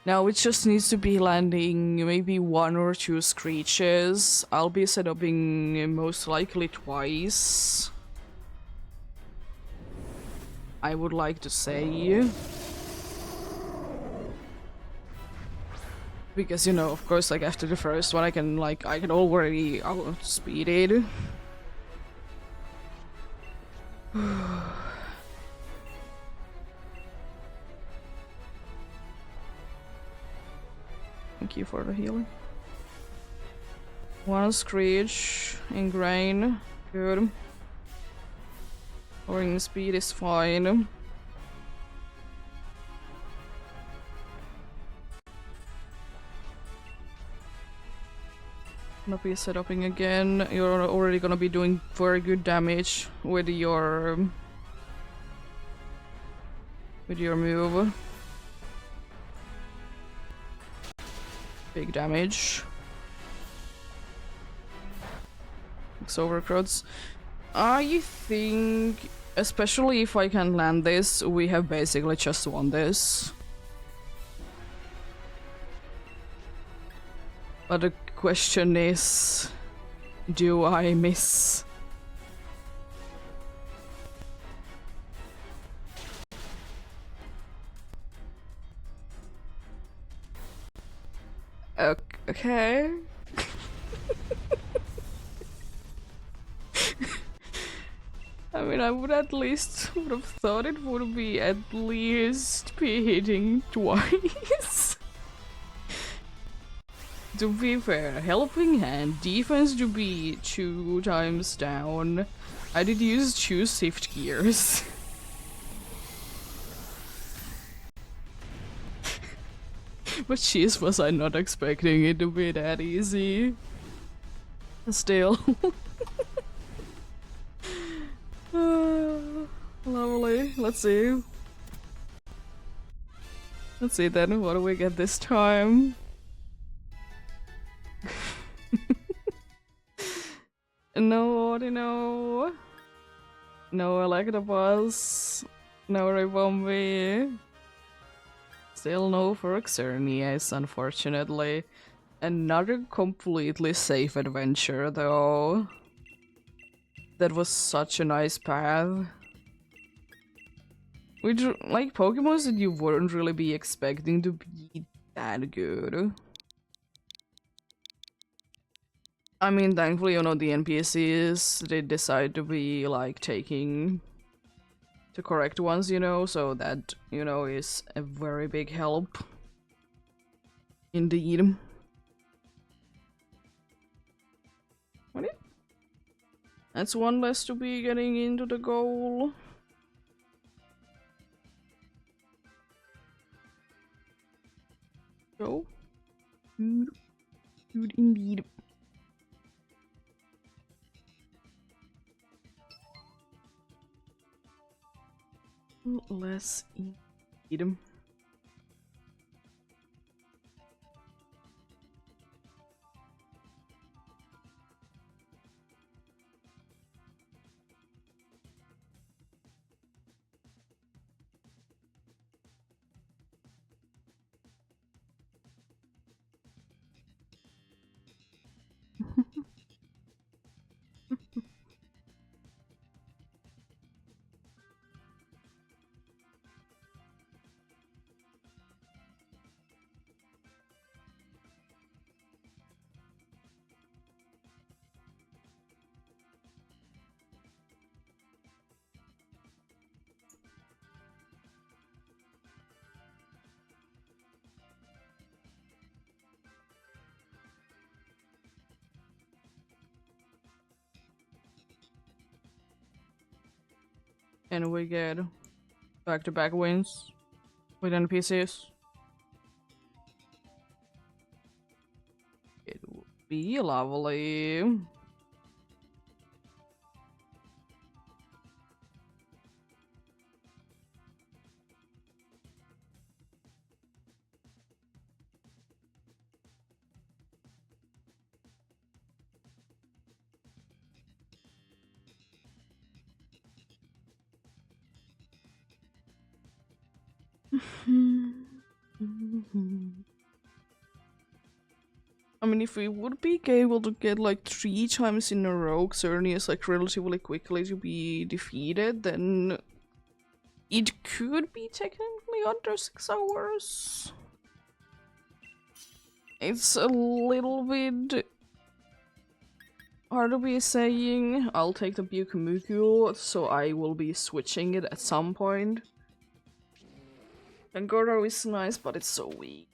Now it just needs to be landing maybe 1 or 2 screeches. I'll be setuping most likely twice. I would like to say. Because, you know, of course, like after the first one I can already outspeed it. Thank you for the healing. 1 screech, ingrain, good. Lowering speed is fine. Gonna be setuping again. You're already gonna be doing very good damage with your move. Big damage. It's overcrowds. I think, especially if I can land this, we have basically just won this. But the question is, do I miss? Okay. I mean, I would have thought it would be at least be hitting twice. To be fair, helping hand, defense to be 2 times down. I did use 2 shift gears. But jeez, was I not expecting it to be that easy. Still. Lovely. Let's see. Let's see then, what do we get this time? No Ordino. No Electabuzz. No Ribombee. Still no for Xerneas, unfortunately. Another completely safe adventure, though. That was such a nice path. Which, like, Pokemon that you wouldn't really be expecting to be that good. I mean, thankfully, you know, the NPCs, they decide to be, like, taking the correct ones, you know, so that, you know, is a very big help. Indeed. What? That's 1 less to be getting into the goal. So, good indeed. Less indeed. and we get back-to-back wins with NPCs. It would be lovely. I mean, if we would be able to get like 3 times in a row Xerneas like relatively quickly to be defeated, then it could be technically under 6 hours. It's a little bit hard to be saying. I'll take the Byukumuku, so I will be switching it at some point. Goro is nice, but it's so weak.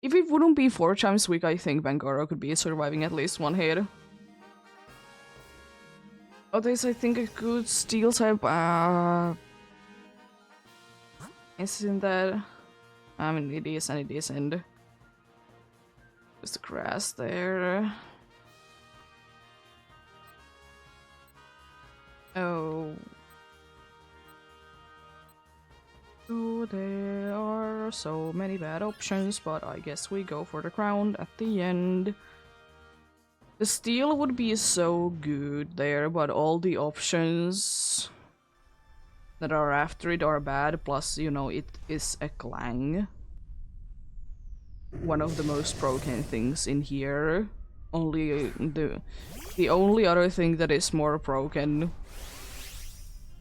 If it wouldn't be 4 times weak, I think Bangoro could be surviving at least 1 hit. Oh, there's I think a good steel type. Isn't that? I mean, it is and it isn't. There's the grass there. Oh. Oh, there are so many bad options, but I guess we go for the crown at the end. The steel would be so good there, but all the options that are after it are bad, plus, you know, it is a clang. One of the most broken things in here. Only the only other thing that is more broken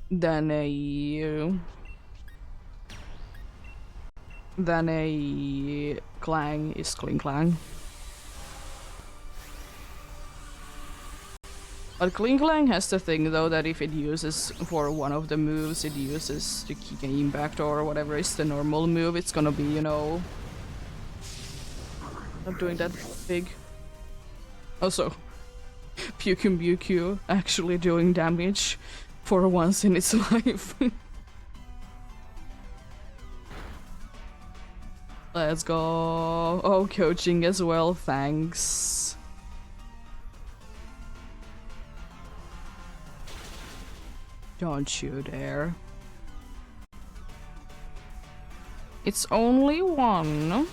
than a clang is Kling Clang. But Kling Clang has the thing though that if it uses for one of the moves it uses to kick an impact or whatever is the normal move, it's gonna be, you know, not doing that big. Also, Byukyu actually doing damage for once in its life. Let's go. Oh, coaching as well, thanks. Don't you dare. It's only 1.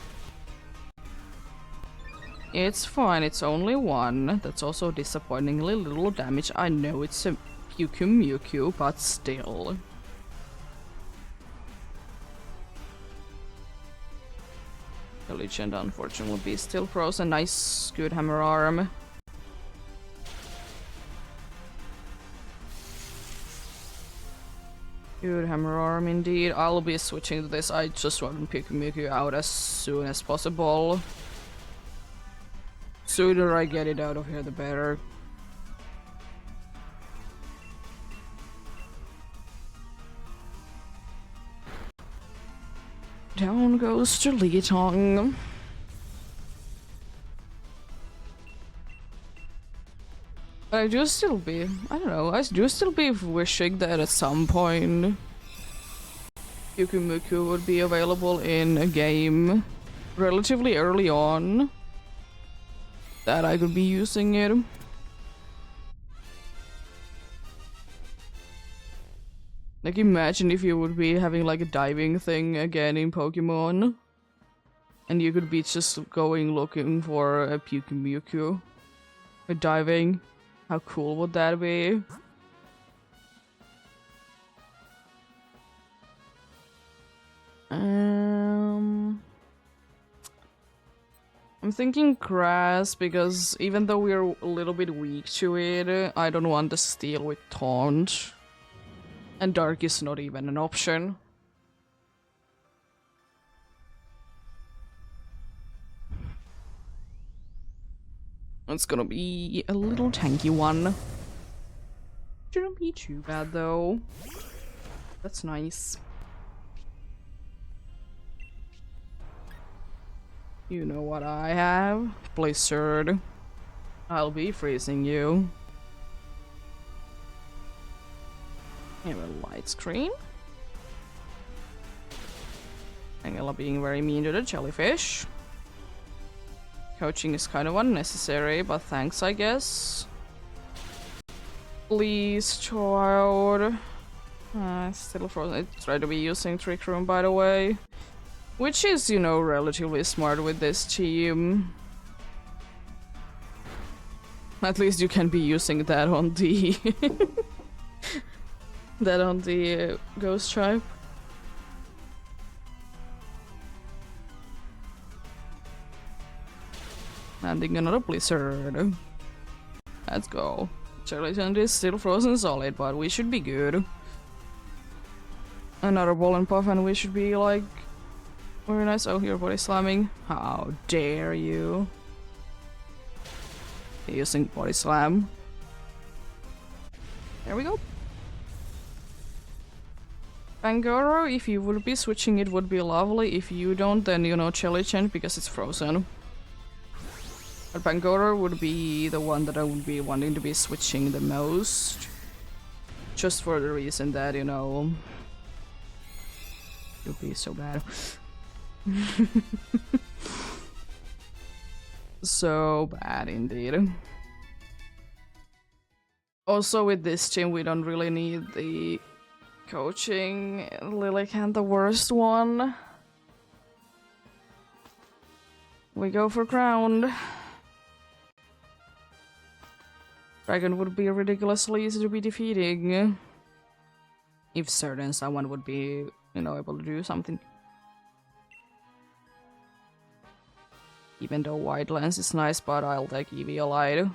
It's fine, it's only 1. That's also disappointingly little damage. I know it's a Byukyu, but still. The legend unfortunately will be still pros. A nice, good hammer arm. Good hammer arm indeed. I'll be switching to this. I just want Byukyu out as soon as possible. Sooner I get it out of here, the better. Down goes to Litong. But I do still be, I don't know, I do still be wishing that at some point Byukumuku would be available in a game relatively early on. That I could be using it. Like, imagine if you would be having like a diving thing again in Pokemon. And you could be just going looking for a Byukumuku with diving. How cool would that be? I'm thinking grass because even though we're a little bit weak to it, I don't want to steal with taunt. And dark is not even an option. It's gonna be a little tanky one. Shouldn't be too bad though. That's nice. You know what I have? Blizzard. I'll be freezing you. Have a light screen. Angela being very mean to the jellyfish. Coaching is kind of unnecessary, but thanks, I guess. Please, child. Still frozen. I tried to be using Trick Room, by the way. Which is, you know, relatively smart with this team. At least you can be using that on the... that on the Ghost Tribe. Landing another blizzard. Let's go. Jellyfish is still frozen solid, but we should be good. Another ball and puff and we should be like... very nice. Oh, your body slamming. How dare you. Using body slam. There we go. Pangoro, if you would be switching it would be lovely. If you don't, then you know Jellyfish because it's frozen. But Pangoro would be the one that I would be wanting to be switching the most. Just for the reason that, you know... it would be so bad. So bad indeed. Also with this team we don't really need the coaching. Lilican the worst one. We go for ground. Dragon would be ridiculously easy to be defeating. If certain someone would be, you know, able to do something. Even though wide lens is nice, but I'll take Eviolite.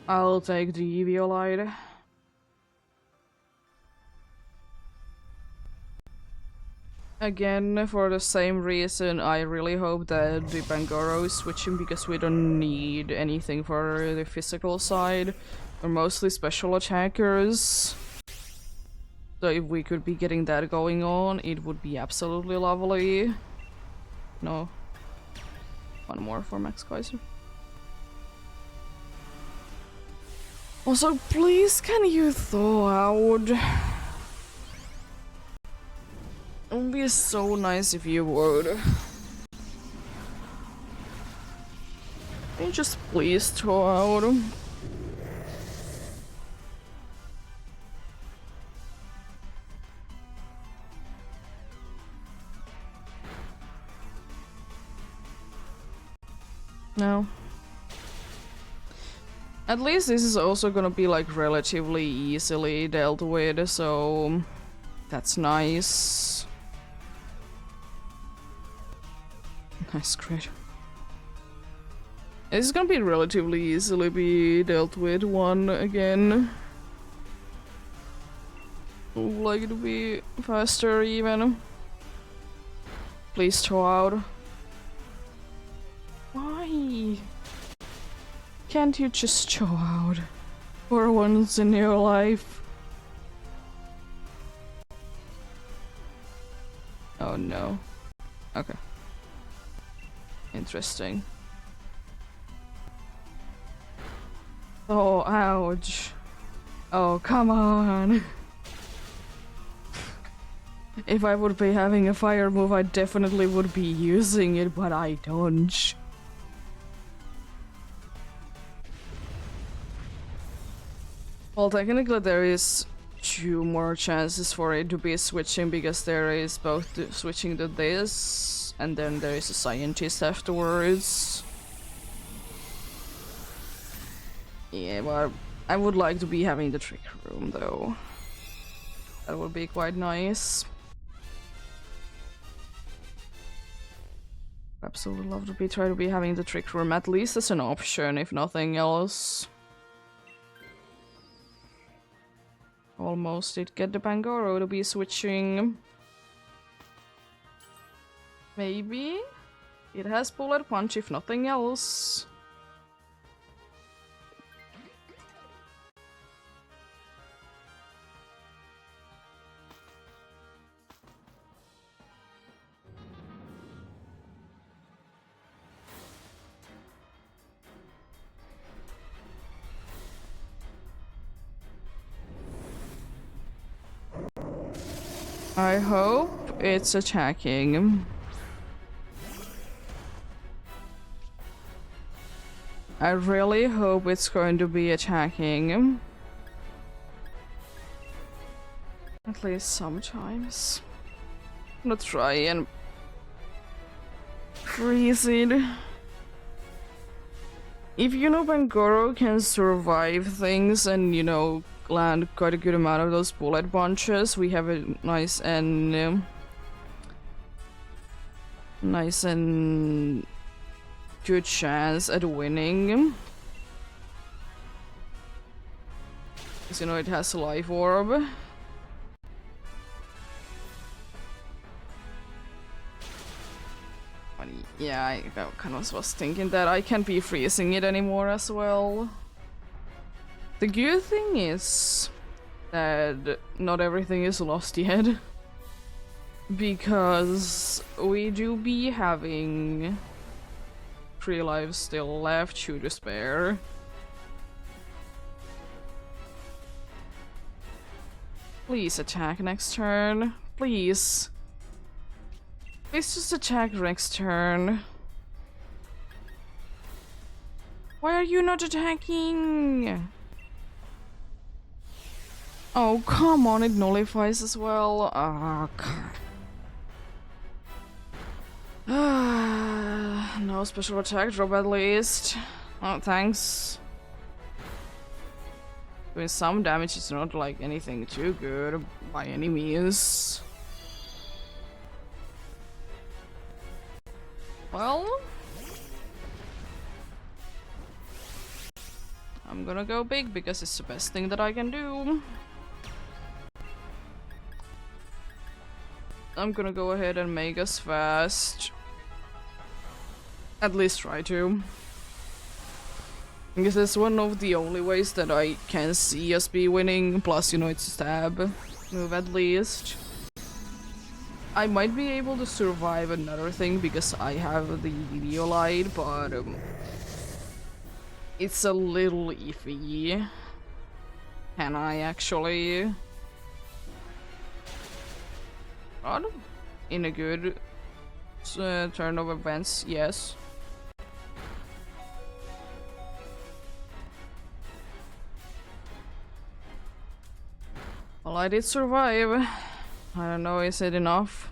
I'll take the Eviolite. Again, for the same reason, I really hope that the Pangoro is switching because we don't need anything for the physical side. We're mostly special attackers. So if we could be getting that going on, it would be absolutely lovely. No. One more for Max Kaiser. Also, please, can you thaw out? It would be so nice if you would. Can you just please thaw out? No. At least this is also gonna be like relatively easily dealt with, so that's nice. Nice, great. This is gonna be relatively easily be dealt with one again. Would like it to be faster even. Please throw out. Why? Can't you just chill out for once in your life? Oh no. Okay. Interesting. Oh, ouch. Oh, come on. If I would be having a fire move, I definitely would be using it, but I don't. Well, technically there is 2 more chances for it to be switching because there is both switching to this and then there is a scientist afterwards. Yeah, but I would like to be having the trick room though. That would be quite nice. Absolutely love to be try to be having the trick room at least as an option, if nothing else. Almost did get the Pangoro to be switching. Maybe? It has bullet punch if nothing else. I hope it's attacking. I really hope it's going to be attacking. At least sometimes. I'm gonna try and freeze it. If Pangoro can survive things and, land quite a good amount of those bullet bunches, we have a nice and good chance at winning. Because, it has a life orb. Yeah, I kind of was thinking that I can't be freezing it anymore as well. The good thing is that not everything is lost yet. Because we do be having 3 lives still left, 2 to spare. Please attack next turn. Please. Please just attack next turn. Why are you not attacking? Oh, come on, it nullifies as well. Oh, God. No special attack drop at least. Oh, thanks. Doing some damage, it's not like anything too good by any means. Well, I'm gonna go big because it's the best thing that I can do. I'm gonna go ahead and make us fast. At least try to. Because it's one of the only ways that I can see us be winning. Plus, it's a stab move at least. I might be able to survive another thing because I have the video light, but it's a little iffy. Can I actually? God, in a good turn of events, yes. Well, I did survive. I don't know, is it enough?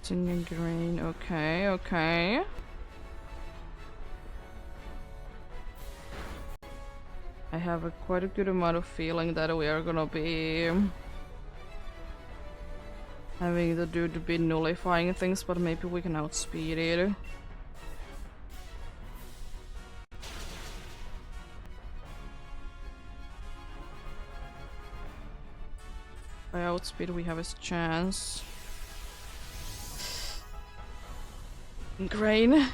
Singing green, okay, okay. I have quite a good amount of feeling that we are gonna be having the dude be nullifying things, but maybe we can outspeed it. By outspeed we have a chance. Grain.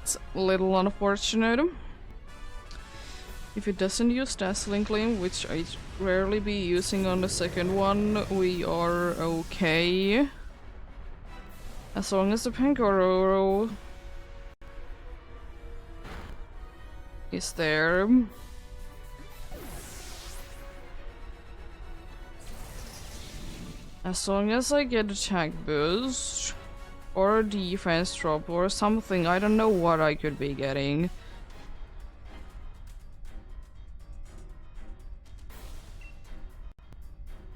It's a little unfortunate. If it doesn't use Dazzling Gleam, which I rarely be using on the second one, we are okay. As long as the Pangoro is there. As long as I get attack boost or defense drop or something, I don't know what I could be getting.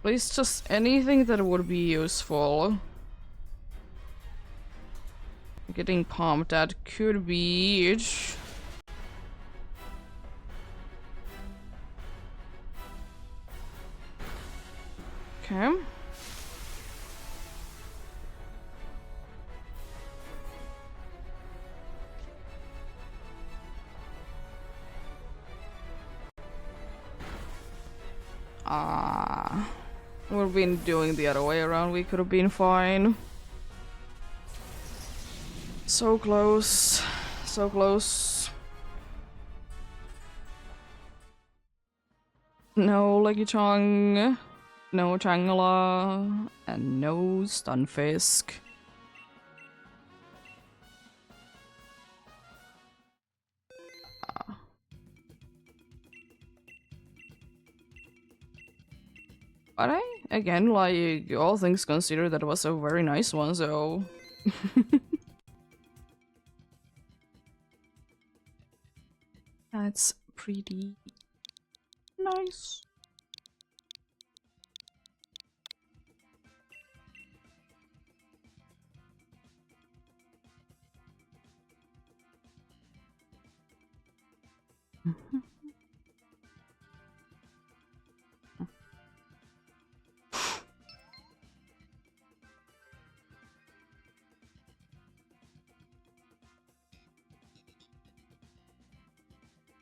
Please, just anything that would be useful. Getting pumped at could be it. Okay. We've been doing the other way around, we could have been fine. So close. So close. No, Leggy Tongue. No Tangela, and no Stunfisk. But again, like, all things considered, that was a very nice one, so... That's pretty nice.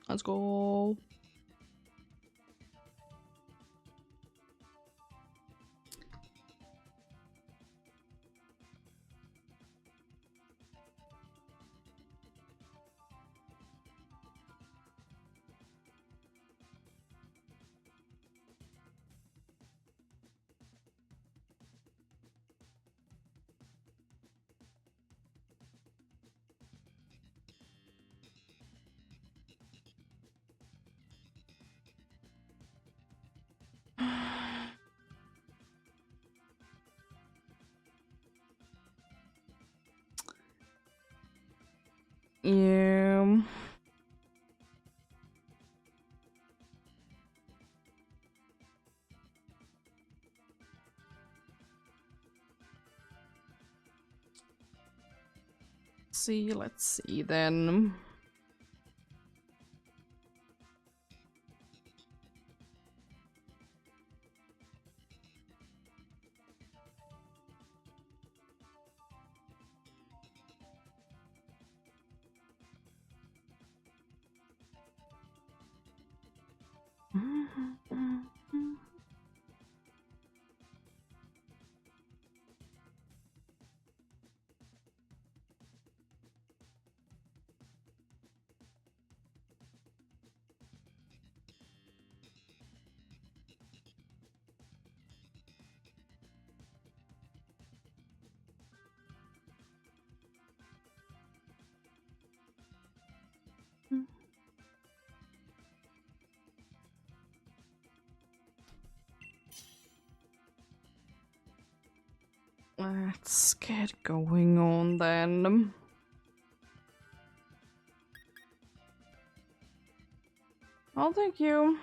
Let's go. Yeah. Let's see then. Let's get going on then. Oh, thank you.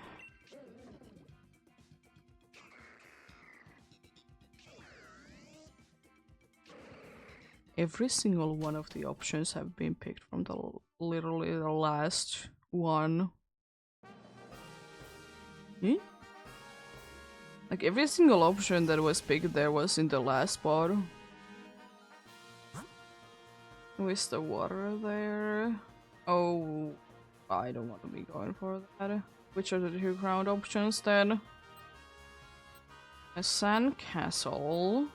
Every single one of the options have been picked from literally the last one. Hmm? Like, every single option that was picked there was in the last spot. With the water there. Oh, I don't want to be going for that. Which are the two ground options then? A sand castle.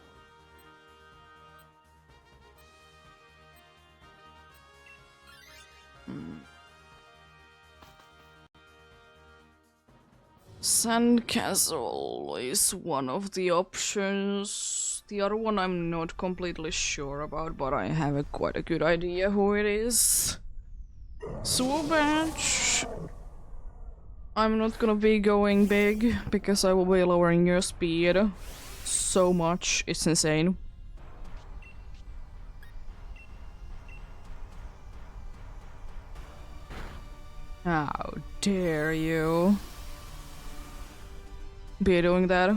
Sandcastle is one of the options. The other one I'm not completely sure about, but I have quite a good idea who it is. Swoobatch! I'm not gonna be going big, because I will be lowering your speed so much, it's insane. How dare you be doing that?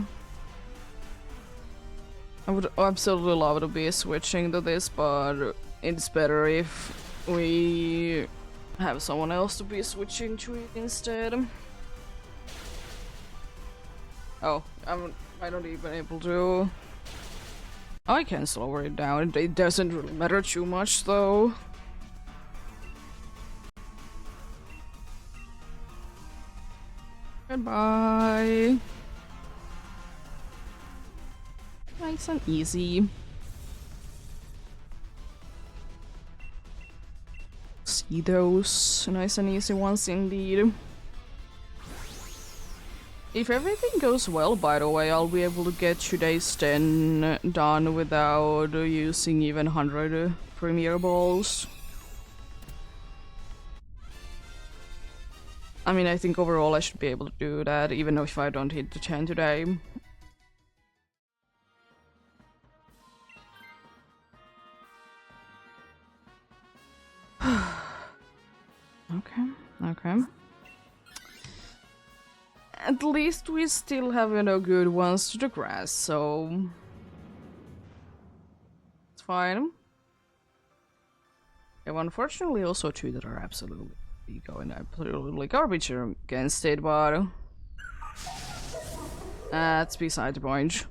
I would absolutely love to be switching to this, but it's better if we have someone else to be switching to it instead. Oh, I don't even able to. I can slow it down. It doesn't really matter too much though. Goodbye. Nice and easy. See those nice and easy ones indeed. If everything goes well, by the way, I'll be able to get today's 10 done without using even 100 Premier Balls. I mean, I think overall I should be able to do that, even if I don't hit the 10 today. Okay. At least we still have, you know, good ones to the grass, so it's fine. There are unfortunately also two that are absolutely going absolutely garbage against it, but that's beside the point.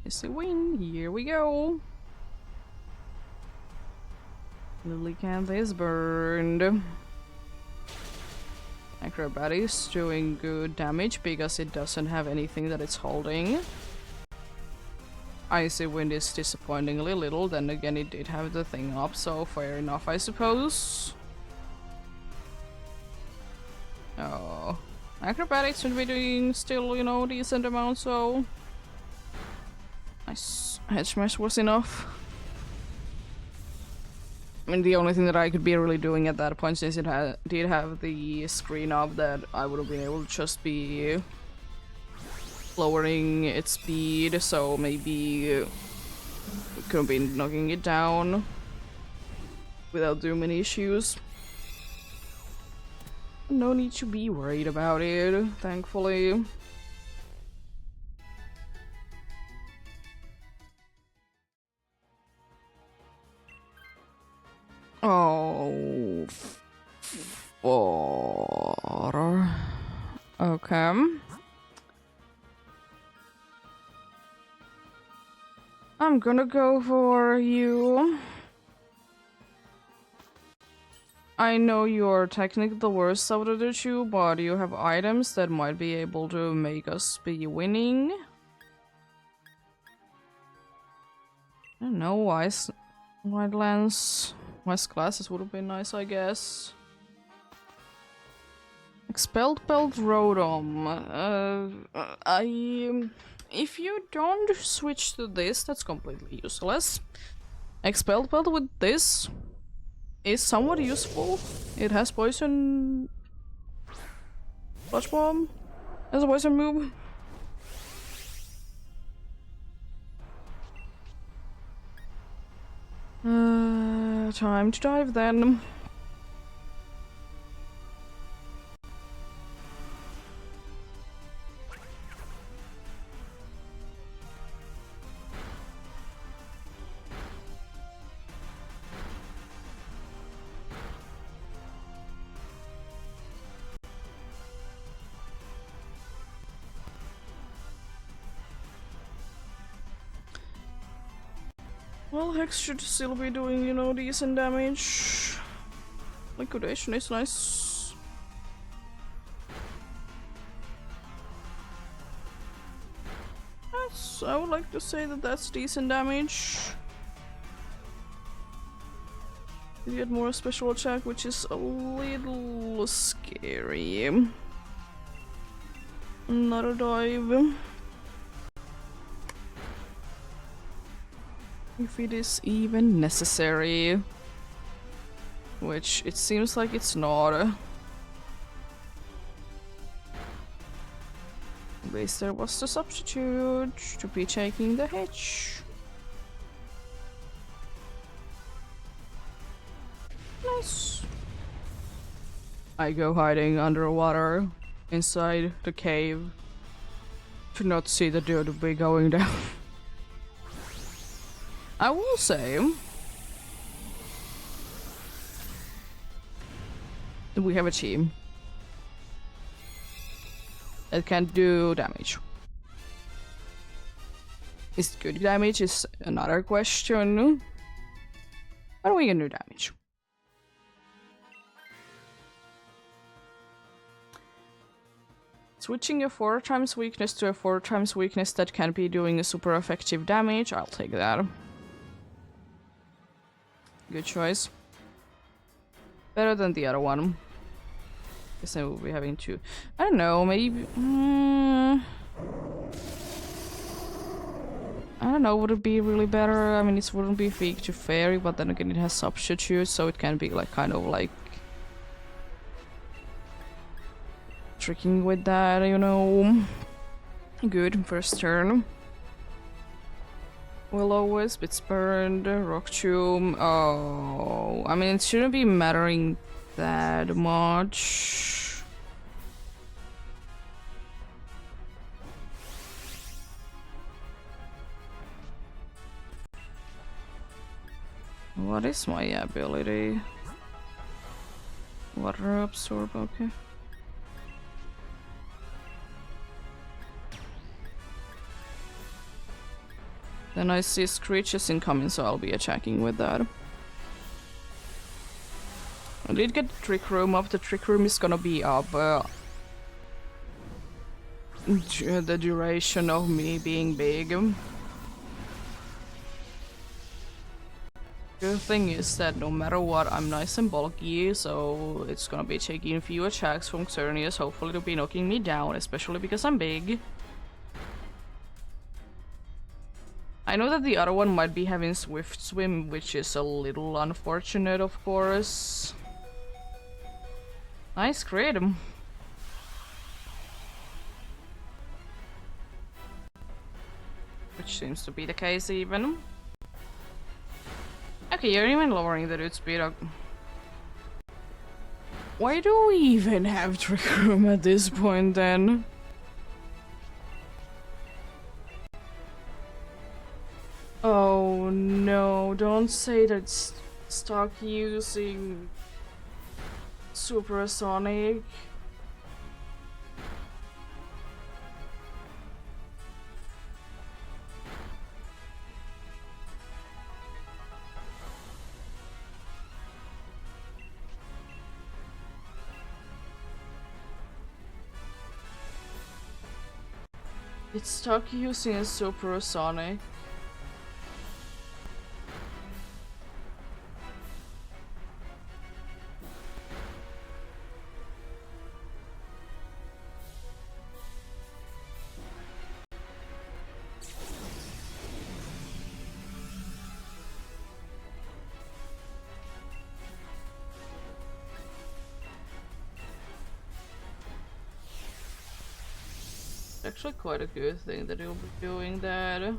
It's a win. Here we go. Lily Canth is burned. Acrobatics doing good damage because it doesn't have anything that it's holding. Icy Wind is disappointingly little, then again it did have the thing up, so fair enough I suppose. Oh. Acrobatics should be doing still, you know, decent amount, so... Nice. Hedge Smash was enough. I mean, the only thing that I could be really doing at that point, since it did have the screen up, that I would have been able to just be lowering its speed, so maybe we could have been knocking it down without too many issues. No need to be worried about it, thankfully. Oh, water. Okay. I'm gonna go for you. I know you're technically the worst out of the two, but you have items that might be able to make us be winning. I don't know, wide lens. Wise glasses would have been nice, I guess. Expelled Belt Rotom. If you don't switch to this, that's completely useless. Expelled Belt with this is somewhat useful. It has poison... Flash Bomb as a poison move. Time to dive then. Well, Hex should still be doing, you know, decent damage. Liquidation is nice. I would like to say that that's decent damage. You get more special attack, which is a little scary. Another dive. If it is even necessary. Which it seems like it's not. At least there was the substitute to be taking the hitch. Nice. I go hiding underwater inside the cave to not see the dude be going down. I will say that we have a team that can do damage. Is it good damage is another question. But we can do damage. Switching a 4x weakness to a 4x weakness that can be doing a super effective damage, I'll take that. Good choice. Better than the other one. Guess I will be having two. I don't know, maybe... I don't know, would it be really better? I mean, it wouldn't be fake to fairy, but then again it has substitute, so it can be like kind of like... tricking with that, you know. Good, first turn. Will-O-Wisp, Bits Burned, Rock Tomb. Oh, I mean, it shouldn't be mattering that much. What is my ability? Water Absorb, okay. Then I see Screeches incoming, so I'll be attacking with that. I did get the Trick Room up. The Trick Room is gonna be up the duration of me being big. The thing is that no matter what, I'm nice and bulky, so it's gonna be taking a few attacks from Xerneas. Hopefully it'll be knocking me down, especially because I'm big. I know that the other one might be having Swift Swim, which is a little unfortunate, of course. Nice crit. Which seems to be the case even. Okay, you're even lowering the dude speed up. Why do we even have Trick Room at this point then? Oh no, don't say that it's stuck using Supersonic. It's stuck using a Supersonic. Actually quite a good thing that you'll be doing that.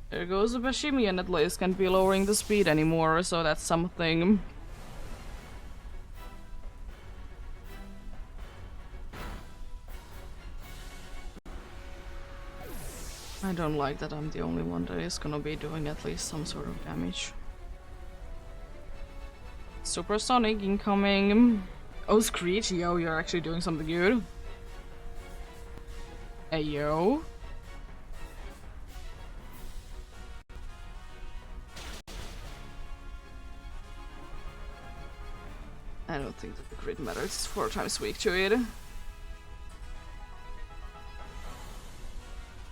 There goes the Bashimian, at least can't be lowering the speed anymore, so that's something. I don't like that I'm the only one that is gonna be doing at least some sort of damage. Supersonic incoming. Oh, Screech, yo, you're actually doing something good. Hey, yo. I don't think that the crit matters. It's 4 times weak to it.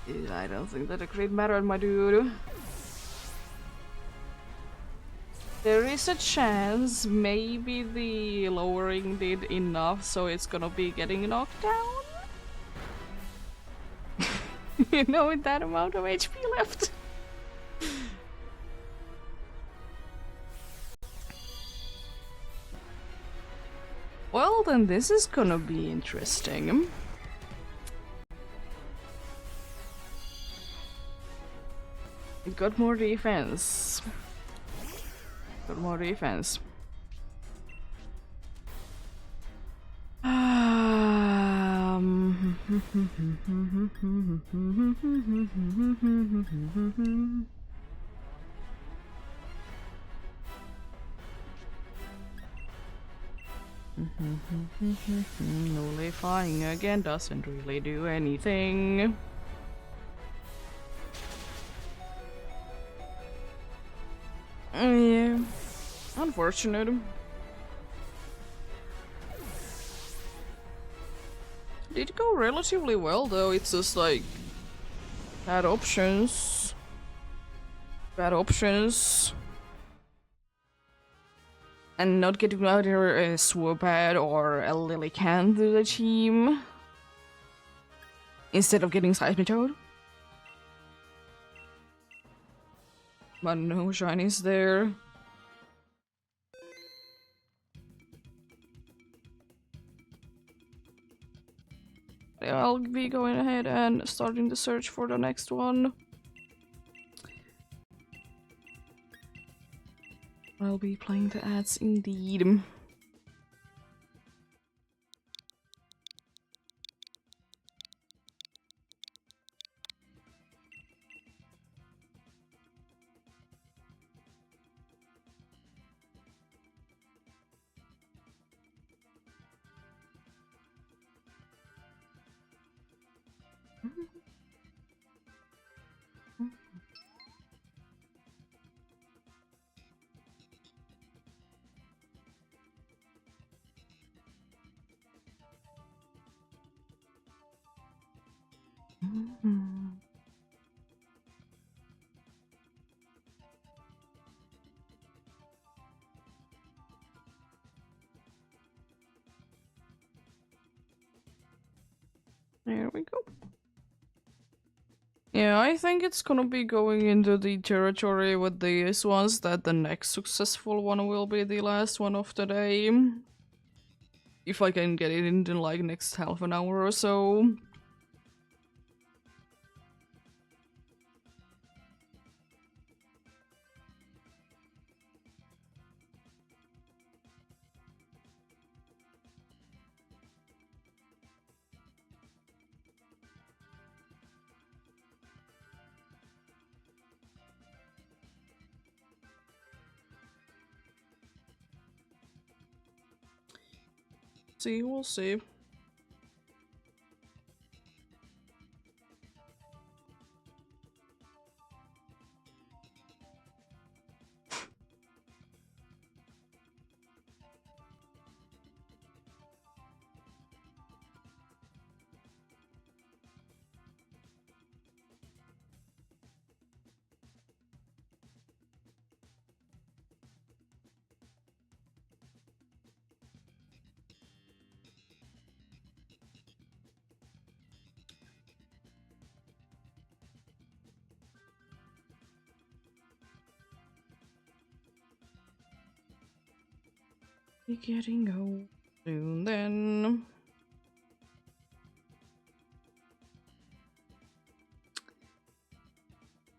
Yeah, I don't think that the crit mattered, my dude. There is a chance maybe the lowering did enough so it's gonna be getting knocked down. You know, with that amount of HP left. Well, then this is gonna be interesting. It got more defense. Got more defense. Nullifying again doesn't really do anything. Yeah, unfortunate. Did go relatively well though, it's just like bad options. Bad options. And not getting either a Swoopat or a Lillican to the team. Instead of getting Seismitoad. But no shinies there. I'll be going ahead and starting the search for the next one. I'll be playing the ads indeed. There we go. Yeah, I think it's gonna be going into the territory with these ones that the next successful one will be the last one of the day. If I can get it into like next half an hour or so. See, we'll see. Be getting home soon then.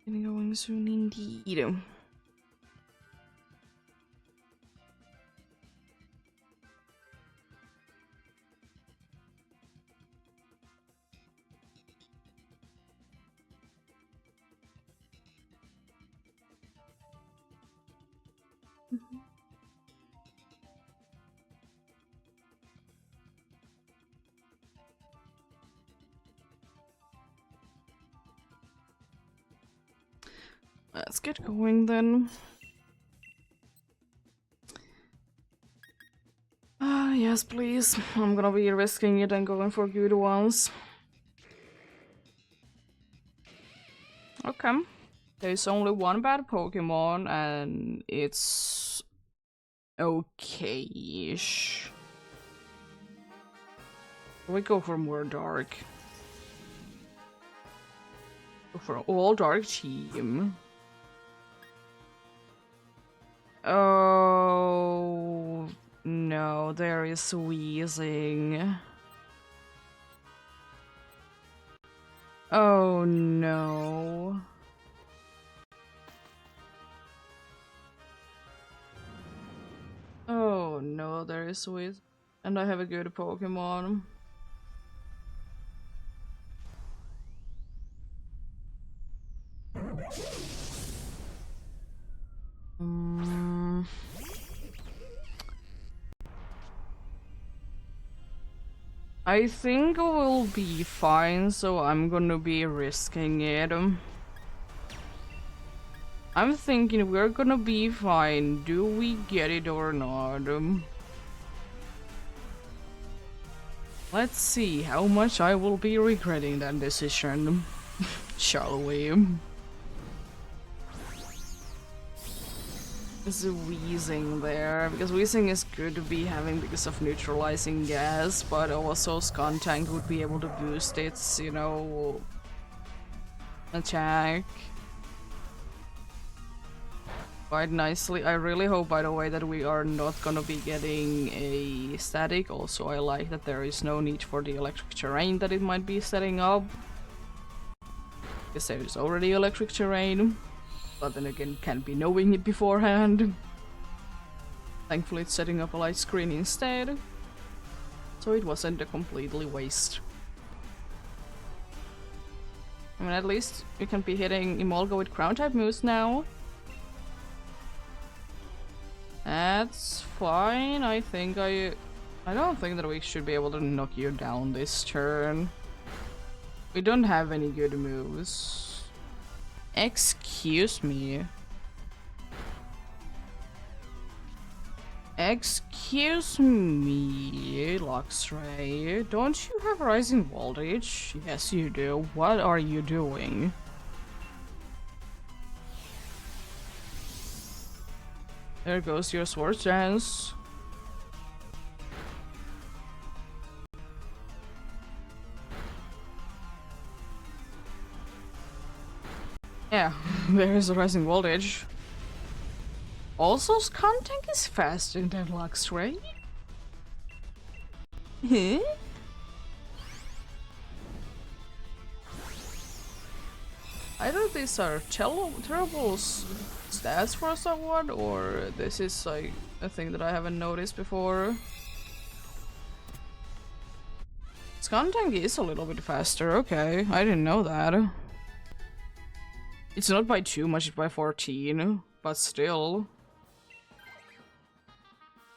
Getting going soon indeed. Let's get going then. Ah, yes, please. I'm gonna be risking it and going for good ones. Okay. There's only one bad Pokemon, and it's okay-ish. We go for more dark. Go for an all dark team. Oh no, there is wheezing. Oh no. Oh no, there is wheeze. And I have a good Pokemon. I think we'll be fine, so I'm gonna be risking it. I'm thinking we're gonna be fine. Do we get it or not? Let's see how much I will be regretting that decision. Shall we? Is wheezing there, because wheezing is good to be having because of neutralizing gas, but also Skuntank would be able to boost its, you know, attack quite nicely. I really hope, by the way, that we are not gonna be getting a static. Also, I like that there is no need for the electric terrain that it might be setting up, because there is already electric terrain. But then again, can't be knowing it beforehand. Thankfully it's setting up a light screen instead, so it wasn't a completely waste. I mean, at least we can be hitting Emolga with ground type moves now. That's fine. I don't think that we should be able to knock you down this turn. We don't have any good moves. Excuse me. Excuse me, Luxray. Don't you have Rising Voltage? Yes, you do. What are you doing? There goes your sword dance. Yeah, there's a Rising Voltage. Also, Skuntank is faster than Luxray. Huh? Either these are terrible stats for someone, or this is like a thing that I haven't noticed before. Skuntank is a little bit faster, okay. I didn't know that. It's not by too much, it's by 14, but still.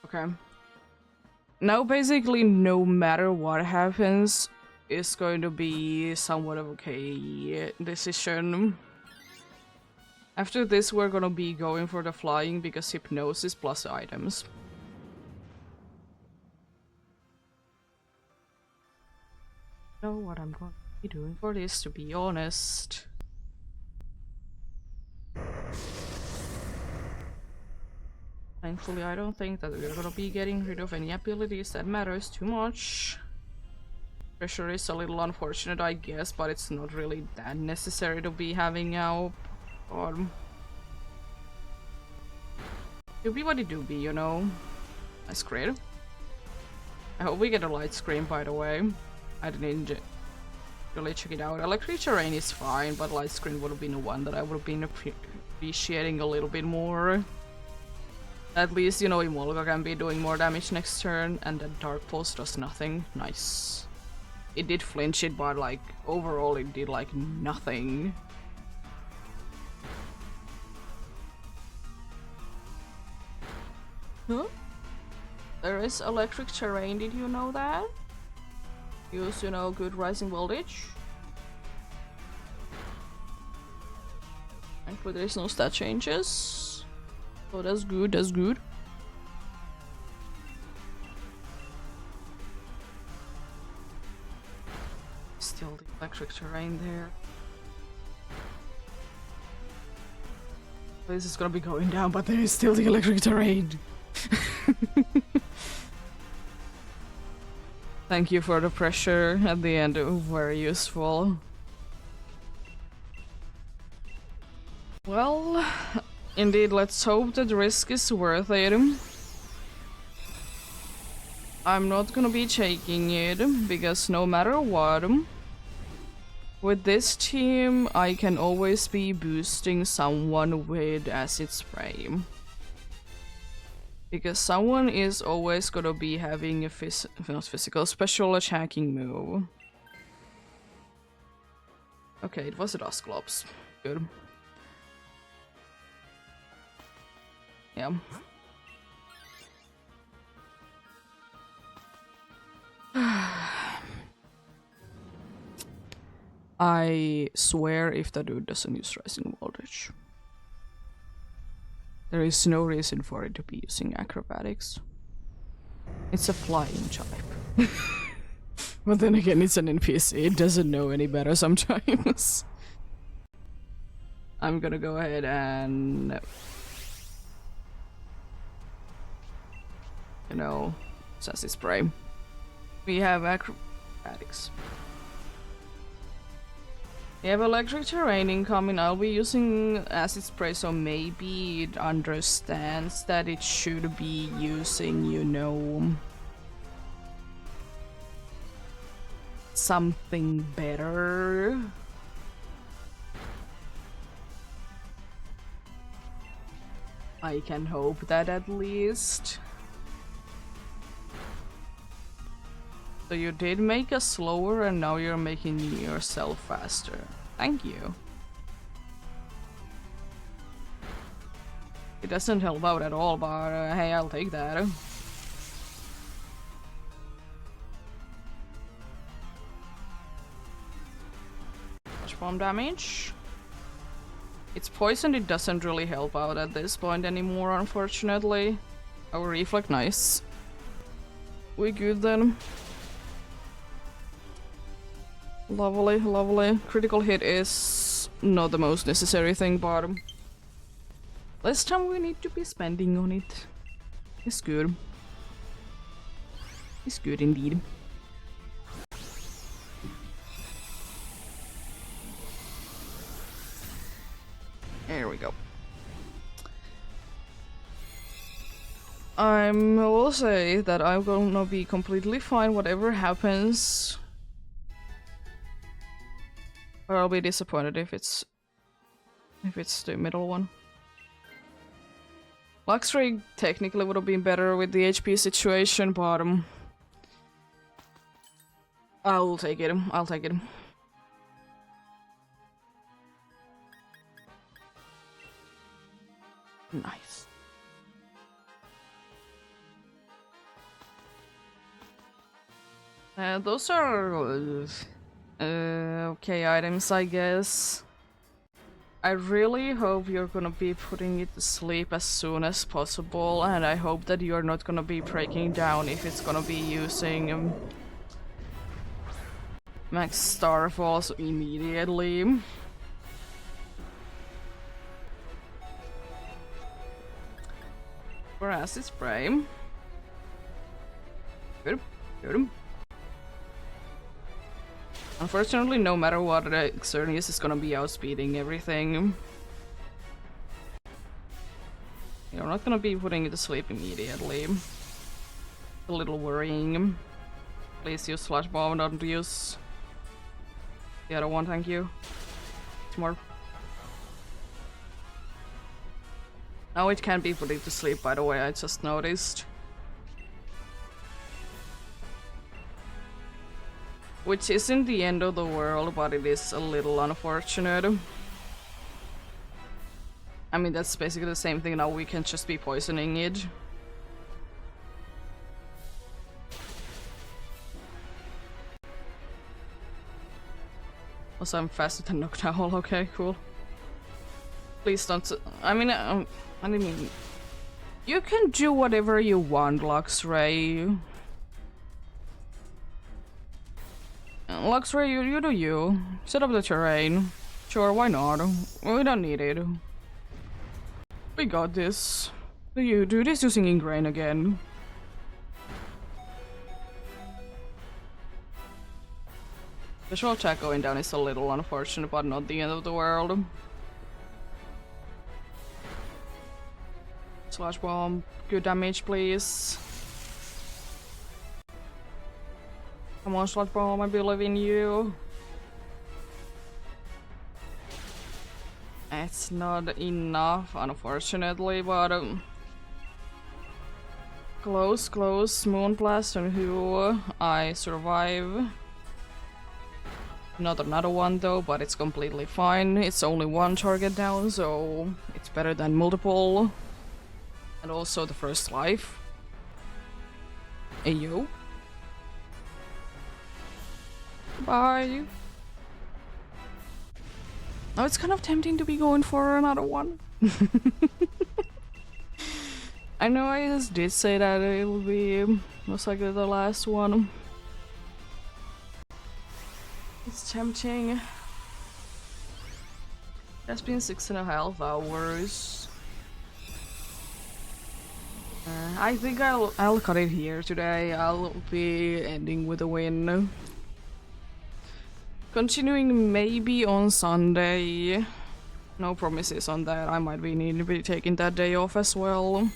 Okay. Now basically no matter what happens, it's going to be somewhat of okay decision. After this we're gonna be going for the flying because hypnosis plus items. I don't know what I'm going to be doing for this, to be honest. Thankfully, I don't think that we're gonna be getting rid of any abilities that matters too much. Pressure is a little unfortunate, I guess, but it's not really that necessary to be having now. Doobie what it doobie, you know. That's great. I hope we get a light screen, by the way. I didn't really check it out. Electric terrain is fine, but light screen would have been the one that I would have been appreciating a little bit more. At least, you know, Emolga can be doing more damage next turn, and then Dark Pulse does nothing. Nice. It did flinch it, but like, overall it did like nothing. Huh? There is electric terrain, did you know that? Use, you know, good Rising Voltage. Thankfully there's no stat changes. So that's good, that's good. Still the electric terrain there. This is gonna be going down, but there is still the electric terrain. Thank you for the pressure at the end, very useful. Well, indeed, let's hope that the risk is worth it. I'm not gonna be taking it, because no matter what, with this team, I can always be boosting someone with acid spray. Because someone is always gonna be having a not physical, special attacking move. Okay, it was a Dusclops. Good. Yeah. I swear if the dude doesn't use Rising Voltage. There is no reason for it to be using acrobatics. It's a flying type. But then again, it's an NPC, it doesn't know any better sometimes. I'm gonna go ahead and you know, sassy spray. We have acrobatics. We have electric terrain incoming. I'll be using acid spray, so maybe it understands that it should be using, you know, something better. I can hope that at least. So you did make us slower and now you're making yourself faster. Thank you. It doesn't help out at all, but hey, I'll take that. Flash bomb damage. It's poisoned, it doesn't really help out at this point anymore, unfortunately. Our reflect, nice. We good then. Lovely, lovely. Critical hit is not the most necessary thing, but less time we need to be spending on it. It's good. It's good indeed. There we go. I will say that I'm gonna be completely fine whatever happens. But I'll be disappointed if it's the middle one. Luxray technically would have been better with the HP situation, but I'll take it. I'll take it. Nice. Those are okay items, I guess. I really hope you're gonna be putting it to sleep as soon as possible, and I hope that you're not gonna be breaking down if it's gonna be using Max Starfalls immediately. For acid spray. Good, good. Unfortunately, no matter what, Xerneas is gonna be outspeeding everything. You're not gonna be putting it to sleep immediately. A little worrying. Please use Flash Bomb, don't use the other one, thank you. It's more. Now it can be put to sleep, by the way, I just noticed. Which isn't the end of the world, but it is a little unfortunate. I mean, that's basically the same thing now, we can just be poisoning it. Also, I'm faster than Noctowl, okay, cool. Please don't. I mean, you can do whatever you want, Luxray. Luxray, you do you. Set up the terrain. Sure, why not? We don't need it. We got this. You do this using Ingrain again. Visual attack going down is a little unfortunate, but not the end of the world. Slash bomb, good damage, please. Come on, Slash bomb, I believe in you. It's not enough, unfortunately, but close, close. Moonblast on who I survive. Not another one though, but it's completely fine. It's only one target down, so it's better than multiple. And also the first life. Ayo. Bye. Oh, it's kind of tempting to be going for another one. I know I just did say that it will be most likely the last one. It's tempting. It's been 6.5 hours. I think I'll cut it here today. I'll be ending with a win. Continuing maybe on Sunday. No promises on that. I might need to be taking that day off as well.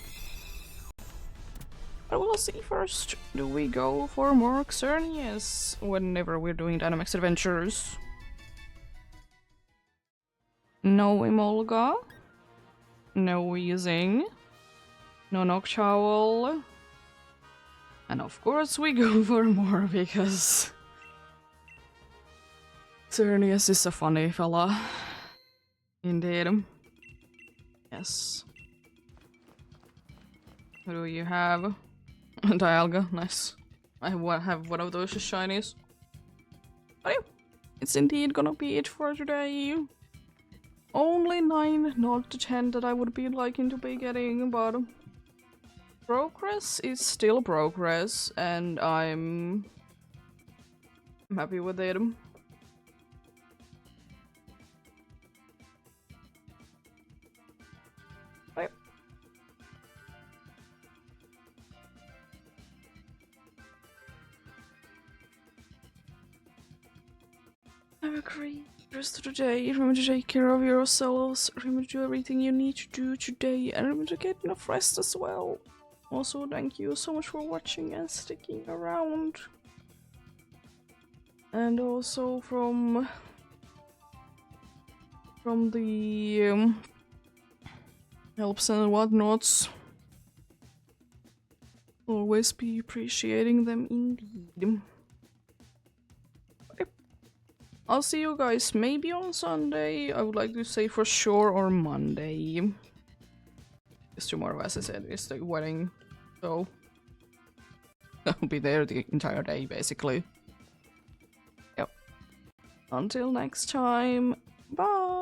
But we'll see first. Do we go for more Xerneas whenever we're doing Dynamax Adventures? No Emolga. No Weezing. No Noctowl. And of course we go for more because Xerneas is a funny fella. Indeed. Yes. Who do you have? Dialga, nice. I have one of those shinies. But yeah, it's indeed gonna be it for today. Only 9, not the 10 that I would be liking to be getting, but progress is still progress, and I'm happy with it. Right. Have a great rest of the day. Remember to take care of yourselves. Remember to do everything you need to do today, and remember to get enough rest as well. Also, thank you so much for watching and sticking around. And also from the helps and whatnots. Always be appreciating them indeed. I'll see you guys maybe on Sunday. I would like to say for sure, or Monday. Because tomorrow, as I said, is the wedding, so I'll be there the entire day, basically. Yep. Until next time, bye!